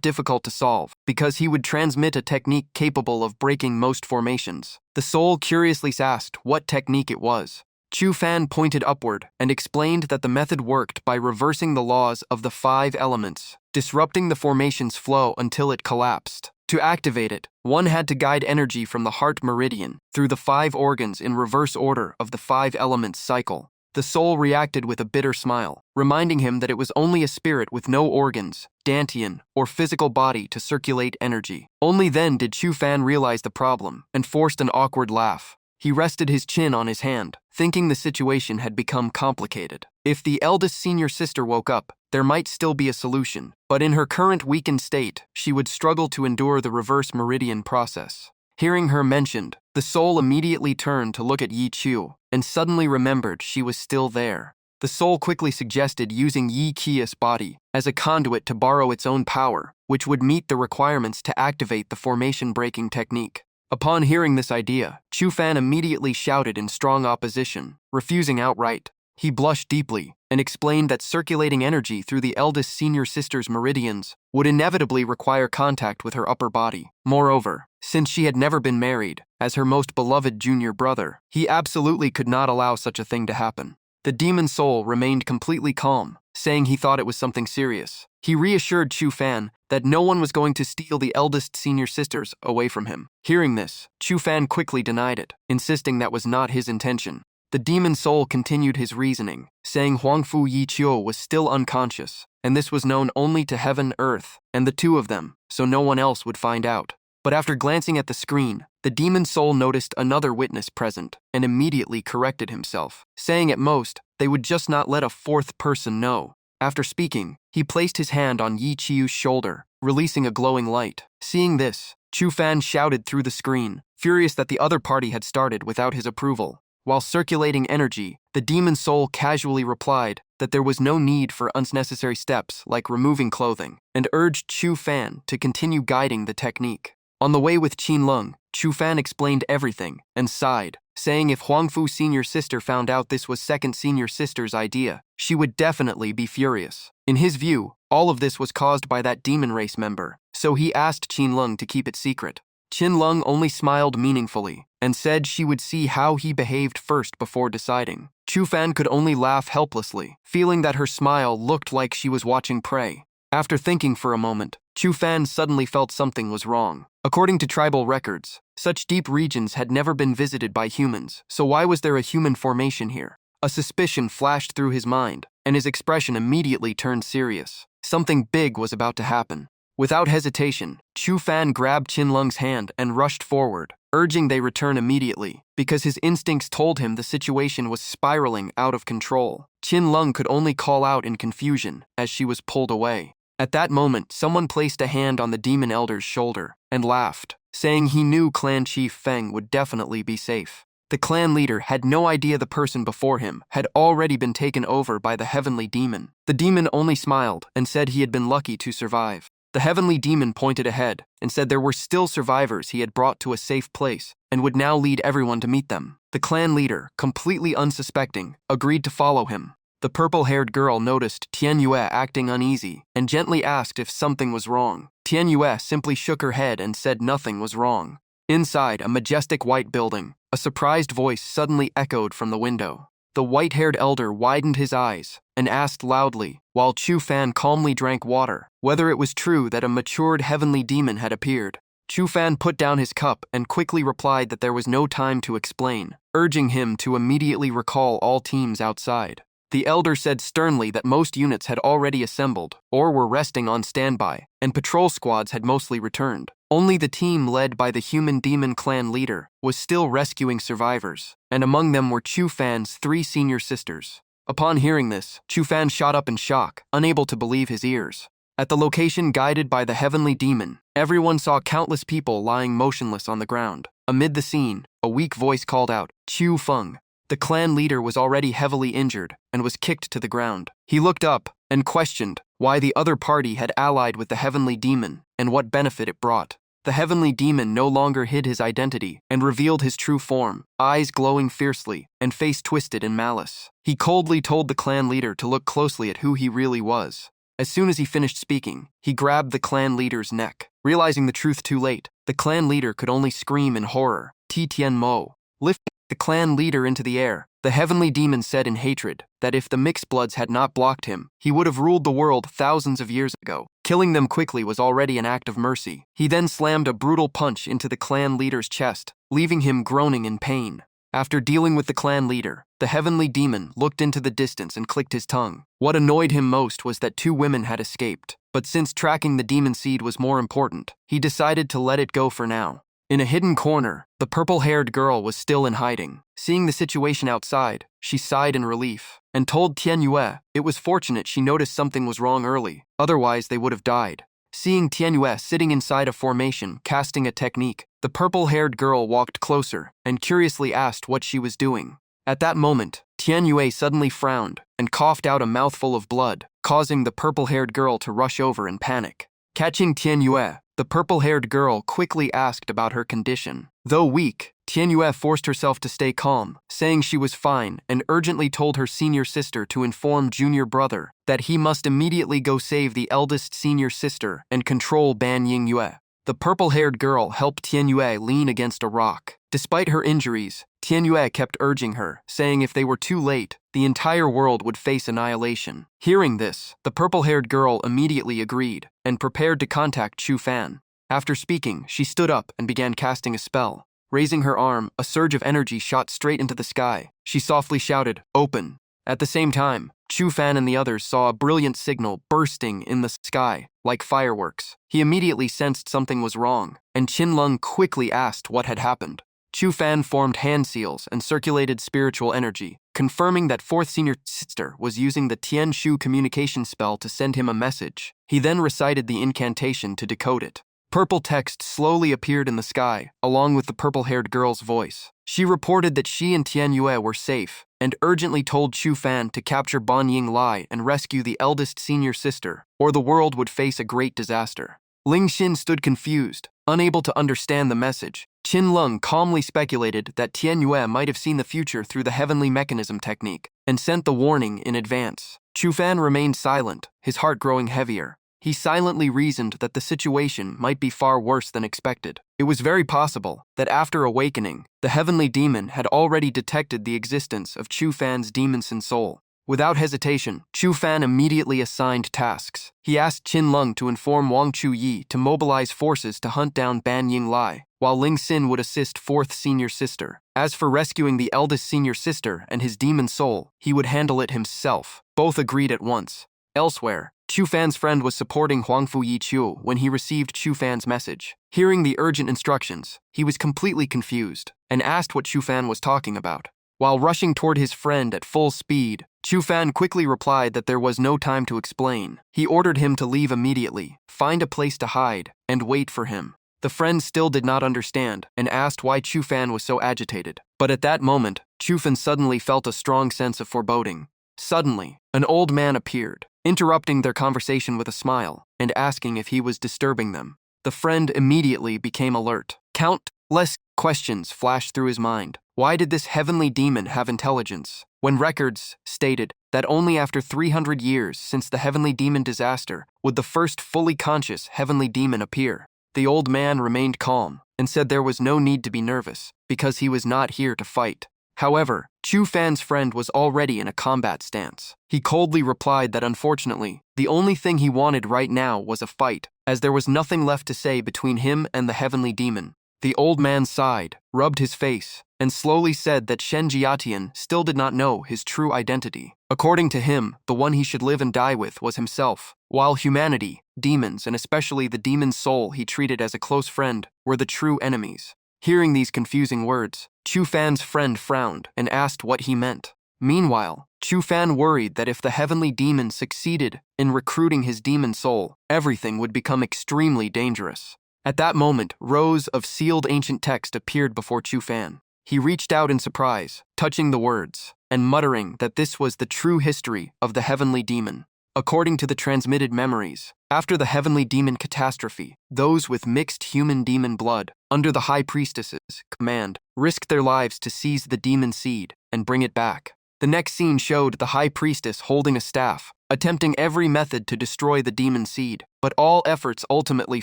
difficult to solve, because he would transmit a technique capable of breaking most formations. The soul curiously asked what technique it was. Chu Fan pointed upward and explained that the method worked by reversing the laws of the 5 elements, disrupting the formation's flow until it collapsed. To activate it, one had to guide energy from the heart meridian through the 5 organs in reverse order of the 5 elements cycle. The soul reacted with a bitter smile, reminding him that it was only a spirit with no organs, dantian, or physical body to circulate energy. Only then did Chu Fan realize the problem and forced an awkward laugh. He rested his chin on his hand, thinking the situation had become complicated. If the eldest senior sister woke up, there might still be a solution, but in her current weakened state, she would struggle to endure the reverse meridian process. Hearing her mentioned, the soul immediately turned to look at Yi Qiu and suddenly remembered she was still there. The soul quickly suggested using Yi Qiu's body as a conduit to borrow its own power, which would meet the requirements to activate the formation-breaking technique. Upon hearing this idea, Chu Fan immediately shouted in strong opposition, refusing outright. He blushed deeply and explained that circulating energy through the eldest senior sister's meridians would inevitably require contact with her upper body. Moreover, since she had never been married, as her most beloved junior brother, he absolutely could not allow such a thing to happen. The demon soul remained completely calm, saying he thought it was something serious. He reassured Chu Fan that no one was going to steal the eldest senior sisters away from him. Hearing this, Chu Fan quickly denied it, insisting that was not his intention. The demon soul continued his reasoning, saying Huangfu Yiqiu was still unconscious, and this was known only to heaven, earth, and the 2 of them, so no one else would find out. But after glancing at the screen, the demon soul noticed another witness present and immediately corrected himself, saying at most, they would just not let a 4th person know. After speaking, he placed his hand on Yi Qiu's shoulder, releasing a glowing light. Seeing this, Chu Fan shouted through the screen, furious that the other party had started without his approval. While circulating energy, the demon soul casually replied that there was no need for unnecessary steps like removing clothing, and urged Chu Fan to continue guiding the technique. On the way with Qin Lung, Chu Fan explained everything and sighed, saying if Huangfu's senior sister found out this was second senior sister's idea, she would definitely be furious. In his view, all of this was caused by that demon race member, so he asked Qin Lung to keep it secret. Qin Lung only smiled meaningfully and said she would see how he behaved first before deciding. Chu Fan could only laugh helplessly, feeling that her smile looked like she was watching prey. After thinking for a moment, Chu Fan suddenly felt something was wrong. According to tribal records, such deep regions had never been visited by humans, so why was there a human formation here? A suspicion flashed through his mind, and his expression immediately turned serious. Something big was about to happen. Without hesitation, Chu Fan grabbed Qin Lung's hand and rushed forward, urging they return immediately, because his instincts told him the situation was spiraling out of control. Qin Lung could only call out in confusion as she was pulled away. At that moment, someone placed a hand on the demon elder's shoulder and laughed, saying he knew Clan Chief Feng would definitely be safe. The clan leader had no idea the person before him had already been taken over by the heavenly demon. The demon only smiled and said he had been lucky to survive. The heavenly demon pointed ahead and said there were still survivors he had brought to a safe place and would now lead everyone to meet them. The clan leader, completely unsuspecting, agreed to follow him. The purple-haired girl noticed Tian Yue acting uneasy and gently asked if something was wrong. Tian Yue simply shook her head and said nothing was wrong. Inside a majestic white building, a surprised voice suddenly echoed from the window. The white-haired elder widened his eyes and asked loudly, while Chu Fan calmly drank water, whether it was true that a matured heavenly demon had appeared. Chu Fan put down his cup and quickly replied that there was no time to explain, urging him to immediately recall all teams outside. The elder said sternly that most units had already assembled or were resting on standby, and patrol squads had mostly returned. Only the team led by the human demon clan leader was still rescuing survivors, and among them were Chu Fan's 3 senior sisters. Upon hearing this, Chu Fan shot up in shock, unable to believe his ears. At the location guided by the heavenly demon, everyone saw countless people lying motionless on the ground. Amid the scene, a weak voice called out, "Chu Feng." The clan leader was already heavily injured and was kicked to the ground. He looked up and questioned why the other party had allied with the heavenly demon and what benefit it brought. The heavenly demon no longer hid his identity and revealed his true form, eyes glowing fiercely and face twisted in malice. He coldly told the clan leader to look closely at who he really was. As soon as he finished speaking, he grabbed the clan leader's neck. Realizing the truth too late, the clan leader could only scream in horror. Tian Mo lifted the clan leader into the air. The heavenly demon said in hatred that if the mixed bloods had not blocked him, he would have ruled the world thousands of years ago. Killing them quickly was already an act of mercy. He then slammed a brutal punch into the clan leader's chest, leaving him groaning in pain. After dealing with the clan leader, the heavenly demon looked into the distance and clicked his tongue. What annoyed him most was that 2 women had escaped, but since tracking the demon seed was more important, he decided to let it go for now. In a hidden corner, the purple-haired girl was still in hiding. Seeing the situation outside, she sighed in relief and told Tian Yue it was fortunate she noticed something was wrong early, otherwise they would have died. Seeing Tian Yue sitting inside a formation, casting a technique, the purple-haired girl walked closer and curiously asked what she was doing. At that moment, Tian Yue suddenly frowned and coughed out a mouthful of blood, causing the purple-haired girl to rush over in panic. Catching Tian Yue, the purple-haired girl quickly asked about her condition. Though weak, Tian Yue forced herself to stay calm, saying she was fine, and urgently told her senior sister to inform junior brother that he must immediately go save the eldest senior sister and control Ban Ying Yue. The purple-haired girl helped Tian Yue lean against a rock. Despite her injuries, Tian Yue kept urging her, saying if they were too late, the entire world would face annihilation. Hearing this, the purple-haired girl immediately agreed and prepared to contact Chu Fan. After speaking, she stood up and began casting a spell. Raising her arm, a surge of energy shot straight into the sky. She softly shouted, "Open." At the same time, Chu Fan and the others saw a brilliant signal bursting in the sky, like fireworks. He immediately sensed something was wrong, and Qin Lung quickly asked what had happened. Chu Fan formed hand seals and circulated spiritual energy, confirming that 4th senior sister was using the Tian Shu communication spell to send him a message. He then recited the incantation to decode it. Purple text slowly appeared in the sky, along with the purple-haired girl's voice. She reported that she and Tian Yue were safe, and urgently told Chu Fan to capture Ban Ying Lai and rescue the eldest senior sister, or the world would face a great disaster. Ling Xin stood confused, unable to understand the message. Qin Lung calmly speculated that Tian Yue might have seen the future through the heavenly mechanism technique, and sent the warning in advance. Chu Fan remained silent, his heart growing heavier. He silently reasoned that the situation might be far worse than expected. It was very possible that after awakening, the heavenly demon had already detected the existence of Chu Fan's demon soul. Without hesitation, Chu Fan immediately assigned tasks. He asked Qin Lung to inform Wang Chu Yi to mobilize forces to hunt down Ban Ying Lai, while Ling Xin would assist 4th senior sister. As for rescuing the eldest senior sister and his demon soul, he would handle it himself. Both agreed at once. Elsewhere, Chu Fan's friend was supporting Huangfu Yi Chu when he received Chu Fan's message. Hearing the urgent instructions, he was completely confused and asked what Chu Fan was talking about. While rushing toward his friend at full speed, Chu Fan quickly replied that there was no time to explain. He ordered him to leave immediately, find a place to hide, and wait for him. The friend still did not understand and asked why Chu Fan was so agitated. But at that moment, Chu Fan suddenly felt a strong sense of foreboding. Suddenly, an old man appeared, interrupting their conversation with a smile and asking if he was disturbing them. The friend immediately became alert. Countless questions flashed through his mind. Why did this heavenly demon have intelligence? When records stated that only after 300 years since the heavenly demon disaster would the first fully conscious heavenly demon appear. The old man remained calm and said there was no need to be nervous, because he was not here to fight. However, Chu Fan's friend was already in a combat stance. He coldly replied that unfortunately, the only thing he wanted right now was a fight, as there was nothing left to say between him and the heavenly demon. The old man sighed, rubbed his face, and slowly said that Shen Jiatian still did not know his true identity. According to him, the one he should live and die with was himself, while humanity, demons, and especially the demon's soul he treated as a close friend, were the true enemies. Hearing these confusing words, Chu Fan's friend frowned and asked what he meant. Meanwhile, Chu Fan worried that if the heavenly demon succeeded in recruiting his demon soul, everything would become extremely dangerous. At that moment, rows of sealed ancient text appeared before Chu Fan. He reached out in surprise, touching the words, and muttering that this was the true history of the heavenly demon. According to the transmitted memories, after the heavenly demon catastrophe, those with mixed human-demon blood, under the High Priestess's command, risked their lives to seize the demon seed and bring it back. The next scene showed the High Priestess holding a staff, attempting every method to destroy the demon seed, but all efforts ultimately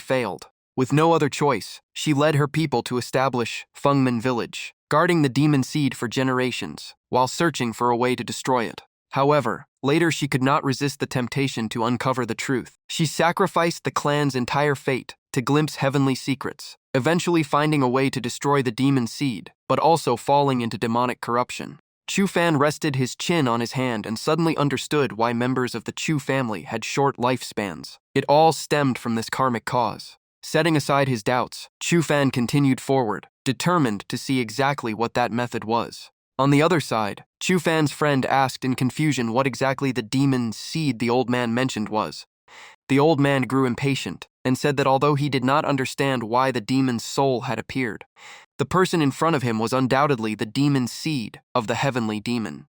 failed. With no other choice, she led her people to establish Fengmen Village, guarding the demon seed for generations, while searching for a way to destroy it. However, later she could not resist the temptation to uncover the truth. She sacrificed the clan's entire fate to glimpse heavenly secrets, eventually finding a way to destroy the demon seed, but also falling into demonic corruption. Chu Fan rested his chin on his hand and suddenly understood why members of the Chu family had short lifespans. It all stemmed from this karmic cause. Setting aside his doubts, Chu Fan continued forward, determined to see exactly what that method was. On the other side, Chu Fan's friend asked in confusion what exactly the demon seed the old man mentioned was. The old man grew impatient and said that although he did not understand why the demon's soul had appeared, the person in front of him was undoubtedly the demon seed of the heavenly demon.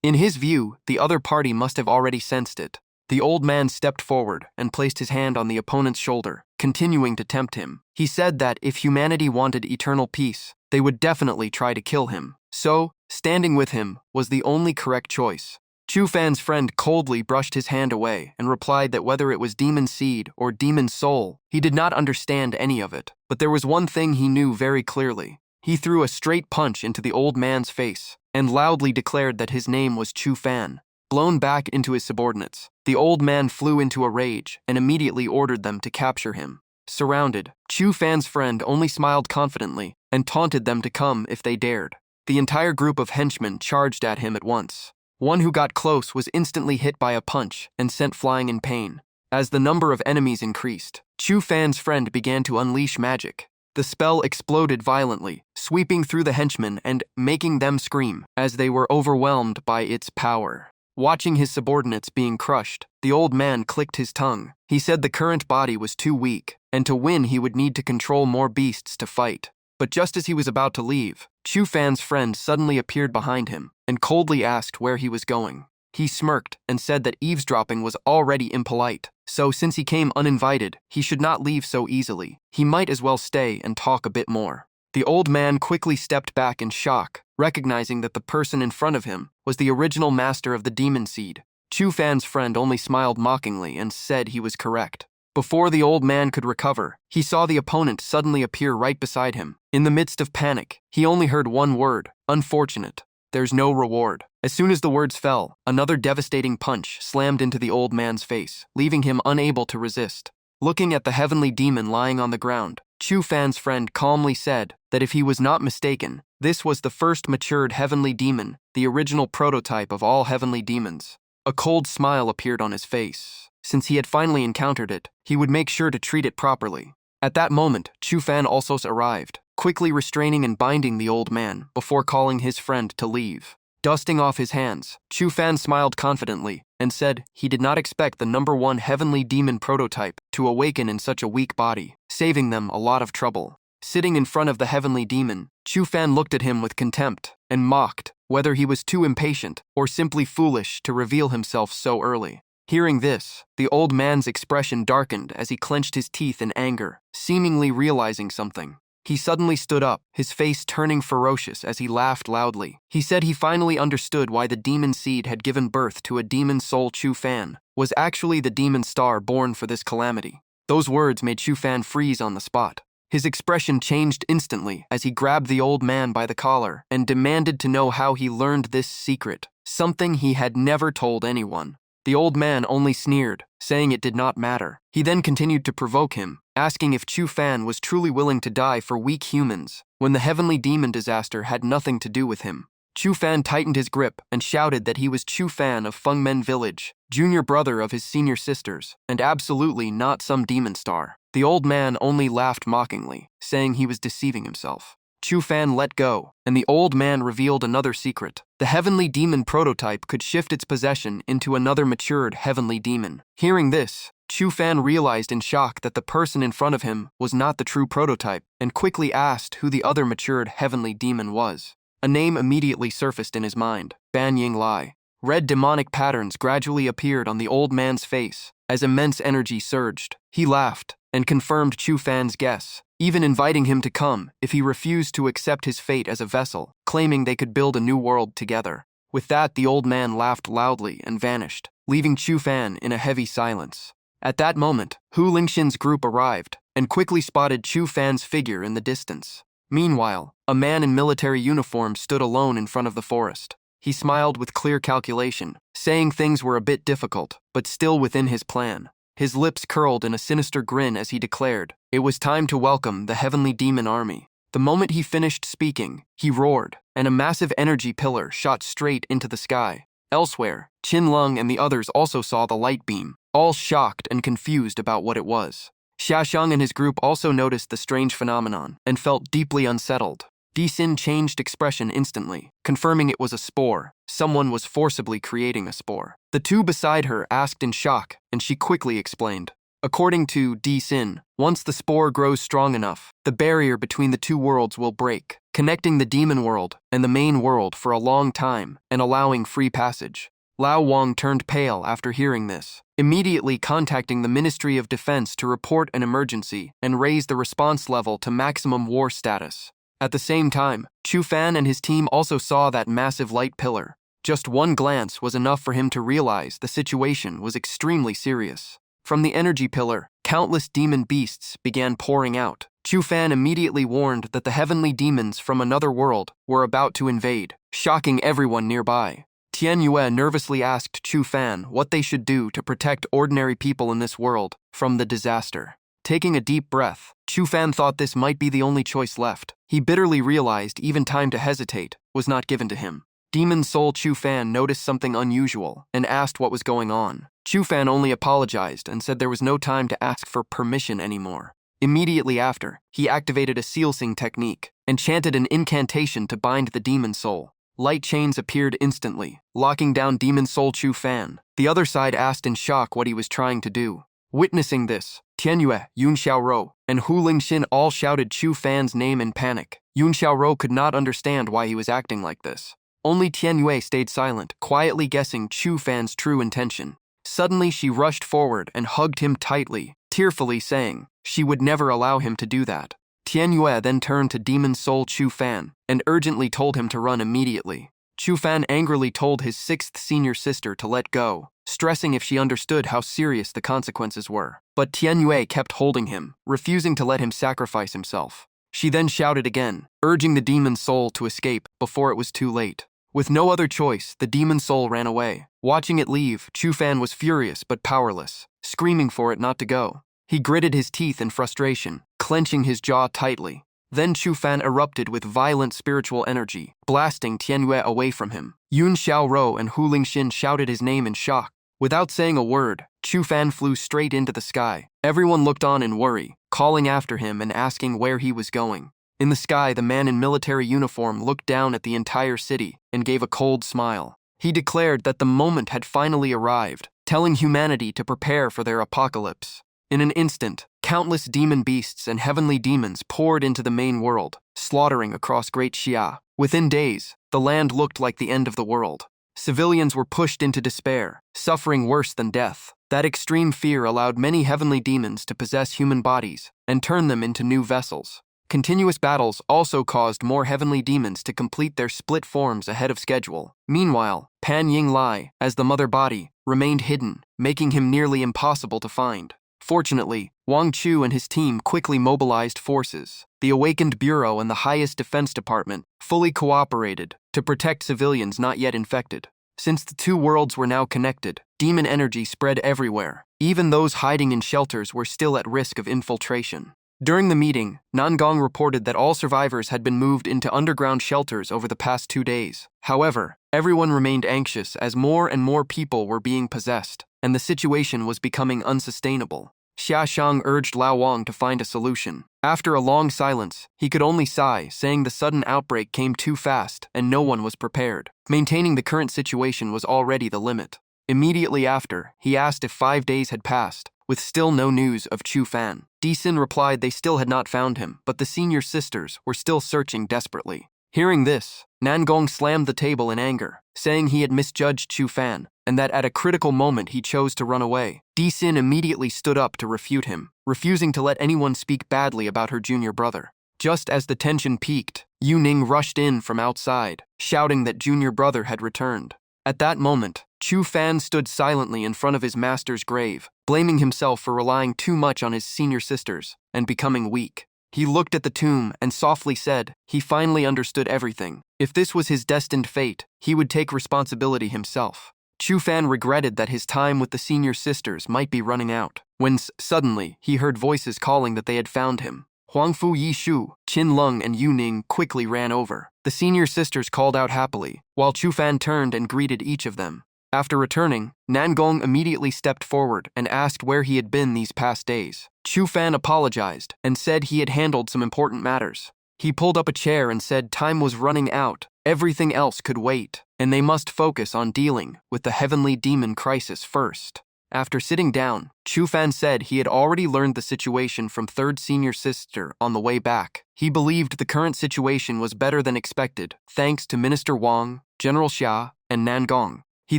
In his view, the other party must have already sensed it. The old man stepped forward and placed his hand on the opponent's shoulder, continuing to tempt him. He said that if humanity wanted eternal peace, they would definitely try to kill him. So, standing with him was the only correct choice. Chu Fan's friend coldly brushed his hand away and replied that whether it was demon seed or demon soul, he did not understand any of it. But there was one thing he knew very clearly. He threw a straight punch into the old man's face and loudly declared that his name was Chu Fan. Blown back into his subordinates, the old man flew into a rage and immediately ordered them to capture him. Surrounded, Chu Fan's friend only smiled confidently and taunted them to come if they dared. The entire group of henchmen charged at him at once. One who got close was instantly hit by a punch and sent flying in pain. As the number of enemies increased, Chu Fan's friend began to unleash magic. The spell exploded violently, sweeping through the henchmen and making them scream as they were overwhelmed by its power. Watching his subordinates being crushed, the old man clicked his tongue. He said the current body was too weak, and to win he would need to control more beasts to fight. But just as he was about to leave, Chu Fan's friend suddenly appeared behind him and coldly asked where he was going. He smirked and said that eavesdropping was already impolite, so since he came uninvited, he should not leave so easily. He might as well stay and talk a bit more. The old man quickly stepped back in shock, recognizing that the person in front of him was the original master of the demon seed. Chu Fan's friend only smiled mockingly and said he was correct. Before the old man could recover, he saw the opponent suddenly appear right beside him. In the midst of panic, he only heard one word: unfortunate. There's no reward. As soon as the words fell, another devastating punch slammed into the old man's face, leaving him unable to resist. Looking at the heavenly demon lying on the ground, Chu Fan's friend calmly said that if he was not mistaken, this was the first matured heavenly demon, the original prototype of all heavenly demons. A cold smile appeared on his face. Since he had finally encountered it, he would make sure to treat it properly. At that moment, Chu Fan also arrived, quickly restraining and binding the old man before calling his friend to leave. Dusting off his hands, Chu Fan smiled confidently and said he did not expect the #1 heavenly demon prototype to awaken in such a weak body, saving them a lot of trouble. Sitting in front of the heavenly demon, Chu Fan looked at him with contempt and mocked whether he was too impatient or simply foolish to reveal himself so early. Hearing this, the old man's expression darkened as he clenched his teeth in anger, seemingly realizing something. He suddenly stood up, his face turning ferocious as he laughed loudly. He said he finally understood why the demon seed had given birth to a demon soul. Chu Fan was actually the demon star born for this calamity. Those words made Chu Fan freeze on the spot. His expression changed instantly as he grabbed the old man by the collar and demanded to know how he learned this secret, something he had never told anyone. The old man only sneered, saying it did not matter. He then continued to provoke him, asking if Chu Fan was truly willing to die for weak humans, when the heavenly demon disaster had nothing to do with him. Chu Fan tightened his grip and shouted that he was Chu Fan of Fengmen Village, junior brother of his senior sisters, and absolutely not some demon star. The old man only laughed mockingly, saying he was deceiving himself. Chu Fan let go, and the old man revealed another secret. The heavenly demon prototype could shift its possession into another matured heavenly demon. Hearing this, Chu Fan realized in shock that the person in front of him was not the true prototype, and quickly asked who the other matured heavenly demon was. A name immediately surfaced in his mind: Ban Ying Lai. Red demonic patterns gradually appeared on the old man's face as immense energy surged. He laughed and confirmed Chu Fan's guess, even inviting him to come if he refused to accept his fate as a vessel, claiming they could build a new world together. With that, the old man laughed loudly and vanished, leaving Chu Fan in a heavy silence. At that moment, Hu Lingxin's group arrived and quickly spotted Chu Fan's figure in the distance. Meanwhile, a man in military uniform stood alone in front of the forest. He smiled with clear calculation, saying things were a bit difficult, but still within his plan. His lips curled in a sinister grin as he declared, it was time to welcome the heavenly demon army. The moment he finished speaking, he roared, and a massive energy pillar shot straight into the sky. Elsewhere, Qin Lung and the others also saw the light beam, all shocked and confused about what it was. Xiaxiang and his group also noticed the strange phenomenon and felt deeply unsettled. Di Xin changed expression instantly, confirming it was a spore. Someone was forcibly creating a spore. The two beside her asked in shock, and she quickly explained. According to Di Xin, once the spore grows strong enough, the barrier between the two worlds will break, connecting the demon world and the main world for a long time and allowing free passage. Lao Wang turned pale after hearing this, immediately contacting the Ministry of Defense to report an emergency and raise the response level to maximum war status. At the same time, Chu Fan and his team also saw that massive light pillar. Just one glance was enough for him to realize the situation was extremely serious. From the energy pillar, countless demon beasts began pouring out. Chu Fan immediately warned that the heavenly demons from another world were about to invade, shocking everyone nearby. Tian Yue nervously asked Chu Fan what they should do to protect ordinary people in this world from the disaster. Taking a deep breath, Chu Fan thought this might be the only choice left. He bitterly realized even time to hesitate was not given to him. Demon Soul Chu Fan noticed something unusual and asked what was going on. Chu Fan only apologized and said there was no time to ask for permission anymore. Immediately after, he activated a sealsing technique and chanted an incantation to bind the demon soul. Light chains appeared instantly, locking down Demon Soul Chu Fan. The other side asked in shock what he was trying to do. Witnessing this, Tian Yue, Yun Xiaorou, and Hu Lingxin all shouted Chu Fan's name in panic. Yun Xiaorou could not understand why he was acting like this. Only Tian Yue stayed silent, quietly guessing Chu Fan's true intention. Suddenly, she rushed forward and hugged him tightly, tearfully saying she would never allow him to do that. Tian Yue then turned to Demon Soul Chu Fan and urgently told him to run immediately. Chu Fan angrily told his sixth senior sister to let go, stressing if she understood how serious the consequences were. But Tian Yue kept holding him, refusing to let him sacrifice himself. She then shouted again, urging the demon soul to escape before it was too late. With no other choice, the demon soul ran away. Watching it leave, Chu Fan was furious but powerless, screaming for it not to go. He gritted his teeth in frustration, clenching his jaw tightly. Then Chu Fan erupted with violent spiritual energy, blasting Tian Yue away from him. Yun Xiaorou and Hu Lingxin shouted his name in shock. Without saying a word, Chu Fan flew straight into the sky. Everyone looked on in worry, calling after him and asking where he was going. In the sky, the man in military uniform looked down at the entire city and gave a cold smile. He declared that the moment had finally arrived, telling humanity to prepare for their apocalypse. In an instant, countless demon beasts and heavenly demons poured into the main world, slaughtering across Great Xia. Within days, the land looked like the end of the world. Civilians were pushed into despair, suffering worse than death. That extreme fear allowed many heavenly demons to possess human bodies and turn them into new vessels. Continuous battles also caused more heavenly demons to complete their split forms ahead of schedule. Meanwhile, Pan Ying Lai, as the mother body, remained hidden, making him nearly impossible to find. Fortunately, Wang Chu and his team quickly mobilized forces. The awakened bureau and the highest defense department fully cooperated to protect civilians not yet infected. Since the two worlds were now connected, demon energy spread everywhere. Even those hiding in shelters were still at risk of infiltration. During the meeting, Nangong reported that all survivors had been moved into underground shelters over the past 2 days. However, everyone remained anxious as more and more people were being possessed, and the situation was becoming unsustainable. Xia Shang urged Lao Wang to find a solution. After a long silence, he could only sigh, saying the sudden outbreak came too fast and no one was prepared. Maintaining the current situation was already the limit. Immediately after, he asked if 5 days had passed, with still no news of Chu Fan. Di-Sin replied they still had not found him, but the senior sisters were still searching desperately. Hearing this, Nangong slammed the table in anger, saying he had misjudged Chu Fan, and that at a critical moment he chose to run away. Di-Sin immediately stood up to refute him, refusing to let anyone speak badly about her junior brother. Just as the tension peaked, Yu Ning rushed in from outside, shouting that junior brother had returned. At that moment, Chu Fan stood silently in front of his master's grave, blaming himself for relying too much on his senior sisters and becoming weak. He looked at the tomb and softly said he finally understood everything. If this was his destined fate, he would take responsibility himself. Chu Fan regretted that his time with the senior sisters might be running out, when suddenly he heard voices calling that they had found him. Huangfu Yishu, Qin Lung, and Yu Ning quickly ran over. The senior sisters called out happily, while Chu Fan turned and greeted each of them. After returning, Nangong immediately stepped forward and asked where he had been these past days. Chu Fan apologized and said he had handled some important matters. He pulled up a chair and said time was running out, everything else could wait, and they must focus on dealing with the heavenly demon crisis first. After sitting down, Chu Fan said he had already learned the situation from third senior sister on the way back. He believed the current situation was better than expected, thanks to Minister Wang, General Xia, and Nangong. He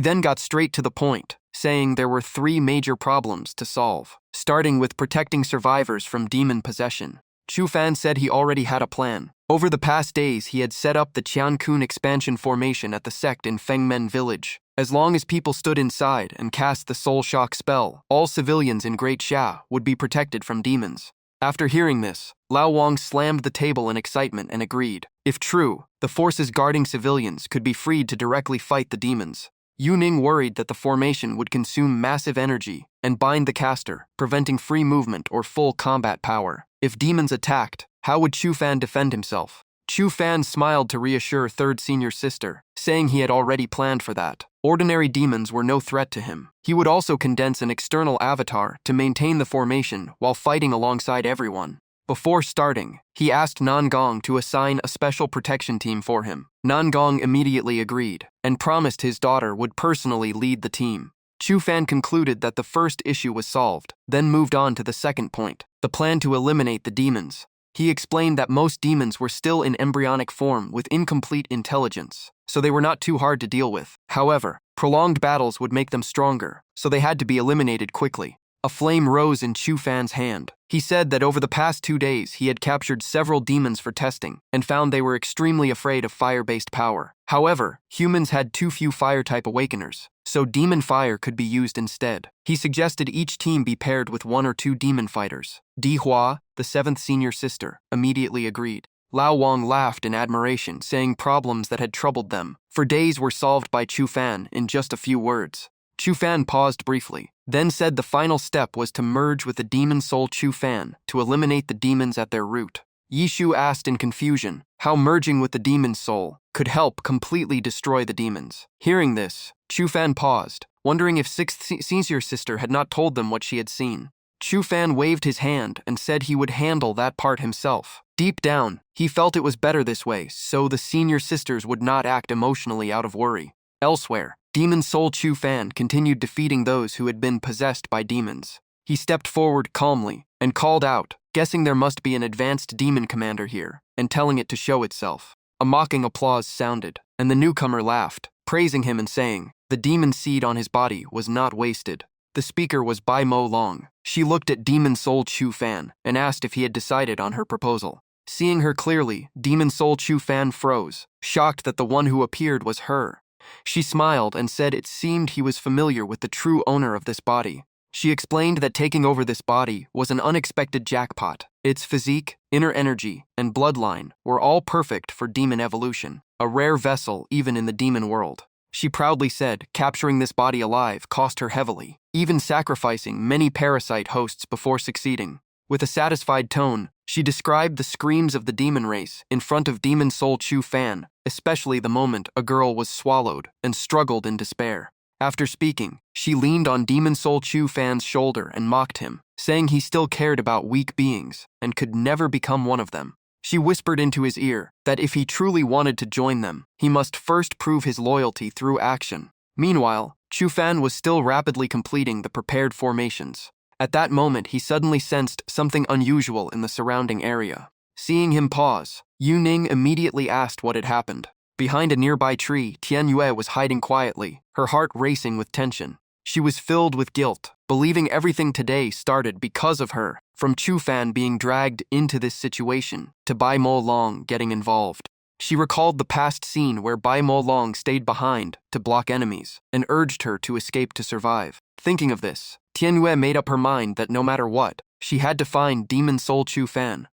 then got straight to the point, saying there were 3 major problems to solve, starting with protecting survivors from demon possession. Chu Fan said he already had a plan. Over the past days, he had set up the Qiankun expansion formation at the sect in Fengmen village. As long as people stood inside and cast the soul shock spell, all civilians in Great Xia would be protected from demons. After hearing this, Lao Wang slammed the table in excitement and agreed. If true, the forces guarding civilians could be freed to directly fight the demons. Yu Ning worried that the formation would consume massive energy and bind the caster, preventing free movement or full combat power. If demons attacked, how would Chu Fan defend himself? Chu Fan smiled to reassure third senior sister, saying he had already planned for that. Ordinary demons were no threat to him. He would also condense an external avatar to maintain the formation while fighting alongside everyone. Before starting, he asked Nangong to assign a special protection team for him. Nangong immediately agreed and promised his daughter would personally lead the team. Chu Fan concluded that the first issue was solved, then moved on to the second point, the plan to eliminate the demons. He explained that most demons were still in embryonic form with incomplete intelligence, so they were not too hard to deal with. However, prolonged battles would make them stronger, so they had to be eliminated quickly. A flame rose in Chu Fan's hand. He said that over the past 2 days he had captured several demons for testing and found they were extremely afraid of fire-based power. However, humans had too few fire-type awakeners, so demon fire could be used instead. He suggested each team be paired with 1 or 2 demon fighters. Di Hua, the 7th senior sister, immediately agreed. Lao Wang laughed in admiration, saying problems that had troubled them for days were solved by Chu Fan in just a few words. Chu Fan paused briefly, then said the final step was to merge with the demon soul Chu Fan to eliminate the demons at their root. Yishu asked in confusion how merging with the demon soul could help completely destroy the demons. Hearing this, Chu Fan paused, wondering if 6th senior sister had not told them what she had seen. Chu Fan waved his hand and said he would handle that part himself. Deep down, he felt it was better this way, so the senior sisters would not act emotionally out of worry. Elsewhere, Demon Soul Chu Fan continued defeating those who had been possessed by demons. He stepped forward calmly and called out, guessing there must be an advanced demon commander here, and telling it to show itself. A mocking applause sounded, and the newcomer laughed, praising him and saying, the demon seed on his body was not wasted. The speaker was Bai Mo Long. She looked at Demon Soul Chu Fan and asked if he had decided on her proposal. Seeing her clearly, Demon Soul Chu Fan froze, shocked that the one who appeared was her. She smiled and said it seemed he was familiar with the true owner of this body. She explained that taking over this body was an unexpected jackpot. Its physique, inner energy, and bloodline were all perfect for demon evolution, a rare vessel even in the demon world. She proudly said capturing this body alive cost her heavily, even sacrificing many parasite hosts before succeeding. With a satisfied tone, she described the screams of the demon race in front of Demon Soul Chu Fan, especially the moment a girl was swallowed and struggled in despair. After speaking, she leaned on Demon Soul Chu Fan's shoulder and mocked him, saying he still cared about weak beings and could never become one of them. She whispered into his ear that if he truly wanted to join them, he must first prove his loyalty through action. Meanwhile, Chu Fan was still rapidly completing the prepared formations. At that moment, he suddenly sensed something unusual in the surrounding area. Seeing him pause, Yu Ning immediately asked what had happened. Behind a nearby tree, Tian Yue was hiding quietly, her heart racing with tension. She was filled with guilt, believing everything today started because of her, from Chu Fan being dragged into this situation to Bai Mo Long getting involved. She recalled the past scene where Bai Mo Long stayed behind to block enemies and urged her to escape to survive. Thinking of this, Tian Yue made up her mind that no matter what, she had to find Demon Soul Chu Fan.